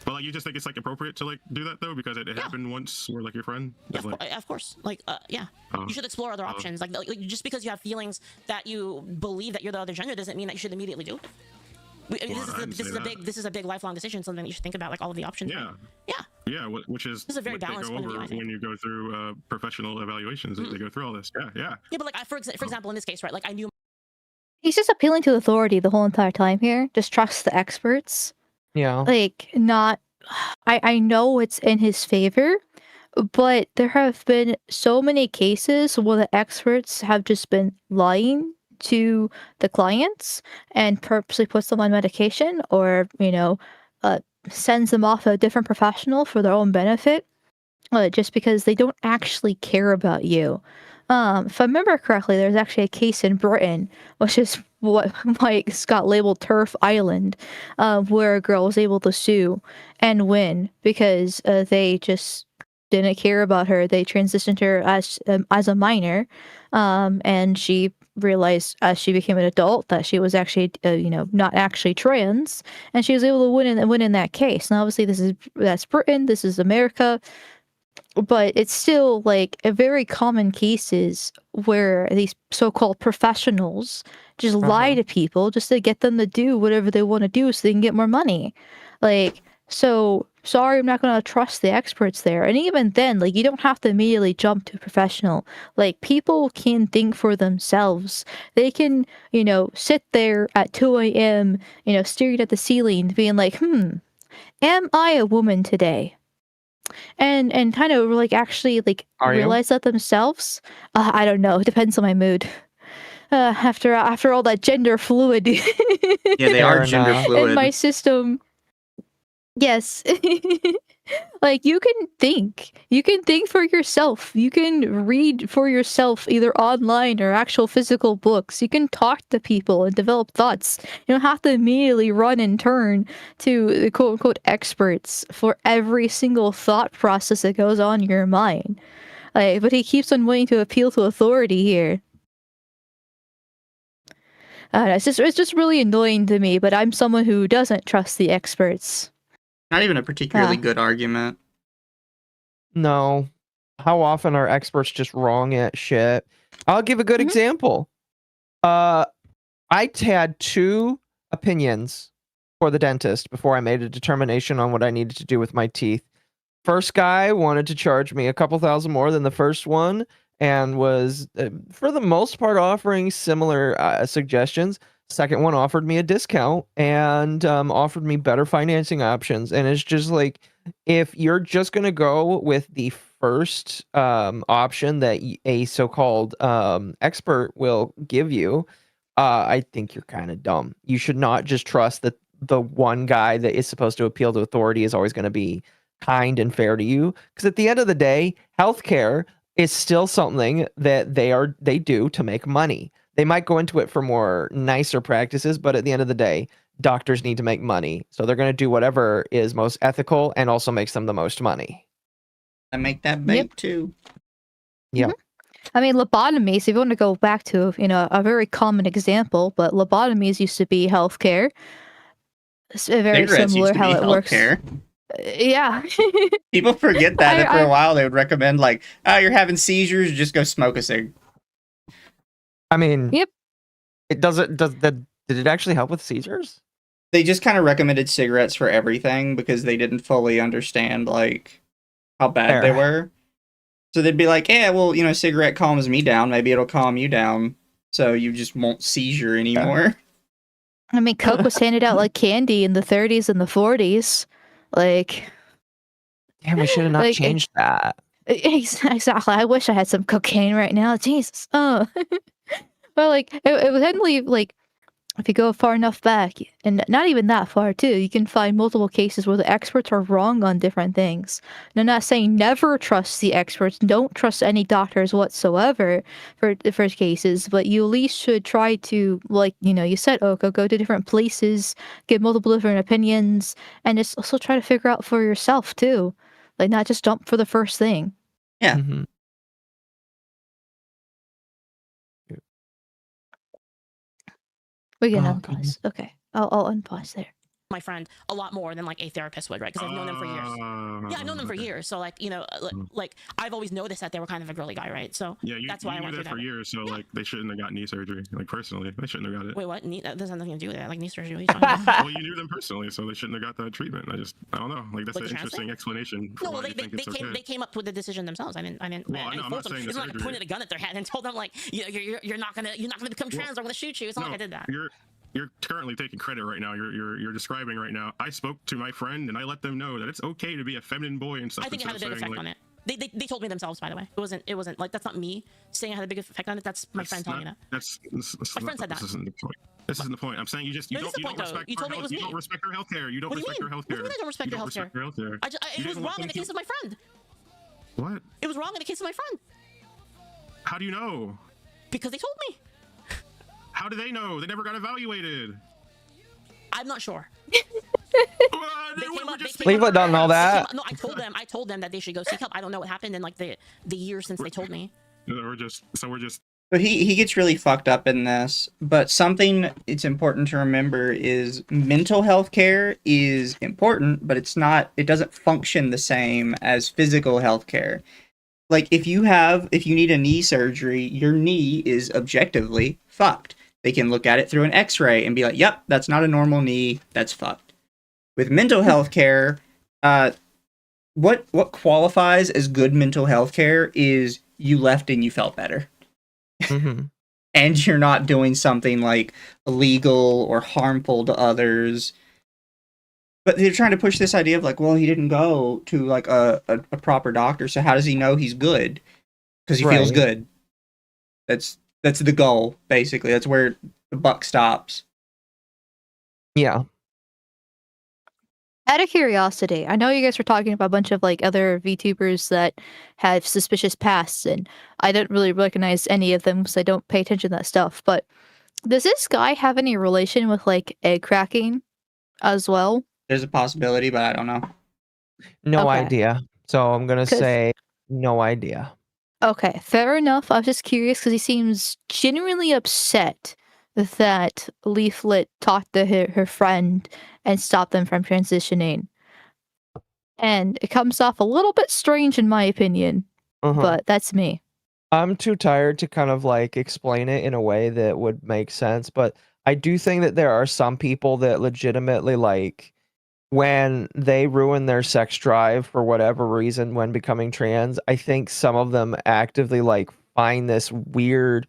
But like you just think it's like appropriate to like do that though because it happened once or like your friend. Yeah, of course. Like yeah, you should explore other options. Like just because you have feelings that you believe that you're the other gender doesn't mean that you should immediately do it. This is a big lifelong decision, something that you should think about, like all of the options. Yeah. Yeah. Yeah, which is This is a very what they balanced go point of view, I over think. when you go through professional evaluations. They go through all this. Yeah. Yeah, but like for example, in this case, right? Like I knew. He's just appealing to authority the whole entire time here. Just trust the experts. Yeah. Like, not. I know it's in his favor, but there have been so many cases where the experts have just been lying to the clients and purposely puts them on medication, or sends them off to a different professional for their own benefit, just because they don't actually care about you. If I remember correctly, there's actually a case in Britain, which is what Mike got labeled Turf Island, where a girl was able to sue and win because they just didn't care about her. They transitioned her as a minor, and she realized as she became an adult that she was actually not actually trans, and she was able to win in that case. And obviously that's Britain, this is America, but it's still like a very common cases where these so-called professionals just lie to people just to get them to do whatever they want to do so they can get more money. Like, so sorry, I'm not going to trust the experts there. And even then, like, you don't have to immediately jump to professional. Like, people can think for themselves. They can, sit there at 2 a.m., staring at the ceiling being like, am I a woman today? And kind of like actually like Are you? realize that themselves. I don't know. It depends on my mood. After all that gender fluid. Yeah, they are Fair gender enough. fluid. In my system. Yes. Like, you can think for yourself. You can read for yourself, either online or actual physical books. You can talk to people and develop thoughts. You don't have to immediately run and turn to the quote unquote experts for every single thought process that goes on in your mind. Like, but he keeps on wanting to appeal to authority here. It's just really annoying to me, but I'm someone who doesn't trust the experts. Not even a particularly good argument. No. How often are experts just wrong at shit? I'll give a good example. I had 2 opinions for the dentist before I made a determination on what I needed to do with my teeth. First guy wanted to charge me a couple thousand more than the first one, and was, for the most part, offering similar suggestions. Second one offered me a discount and offered me better financing options. And it's just like, if you're just going to go with the first option that a so-called expert will give you, I think you're kind of dumb. You should not just trust that the one guy that is supposed to appeal to authority is always going to be kind and fair to you. Because at the end of the day, healthcare is still something that they do to make money. They might go into it for more nicer practices, but at the end of the day, doctors need to make money. So they're going to do whatever is most ethical and also makes them the most money. I make that bait too. Yeah. I mean, lobotomies, if you want to go back to, a very common example, but lobotomies used to be healthcare. It's very Cigarettes similar used to how be it works. healthcare. Yeah. People forget that for I- a while they would recommend, like, oh, you're having seizures, just go smoke a cig. I mean, Yep. Did it actually help with seizures? They just kind of recommended cigarettes for everything because they didn't fully understand, like, how bad they Fair. were. So they'd be like, yeah, well, cigarette calms me down. Maybe it'll calm you down. So you just won't seizure anymore. I mean, Coke was handed out like candy in the 30s and the 40s. Like, Damn, we should have not Like, changed that. exactly. I wish I had some cocaine right now. Jesus. Oh. Well, like, it was definitely, like, if you go far enough back, and not even that far, too, you can find multiple cases where the experts are wrong on different things. And I'm not saying never trust the experts, don't trust any doctors whatsoever for the first cases, but you at least should try to, like, you said, Oko, go to different places, get multiple different opinions, and just also try to figure out for yourself, too. Like, not just jump for the first thing. Yeah. Mhm. We can Oh, unpause. goodness. Okay. I'll unpause there. my friend a lot more than like a therapist would, right? Because I've known them for years. Yeah, I've known them for Okay. years. So like, you know, like I've always noticed that they were kind of a girly guy, right? So Yeah, that's why I you went knew through that for that. years, so like they shouldn't have got knee surgery. Like personally, they shouldn't have got it. Wait, what? That doesn't have nothing to do with that. Like knee surgery. What are you talking about? Well, you knew them personally, so they shouldn't have got that treatment. I don't know. Like that's Like an the interesting translate? explanation for No, why well, you think it's okay. they came up with the decision themselves. I didn't. Well, I know, I'm not forced them. saying the It's not like I surgery. pointed a gun at their head and told them like, you're not gonna become trans. I'm gonna shoot you. It's not like I did that. You're currently taking credit right now. You're describing right now. I spoke to my friend and I let them know that it's okay to be a feminine boy and stuff. I think it had a big effect on it. They told me themselves, by the way. It wasn't like, that's not me saying it had a big effect on it. That's my friend telling me that. My friend said that. This isn't the point. This isn't the point. I'm saying you don't respect her healthcare. You don't respect her healthcare. What do you mean I don't respect her healthcare? It was wrong in the case of my friend. What? It was wrong in the case of my friend. How do you know? Because they told me. How do they know? They never got evaluated. I'm not sure. Leaflet don't know that. No, I told them that they should go seek help. I don't know what happened in like the year since they told me. We're just. But he gets really fucked up in this. But something it's important to remember is mental health care is important, but it doesn't function the same as physical health care. Like if you need a knee surgery, your knee is objectively fucked. They can look at it through an x-ray and be like, yep, that's not a normal knee, that's fucked. With mental health care, what qualifies as good mental health care is you left and you felt better. Mm-hmm. And you're not doing something like illegal or harmful to others. But they're trying to push this idea of like, well, he didn't go to like a proper doctor, so how does he know he's good? Because he feels good. That's the goal, basically. That's where the buck stops. Yeah. Out of curiosity, I know you guys were talking about a bunch of like other VTubers that have suspicious pasts, and I don't really recognize any of them because I don't pay attention to that stuff. But does this guy have any relation with like egg cracking as well? There's a possibility, but I don't know. No Okay. idea. So I'm gonna say no idea. Okay, fair enough. I was just curious because he seems genuinely upset that Leaflet talked to her friend and stopped them from transitioning. And it comes off a little bit strange in my opinion, but that's me. I'm too tired to kind of like explain it in a way that would make sense, but I do think that there are some people that legitimately like when they ruin their sex drive for whatever reason when becoming trans, I think some of them actively like find this weird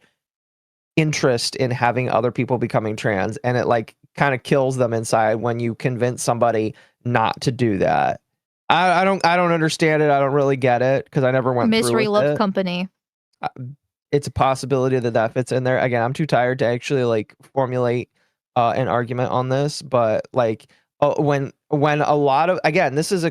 interest in having other people becoming trans, and it like kind of kills them inside when you convince somebody not to do that. I don't understand it. I don't really get it because I never went Misery through with loves it. company. It's a possibility that fits in there. Again, I'm too tired to actually like formulate an argument on this, but like when a lot of, again, this is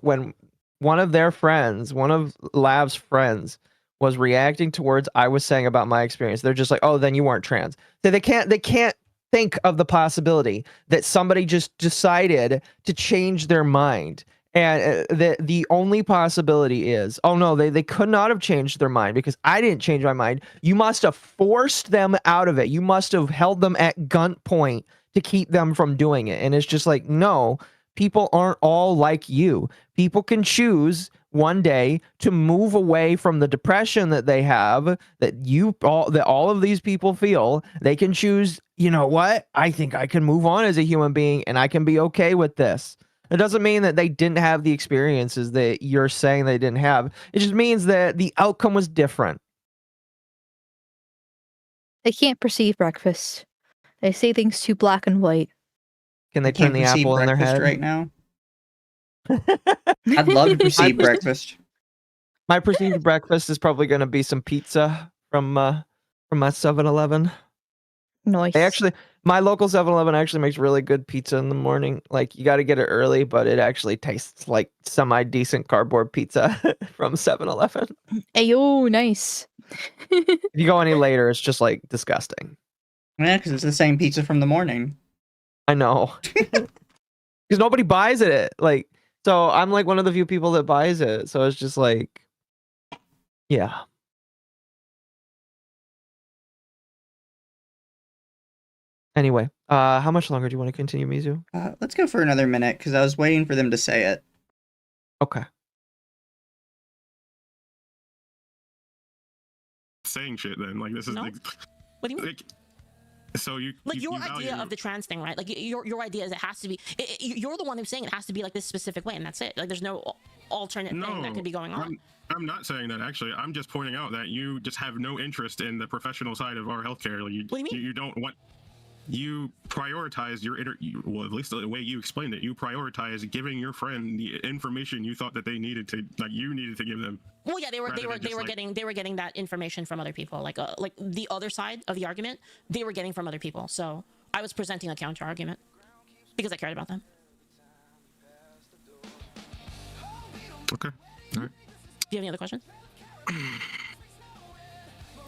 when one of their friends, one of Lav's friends was reacting towards I was saying about my experience, they're just like, oh, then you weren't trans. They can't think of the possibility that somebody just decided to change their mind. And the only possibility is, oh no, they could not have changed their mind because I didn't change my mind. You must have forced them out of it. You must have held them at gunpoint to keep them from doing it. And it's just like, no, people aren't all like you. People can choose one day to move away from the depression that they have, that all of these people feel. They can choose, you know what? I think I can move on as a human being and I can be okay with this. It doesn't mean that they didn't have the experiences that you're saying they didn't have. It just means that the outcome was different. They can't perceive breakfast. They see things too black and white. Can they turn the apple in their head right now? I'd love to perceive breakfast. My perceived breakfast is probably going to be some pizza from my 7-Eleven. Nice. My local 7-Eleven actually makes really good pizza in the morning. Like, you got to get it early, but it actually tastes like semi-decent cardboard pizza from 7-Eleven. Ayo, nice. If you go any later, it's just, like, disgusting. Yeah, because it's the same pizza from the morning. I know. Because nobody buys it. Like, so I'm, like, one of the few people that buys it. So it's just, like, yeah. Anyway, how much longer do you want to continue, Mizu? Let's go for another minute because I was waiting for them to say it. Okay. Saying shit then. Like, this is No? like, What do you mean? like, so you Like your you idea value- of the trans thing, right? Like your idea is it has to be. You're the one who's saying it has to be like this specific way, and that's it. Like there's no alternate thing that could be going on. I'm not saying that actually. I'm just pointing out that you just have no interest in the professional side of our healthcare. Like What do you mean? You don't want. You prioritize your well, at least the way you explained it. You prioritize giving your friend the information you thought that they needed to, like you needed to give them. Well, yeah, they were like- getting that information from other people, like the other side of the argument. They were getting from other people, so I was presenting a counter argument because I cared about them. Okay. All right. Do you have any other questions?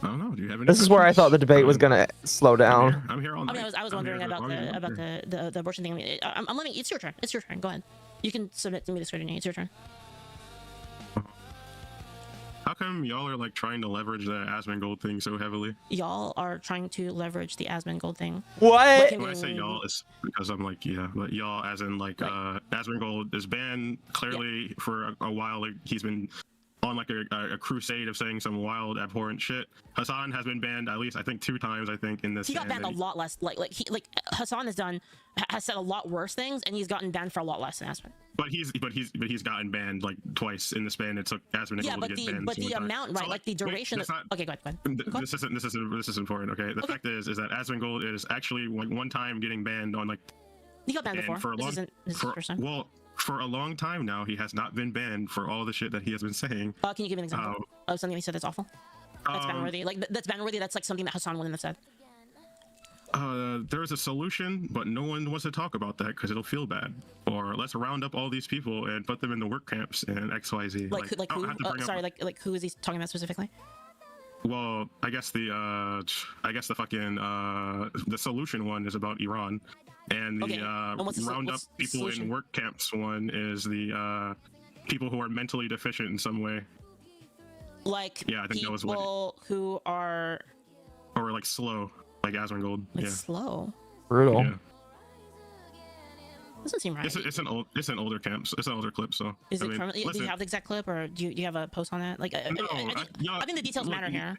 I don't know. Do you have any? This is where I thought the questions? debate was gonna slow down. I'm here all I night. mean, I was I'm wondering here to about argue. the abortion thing. I mean, I'm letting it's your turn. It's your turn. Go ahead. You can submit to me the scrutiny. It's your turn. How come y'all are like trying to leverage the Asmongold thing so heavily? Y'all are trying to leverage the Asmongold thing. What? Can When I say y'all, it's because I'm like, yeah, but y'all as in like Right. Asmongold is banned clearly for a while. Like he's been on like a crusade of saying some wild abhorrent shit. Hassan has been banned at least I think 2 times I think in this. He got banned a lot less. Like Hassan has said a lot worse things, and he's gotten banned for a lot less than Aspen. But he's gotten banned like twice in the span it took Asmongold Yeah, to but get banned. the amount, right? So, like the duration. that's not- Okay, go ahead. Go ahead. This is important. Okay, the fact is that Asmongold is actually like one time getting banned on like. He got banned And before. for a This long- isn't the first time. Well, for a long time now, he has not been banned for all the shit that he has been saying. Can you give me an example of something he said that's awful? That's ban worthy. Like that's ban worthy. That's like something that Hassan wouldn't have said. There's a solution, but no one wants to talk about that because it'll feel bad. Or let's round up all these people and put them in the work camps and XYZ. Like I don't who? have to bring up- Sorry, like who is he talking about specifically? Well, I guess the fucking the solution one is about Iran, and the Okay, and what's the round up what's the people solution? in work camps one is the people who are mentally deficient in some way Like Yeah, I think that was what people who are or like slow, like Asmongold. like Yeah. slow. Brutal. Yeah. Doesn't seem right. It's an older camp. It's an older clip. So Is I it mean, from? Do listen, you have the exact clip, or do you have a post on that? Like, No, I think the details look, matter here.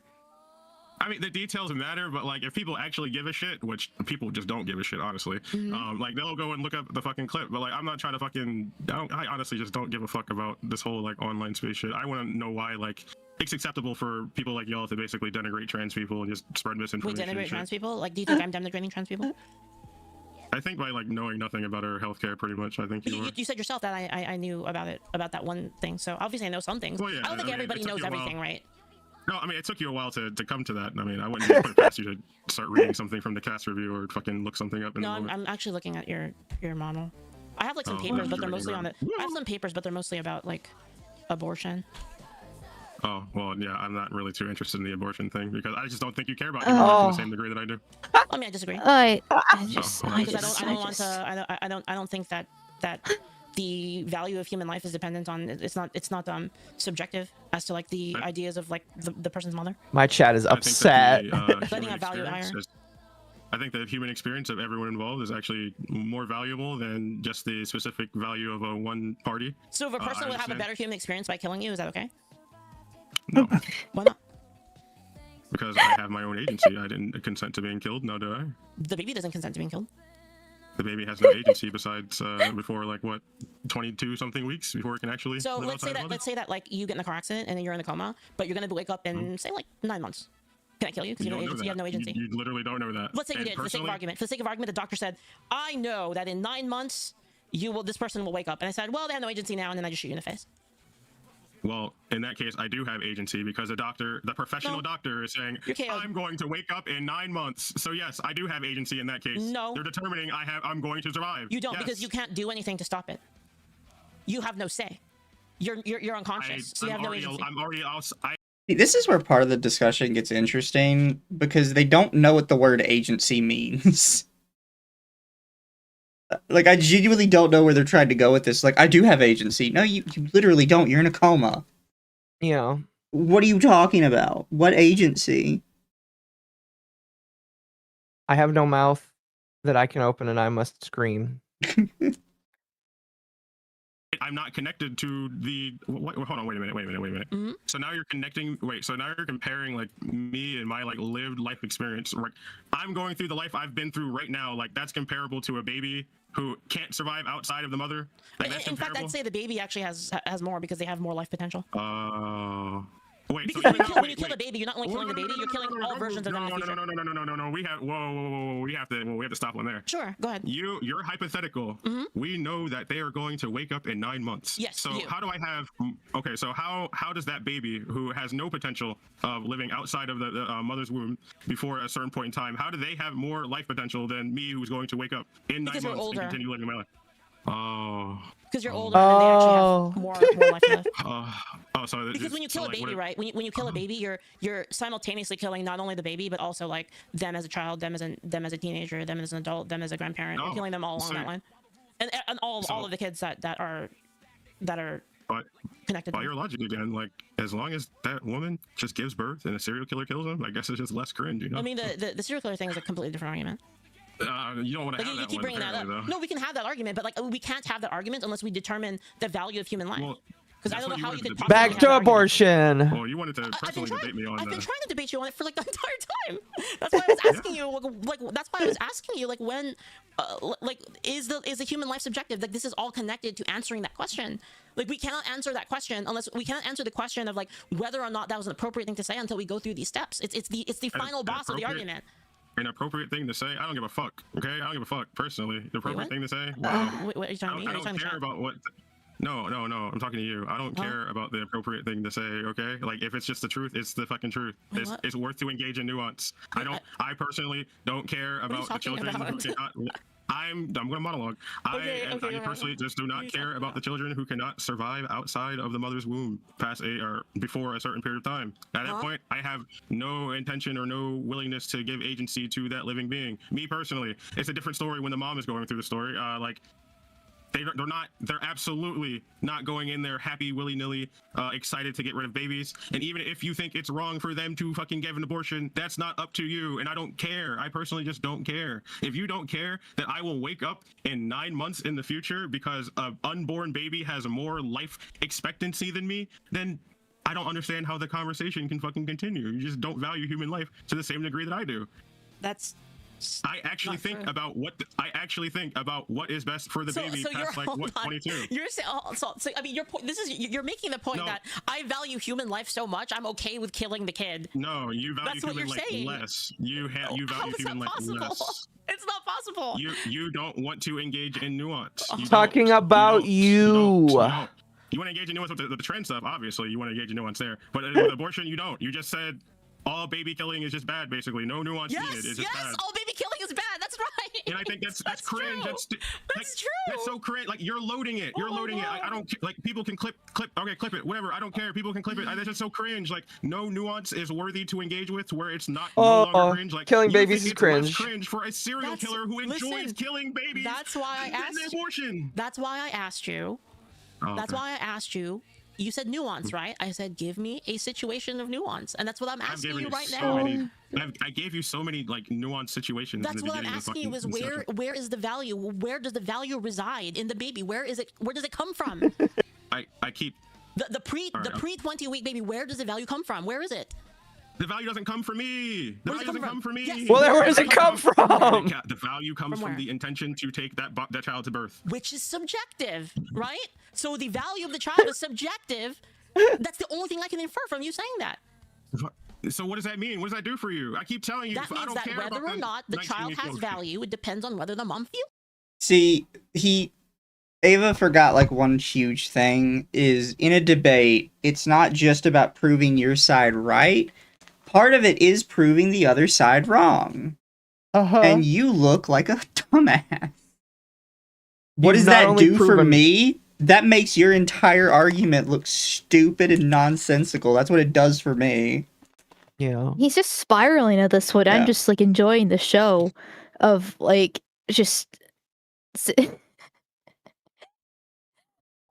I mean, the details matter, but like if people actually give a shit, which people just don't give a shit, honestly, Mm-hmm. like they'll go and look up the fucking clip. But like, I'm not trying to fucking. I honestly just don't give a fuck about this whole like online space shit. I want to know why like it's acceptable for people like y'all to basically denigrate trans people and just spread Wait, misinformation. and denigrate shit. trans people? Like, do you think I'm denigrating trans people? I think by like knowing nothing about our healthcare, pretty much. I think you are. You said yourself that I knew about that one thing. So obviously I know some things. Well, yeah, I don't think I mean, everybody it took knows you a while. everything, right? No, I mean it took you a while to come to that. I mean, I wouldn't even put it past you to start reading something from the cast review or fucking look something up. In No, the I'm, moment. I'm actually looking at your model. I have like some Oh, papers, well, but they're you're mostly on the. right. I have some papers, but they're mostly about like abortion. Oh, well, yeah, I'm not really too interested in the abortion thing because I just don't think you care about Oh. human life to the same degree that I do. I mean, I disagree I okay. just, because I don't think that the value of human life is dependent on it's not subjective as to like the ideas of like the person's mother. My chat is I think upset. that the, Letting human a value experience higher. I think the human experience of everyone involved is actually more valuable than just the specific value of a one party. So if a person I would have a understand. better human experience by killing you, is that okay? No, Why not? because I have my own agency. I didn't consent to being killed. No, do I? The baby doesn't consent to being killed. The baby has no agency besides before like what 22 something weeks before it can actually. So live let's say outside that of mother? let's say that like you get in a car accident and then you're in a coma, but you're gonna wake up in say like 9 months. Can I kill you? Because you, don't know you have no that. agency. You literally don't know that. Let's say you And did for the sake of personally- argument. For the sake of argument, the doctor said, "I know that in 9 months this person will wake up," and I said, "Well, they have no agency now," and then I just shoot you in the face. Well, in that case, I do have agency because the professional No. doctor is saying, You're KO'd. I'm going to wake up in 9 months. So yes, I do have agency in that case. No. They're determining I'm going to survive. You don't Yes. because you can't do anything to stop it. You have no say. You're unconscious, so you have no agency. I'm already This is where part of the discussion gets interesting because they don't know what the word agency means. Like, I genuinely don't know where they're trying to go with this. Like, I do have agency. No, you literally don't. You're in a coma. Yeah. What are you talking about? What agency? I have no mouth. that I can open and I must scream. I'm not connected to the. Hold on, wait a minute. Mhm. So now you're connecting. So now you're comparing like me and my like lived life experience. Like I'm going through the life I've been through right now. Like that's comparable to a baby who can't survive outside of the mother. Like, that's In fact, comparable? I'd say the baby actually has more because they have more life potential. Wait. Because So when you kill a baby, you're not only killing the baby, you're killing all versions of them in the future. No. We have whoa. We have to stop one there. Sure, go ahead. You're hypothetical. Mhm. We know that they are going to wake up in 9 months. Yes, So you. how do I have? Okay. So how does that baby who has no potential of living outside of the mother's womb before a certain point in time? How do they have more life potential than me, who's going to wake up in 9 Because you're months older. and continue living my life? Oh. Because you're older and they actually Oh. have more life to live. So Because when you kill a baby, right? When you kill a baby, you're simultaneously killing not only the baby but also like them as a child, them as a teenager, them as an adult, them as a grandparent. You're killing them all along that line, and all of the kids that are connected. By your logic again, like as long as that woman just gives birth and a serial killer kills them, I guess it's just less cringe, you know? I mean, the serial killer thing is a completely different argument. You don't want to Like have you that keep one, bringing that up. apparently, though. No, we can have that argument, but like we can't have that argument unless we determine the value of human life. Well, Because I that's don't know what you how wanted you could to possibly Back have to that argument. abortion. Well, you wanted to personally debate me on I've been that. trying to debate you on it for like the entire time. That's why I was asking you. Like that's why I was asking you. Like when, like is the human life subjective? Like this is all connected to answering that question. Like we cannot answer that question unless we cannot answer the question of like whether or not that was an appropriate thing to say until we go through these steps. It's the final boss of the argument. An appropriate thing to say? I don't give a fuck. Okay, I don't give a fuck personally. The appropriate what? thing to say? Wow. What are you talking to me? I don't care about what. No. I'm talking to you. I don't care about the appropriate thing to say. Okay, like if it's just the truth, it's the fucking truth. Wait, what? It's worth to engage in nuance. I personally don't care are you about the talking children about? who cannot. I'm going to monologue. Okay, I go personally ahead. just do What are not you care talking about the children who cannot survive outside of the mother's womb or before a certain period of time. At that point, I have no intention or no willingness to give agency to that living being. Me personally, it's a different story when the mom is going through the story. Like they're absolutely not going in there happy, willy-nilly, excited to get rid of babies. And even if you think it's wrong for them to fucking give an abortion, that's not up to you. And I don't care. I personally just don't care. If you don't care that I will wake up in 9 months in the future because an unborn baby has more life expectancy than me, then I don't understand how the conversation can fucking continue. You just don't value human life to the same degree that I do. That's I actually think true. about what is best for the baby past like what 22. You're saying, so I mean, your point. You're making the point that I value human life so much, I'm okay with killing the kid. No, you value That's what human you're life saying. less. You How value is human that life possible? less. It's not possible. You don't want to engage in nuance. Talking about you. You want to engage in nuance with the trend stuff. Obviously, you want to engage in nuance there. But with abortion, you don't. You just said all baby killing is just bad. Basically, no nuance needed. It's just bad. All baby killing is bad. That's right. And I think that's cringe. True. That's true. That's so cringe. Like you're loading it. You're loading it. I don't like people can clip. Okay, clip it. Whatever. I don't care. People can clip it. That's just so cringe. Like no nuance is worthy to engage with, where it's not no longer cringe. Like killing you babies think is it's cringe. less cringe for a serial killer who enjoys killing babies. That's why I asked. Abortion. That's why I asked you. Oh, That's okay. why I asked you. You said nuance, right? I said, give me a situation of nuance. And that's what I'm asking you right now. I gave you so many like nuanced situations. That's what I'm asking you is where is the value? Where does the value reside in the baby? Where does it come from? I keep the pre 20-week baby, where does the value come from? Where is it? The value doesn't come from me. The value doesn't come from me. Yes. Well, then where does it come from? The value comes from the intention to take that child to birth. Which is subjective, right? So the value of the child is subjective. That's the only thing I can infer from you saying that. So what does that mean? What does that do for you? I keep telling you. That means that whether or not the child has value, it depends on whether the mom feels. See, Ava forgot like one huge thing is in a debate, it's not just about proving your side right. Part of it is proving the other side wrong. And you look like a dumbass. What does that do for me? That makes your entire argument look stupid and nonsensical. That's what it does for me. Yeah. He's just spiraling at this point. I'm just like enjoying the show of like just. Oh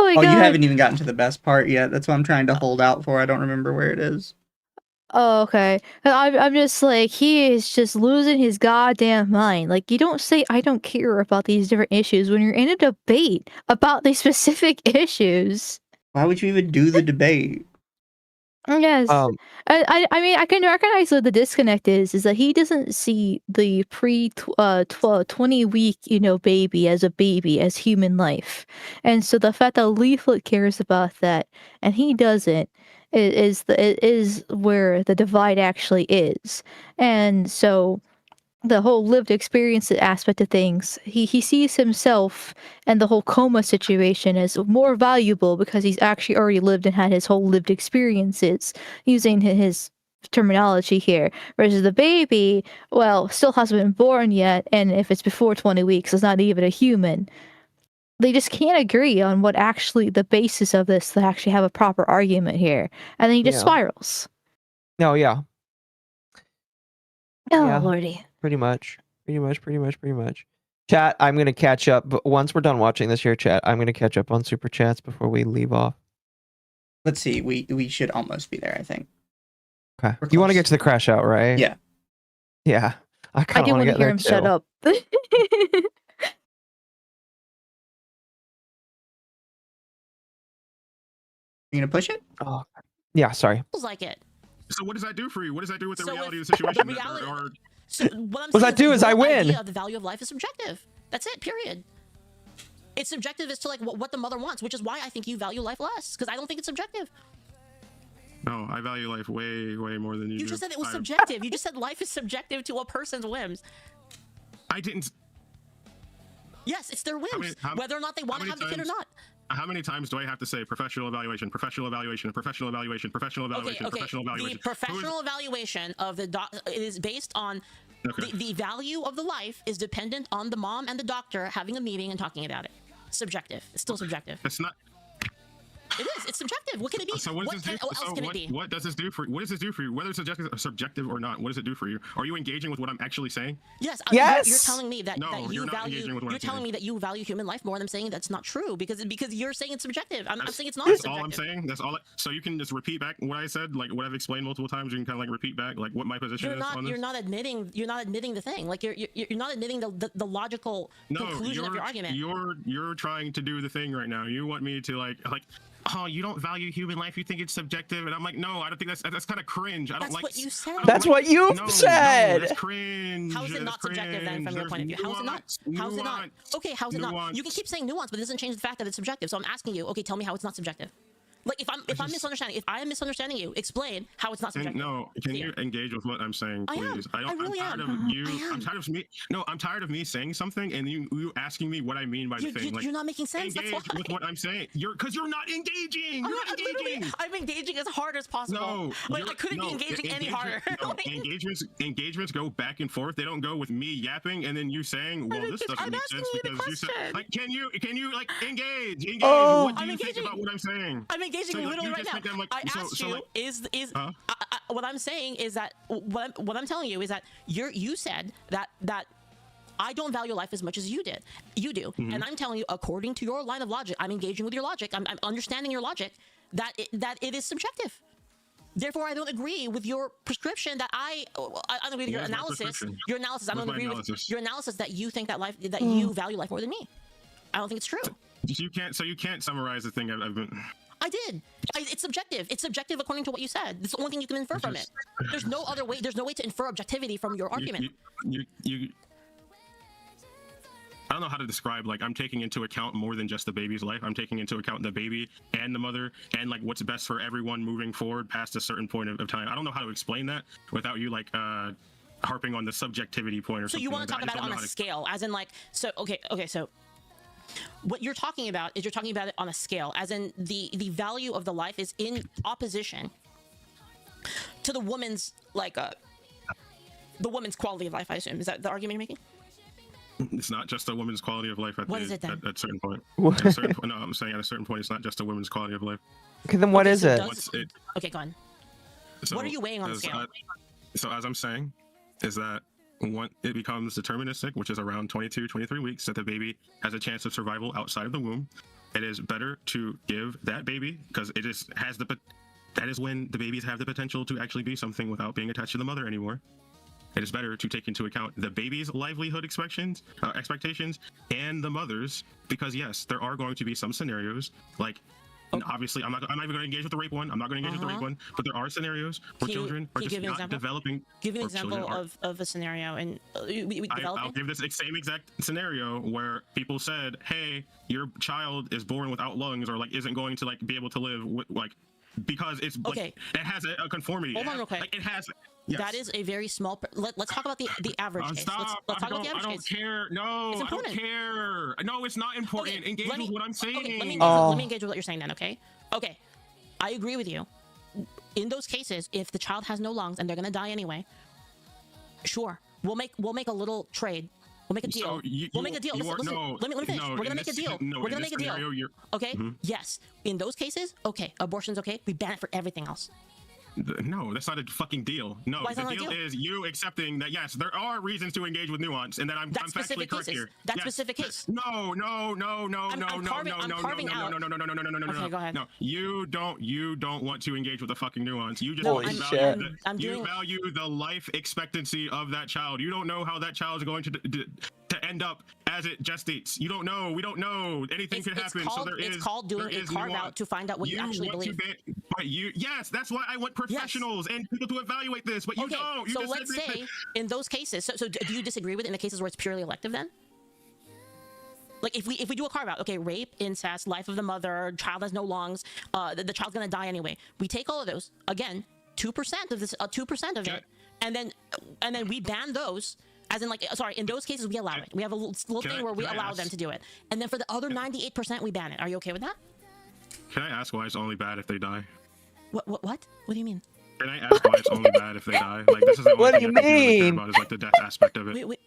my God. You haven't even gotten to the best part yet. That's what I'm trying to hold out for. I don't remember where it is. Oh, okay. I'm just like, he is just losing his goddamn mind. Like, you don't say I don't care about these different issues when you're in a debate about these specific issues. Why would you even do the debate? Yes. Um, I mean, I can recognize what the disconnect is that he doesn't see the 20-week, baby as human life. And so the fact that Leaflet cares about that and he doesn't is where the divide actually is. And so the whole lived experience aspect of things, he sees himself and the whole coma situation as more valuable because he's actually already lived and had his whole lived experiences, using his terminology here. Whereas the baby, well, still hasn't been born yet, and if it's before 20 weeks, it's not even a human. They just can't agree on what actually the basis of this to actually have a proper argument here. And then he just Yeah. spirals. no, yeah, Oh, Yeah. lordy. pretty much. Chat, I'm gonna catch up, but once we're done watching this here, chat, I'm gonna catch up on super chats before we leave off. Let's see. We should almost be there, I think. Okay. We're You want to close. get to the crash out, right? Yeah. Yeah. I I kind do of want want to to get hear there him shut too. up. You gonna push it? Oh, yeah. Sorry. Feels like it. So what does that do for you? What does that do with the So reality if- of the situation? the reality- Or So what I'm What saying that do is I your win. idea of the value of life is subjective. That's it. Period. It's subjective as to like what the mother wants, which is why I think you value life less, because I don't think it's subjective. no, I value life way, way more than you do. You just said it was I- subjective. You just said life is subjective to a person's whims. I didn't. Yes, it's their whims, whether or not they want to many have the kid or times- not. How many times do I have to say professional evaluation, professional evaluation, professional evaluation, professional evaluation, Okay. professional evaluation? The professional evaluation of the is based on Okay. the value of the life is dependent on the mom and the doctor having a meeting and talking about it. Subjective. It's still subjective. It's not. It is. It's subjective. What can it be? So what does this do? What else can it be? What does this do for you? What does this do for you? Whether it's subjective or not, what does it do for you? Are you engaging with what I'm actually saying? Yes. Yes! You're telling me that, No, that you you're not value. engaging with what You're I'm telling saying. me that you value human life more, and I'm saying that's not true because you're saying it's subjective. I'm saying it's not That's subjective. all I'm saying. That's all. So you can just repeat back what I said, like what I've explained multiple times. You can kind of like repeat back like what my position You're is on not. this. You're not admitting. You're not admitting the thing. Like you're not admitting the logical conclusion of your argument. You're trying to do the thing right now. You want me to like oh, you don't value human life. You think it's subjective, and I'm like, no, I don't think that's kind of cringe. I don't That's like. what you said. I don't That's like- what you no, said. No, that's cringe. How is it not That's subjective then, from your point of view? How is it not? How is it not? Okay, how is it not? You can keep saying nuance, but it doesn't change the fact that it's subjective. So I'm asking you, okay, tell me how it's not subjective. Like if I'm misunderstanding, if I am misunderstanding you, explain how it's not subjective. No, can you engage with what I'm saying, I am. please? I really I'm tired am. of you. I am. I'm tired of me. No, I'm tired of me saying something and you asking me what I mean by the thing. Like, You're not making sense. That's engage why. with what I'm saying. You're not engaging. You're not engaging. I'm engaging as hard as possible. No, like I couldn't be engaging any harder. No, engagements go back and forth. They don't go with me yapping and then you saying, "Well, this doesn't I'm make asking sense you the because you said." question. Like, can you like engage? Oh. What do I'm you think engaging. about what I'm saying? I'm engaging So, like, literally you right just now. think I'm, like- I so- asked so, you like- Huh? what I'm saying is that what I'm telling you is that you said that I don't value life as much as you did. You do, and I'm telling you, according to your line of logic, I'm engaging with your logic. I'm understanding your logic that it is subjective. Therefore, I don't agree with your prescription that I don't agree with your Where's my analysis. prescription? Your analysis. I Where's don't my agree analysis? with your analysis that you think that you value life more than me. I don't think it's true. You can't summarize the thing I've been. I did. It's subjective. It's subjective according to what you said. It's the only thing you can infer from it. There's no other way. There's no way to infer objectivity from your argument. You I don't know how to describe, like, I'm taking into account more than just the baby's life. I'm taking into account the baby and the mother and like what's best for everyone moving forward past a certain point of time. I don't know how to explain that without you like harping on the subjectivity point or So something. you want like to talk that. I just about it don't on know a how to- scale, as in like, so okay, so what you're talking about is you're talking about it on a scale, as in the value of the life is in opposition to the woman's like the woman's quality of life. I assume, is that the argument you're making? It's not just a woman's quality of life at What is it then? at a certain point. What? At a certain point. No, I'm saying at a certain point, it's not just a woman's quality of life. Okay, then what Okay, is so it? does- What's it? Okay, go on. So, What are you weighing on the as scale? So as I'm saying, is that when it becomes deterministic, which is around 22, 23 weeks, that the baby has a chance of survival outside of the womb, it is better to give that baby, because it just has the that is when the babies have the potential to actually be something without being attached to the mother anymore. It is better to take into account the baby's livelihood expectations and the mother's, because yes, there are going to be some scenarios like, obviously, I'm not even going to engage with the rape one. I'm not going to engage with the rape one, but there are scenarios where children are just not developing. Give me an example of a scenario, and I'll give this same exact scenario where people said, "Hey, your child is born without lungs, or like isn't going to like be able to live with, like because it's like it has a conformity." Hold on real quick. Like, it has. Yes. That is a very small. Let's talk about the average case. Stop. Let's talk about the average case. I don't care. No, I don't care. No, it's not important. Okay, engage with what I'm saying. Okay, let me engage with what you're saying then. Okay. I agree with you. In those cases, if the child has no lungs and they're gonna die anyway, sure, we'll make a little trade. We'll make a deal. We'll make a deal. Listen, let me finish. We're gonna make a deal. We're gonna make a deal. Okay. Yes. In those cases, okay, abortion's okay. We ban it for everything else. No, that's not a fucking deal. No, the deal is you accepting that yes, there are reasons to engage with nuance, and that I'm factually correct here. That specific case. No. Okay, go ahead. No, you don't want to engage with the fucking nuance. You just value the life expectancy of that child. You don't know how that child is going to end up as it gestates. You don't know. We don't know. Anything could happen. It's called doing a carve out to find out what you actually believe. Yes, that's why I want professionals and people to evaluate this, but you don't. So let's say in those cases, so do you disagree with it in the cases where it's purely elective then? Like if we do a carve out, okay, rape, incest, life of the mother, child has no lungs, the child's gonna die anyway. We take all of those, again, 2% of this, 2% of it, and then we ban those. As in, like, sorry, in those cases we allow it. We have a little thing where we allow them to do it, and then for the other 98% we ban it. Are you okay with that? Can I ask why it's only bad if they die? What? What do you mean? Can I ask why it's only bad if they die? Like, this is the what do you mean? About is like the death aspect of it. Wait.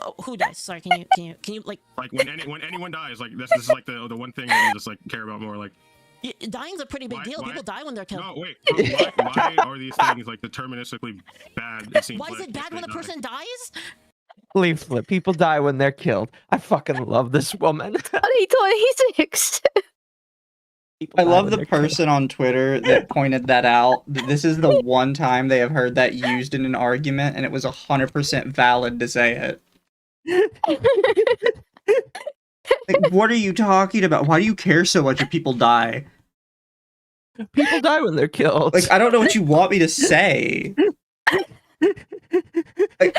Oh, who dies? Sorry, can you like when anyone dies, like this is like the one thing that you just like care about more, like. Dying's a pretty big deal. People die when they're killed. No, wait. Why are these things like deterministically bad? It seems why is it bad when a person dies? Leaflet. People die when they're killed. I fucking love this woman. 2026. I love the person on Twitter that pointed that out. This is the one time they have heard that used in an argument, and it was 100% valid to say it. Like, what are you talking about? Why do you care so much if people die? People die when they're killed. Like, I don't know what you want me to say. Like,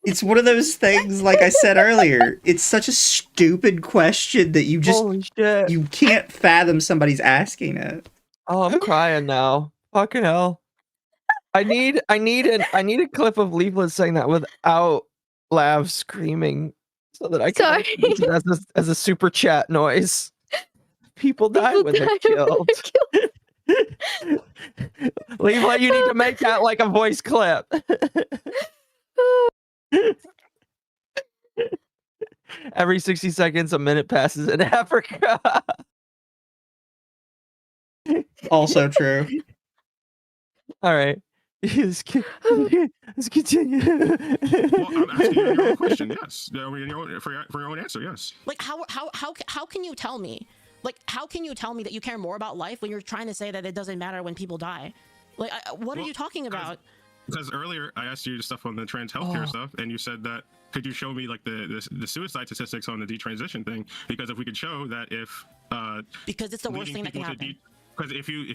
it's one of those things, like I said earlier, it's such a stupid question that you just you can't fathom somebody's asking it. Oh, I'm crying now. Fucking hell. I need a clip of Leaflet saying that without Lav screaming so that I can use it as a super chat noise. People die when they're killed. Leaflet, you need to make that like a voice clip. Every 60 seconds, a minute passes in Africa. Also true. All right. Let's continue. Well, I'm asking you your own question. Yes, for your own answer. Yes. Like how can you tell me? Like how can you tell me that you care more about life when you're trying to say that it doesn't matter when people die? Like what are you talking about? Because earlier I asked you stuff on the trans healthcare stuff, and you said that could you show me like the suicide statistics on the detransition thing? Because if we could show that if because it's the worst thing that can happen. Because if you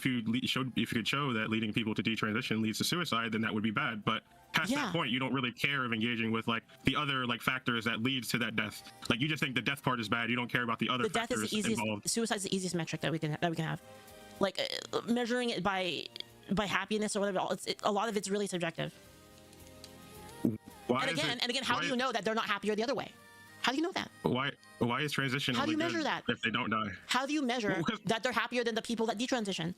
could show that leading people to detransition leads to suicide, then that would be bad. But past that point, you don't really care of engaging with like the other like factors that leads to that death. Like you just think the death part is bad. You don't care about the other factors death is the easiest, involved. Suicide is the easiest metric that we can have. Like measuring it by happiness or whatever. A lot of it's really subjective. And again, how do you know that they're not happier the other way? How do you know that? Why is transition? How do you measure that? If they don't die? How do you measure that they're happier than the people that detransition?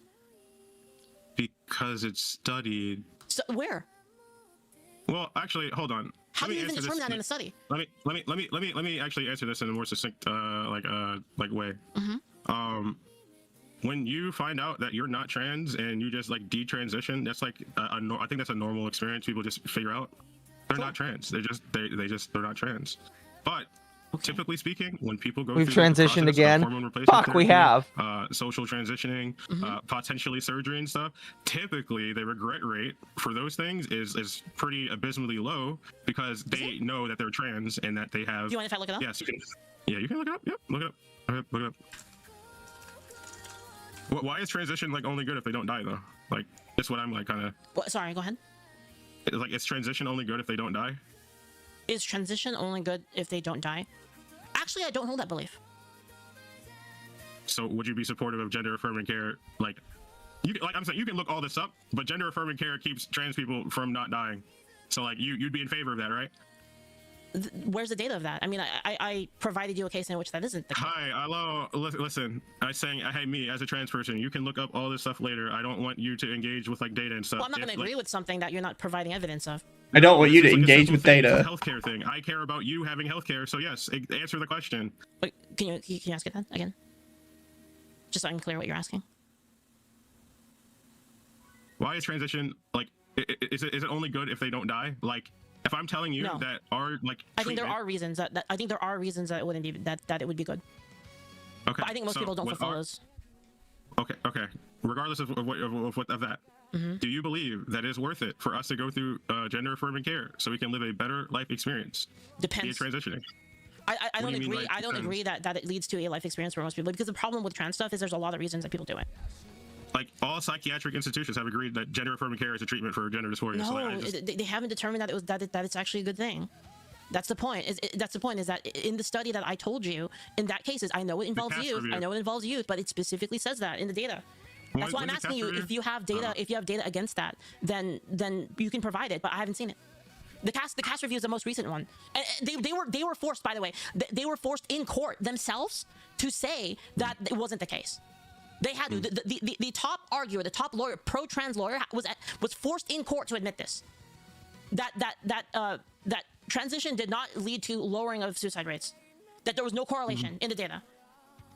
Because it's studied. So where? Well, actually, hold on. How do you even determine that in a study? Let me actually answer this in a more succinct way. Mm-hmm. When you find out that you're not trans and you just like detransition, that's like I think that's a normal experience. People just figure out they're not trans. They're not trans. But Typically speaking, when people go We've through the transitioned process of again. hormone replacement Fuck, we therapy, have. social transitioning, potentially surgery and stuff, typically the regret rate for those things is pretty abysmally low because they know that they're trans and that they have. Do you mind if I look it up? Yes, you can. Yeah, you can look it up. Yep, look it up. Okay, look it up. Why is transition like only good if they don't die though? Like, that's what I'm like kind of. Sorry, go ahead. Like, is transition only good if they don't die? Is transition only good if they don't die? Actually, I don't hold that belief. So would you be supportive of gender affirming care? Like, like I'm saying, you can look all this up, but gender affirming care keeps trans people from not dying. So like, you'd be in favor of that, right? Where's the data of that? I mean, I provided you a case in which that isn't the case. Hi, hello. Listen, I'm saying, hey, me as a trans person, you can look up all this stuff later. I don't want you to engage with like data and stuff. Well, I'm not going to agree with something that you're not providing evidence of. I don't want you to It's like a engage simple with thing. It's data. a healthcare thing. I care about you having healthcare. So yes, answer the question. Wait, can you ask it then again? Just so I'm clear what you're asking. Why is transition like? Is it only good if they don't die? Like, if I'm telling you No. that our like, I think there are reasons that it wouldn't be that it would be good. Okay, But I think most so people don't with fulfill our- those. Okay. Regardless of that, do you believe that it's worth it for us to go through gender affirming care so we can live a better life experience? Be Depends. transitioning. I What don't do you mean, agree. like, I don't depends? agree that it leads to a life experience for most people, because the problem with trans stuff is there's a lot of reasons that people do it. Like, all psychiatric institutions have agreed that gender affirming care is a treatment for gender dysphoria. so No, I just, they haven't determined that it's actually a good thing. That's the point. That's the point. Is that in the study that I told you, in that cases, I know it involves cast youth. review. I know it involves youth, but it specifically says that in the data. That's why I'm when's the asking you cast if you have data. If you have data against that, then you can provide it. But I haven't seen it. The cast review is the most recent one. And they were forced, by the way. They were forced in court themselves to say that it wasn't the case. They had to. The top arguer, the top lawyer, pro-trans lawyer, was forced in court to admit this. That transition did not lead to lowering of suicide rates. That there was no correlation in the data.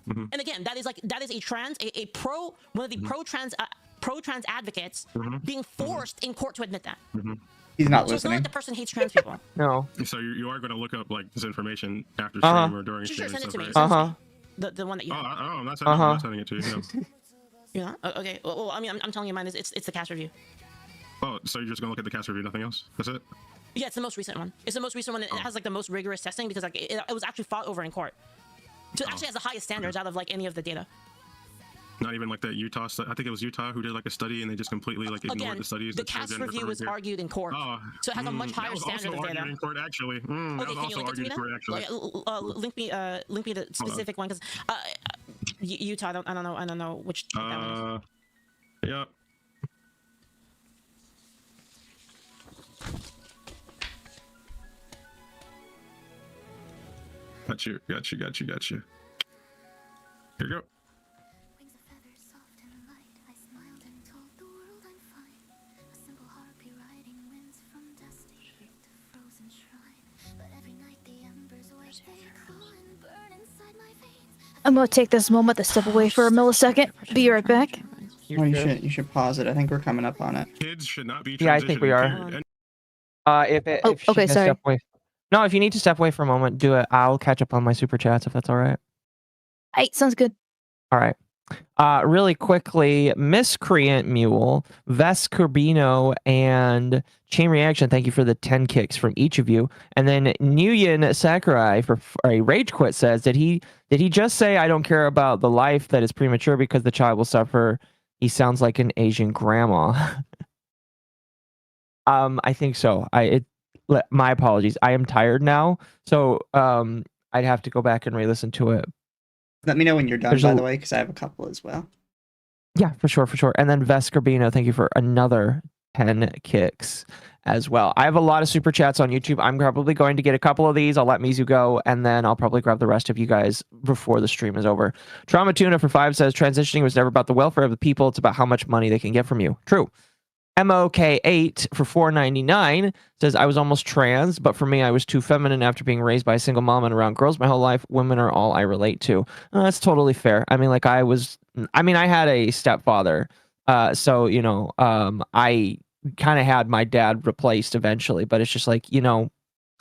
And again, that is a pro, one of the pro-trans advocates being forced in court to admit that. He's not So it's not like listening. the person hates trans people. No. so you are going to look up like this information after stream or during Sure, stream send and it to me. stuff, right? Send it to me. The one that you. Oh, Have. I'm not sending it to you. No. You know? Okay. Well, I mean, I'm telling you, mine is it's the cast review. Oh, so you're just gonna look at the cast review, nothing else? That's it? Yeah, it's the most recent one. It's the most recent one. It has like the most rigorous testing because like it was actually fought over in court. So it actually has the highest standards out of like any of the data. Not even like that Utah. I think it was Utah who did like a study and they just completely like ignored Again, the studies. the that showed cast gender review was affirming care. argued in court, so it has a much higher that was standard also of argued data. in court, actually. That Okay, was can you also link it to argued me in court, actually. Link me the specific one because Utah. I don't know which. That one is. Yeah. Got you. Here you go. Wings of feathers soft and light, I smiled and told the world I'm fine. A simple harpy riding winds from dusty earth to frozen shrine. But every night the embers wake, they crawl and burn inside my veins. I'm gonna take this moment to step away for a millisecond. Be right back. Oh, you should pause it. I think we're coming up on it. Kids should not be. Yeah, I think we are. transitioning, period. If she okay, can sorry. step away. No, if you need to step away for a moment, do it. I'll catch up on my super chats if that's all right. Hey, sounds good. All right. Really quickly, Miscreant Mule, Vescurbino, and Chain Reaction, thank you for the 10 kicks from each of you. And then Nguyen Sakurai for a rage quit says, did he just say I don't care about the life that is premature because the child will suffer? He sounds like an Asian grandma. I think so. My apologies. I am tired now, so I'd have to go back and re-listen to it. Let me know when you're done, There's by a- the way, because I have a couple as well. Yeah, for sure. And then Vescarbino, thank you for another 10 kicks as well. I have a lot of super chats on YouTube. I'm probably going to get a couple of these. I'll let Mizu go, and then I'll probably grab the rest of you guys before the stream is over. Trauma Tuna for 5 says, transitioning was never about the welfare of the people. It's about how much money they can get from you. True. MOK8 for $4.99 says, I was almost trans, but for me, I was too feminine after being raised by a single mom and around girls my whole life. Women are all I relate to. That's totally fair. I mean, like I had a stepfather. So, I kind of had my dad replaced eventually, but it's just like,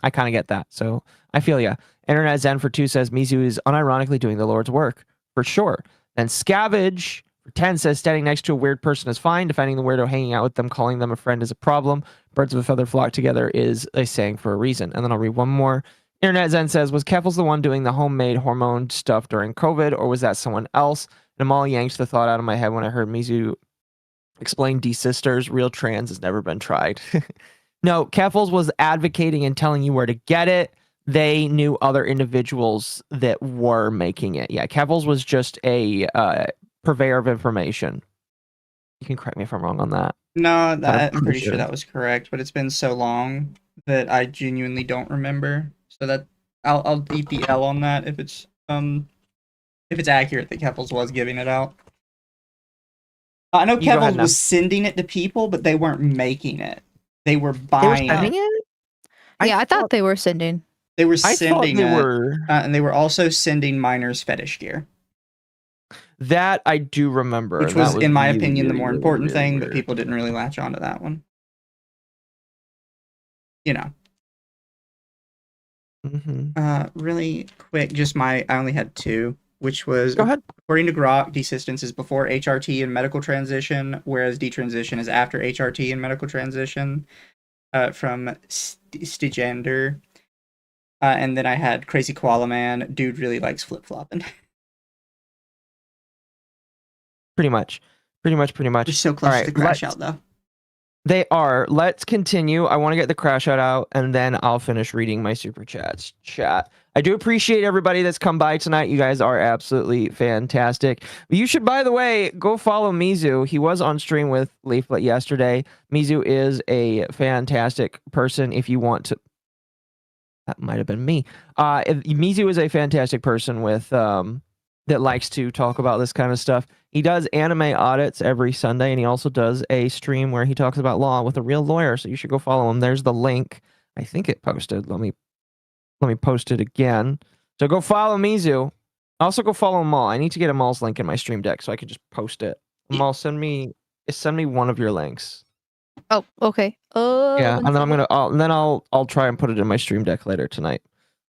I kind of get that. So I feel ya. Internet Zen for 2 says Mizu is unironically doing the Lord's work for sure. And Scavenge for 10 says standing next to a weird person is fine. Defending the weirdo, hanging out with them, calling them a friend is a problem. Birds of a feather flock together is a saying for a reason. And then I'll read one more. Internet Zen says, was Keffels the one doing the homemade hormone stuff during COVID, or was that someone else? And Amal yanked the thought out of my head when I heard Mizu explain desisters. Real trans has never been tried. No, Keffels was advocating and telling you where to get it. They knew other individuals that were making it. Yeah, Keffels was just a purveyor of information. You can correct me if I'm wrong on that. No, I'm I'm pretty sure sure. that was correct, but it's been so long that I genuinely don't remember. So that I'll eat the L on that if it's accurate that Keffels was giving it out. I know You go ahead Keffels now. was sending it to people, but they weren't making it. They were They were buying sending it. it? Yeah, I thought they were sending. They were I thought sending they it, were. and they were also sending minors fetish gear, That I do remember. which and that was, in my really, opinion, the really, more really, important really thing, but weird. people didn't really latch onto that one. You know. Really quick, I only had 2, which was, Go ahead. according to Grok, desistance is before HRT and medical transition, whereas detransition is after HRT and medical transition. From Stigander. And then I had Crazy Koala Man. Dude really likes flip flopping. Pretty much. They're so close to the crash out, though. They are. Let's continue. I want to get the crash out, and then I'll finish reading my super chats. I do appreciate everybody that's come by tonight. You guys are absolutely fantastic. You should, by the way, go follow Mizu. He was on stream with Leaflet yesterday. Mizu is a fantastic person. If you want to, that might have been me. Mizu is a fantastic person with that likes to talk about this kind of stuff. He does anime audits every Sunday, and he also does a stream where he talks about law with a real lawyer. So you should go follow him. There's the link. I think it posted. Let me post it again. So go follow Mizu. Also go follow Amal. I need to get Amal's link in my stream deck so I can just post it. Amal, send me one of your links. Oh, okay. Yeah, and then I'll try and put it in my stream deck later tonight.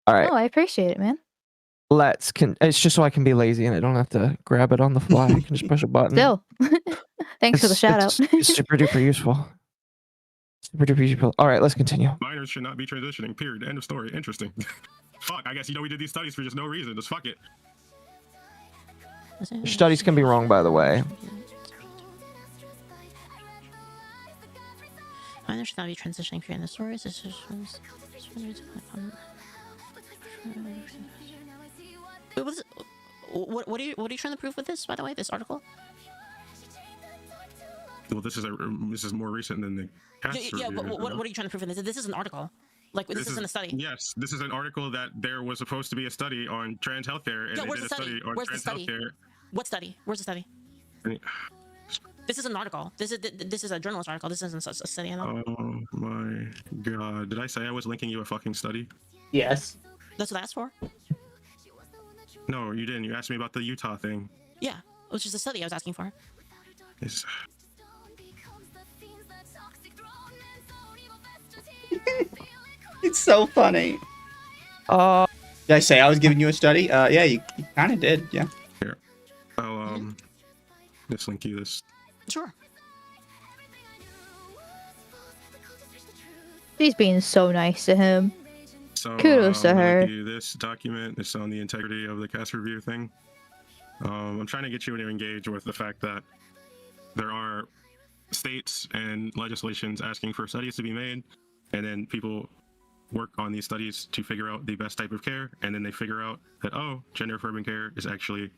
All right. Oh, I appreciate it, man. It's just so I can be lazy and I don't have to grab it on the fly. I can just push a button. Still. Thanks for the shout out. It's super duper useful. Super duper useful. All right, let's continue. Minors should not be transitioning. Period. End of story. Interesting. Fuck. I guess we did these studies for just no reason. Just fuck it. Your studies can be wrong, by the way. Minors should not be transitioning period in the stories. What are you trying to prove with this, by the way, this article? Well, this is more recent than the past Yeah, but review, what are you trying to prove in this? This is an article. Like, this isn't a study. Yes, this is an article that there was supposed to be a study on trans healthcare, and Yeah, they where's did the a study? study on Where's the trans study? healthcare. What study? Where's the study? This is an article. This is a journalist article. This isn't a study at all. Oh my god. Did I say I was linking you a fucking study? Yes. That's what I asked for? No, you didn't. You asked me about the Utah thing. Yeah, it was just a study I was asking for. It's... It's so funny. Did I say I was giving you a study? Yeah, you kind of did. Yeah. Here. I'll just link you this. Sure. She's being so nice to him. So, Kudos to I'm gonna her. link you this document. It's on the integrity of the cast review thing. I'm trying to get you to engage with the fact that there are states and legislations asking for studies to be made, and then people work on these studies to figure out the best type of care, and then they figure out that, oh, gender affirming care is actually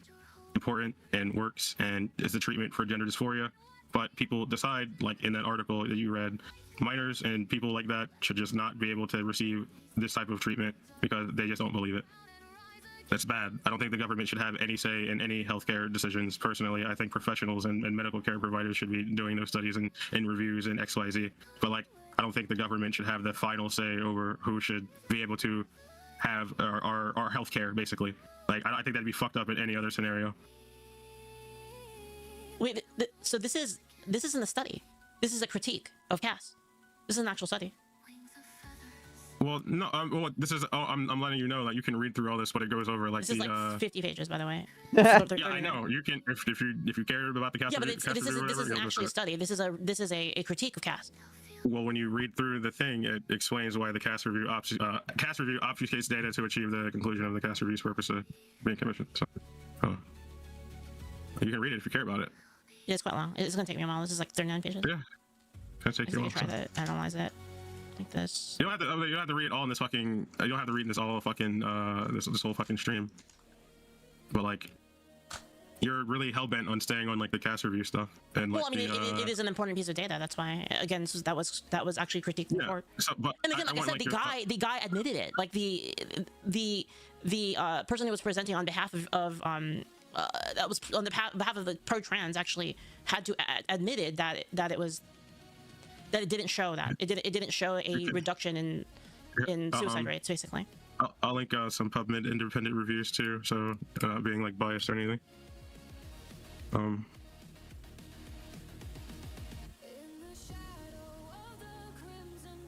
important and works and is the treatment for gender dysphoria. But people decide, like in that article that you read, minors and people like that should just not be able to receive this type of treatment because they just don't believe it. That's bad. I don't think the government should have any say in any healthcare decisions. Personally, I think professionals and medical care providers should be doing those studies and reviews and XYZ. But like, I don't think the government should have the final say over who should be able to have our healthcare, basically. Like, I think that'd be fucked up in any other scenario. Wait, so this isn't a study. This is a critique of Cass. This is an actual study. Well, no. Well, this is. Oh, I'm letting you know that you can read through all this, but it goes over like This is the. like 50 pages, by the way. Yeah, I know. You can if you care about the cast. Yeah, but review, this isn't actually a study. This is a critique of cast. Well, when you read through the thing, it explains why the cast review obfuscates data to achieve the conclusion of the cast review's purpose of being commissioned. So, you can read it if you care about it. Yeah, it's quite long. It's gonna take me a while. This is like 39 pages. Yeah, can take I you. try to analyze it like this. You don't have to read it all in this fucking. You don't have to read this all fucking this whole fucking stream. But like, you're really hell bent on staying on like the cast review stuff. And Well, like, I mean, it is an important piece of data. That's why. Again, that was actually critiqued in court. So, but And again, like I said, the guy admitted it. Like the person who was presenting on behalf of that was on the behalf of the pro trans actually had to admitted that it didn't show that it didn't show a reduction in suicide rates, basically. I'll link some PubMed independent reviews too, so not being like biased or anything.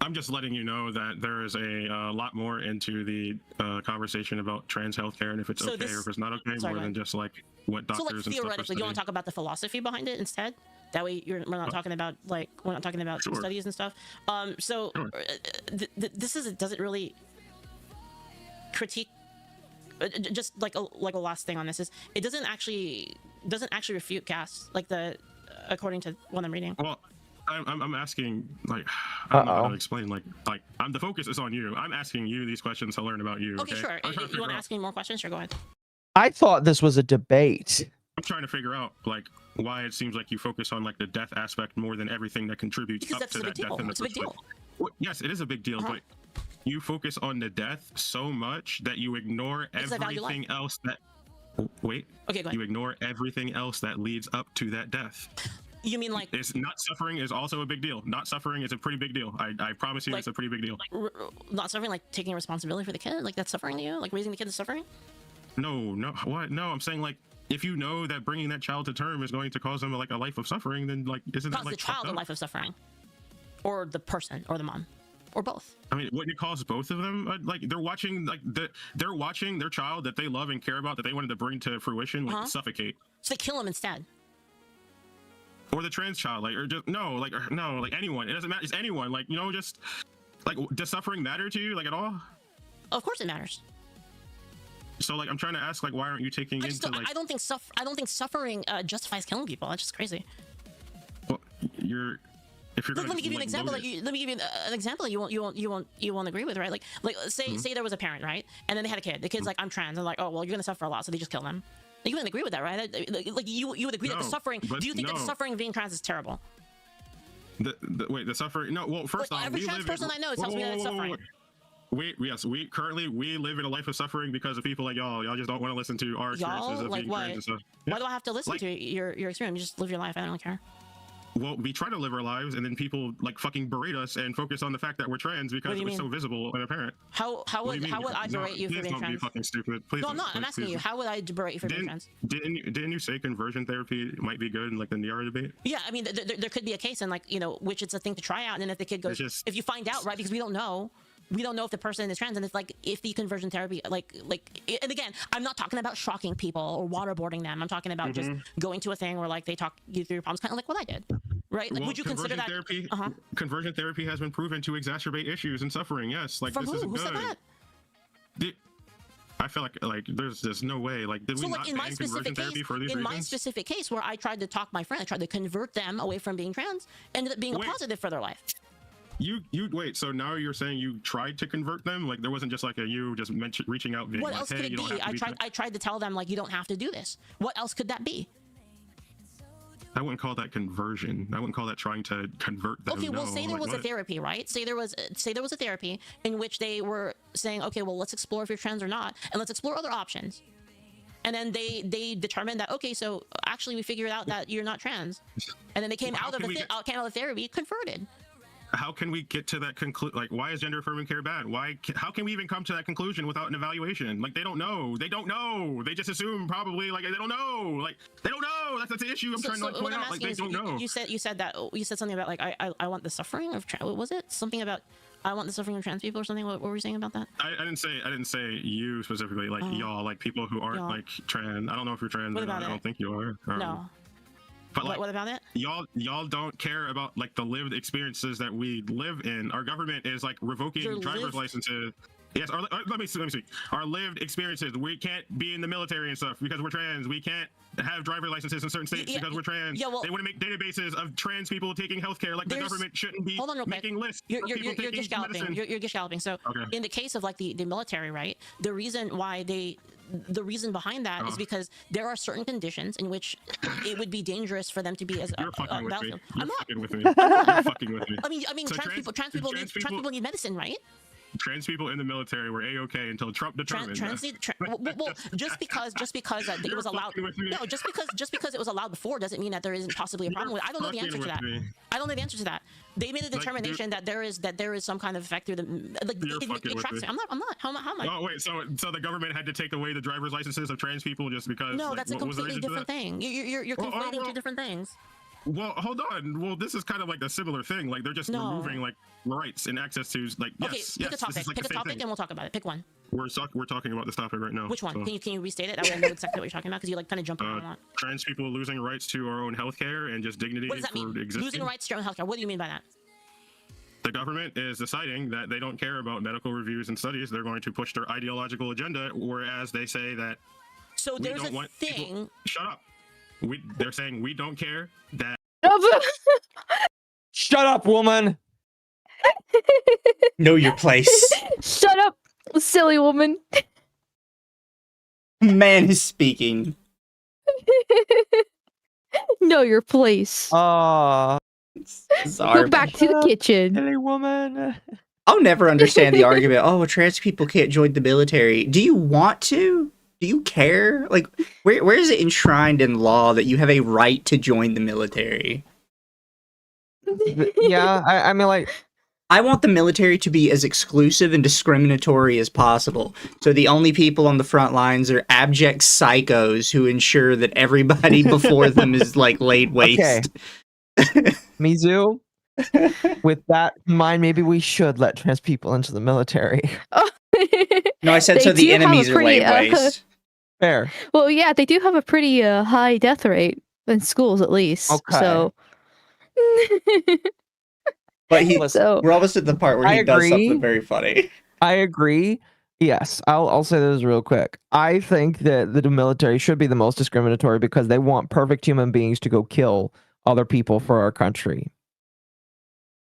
I'm just letting you know that there is a lot more into the conversation about trans healthcare and if it's okay or if it's not okay, more than just like what doctors and stuff are theoretically, do you want to talk about the philosophy behind it instead? That way, we're not talking about studies and stuff. This doesn't really critique. Just like a last thing on this is it doesn't actually refute cast according to what I'm reading. Well, I'm asking, like, I don't know how to explain, like the focus is on you. I'm asking you these questions to learn about you. Okay, sure. If you want to ask me more questions, sure, go ahead. I thought this was a debate. I'm trying to figure out like why it seems like you focus on like the death aspect more than everything that contributes Because up to that death in the It's a big deal. Well, yes, it is a big deal, but you focus on the death so much that you ignore everything else that. Wait. Okay, go ahead. You ignore everything else that leads up to that death. You mean like it's not suffering is also a big deal. Not suffering is a pretty big deal. I promise you, like, it's a pretty big deal. Not suffering, like taking responsibility for the kid, like that's suffering to you, like raising the kid is suffering. No, what? No, I'm saying like if you know that bringing that child to term is going to cause them like a life of suffering, then like isn't that like the child a life of suffering, or the person, or the mom, or both? I mean, wouldn't it cause both of them? Like they're watching their child that they love and care about that they wanted to bring to fruition like suffocate. So they kill him instead. Or the trans child, like, or just no, like anyone. It doesn't matter. It's anyone. Like, you know, just like, does suffering matter to you, like, at all? Of course, it matters. So, like, I'm trying to ask, like, why aren't you taking into like? I don't think suffering justifies killing people. That's just crazy. Well, if you're. Let me give you an example. Let me give you an example. You won't agree with, right? Like say there was a parent, right, and then they had a kid. The kid's like, I'm trans. And like, oh well, you're gonna suffer a lot, so they just kill them. You wouldn't agree with that, right? Like you would agree that the suffering. Do you think that the suffering of being trans is terrible? Wait, the suffering? No. Well, first off, every trans person I know tells me that it's suffering. We live in a life of suffering because of people like y'all. Y'all just don't want to listen to our experiences of being trans and stuff. Why do I have to listen to your experience? You just live your life. I don't care. Well, we try to live our lives, and then people like fucking berate us and focus on the fact that we're trans because it's so visible and apparent. How would I berate you for being trans? Don't be fucking stupid. Please. No, I'm not. I'm asking you. How would I berate you for being trans? Didn't you say conversion therapy might be good in like the Niara debate? Yeah, I mean, there could be a case, and like which it's a thing to try out, and then if the kid goes, if you find out, right, because we don't know if the person is trans, and it's like if the conversion therapy, and again, I'm not talking about shocking people or waterboarding them. I'm talking about just going to a thing where like they talk you through your problems, kind of like what I did. Right? Like, would you consider that therapy? Conversion therapy has been proven to exacerbate issues and suffering. Yes, like from this who? is Who good. Said that? I feel like there's just no way. Like, did we not ban conversion therapy for these reasons? In my specific case, where I tried to talk my friend, I tried to convert them away from being trans, ended up being a positive for their life. You wait. So now you're saying you tried to convert them? Like there wasn't just like you just reaching out. Being what like, else hey, could it be? I tried to tell them like you don't have to do this. What else could that be? I wouldn't call that conversion. I wouldn't call that trying to convert them. Okay, well, say there was a therapy, right? Say there was a therapy in which they were saying, okay, well, let's explore if you're trans or not, and let's explore other options. And then they determined that, okay, so actually we figured out that you're not trans, and then they came out of the therapy converted. how can we get to that conclusion? Like, why is gender affirming care bad? How can we even come to that conclusion without an evaluation? Like, they don't know. They don't know. They just assume probably. Like, they don't know. Like, they don't know. That's the issue. I'm trying to like, point out. Like, they don't know. You said something about like I want the suffering of what was it? Something about I want the suffering of trans people or something. What were you saying about that? I didn't say you specifically. Like y'all, like people who aren't like trans. I don't know if you're trans. I don't think you are. No. But like, what about it? Y'all don't care about like the lived experiences that we live in. Our government is like revoking driver's licenses. Yes, let me speak. Our lived experiences. We can't be in the military and stuff because we're trans. We can't have driver licenses in certain states because we're trans. Yeah, well, they want to make databases of trans people taking healthcare. Like the government shouldn't be making lists. You're gish galloping. You're gish galloping. So in the case of like the military, right? The reason behind that is because there are certain conditions in which it would be dangerous for them to be as You're fucking with me. I'm not fucking with me. You're fucking with me. I mean, so trans people need medicine, right? Trans people in the military were a-okay until Trump determined. Well, just because it was allowed. No, just because it was allowed before doesn't mean that there isn't possibly a problem with it. I don't know the answer to that. I don't know the answer to that. They made a determination that there is some kind of effect through the like it tracks it. I'm not. How am I? Oh wait, so the government had to take away the driver's licenses of trans people just because? No, that's a completely different thing. You're conflating two different things. Well, hold on. Well, this is kind of like a similar thing. Like they're just removing like rights and access to like. Okay, pick a topic. Pick a topic, and we'll talk about it. Pick one. We're talking about this topic right now. Which one? So. Can you restate it? That way I know exactly what you're talking about because you like kind of jump around a lot. Trans people losing rights to our own healthcare and just dignity what does that for mean? existing. Losing rights to your own healthcare. What do you mean by that? The government is deciding that they don't care about medical reviews and studies. They're going to push their ideological agenda, whereas they say that. So there's a thing. People, shut up. They're saying we don't care that. Shut up, woman. Know your place. Shut up, silly woman. Man is speaking. Know your place. Sorry. Go back to the kitchen. Silly woman. I'll never understand the argument. Oh, well, trans people can't join the military. Do you want to? Do you care? Like, where is it enshrined in law that you have a right to join the military? Yeah, I mean, like, I want the military to be as exclusive and discriminatory as possible. So the only people on the front lines are abject psychos who ensure that everybody before them is like laid waste. Okay. Mizu, with that in mind, maybe we should let trans people into the military. No, I said so the enemies are laid waste. Fair. Well, yeah, they do have a pretty high death rate in schools, at least. Okay. So. But we're almost at the part where he does something very funny. I agree. Yes, I'll say this real quick. I think that the military should be the most discriminatory because they want perfect human beings to go kill other people for our country.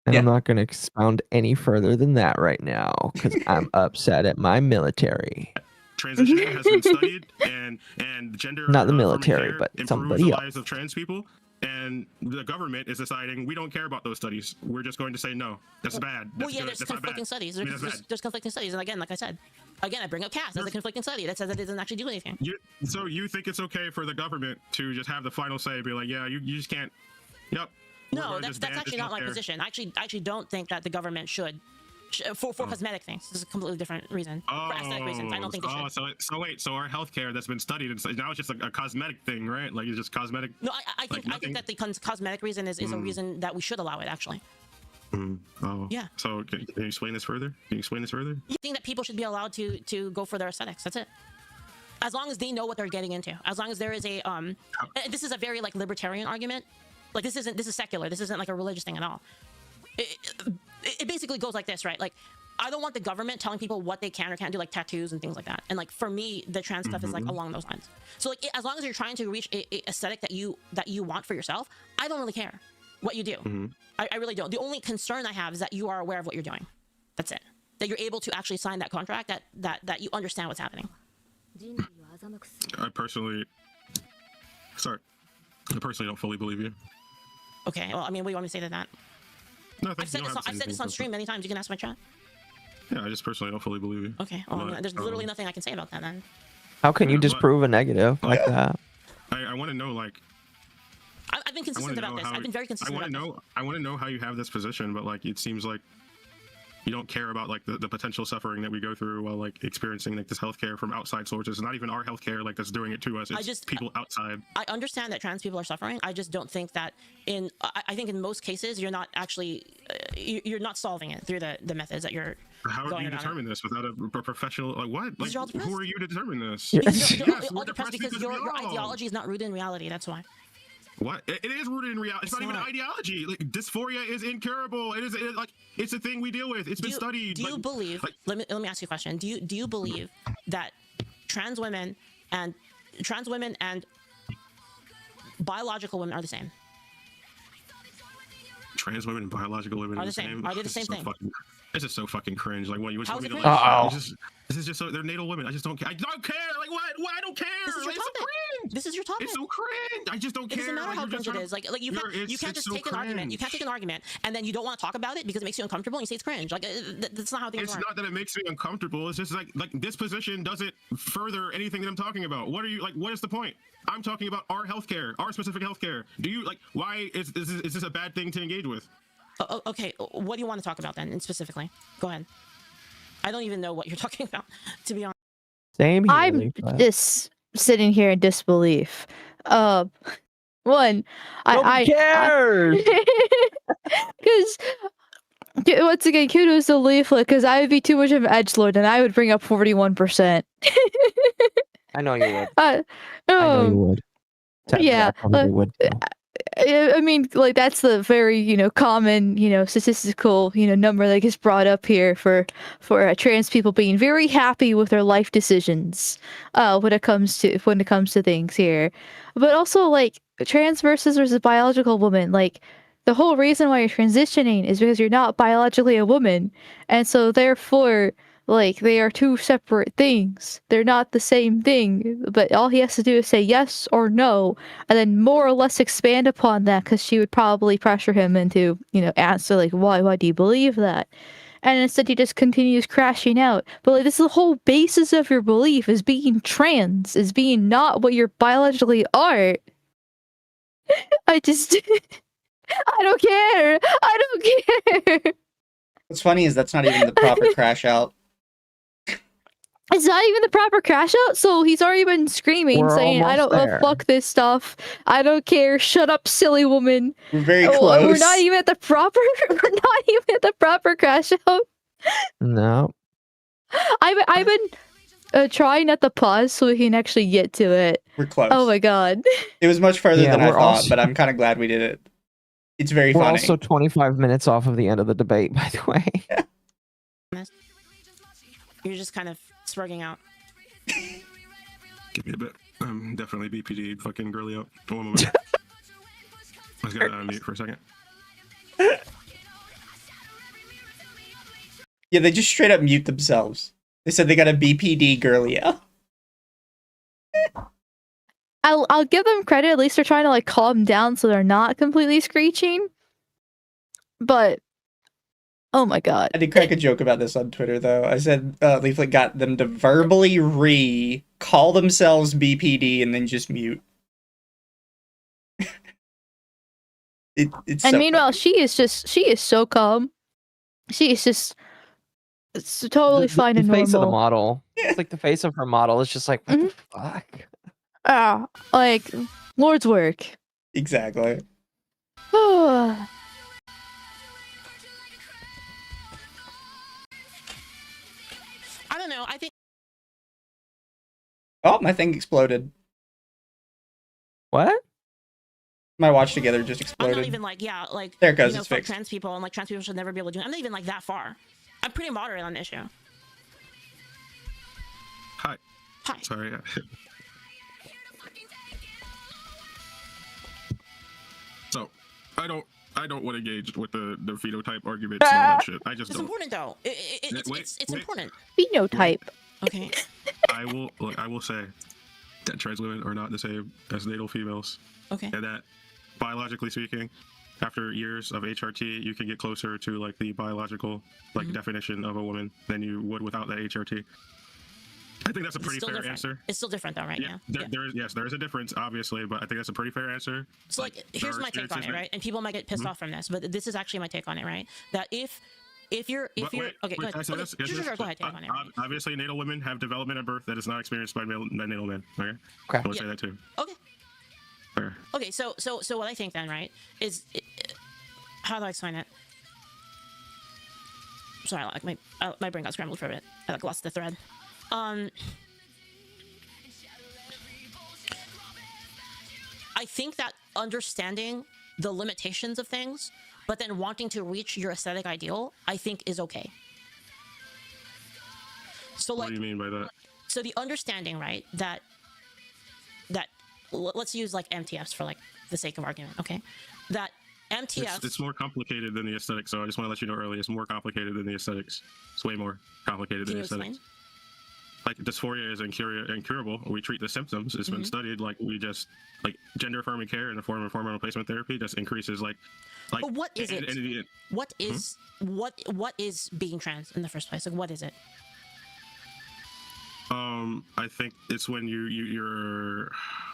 And I'm not going to expound any further than that right now because I'm upset at my military. Transition has been studied, and gender not the military, but somebody the else. Lives of trans people. And the government is deciding we don't care about those studies. We're just going to say no. That's bad. That's well, yeah, there's conflicting studies. There's conflicting studies, and again, like I said, I bring up CAST as a conflicting study that says that it doesn't actually do anything. So you think it's okay for the government to just have the final say, be like, yeah, you just can't. Yep. No, that's actually not my position. I actually don't think that the government should. For cosmetic things. This is a completely different reason. For aesthetic reasons, I don't think they should. So our healthcare that's been studied, and now it's just a cosmetic thing, right? Like it's just cosmetic. No, I think that the cosmetic reason is a reason that we should allow it, actually. Oh. Yeah. So can you explain this further? You think that people should be allowed to go for their aesthetics. That's it. As long as they know what they're getting into. As long as there is a this is a very like libertarian argument. Like this is secular. This isn't like a religious thing at all. It basically goes like this, right? Like, I don't want the government telling people what they can or can't do, like tattoos and things like that. And like for me, the trans stuff is like along those lines. So like, as long as you're trying to reach a aesthetic that you want for yourself, I don't really care what you do. I really don't. The only concern I have is that you are aware of what you're doing. That's it. That you're able to actually sign that contract. That you understand what's happening. I personally don't fully believe you. Okay. Well, I mean, what do you want me to say to that? Nothing. I've said this on stream many times. You can ask my chat. Yeah, I just personally don't fully believe you. Okay. Well, there's literally nothing I can say about that then. How can you disprove a negative like that? I want to know, like. I've been consistent about this. I've been very consistent about this. I want to know how you have this position, but like it seems like you don't care about like the potential suffering that we go through while like experiencing like this healthcare from outside sources. Not even our healthcare like that's doing it to us. It's people outside. I understand that trans people are suffering. I just don't think that I think in most cases you're not actually you're not solving it through the methods that you're. How do you determine this without a professional? Like what? Like who are you to determine this? You're all depressed because your ideology is not rooted in reality. That's why. What? It is rooted in reality. It's not even an ideology. Like dysphoria is incurable. It's a thing we deal with. It's been studied. Do you believe? Let me ask you a question. Do you believe that trans women and biological women are the same? Trans women and biological women are the same. Are they the same thing? This is so fucking cringe. Like, what you want me to? This is just so they're natal women. I just don't care. I don't care. Like, what? I don't care. This is your topic. This is your topic. It's so cringe. I just don't care. It doesn't matter how cringe it is. Like you can't just take an argument. You can't take an argument and then you don't want to talk about it because it makes you uncomfortable and you say it's cringe. Like that's not how things work. It's not that it makes me uncomfortable. It's just like this position doesn't further anything that I'm talking about. What are you like? What is the point? I'm talking about our healthcare, our specific healthcare. Do you like? Why is this a bad thing to engage with? Okay, what do you want to talk about then, specifically? Go ahead. I don't even know what you're talking about, to be honest. Same here. I'm just sitting here in disbelief. One, Nobody cares. Because once again, kudos to Leaflet, because I would be too much of an edgelord, and I would bring up 41%. I know you would. I know you would. Yeah. Would. I mean, like that's the very common statistical number that gets brought up here for trans people being very happy with their life decisions when it comes to things here, but also like trans versus biological woman. Like the whole reason why you're transitioning is because you're not biologically a woman, and so therefore. Like, they are two separate things. They're not the same thing, but all he has to do is say yes or no, and then more or less expand upon that, because she would probably pressure him into, answer, like, why do you believe that? And instead he just continues crashing out. But, like, this is the whole basis of your belief, is being trans, is being not what you biologically are. I just... I don't care! I don't care! What's funny is that's not even the proper crash out. It's not even the proper crash out, so he's already been screaming, saying, I don't fuck this stuff. I don't care. Shut up, silly woman. We're very close. We're not even at the proper crash out. No. I've been trying at the pause so we can actually get to it. We're close. Oh my god. It was much further than I thought, but I'm kind of glad we did it. It's very funny. We're also 25 minutes off of the end of the debate, by the way. Yeah. You're just kind of sprugging out. Give me a bit. I'm definitely BPD fucking girly out. One moment. I was gonna mute for a second. Yeah, they just straight up mute themselves. They said they got a BPD girly out. I'll give them credit. At least they're trying to like calm down so they're not completely screeching. But oh my god. I did crack a joke about this on Twitter, though. I said Leaflet got them to verbally call themselves BPD and then just mute. It's and so meanwhile, funny. she is so calm. She is just totally fine and normal. The face of the normal. model. It's like the face of her model is just like, what the fuck? Like, Lord's work. Exactly. I don't know. I think. Oh, my thing exploded. What? My watch together just I'm exploded. not even like, like there it goes. It's for fixed. trans people, and like trans people should never be able to do it. I'm not even like that far. I'm pretty moderate on the issue. Hi. Hi. Sorry. So, I don't want to engage with the phenotype arguments and all that shit. I just It's don't. important though. It's important. Phenotype. Okay. I will say that trans women are not the same as natal females. Okay. And that biologically speaking, after years of HRT, you can get closer to like the biological definition of a woman than you would without that HRT. I think that's a It's pretty still fair different. answer. It's still different though, right? Yeah, Yeah. there is a difference, obviously, but I think that's a pretty fair answer. So like, here's my take on it, right? And people might get pissed off from this, but this is actually my take on it, right? That if you're okay, go ahead. Can I say this? Sure, go ahead. Take on it. Right? Obviously, natal women have development at birth that is not experienced by natal men. Okay. Okay. I want to say that too. Okay. Fair. Okay. So what I think then, right, is how do I explain it? Sorry, like my brain got scrambled for a bit. I like lost the thread. I think that understanding the limitations of things, but then wanting to reach your aesthetic ideal, I think is okay. So like, What do you mean by that? so the understanding, right, that let's use like MTFs for like the sake of argument, okay? That MTFs. It's more complicated than the aesthetics, so I just want to let you know early. It's more complicated than the aesthetics. It's way more complicated than Can the you aesthetics. explain? Like dysphoria is incurable. We treat the symptoms. It's been studied. Like we just like gender affirming care in the form of hormone replacement therapy just increases like. But what is it? What is what is being trans in the first place? Like what is it? I think it's when you're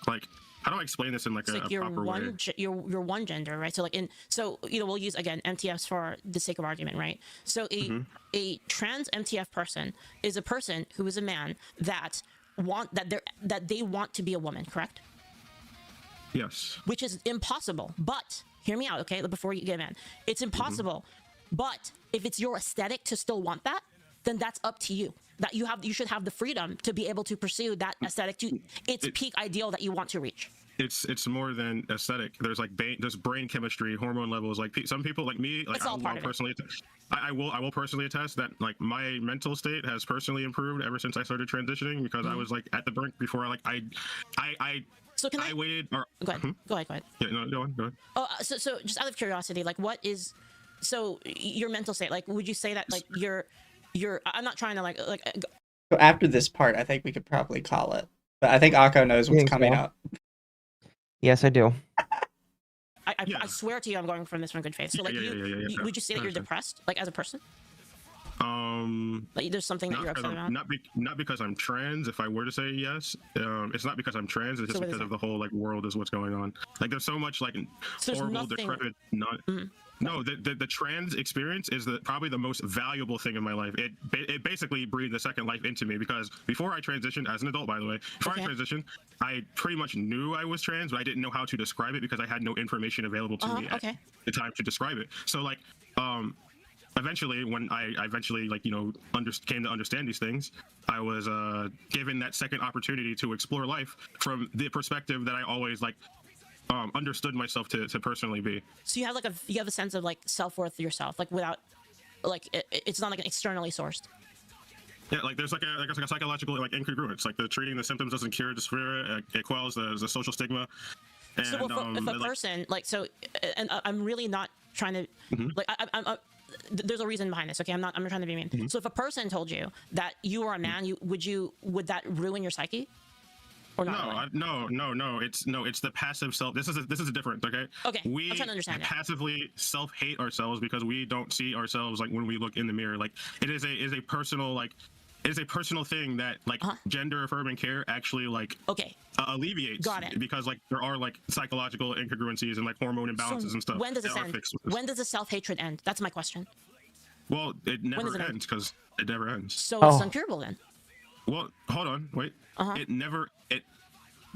like, how do I explain this in like It's a like you're proper way? you're one gender, right? So like we'll use again MTFs for the sake of argument, right? So a trans MTF person is a person who is a man that they want to be a woman, correct? Yes. Which is impossible. But hear me out, okay? Before you get man, it's impossible. But if it's your aesthetic to still want that, then that's up to you. That you should have the freedom to be able to pursue that aesthetic to its peak ideal that you want to reach. It's more than aesthetic. There's like there's brain chemistry, hormone levels. Like some people, like me, like It's all part of it. personally, I will personally attest that like my mental state has personally improved ever since I started transitioning because I was like at the brink before. Like I So can I waited. Or, go ahead? Go ahead. Yeah, no, go on. Oh, so just out of curiosity, like what is so your mental state? Like, would you say that like you're I'm not trying to like So after this part, I think we could probably call it. But I think Akko knows what's Think coming so. up. Yes, I do. I swear to you, I'm going from this from good faith. So like, Yeah, would you say that you're depressed, like as a person? Like there's something that Not you're upset about? not because I'm trans. If I were to say yes, it's not because I'm trans. It's just So what is because it? of the whole like world is what's going on. Like there's so much like So there's horrible, nothing- decrepit. No, the trans experience is probably the most valuable thing in my life. It basically breathed a second life into me because before I transitioned, as an adult, by the way, before I transitioned, I pretty much knew I was trans, but I didn't know how to describe it because I had no information available to me at the time to describe it. So like, eventually, when I like came to understand these things, I was given that second opportunity to explore life from the perspective that I always like. Understood myself to personally be. So you have a sense of like self-worth yourself, like without like it's not like an externally sourced. Yeah, like there's like a psychological like incongruence. Like the treating the symptoms doesn't cure dysphoria. It quells the social stigma. And, So if a person like so, and I'm really not trying to like I'm there's a reason behind this. Okay, I'm not trying to be mean. So if a person told you that you are a man, would that ruin your psyche? Or not No. It's the passive self. This is different. Okay. Okay. We I'm trying to understand passively self-hate ourselves because we don't see ourselves like when we look in the mirror. Like it is a personal like. It is a personal thing that like gender affirming care actually like alleviates. Got it. Because like there are like psychological incongruencies and like hormone imbalances and stuff. When does that this are end? fixed with this. When does the self-hatred end? That's my question. Well, it never does it end? ends because it never ends. So it's uncurable then. Well, hold on, wait.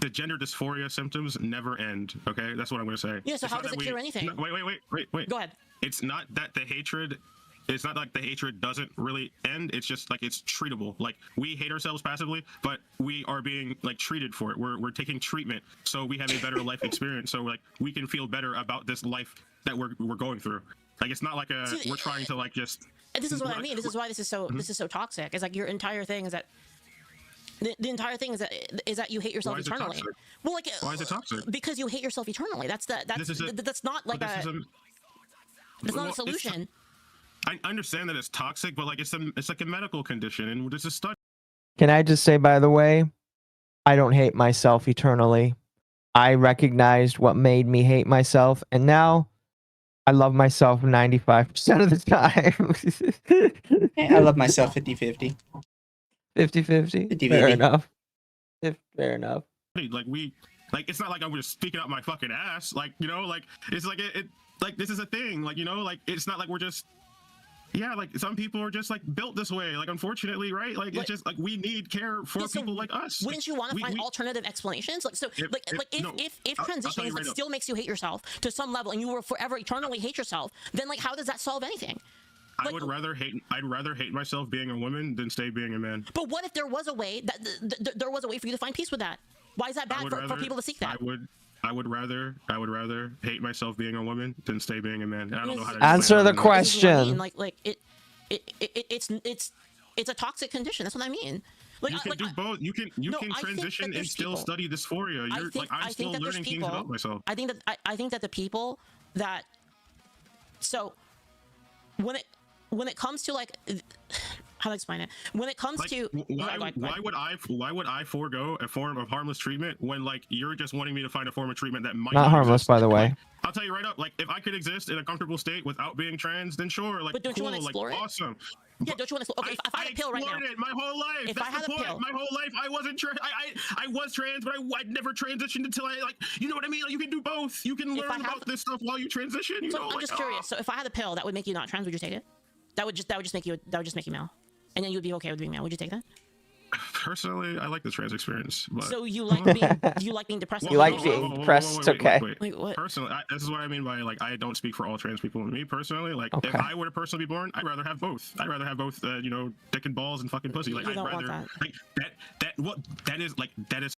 The gender dysphoria symptoms never end. Okay, that's what I'm gonna say. Yeah. So It's how not does it that cure anything? No, wait. Go ahead. It's not that the hatred. It's not like the hatred doesn't really end. It's just like it's treatable. Like we hate ourselves passively, but we are being like treated for it. We're taking treatment, so we have a better life experience. So like we can feel better about this life that we're going through. Like it's not like we're trying to like just. And this is what I mean. This is why this is so toxic. It's like your entire thing is that. The entire thing is that you hate yourself eternally. Well, like why is it toxic? Because you hate yourself eternally. That's not like that's not a solution. I understand that it's toxic, but like it's like a medical condition, and there's a study. Can I just say, by the way, I don't hate myself eternally. I recognized what made me hate myself, and now I love myself 95% of the time. I love myself 50-50. 50-50. 50-50. Fair enough. Fair enough. Like it's not like I'm just speaking out my fucking ass. Like, you know, like it's like it like this is a thing. Like, you know, like it's not like we're just like some people are just like built this way. Like, unfortunately, right? Like, it's just like we need care for people like us. Wouldn't you want to find alternative explanations? Like, so, if transitioning like still makes you hate yourself to some level, and you will forever eternally hate yourself, then like how does that solve anything? I'd rather hate myself being a woman than stay being a man. But what if there was a way that there was a way for you to find peace with that? Why is that bad for people to seek that? I would rather hate myself being a woman than stay being a man. And I don't know how to answer the question. I mean. Like it's a toxic condition. That's what I mean. Like, you can do both. You can transition and still study dysphoria. I'm still learning things about myself. I think that the people that when it comes to like how to explain it, when it comes to why would I forego a form of harmless treatment when like you're just wanting me to find a form of treatment that might not harmless exist? by the way. Like, I'll tell you right up, like if I could exist in a comfortable state without being trans, then sure, like, but don't you want to explore it? Awesome. Yeah, don't you want to? Okay, if I had a pill right now, it my whole life. If I had a pill, my whole life, I wasn't trans. I was trans, but I'd never transitioned until I like, you know what I mean? Like, you can do both. You can learn about this stuff while you transition. You know, I'm just curious. So if I had a pill that would make you not trans, would you take it? That would just make you male, and then you would be okay with being male. Would you take that? Personally, I like the trans experience. But... So you like being depressed? You like being depressed? Okay. Wait, what? Personally, this is what I mean by like I don't speak for all trans people. Me personally, like if I were to personally be born, I'd rather have both. I'd rather have both, you know, dick and balls and fucking pussy. Like I'd rather like that is.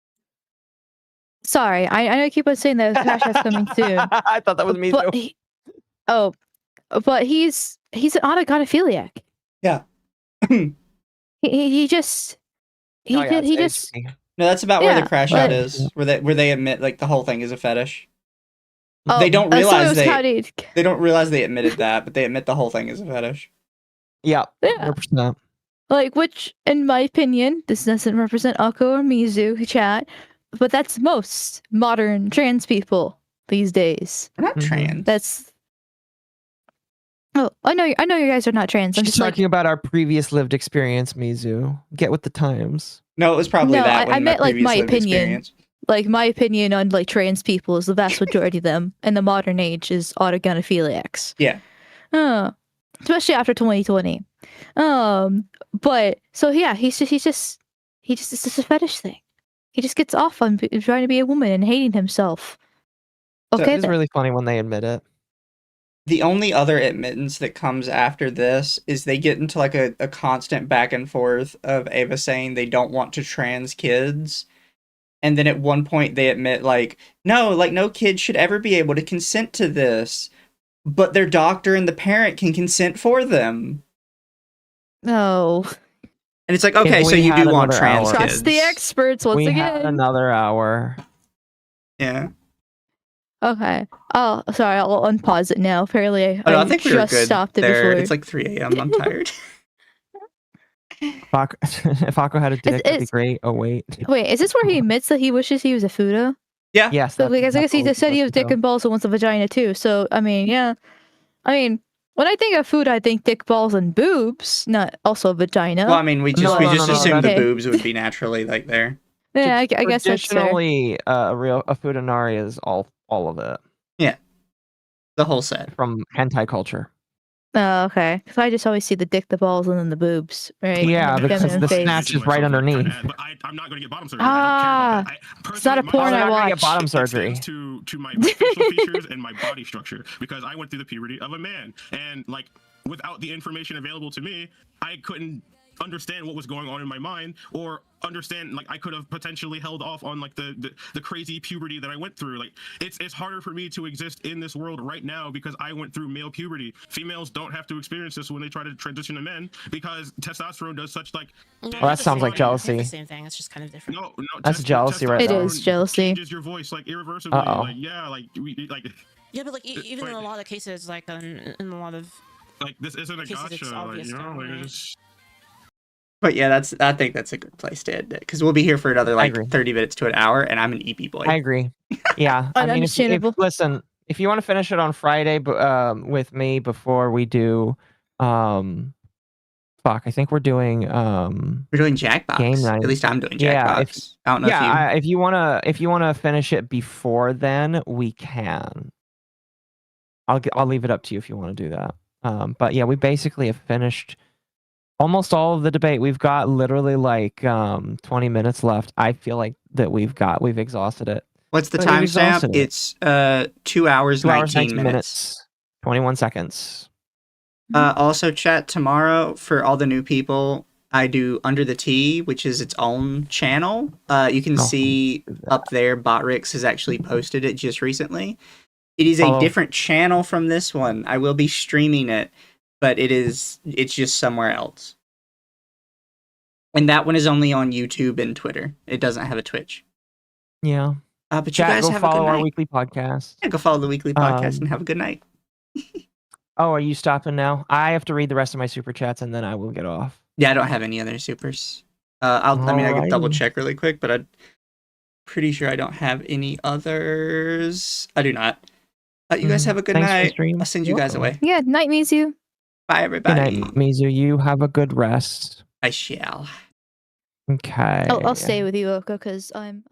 Sorry, I know you keep on saying that Crash is coming soon. I thought that was me too. But he's an autogonophiliac. Yeah. he just. No, that's about where the crash out is, where they admit like the whole thing is a fetish. They don't realize they don't realize they admitted that, but they admit the whole thing is a fetish. Yeah. 100%. Like, which, in my opinion, this doesn't represent Akko or Mizu chat, but that's most modern trans people these days. We're not trans. That's. Oh, I know you guys are not trans. I'm just talking about our previous lived experience, Mizu. Get with the times. No, it was probably that. I meant like my opinion. Experience. Like my opinion on like trans people is the vast majority of them in the modern age is autogonophiliacs. Yeah. Especially after 2020. But so yeah, he's just it's just a fetish thing. He just gets off on trying to be a woman and hating himself. Okay. So it's really funny when they admit it. The only other admittance that comes after this is they get into like a constant back and forth of Ava saying they don't want to trans kids. And then at one point they admit no kid should ever be able to consent to this. But their doctor and the parent can consent for them. No. And it's like, okay, so you do want trans kids. Trust the experts once again. Had another hour. Yeah. Okay. Oh, sorry. I'll unpause it now. Apparently, I think we just good stopped it there. before. It's like 3 a.m. I'm tired. If Akko had a dick, that'd be great. Oh, wait. Wait, is this where he admits that he wishes he was a Fuda? Yeah. Yes. So, because I guess he just said he was dick and balls and wants a vagina too. So, I mean, yeah. I mean, when I think of Fuda, I think dick, balls, and boobs, not also vagina. Well, I mean, we just assumed the boobs would be naturally like there. Yeah, I guess that's fair. Traditionally, a Fudanari is all of it. Yeah. The whole set. From hentai culture. Oh, okay. Because I just always see the dick, the balls, and then the boobs, right? Yeah, because the snatch is right underneath. But I'm not going to get bottom surgery. It's not a porn I watch. Get bottom surgery. To my facial features and my body structure, because I went through the puberty of a man, and like without the information available to me, I couldn't understand what was going on in my mind, or understand like I could have potentially held off on like the crazy puberty that I went through. Like it's harder for me to exist in this world right now because I went through male puberty. Females don't have to experience this when they try to transition to men because testosterone does such like. Well, that sounds like jealousy. It's the same thing. It's just kind of different. No, that's jealousy, right? It is jealousy. Changes your voice like irreversibly. Like Yeah, but like even in a lot of cases, like in a lot of like this isn't a gacha, like, you know, like it's. But yeah, I think that's a good place to end it because we'll be here for another like 30 minutes to an hour, and I'm an EP boy. I agree. Yeah, I mean, if you want to finish it on Friday, with me before we do, fuck. I think we're doing We're doing Jackbox. game night. At least I'm doing Jackbox. Yeah, I don't know if you wanna finish it before then, we can. I'll leave it up to you if you want to do that. But yeah, we basically have finished almost all of the debate. We've got literally like 20 minutes left. I feel like that we've exhausted it. What's the But we've timestamp? exhausted it. It's 2 hours, 2 hours, 19 minutes. 21 seconds. Also, chat, tomorrow for all the new people, I do Under the Tea, which is its own channel. You can see up there, Botrix has actually posted it just recently. It is a different channel from this one. I will be streaming it, but it's just somewhere else. And that one is only on YouTube and Twitter. It doesn't have a Twitch. Yeah. But Chat, you guys go have a good follow our night. weekly podcast. Yeah, go follow the weekly podcast and have a good night. Oh, are you stopping now? I have to read the rest of my super chats and then I will get off. Yeah, I don't have any other supers. I could double check really quick, but I'm pretty sure I don't have any others. I do not. You guys have a good night. I'll send you guys away. Yeah, night, Mizu. Bye, everybody. Good night, Mizu. You have a good rest. I shall. Okay. I'll stay with you, Oko, because I'm